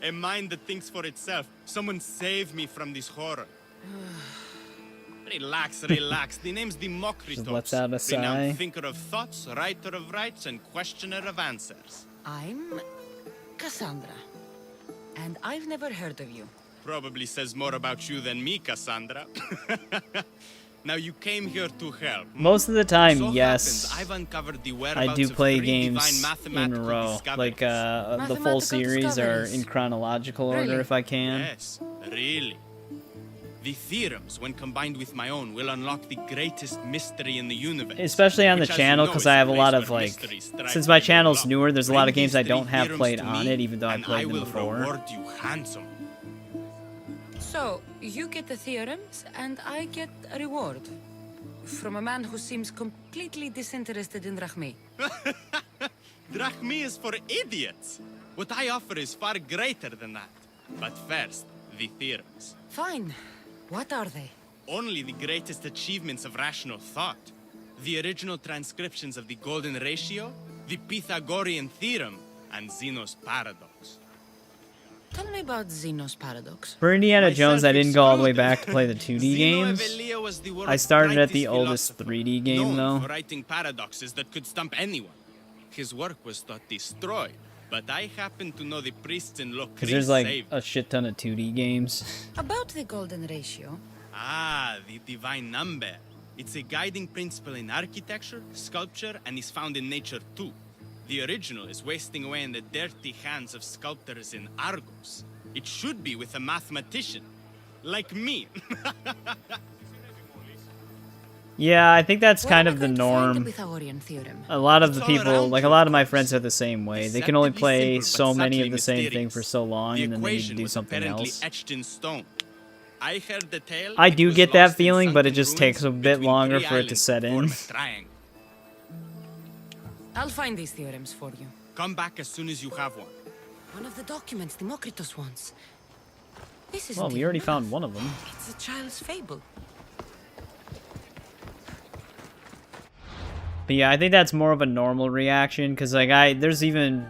A mind that thinks for itself. Someone save me from this horror. Relax, relax. The name's Democritus. Lets out a sigh. Renowned thinker of thoughts, writer of rights, and questioner of answers. I'm Kassandra. And I've never heard of you. Probably says more about you than me, Kassandra. Now you came here to help. Most of the time, So yes. happens, I've uncovered the I whereabouts do of play three games divine in a mathematical row. discoveries. Like, the full Mathematical series are discoveries. in chronological order Really? if I can. Yes, really. The theorems, when combined with my own, will unlock the greatest mystery in the universe. Especially on the which, as you channel, know, because is I a have a place lot of, where like... mysteries thrive Since my to channel's develop. newer, there's a lot of Bring games these I don't three have theorems played to on me, it, even though I and played them will before. reward you handsomely. So, you get the theorems, and I get a reward. From a man who seems completely disinterested in Drachmi. Drachmi is for idiots. What I offer is far greater than that. But first, the theorems. Fine. What are they? Only the greatest achievements of rational thought. The original transcriptions of the Golden Ratio, the Pythagorean Theorem, and Zeno's Paradox. Tell me about Zeno's Paradox. For Indiana Myself Jones, I didn't go all the way excluded. back to play the 2D Zeno games. of Elea was the world's I started at the brightest oldest philosopher, 3D game, known though. for writing paradoxes that could stump anyone. His work was thought destroyed, but I happen to know the priests in Locris Because there's like saved. a shit ton of 2D games. About the golden ratio. Ah, the divine number. It's a guiding principle in architecture, sculpture, and is found in nature too. The original is wasting away in the dirty hands of sculptors in Argos. It should be with a mathematician. Like me. Yeah, I think that's Where kind am I of the going to find norm. the Pythagorean theorem? A lot of the It's all people, around like a you, lot of of my course. friends are the same way. They can only Deceptively play simple, so but many of subtly the same thing for mysterious. so long, The and then they need to equation do was something apparently else. etched in stone. I heard the tale. I it do was get that lost in feeling, but it sunken just takes a ruins bit between longer three for it to islands set that in. form a triangle. I'll find these theorems for you. Come back as soon as you have one. One of the documents Democritus wants. This is Well, we already found one of them. It's a child's fable. But yeah, I think that's more of a normal reaction, because like there's even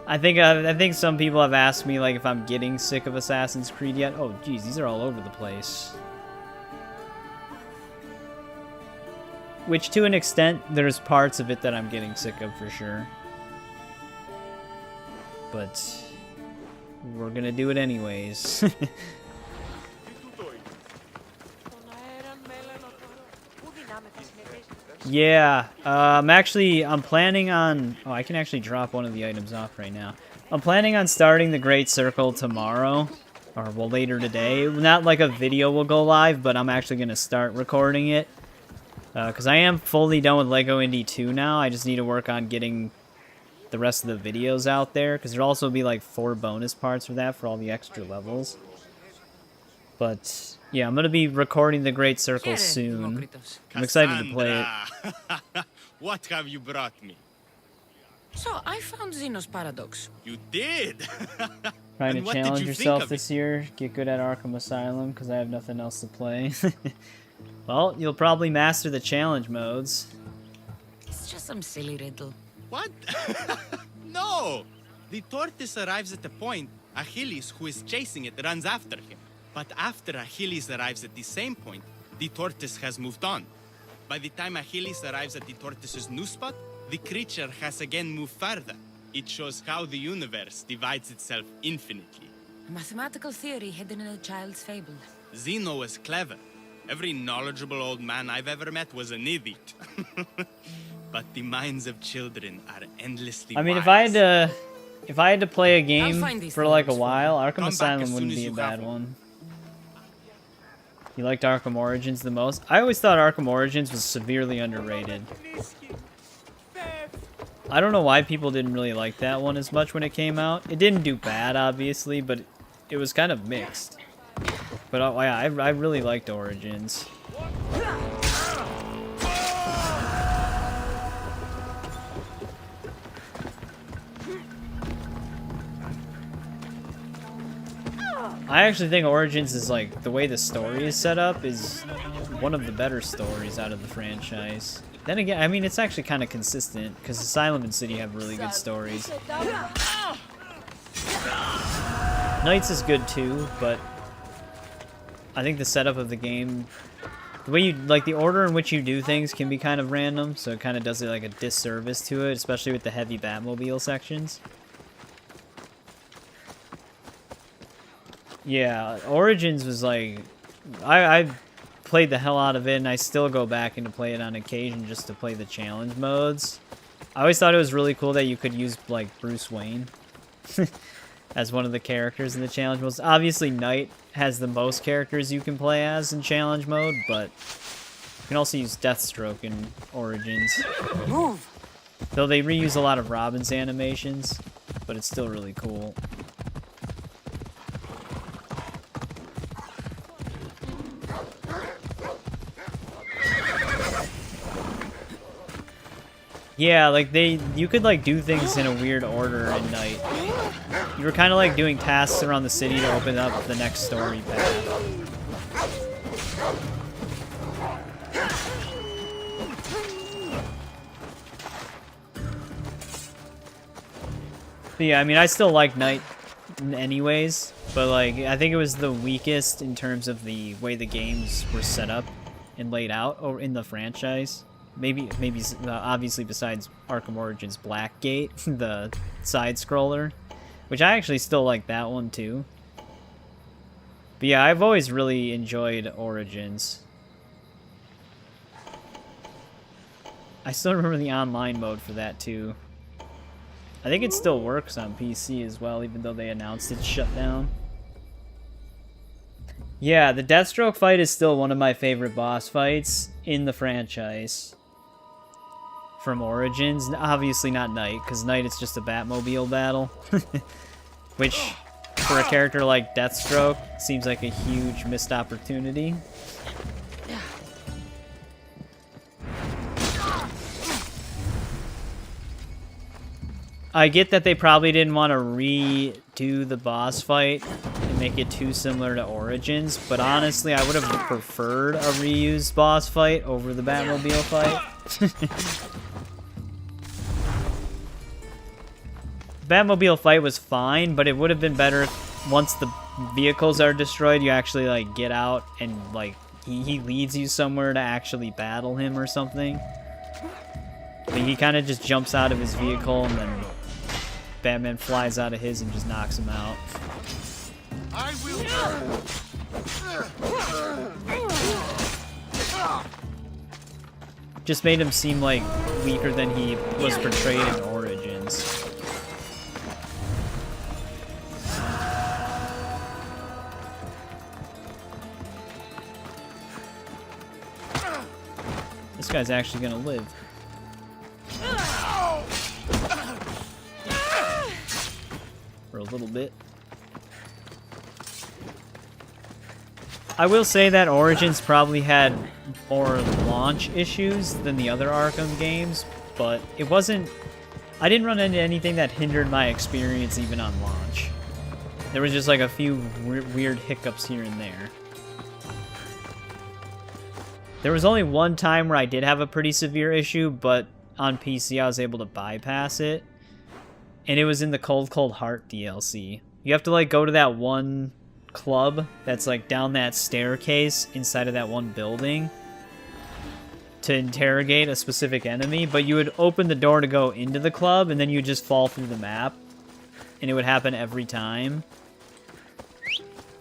I think some people have asked me like if I'm getting sick of Assassin's Creed yet. Oh geez, these are all over the place. Which to an extent, there's parts of it that I'm getting sick of for sure. But we're gonna do it anyways. Yeah, I'm planning on... Oh, I can actually drop one of the items off right now. I'm planning on starting the Great Circle tomorrow. Or, well, later today. Not like a video will go live, but I'm actually going to start recording it. Because I am fully done with LEGO Indy 2 now. I just need to work on getting the rest of the videos out there. Because there'll also be like 4 bonus parts for that for all the extra levels. But... yeah, I'm going to be recording the Great Circle soon. I'm excited to play it. What have you brought me? So, I found Zeno's paradox. You did? Trying to And what did challenge you think yourself of this year. Get good at Arkham Asylum, because I have nothing else to play. Well, you'll probably master the challenge modes. It's just some silly riddle. What? No! The tortoise arrives at the point. Achilles, who is chasing it, runs after him. But after Achilles arrives at the same point, the tortoise has moved on. By the time Achilles arrives at the tortoise's new spot, the creature has again moved further. It shows how the universe divides itself infinitely. A mathematical theory hidden in a child's fable. Zeno was clever. Every knowledgeable old man I've ever met was an idiot. But the minds of children are endlessly I mean, wise. if I had to play a game find these for like a things for while, Come Arkham back Asylum as wouldn't soon as be a you bad have one. You liked Arkham Origins the most? I always thought Arkham Origins was severely underrated. I don't know why people didn't really like that one as much when it came out. It didn't do bad, obviously, but it was kind of mixed. But yeah, I really liked Origins. I actually think Origins is like, the way the story is set up is one of the better stories out of the franchise. Then again, I mean, it's actually kind of consistent, because Asylum and City have really good stories. Knights is good too, but I think the setup of the game, the way you, like the order in which you do things can be kind of random, so it kind of does like a disservice to it, especially with the heavy Batmobile sections. Yeah, Origins was like, I played the hell out of it, and I still go back and to play it on occasion just to play the challenge modes. I always thought it was really cool that you could use like Bruce Wayne as one of the characters in the challenge modes. Obviously, Knight has the most characters you can play as in challenge mode, but you can also use Deathstroke in Origins. Move. Though they reuse a lot of Robin's animations, but it's still really cool. Yeah, like you could like do things in a weird order at night. You were kind of like doing tasks around the city to open up the next story path. But yeah, I mean, I still like Night anyways, but like I think it was the weakest in terms of the way the games were set up and laid out or in the franchise. Maybe obviously besides Arkham Origins Blackgate, the side-scroller, which I actually still like that one too. But yeah, I've always really enjoyed Origins. I still remember the online mode for that too. I think it still works on PC as well, even though they announced it's shut down. Yeah, the Deathstroke fight is still one of my favorite boss fights in the franchise. From Origins. Obviously not Knight, because Knight is just a Batmobile battle. Which, for a character like Deathstroke, seems like a huge missed opportunity. I get that they probably didn't want to redo the boss fight and make it too similar to Origins, but honestly, I would have preferred a reused boss fight over the Batmobile fight. Batmobile fight was fine, but it would have been better if once the vehicles are destroyed, you actually, like, get out and, like, he leads you somewhere to actually battle him or something. But he kind of just jumps out of his vehicle and then Batman flies out of his and just knocks him out. I will. Just made him seem like weaker than he was portrayed in Origins. This guy's actually gonna live. For a little bit. I will say that Origins probably had more launch issues than the other Arkham games, but it wasn't... I didn't run into anything that hindered my experience even on launch. There was just like a few weird hiccups here and there. There was only one time where I did have a pretty severe issue, but on PC I was able to bypass it. And it was in the Cold Cold Heart DLC. You have to like go to that one club that's like down that staircase inside of that one building to interrogate a specific enemy, but you would open the door to go into the club and then you just fall through the map. And it would happen every time.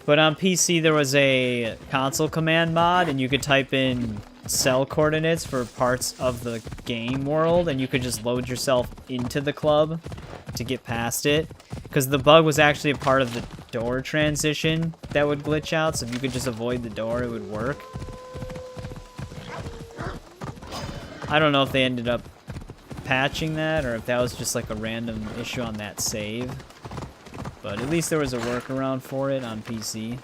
But on PC there was a console command mod and you could type in cell coordinates for parts of the game world and you could just load yourself into the club to get past it. Because the bug was actually a part of the door transition that would glitch out, so if you could just avoid the door, it would work. I don't know if they ended up patching that or if that was just like a random issue on that save. But at least there was a workaround for it on PC.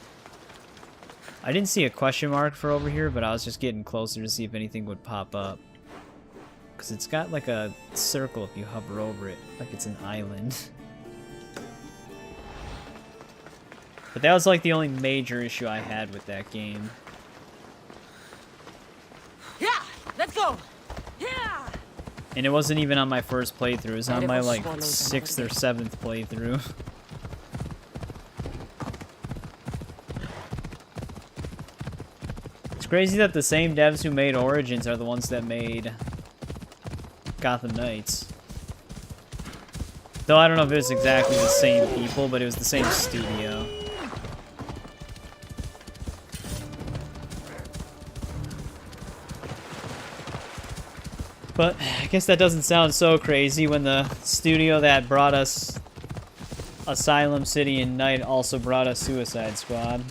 I didn't see a question mark for over here, but I was just getting closer to see if anything would pop up. Because it's got like a circle if you hover over it, like it's an island. But that was like the only major issue I had with that game. Yeah, let's go. Yeah. And it wasn't even on my first playthrough, it was on my like 6th or 7th playthrough. It's crazy that the same devs who made Origins are the ones that made Gotham Knights. Though I don't know if it was exactly the same people, but it was the same studio. But I guess that doesn't sound so crazy when the studio that brought us Asylum City and Night also brought us Suicide Squad.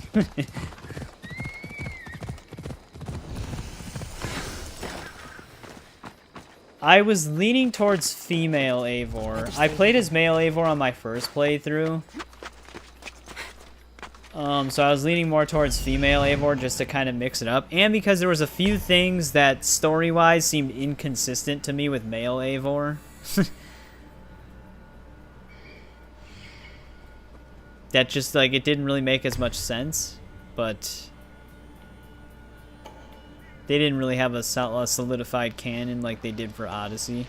I was leaning towards female Eivor. I played as male Eivor on my first playthrough. So I was leaning more towards female Eivor just to kind of mix it up. And because there was a few things that story-wise seemed inconsistent to me with male Eivor. That just, like, it didn't really make as much sense. But they didn't really have a solidified canon like they did for Odyssey.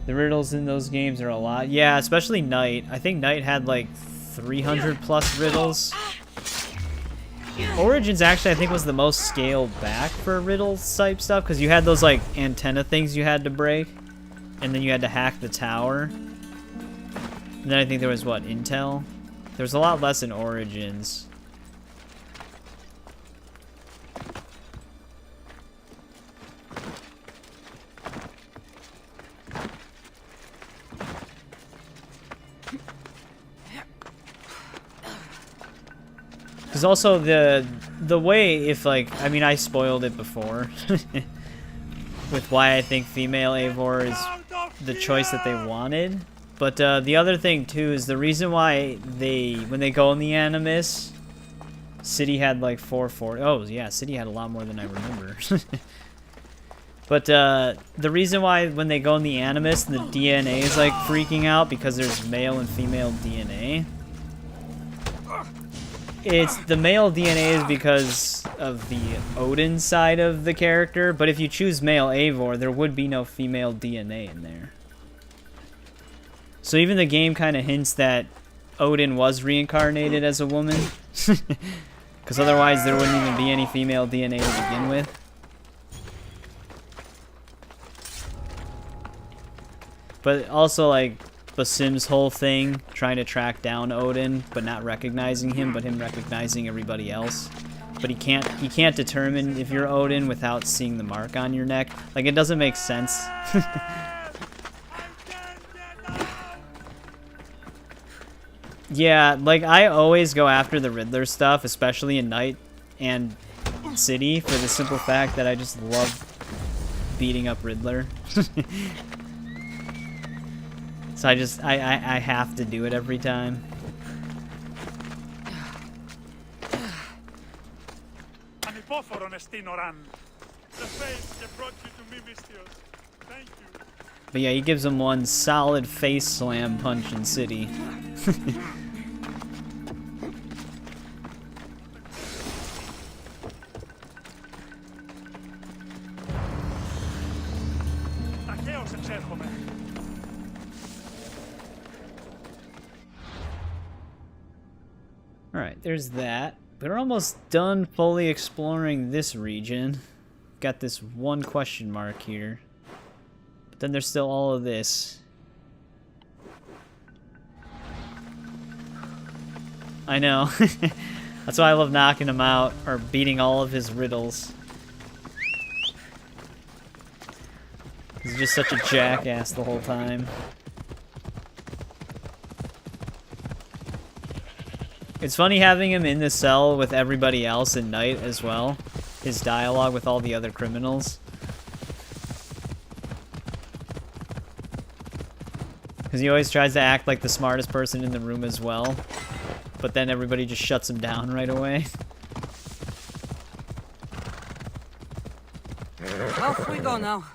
The riddles in those games are a lot. Yeah, especially Knight. I think Knight had like 300 plus riddles. Origins actually I think was the most scaled back for riddles type stuff because you had those like antenna things you had to break and then you had to hack the tower. And then I think there was what, Intel? There was a lot less in Origins. Because also the way, if like, I mean, I spoiled it before with why I think female Eivor is the choice that they wanted. But the other thing too is the reason why when they go in the Animus, City had like 440. Oh yeah, City had a lot more than I remember. But the reason why when they go in the Animus, the DNA is like freaking out because there's male and female DNA. It's the male DNA is because of the Odin side of the character, but if you choose male Eivor, there would be no female DNA in there. So even the game kind of hints that Odin was reincarnated as a woman, because otherwise there wouldn't even be any female DNA to begin with. But also, like, the Sims whole thing, trying to track down Odin, but not recognizing him, but him recognizing everybody else. But he can't determine if you're Odin without seeing the mark on your neck. Like, it doesn't make sense. Yeah, like, I always go after the Riddler stuff, especially in Night and City, for the simple fact that I just love beating up Riddler. So I have to do it every time. But yeah, he gives him one solid face slam punch in City. Alright, there's that. We're almost done fully exploring this region. Got this one question mark here. But then there's still all of this. I know. That's why I love knocking him out, or beating all of his riddles. He's just such a jackass the whole time. It's funny having him in the cell with everybody else at night as well. His dialogue with all the other criminals. Because he always tries to act like the smartest person in the room as well. But then everybody just shuts him down right away. Off we go now.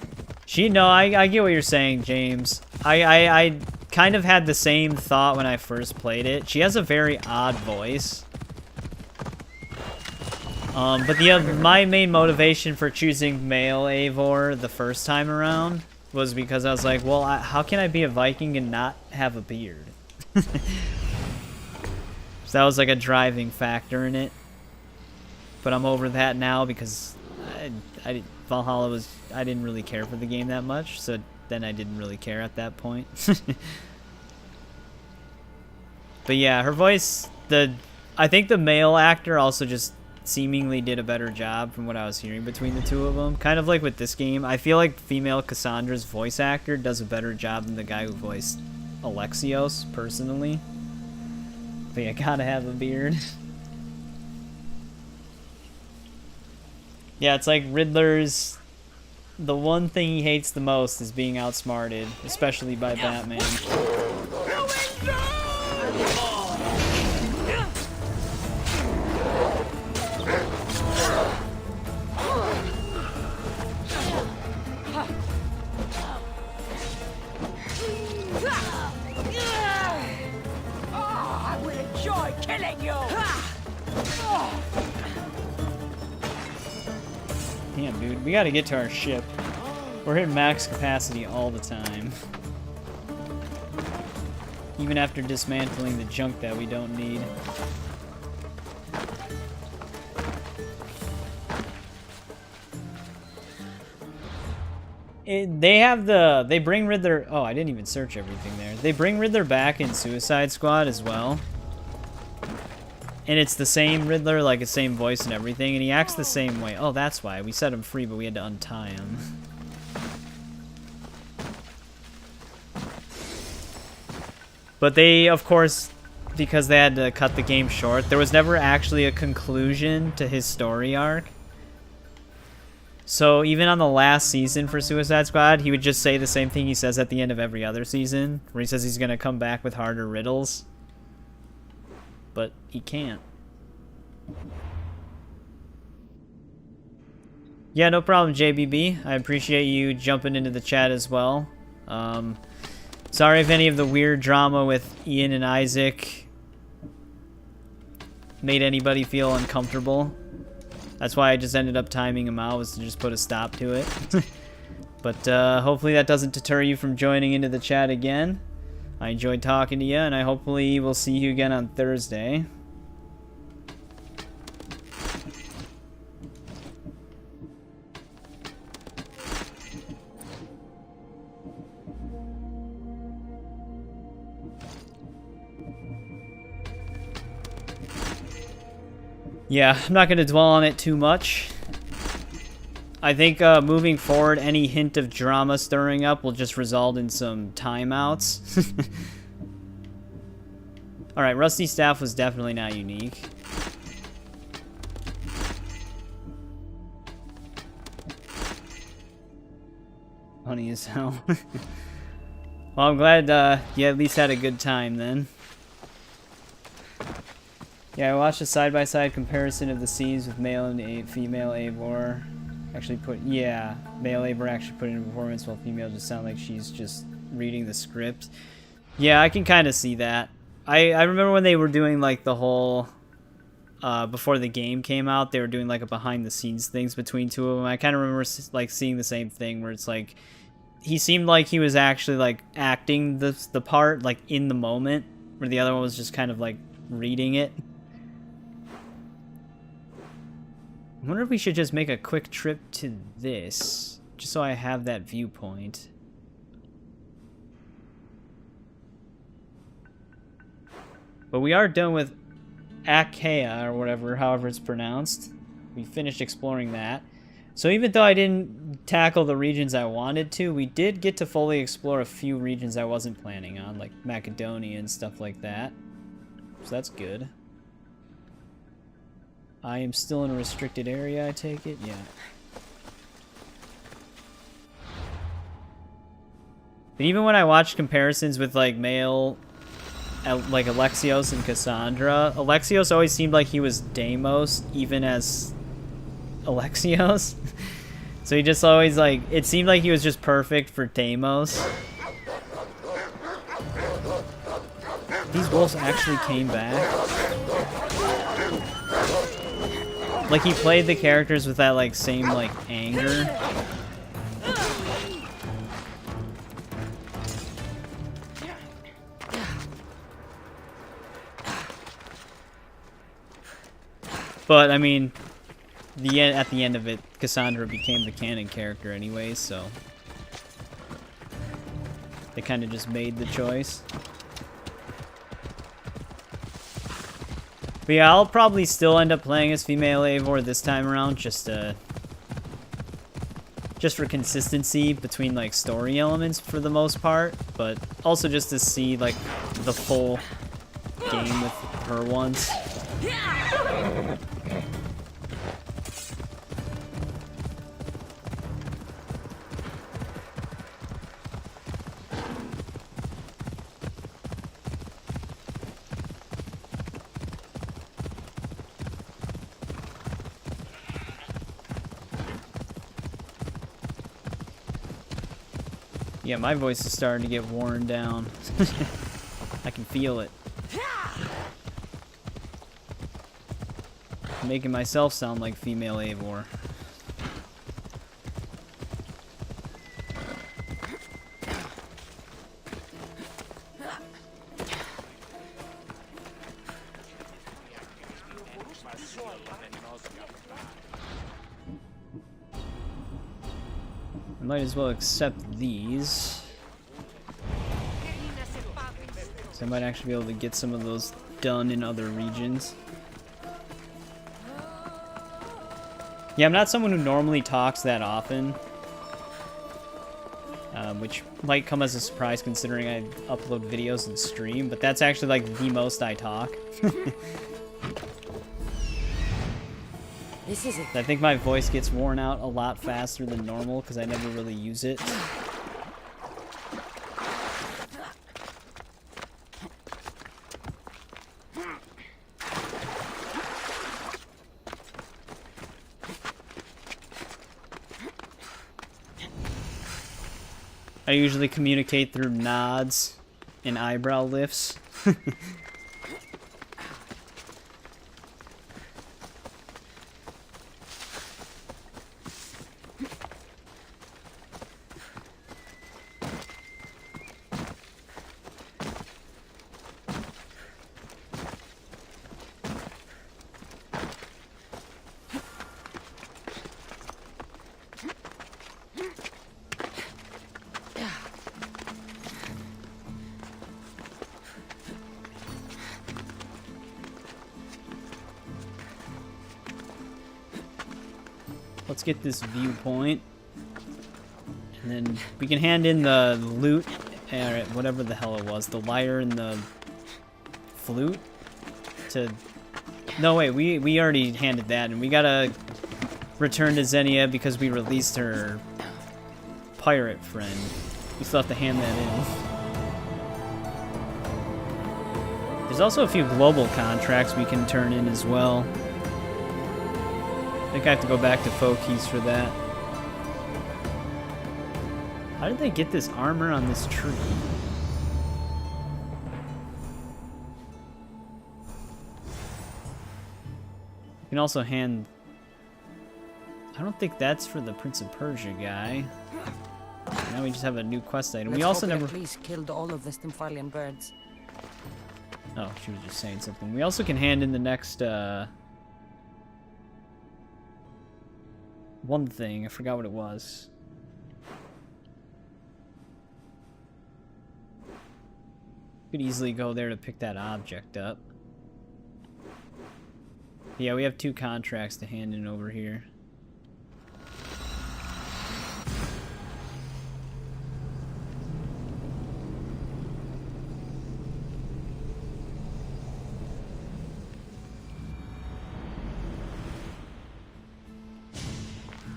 I get what you're saying, James. I kind of had the same thought when I first played it. She has a very odd voice. But my main motivation for choosing male Eivor the first time around was because I was like, well, how can I be a Viking and not have a beard? So that was like a driving factor in it. But I'm over that now because Valhalla I didn't really care for the game that much, so then I didn't really care at that point. But yeah, her voice, I think the male actor also just seemingly did a better job from what I was hearing between the two of them. Kind of like with this game, I feel like female Kassandra's voice actor does a better job than the guy who voiced Alexios, personally. But yeah, gotta have a beard. Yeah, it's like Riddler's... The one thing he hates the most is being outsmarted, especially by Batman. I will enjoy killing you. Damn, dude, we gotta get to our ship. We're hitting max capacity all the time. Even after dismantling the junk that we don't need. They bring Riddler... Oh, I didn't even search everything there. They bring Riddler back in Suicide Squad as well. And it's the same Riddler, like the same voice and everything, and he acts the same way. Oh, that's why. We set him free, but we had to untie him. But they, of course, because they had to cut the game short. There was never actually a conclusion to his story arc. So even on the last season for Suicide Squad, he would just say the same thing he says at the end of every other season, where he says he's going to come back with harder riddles. But he can't. Yeah, no problem, JBB. I appreciate you jumping into the chat as well. Sorry if any of the weird drama with Ian and Isaac made anybody feel uncomfortable. That's why I just ended up timing him out, was to just put a stop to it. But hopefully that doesn't deter you from joining into the chat again. I enjoyed talking to you, and I hopefully will see you again on Thursday. Yeah, I'm not going to dwell on it too much. I think moving forward, any hint of drama stirring up will just result in some timeouts. Alright, Rusty Staff was definitely not unique. Funny as hell. Well, I'm glad you at least had a good time then. Yeah, I watched a side-by-side comparison of the scenes with male and female Eivor. Actually male Eivor actually put in a performance while female just sound like she's just reading the script. Yeah, I can kind of see that. I remember when they were doing like the whole before the game came out, they were doing like a behind-the-scenes things between two of them. I kind of remember like seeing the same thing where it's like he seemed like he was actually like acting the part like in the moment, where the other one was just kind of like reading it. I wonder if we should just make a quick trip to this, just so I have that viewpoint. But we are done with Achaea, or whatever, however it's pronounced. We finished exploring that. So even though I didn't tackle the regions I wanted to, we did get to fully explore a few regions I wasn't planning on, like Macedonia and stuff like that. So that's good. I am still in a restricted area, I take it? Yeah. But even when I watched comparisons with, like, male, like, Alexios and Kassandra, Alexios always seemed like he was Deimos, even as Alexios. So he just always, like, it seemed like he was just perfect for Deimos. These wolves actually came back. Like, he played the characters with that, like, same, like, anger. But, I mean, at the end of it, Kassandra became the canon character anyways, so they kind of just made the choice. But yeah, I'll probably still end up playing as female Eivor this time around, just for consistency between, like, story elements for the most part, but also just to see, like, the full game with her once. Yeah, my voice is starting to get worn down. I can feel it. I'm making myself sound like female Eivor. I might as well accept these. So I might actually be able to get some of those done in other regions. Yeah, I'm not someone who normally talks that often. which might come as a surprise considering I upload videos and stream, but that's actually like the most I talk. This is it. I think my voice gets worn out a lot faster than normal because I never really use it. I usually communicate through nods and eyebrow lifts. Let's get this viewpoint, and then we can hand in the loot, or whatever the hell it was, the lyre and the flute to... No, wait, we already handed that, and we gotta return to Xenia because we released her pirate friend. We still have to hand that in. There's also a few global contracts we can turn in as well. I think I have to go back to Fokies for that. How did they get this armor on this tree? You can also hand... I don't think that's for the Prince of Persia guy. Now we just have a new quest item. We also never... Please killed all of the Stymphalian birds. Oh, she was just saying something. We also can hand in the next, one thing. I forgot what it was. Could easily go there to pick that object up. Yeah, we have 2 contracts to hand in over here.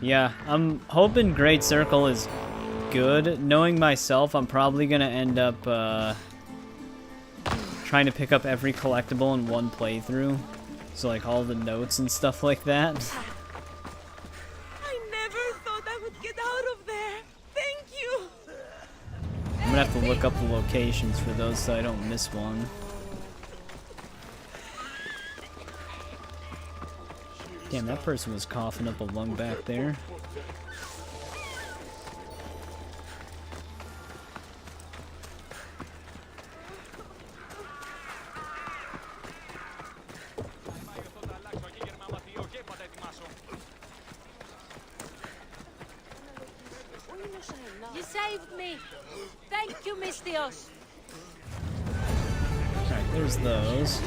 Yeah, I'm hoping Great Circle is good. Knowing myself, I'm probably gonna end up trying to pick up every collectible in one playthrough. So like all the notes and stuff like that. I never thought I would get out of there. Thank you. I'm gonna have to look up the locations for those so I don't miss one. Damn, that person was coughing up a lung back there. You saved me. Thank you, Mystios. Alright, there's those.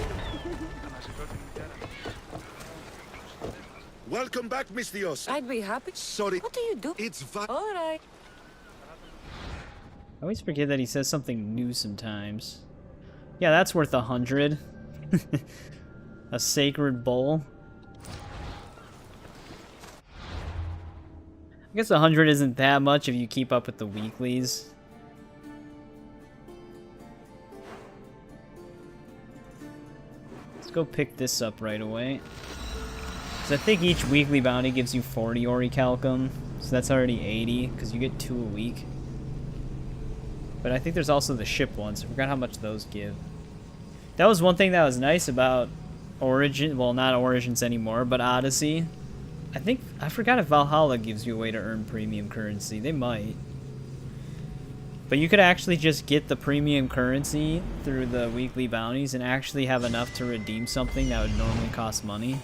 Welcome back, Mystios. I'd be happy. Sorry. What do you do? It's All right. I always forget that he says something new sometimes. Yeah, that's worth 100. A sacred bowl. I guess 100 isn't that much if you keep up with the weeklies. Let's go pick this up right away. Because I think each weekly bounty gives you 40 orichalcum, so that's already 80, because you get 2 a week. But I think there's also the ship ones. I forgot how much those give. That was one thing that was nice about Origin, well, not Origins anymore, but Odyssey. I forgot if Valhalla gives you a way to earn premium currency. They might. But you could actually just get the premium currency through the weekly bounties and actually have enough to redeem something that would normally cost money.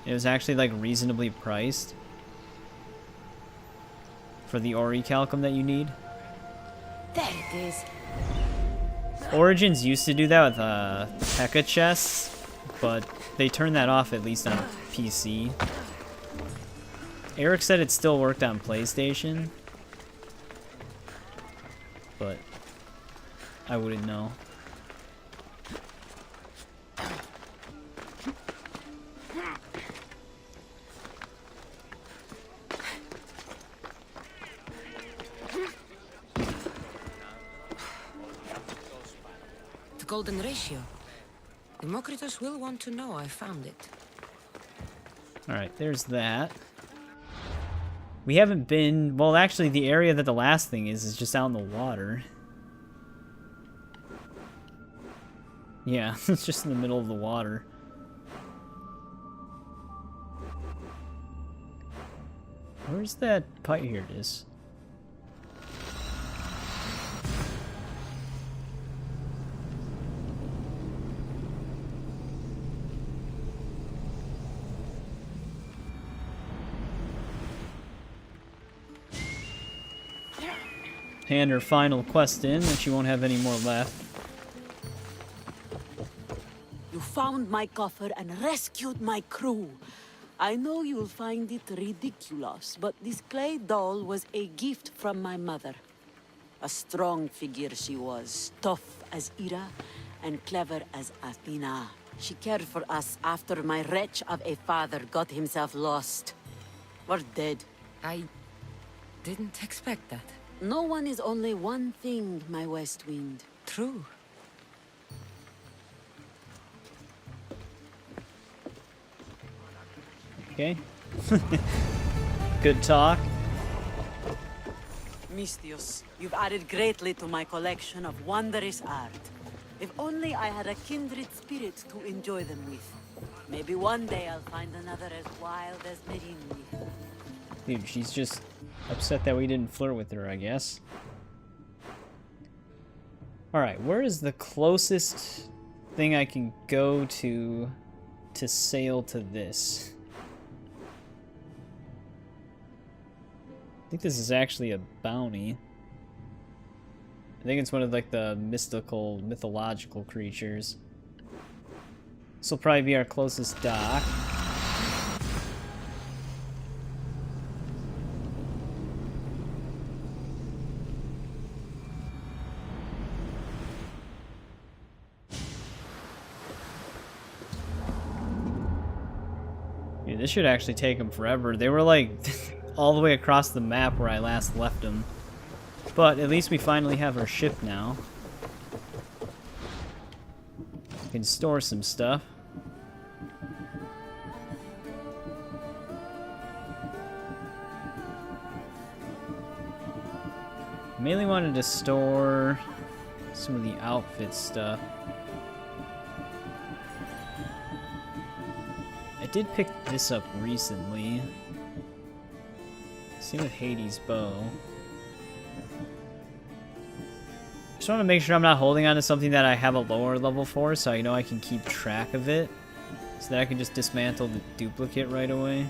It was actually like reasonably priced for the orichalcum that you need. There it is. Origins used to do that with P.E.K.K.A. chests, but they turned that off at least on PC. Eric said it still worked on PlayStation. but I wouldn't know. The golden ratio. Democritus will want to know I found it. Alright, there's that. We haven't been... Well, actually, the area that the last thing is just out in the water. Yeah, it's just in the middle of the water. Where's that pipe? Here it is. Hand her final quest in, and she won't have any more left. You found my coffer and rescued my crew. I know you'll find it ridiculous, but this clay doll was a gift from my mother. A strong figure she was, tough as Ira and clever as Athena. She cared for us after my wretch of a father got himself lost. Or dead. I didn't expect that. No one is only one thing, my West Wind. True. Okay. Good talk. Mistios, you've added greatly to my collection of wondrous art. If only I had a kindred spirit to enjoy them with. Maybe one day I'll find another as wild as Merini. Dude, she's just upset that we didn't flirt with her, I guess. Alright, where is the closest thing I can go to sail to this? I think this is actually a bounty. I think it's one of like the mythological creatures. This will probably be our closest dock. Dude, this should actually take them forever. They were like all the way across the map where I last left them. But at least we finally have our ship now. We can store some stuff. Mainly wanted to store some of the outfit stuff. I did pick this up recently. Same with Hades' bow. Just want to make sure I'm not holding on to something that I have a lower level for, so I know I can keep track of it. So that I can just dismantle the duplicate right away.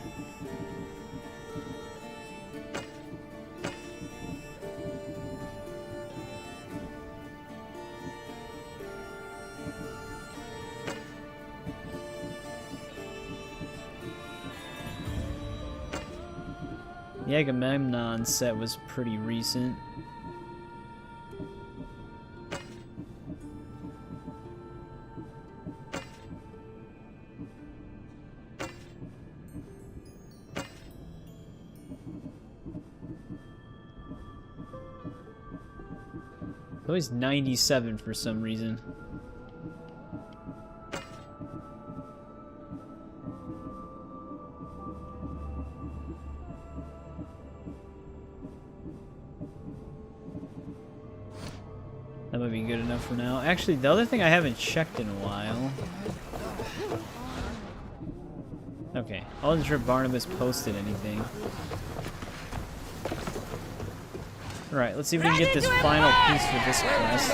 The Agamemnon set was pretty recent. Always 97 for some reason. That might be good enough for now. Actually, the other thing I haven't checked in a while. Okay, I wasn't sure if Barnabas posted anything. Alright, let's see if we can get this final piece for this quest.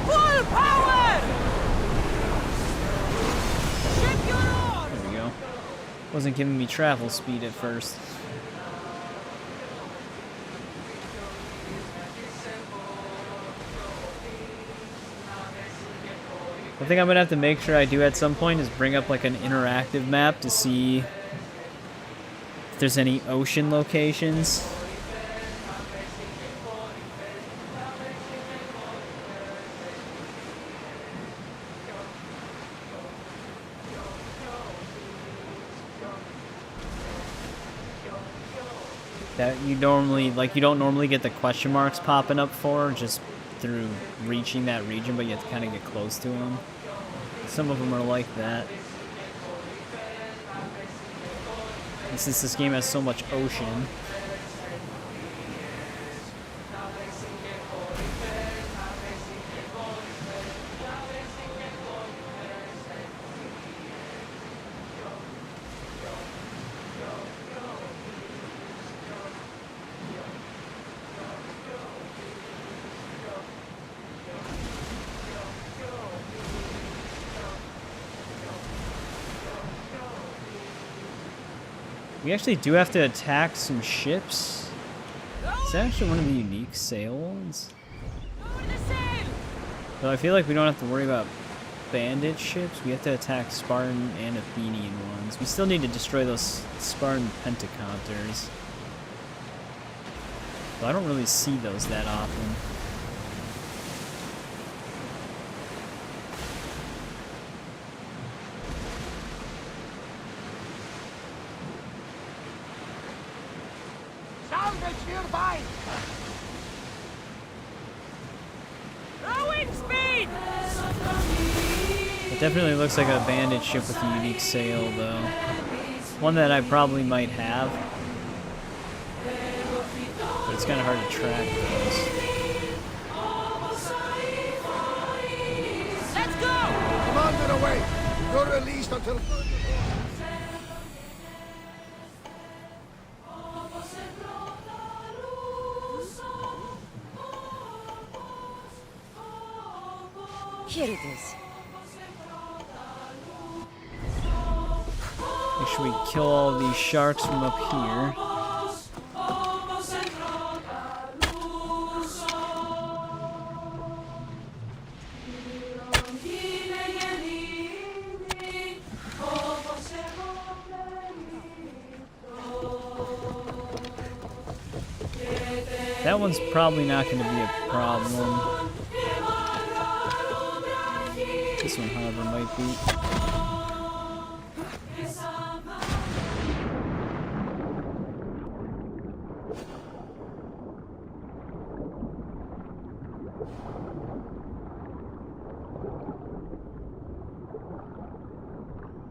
Full power! There we go. Wasn't giving me travel speed at first. One thing I'm gonna have to make sure I do at some point is bring up like an interactive map to see if there's any ocean locations. That you normally, like, you don't normally get the question marks popping up for just through reaching that region, but you have to kind of get close to them. Some of them are like that. And since this game has so much ocean, we actually do have to attack some ships. Is that actually one of the unique sail ones? So I feel like we don't have to worry about bandit ships. We have to attack Spartan and Athenian ones. We still need to destroy those Spartan pentacounters. But I don't really see those that often. It definitely looks like a bandit ship with a unique sail, though. One that I probably might have. But it's kind of hard to track those. Let's go! Commander away! You're released until... Here it is. Make sure we kill all of these sharks from up here. That one's probably not going to be a problem. This one, however, might be.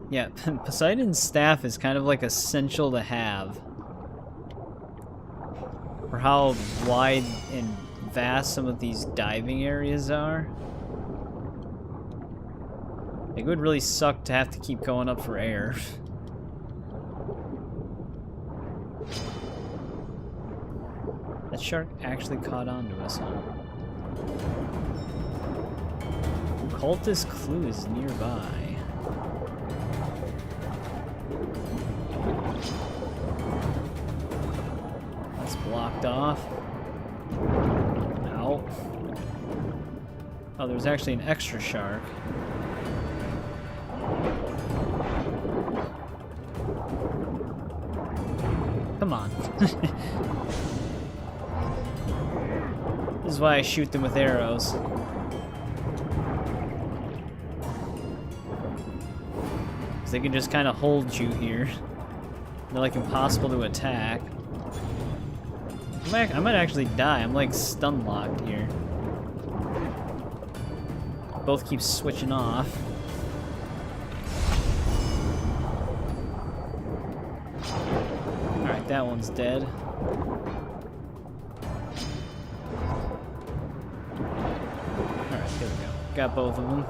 Yeah, Poseidon's staff is kind of like essential to have. For how wide and vast some of these diving areas are. It would really suck to have to keep going up for air. That shark actually caught on to us, huh? Cultist clue is nearby. That's blocked off. Ow. Oh, there's actually an extra shark. Come on. This is why I shoot them with arrows. Because they can just kind of hold you here. They're like impossible to attack. I might actually die. I'm like stun locked here. Both keep switching off. Alright, that one's dead. Alright, here we go. Got both of them.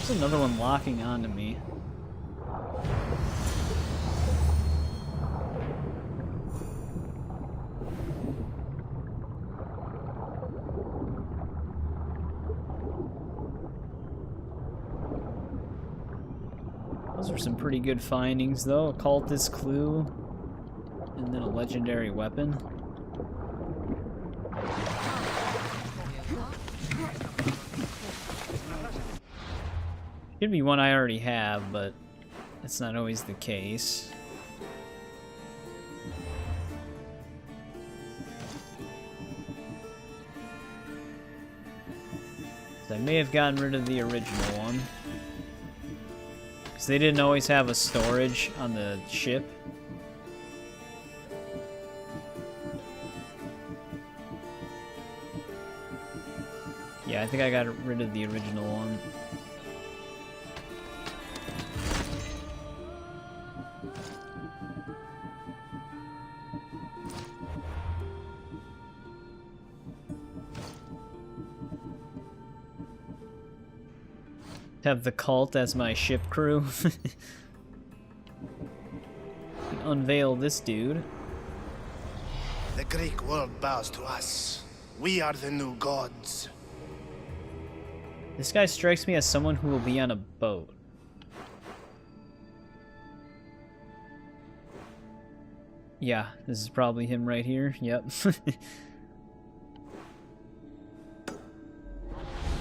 There's another one locking onto me. Those are some pretty good findings, though. Occultist clue, and then a legendary weapon. Could be one I already have, but that's not always the case. So I may have gotten rid of the original one. Because they didn't always have a storage on the ship. Yeah, I think I got rid of the original one. Have the cult as my ship crew. Unveil this dude. The Greek world bows to us. We are the new gods. This guy strikes me as someone who will be on a boat. Yeah, this is probably him right here. Yep.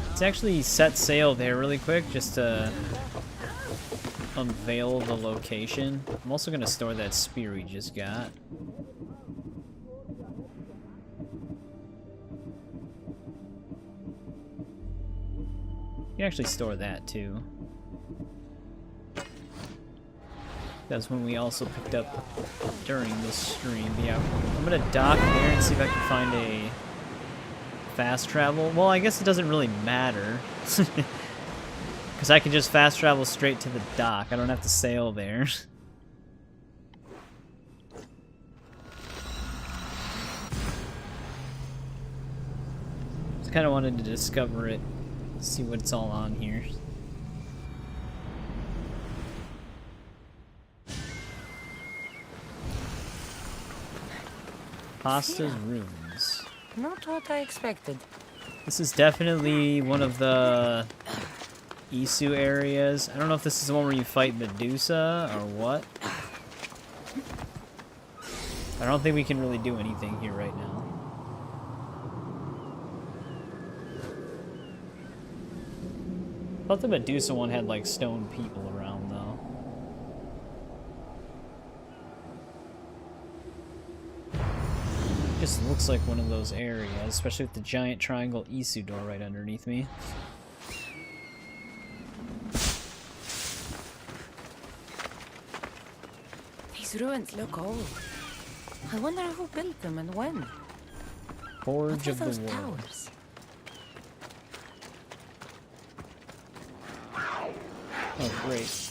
Let's actually set sail there really quick just to unveil the location. I'm also going to store that spear we just got. You can actually store that too. That's when we also picked up during this stream. Yeah, I'm going to dock there and see if I can find a fast travel. Well, I guess it doesn't really matter. Because I can just fast travel straight to the dock. I don't have to sail there. Just kind of wanted to discover it. See what's all on here. Pasta's ruins. Not what I expected. This is definitely one of the Isu areas. I don't know if this is the one where you fight Medusa or what. I don't think we can really do anything here right now. I thought the Medusa one had like stone people around though. Just looks like one of those areas, especially with the giant triangle Isu door right underneath me. These ruins look old. I wonder who built them and when. Forge of the those World. towers? Oh, great.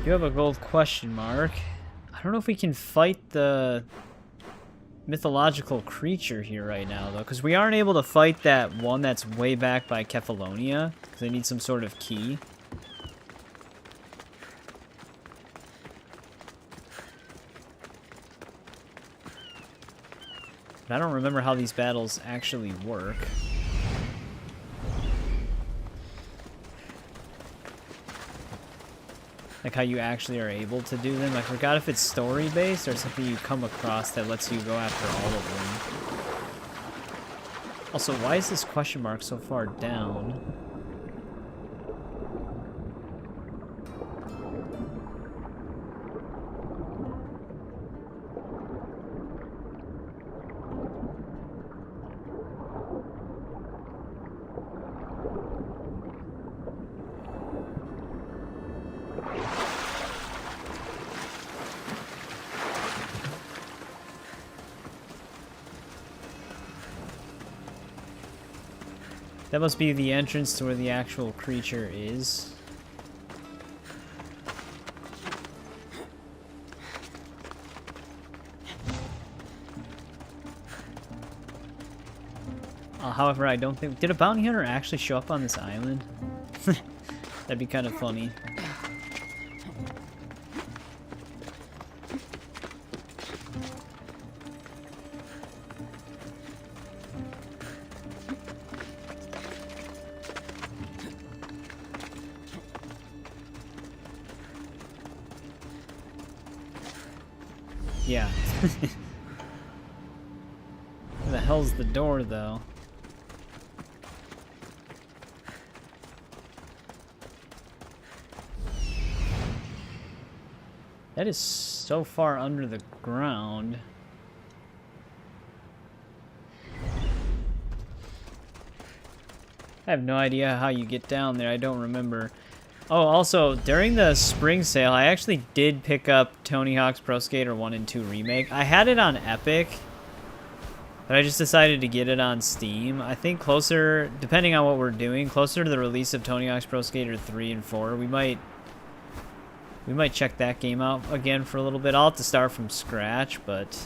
You have a gold question mark. I don't know if we can fight the mythological creature here right now, though, because we aren't able to fight that one that's way back by Kefalonia, because they need some sort of key. But I don't remember how these battles actually work. Like how you actually are able to do them. I forgot if it's story-based or something you come across that lets you go after all of them. Also, why is this question mark so far down? That must be the entrance to where the actual creature is. However, I don't think... Did a bounty hunter actually show up on this island? That'd be kind of funny. Yeah. Where the hell's the door, though? That is so far under the ground. I have no idea how you get down there. I don't remember. Oh, also, during the spring sale, I actually did pick up Tony Hawk's Pro Skater 1 and 2 Remake. I had it on Epic, but I just decided to get it on Steam. I think closer, depending on what we're doing, closer to the release of Tony Hawk's Pro Skater 3 and 4, we might check that game out again for a little bit. I'll have to start from scratch, but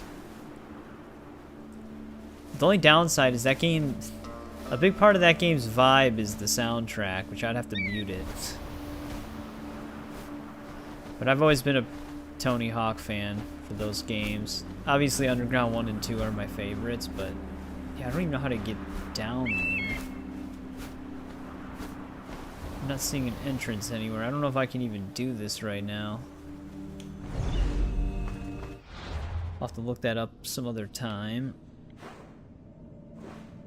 the only downside is that game, a big part of that game's vibe is the soundtrack, which I'd have to mute it. But I've always been a Tony Hawk fan for those games. Obviously, Underground 1 and 2 are my favorites, but yeah, I don't even know how to get down there. I'm not seeing an entrance anywhere. I don't know if I can even do this right now. I'll have to look that up some other time.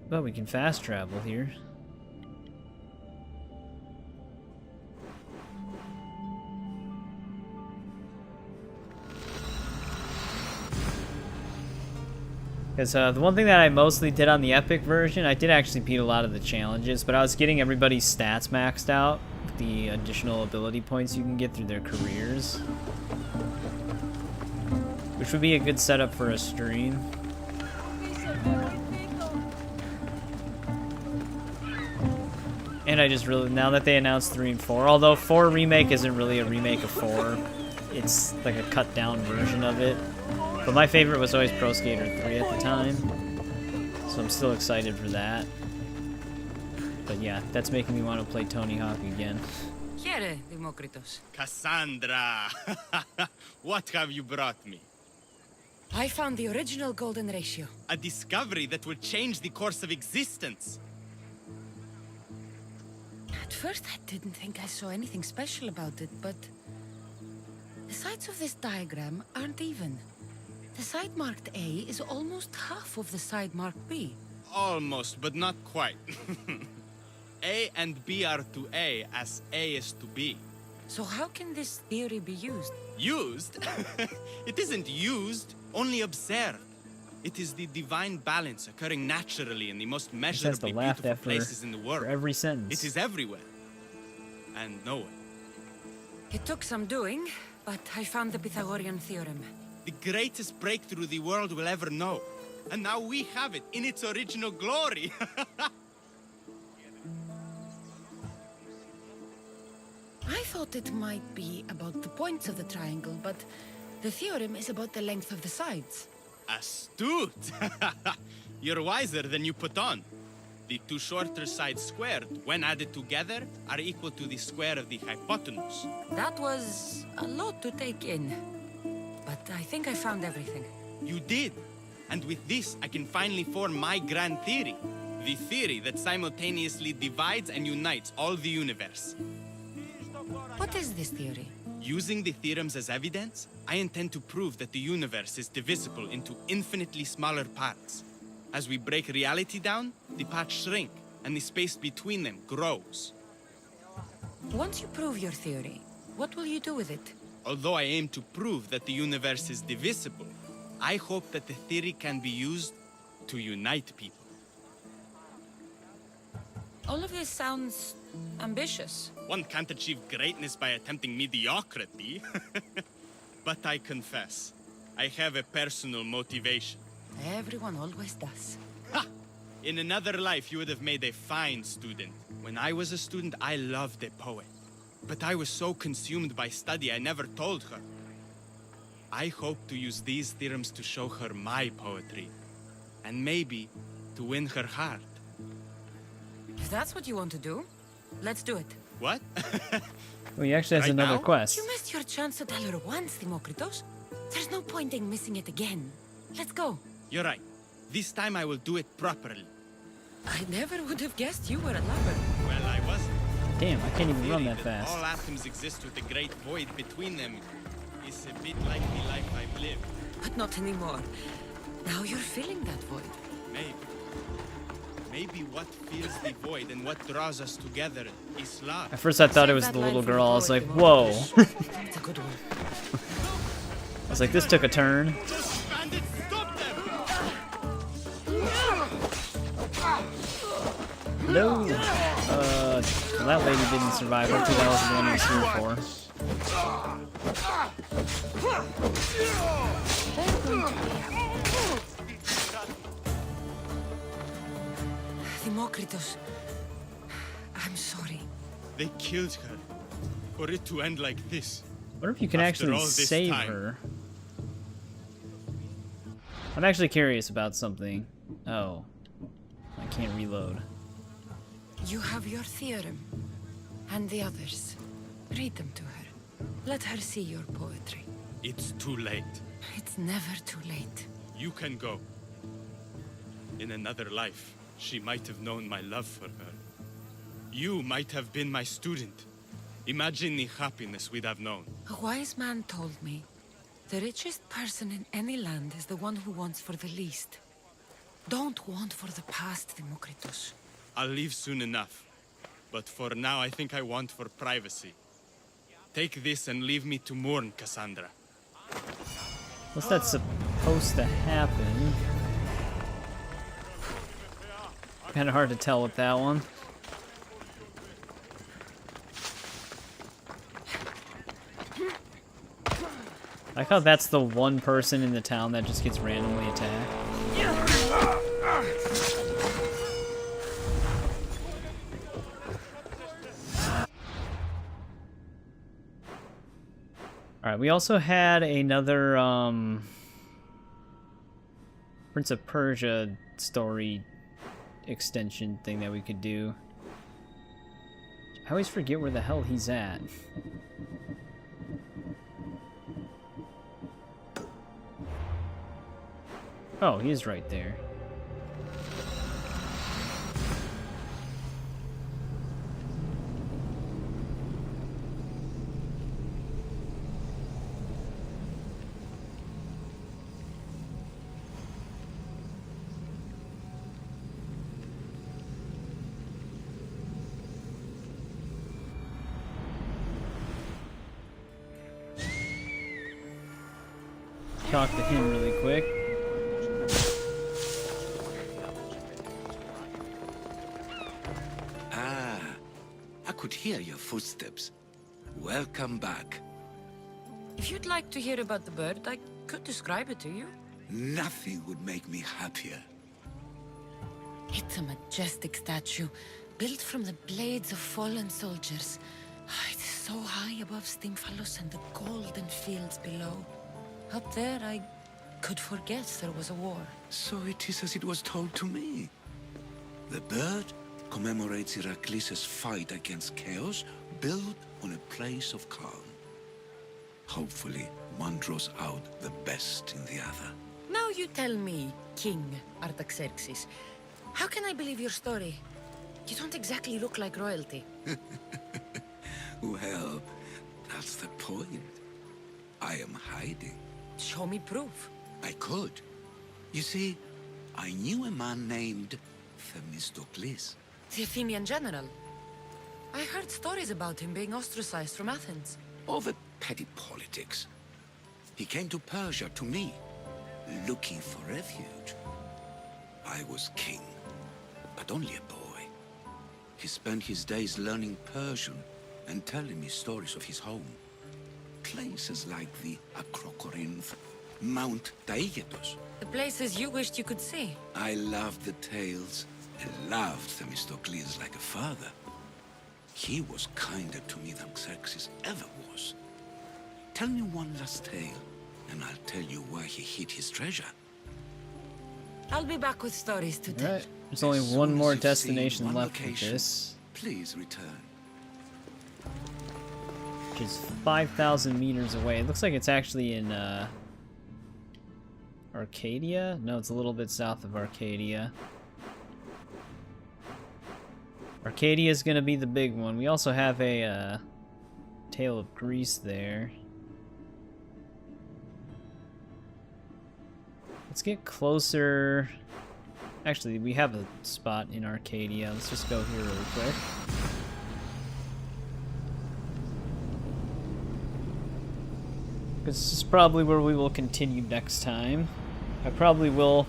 But we can fast travel here. Because the one thing that I mostly did on the Epic version, I did actually beat a lot of the challenges, but I was getting everybody's stats maxed out with the additional ability points you can get through their careers. Which would be a good setup for a stream. And I just really, now that they announced 3 and 4, although 4 Remake isn't really a remake of 4, it's like a cut down version of it. But my favorite was always Pro Skater 3 at the time, so I'm still excited for that. But yeah, that's making me want to play Tony Hawk again. Here, Demokritos. Kassandra! What have you brought me? I found the original golden ratio. A discovery that will change the course of existence. At first, I didn't think I saw anything special about it, but the sides of this diagram aren't even. The side marked A is almost half of the side marked B. Almost, but not quite. A and B are to A as A is to B. So how can this theory be used? Used? It isn't used, only observed. It is the divine balance occurring naturally in the most measurably beautiful places in the world. For every sentence. It is everywhere. And nowhere. It took some doing, but I found the Pythagorean theorem. The greatest breakthrough the world will ever know. And now we have it in its original glory. I thought it might be about the points of the triangle, but the theorem is about the length of the sides. Astute! You're wiser than you put on. The two shorter sides squared, when added together, are equal to the square of the hypotenuse. That was a lot to take in. But I think I found everything. You did. And with this, I can finally form my grand theory. The theory that simultaneously divides and unites all the universe. What is this theory? Using the theorems as evidence, I intend to prove that the universe is divisible into infinitely smaller parts. As we break reality down, the parts shrink, and the space between them grows. Once you prove your theory, what will you do with it? Although I aim to prove that the universe is divisible, I hope that the theory can be used to unite people. All of this sounds ambitious. One can't achieve greatness by attempting mediocrity. But I confess, I have a personal motivation. Everyone always does. Ha! In another life, you would have made a fine student. When I was a student, I loved a poet. But I was so consumed by study, I never told her. I hope to use these theorems to show her my poetry. And maybe to win her heart. If that's what you want to do, let's do it. What? Well, he actually has Right another now? quest. You missed your chance to tell her once, Demokritos. There's no point in missing it again. Let's go. You're right. This time I will do it properly. I never would have guessed you were a lover. Well, I wasn't. Damn, I can't even run Theory that fast. all atoms exist with a great void between them is a bit like the life I've lived. But not anymore. Now you're filling that void. Maybe. Maybe what fills the void and what draws us together is love. At first I thought it was the little girl. I was like, whoa. It's a good one. I was like, this took a turn. Bandits, stop them! No. Well, that lady didn't survive. Hopefully that wasn't the one he was here for. Demokritos, I'm sorry. They killed her. For it to end like this. What if you can After actually all this save time. her? I'm actually curious about something. Oh. I can't reload. You have your theorem. And the others. Read them to her. Let her see your poetry. It's too late. It's never too late. You can go. In another life, she might have known my love for her. You might have been my student. Imagine the happiness we'd have known. A wise man told me, the richest person in any land is the one who wants for the least. Don't want for the past, Demokritos. I'll leave soon enough. But for now, I think I want for privacy. Take this and leave me to mourn, Kassandra. What's that supposed to happen? Kind of hard to tell with that one. I like how that's the one person in the town that just gets randomly attacked. Alright, we also had another Prince of Persia story extension thing that we could do. I always forget where the hell he's at. Oh, he is right there. Talk to him really quick. Ah, I could hear your footsteps. Welcome back. If you'd like to hear about the bird, I could describe it to you. Nothing would make me happier. It's a majestic statue, built from the blades of fallen soldiers. It's so high above Stymphalos and the golden fields below. Up there, I could forget there was a war. So it is as it was told to me. The bird commemorates Heracles' fight against chaos, built on a place of calm. Hopefully, one draws out the best in the other. Now you tell me, King Artaxerxes, how can I believe your story? You don't exactly look like royalty. Well, that's the point. I am hiding. Show me proof. I could. You see, I knew a man named Themistocles. The Athenian general. I heard stories about him being ostracized from Athens. Over petty politics. He came to Persia to me, looking for refuge. I was king, but only a boy. He spent his days learning Persian and telling me stories of his home. Places like the Acrocorinth, Mount Taygetos. The places you wished you could see. I loved the tales and loved Themistocles like a father. He was kinder to me than Xerxes ever was. Tell me one last tale, and I'll tell you where he hid his treasure. I'll be back with stories to tell. Alright, There's only As one soon as more you've seen destination one left with location, this, please return. which is 5,000 meters away. It looks like it's actually in Arcadia? No, it's a little bit south of Arcadia. Arcadia is going to be the big one. We also have a Tale of Greece there. Let's get closer. Actually, we have a spot in Arcadia. Let's just go here really quick. This is probably where we will continue next time. I probably will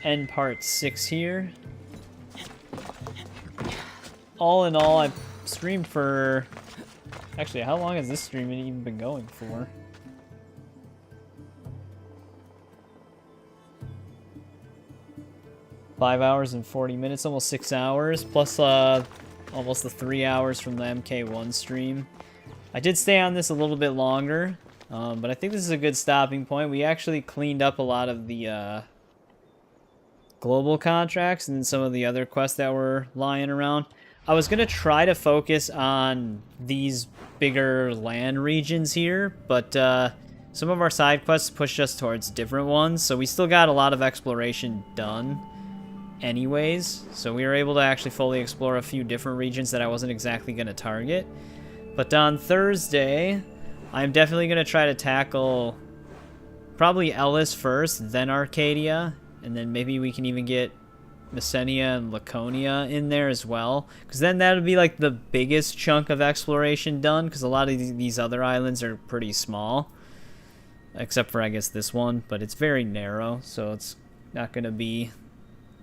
end part 6 here. All in all, I've streamed for... Actually, how long has this stream even been going for? $5 hours and 40 minutes, almost 6 hours, plus almost the 3 hours from the MK1 stream. I did stay on this a little bit longer, but I think this is a good stopping point. We actually cleaned up a lot of the global contracts and some of the other quests that were lying around. I was going to try to focus on these bigger land regions here, but some of our side quests pushed us towards different ones, so we still got a lot of exploration done anyways. So we were able to actually fully explore a few different regions that I wasn't exactly going to target. But on Thursday, I'm definitely going to try to tackle probably Ellis first, then Arcadia, and then maybe we can even get Messenia and Laconia in there as well, because then that would be like the biggest chunk of exploration done, because a lot of these other islands are pretty small, except for I guess this one, but it's very narrow, so it's not going to be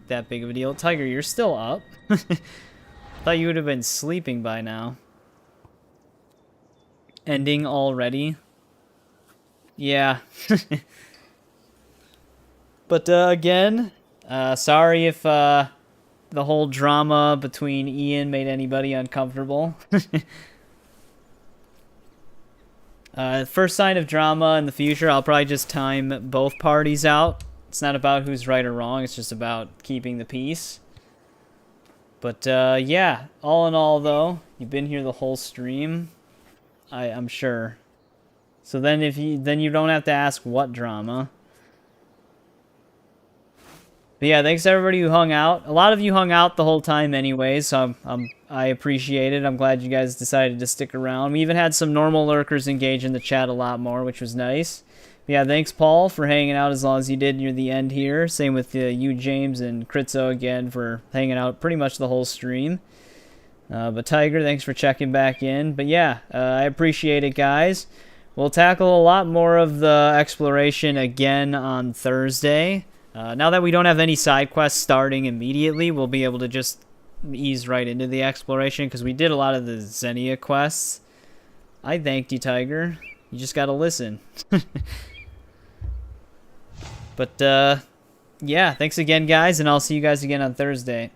that big of a deal. Tiger, you're still up. Thought you would have been sleeping by now. Ending already. Yeah. But again, sorry if the whole drama between Ian made anybody uncomfortable. First sign of drama in the future, I'll probably just time both parties out. It's not about who's right or wrong, it's just about keeping the peace. But yeah, all in all though, you've been here the whole stream, I'm sure. So then you don't have to ask what drama. But yeah, thanks to everybody who hung out. A lot of you hung out the whole time anyways, so I appreciate it. I'm glad you guys decided to stick around. We even had some normal lurkers engage in the chat a lot more, which was nice. But yeah, thanks Paul for hanging out as long as you did near the end here. Same with you, James, and Kritzo again for hanging out pretty much the whole stream. But Tiger, thanks for checking back in. But yeah, I appreciate it, guys. We'll tackle a lot more of the exploration again on Thursday. Now that we don't have any side quests starting immediately, we'll be able to just ease right into the exploration, because we did a lot of the Xenia quests. I thanked you, Tiger. You just gotta listen. But, yeah, thanks again, guys, and I'll see you guys again on Thursday.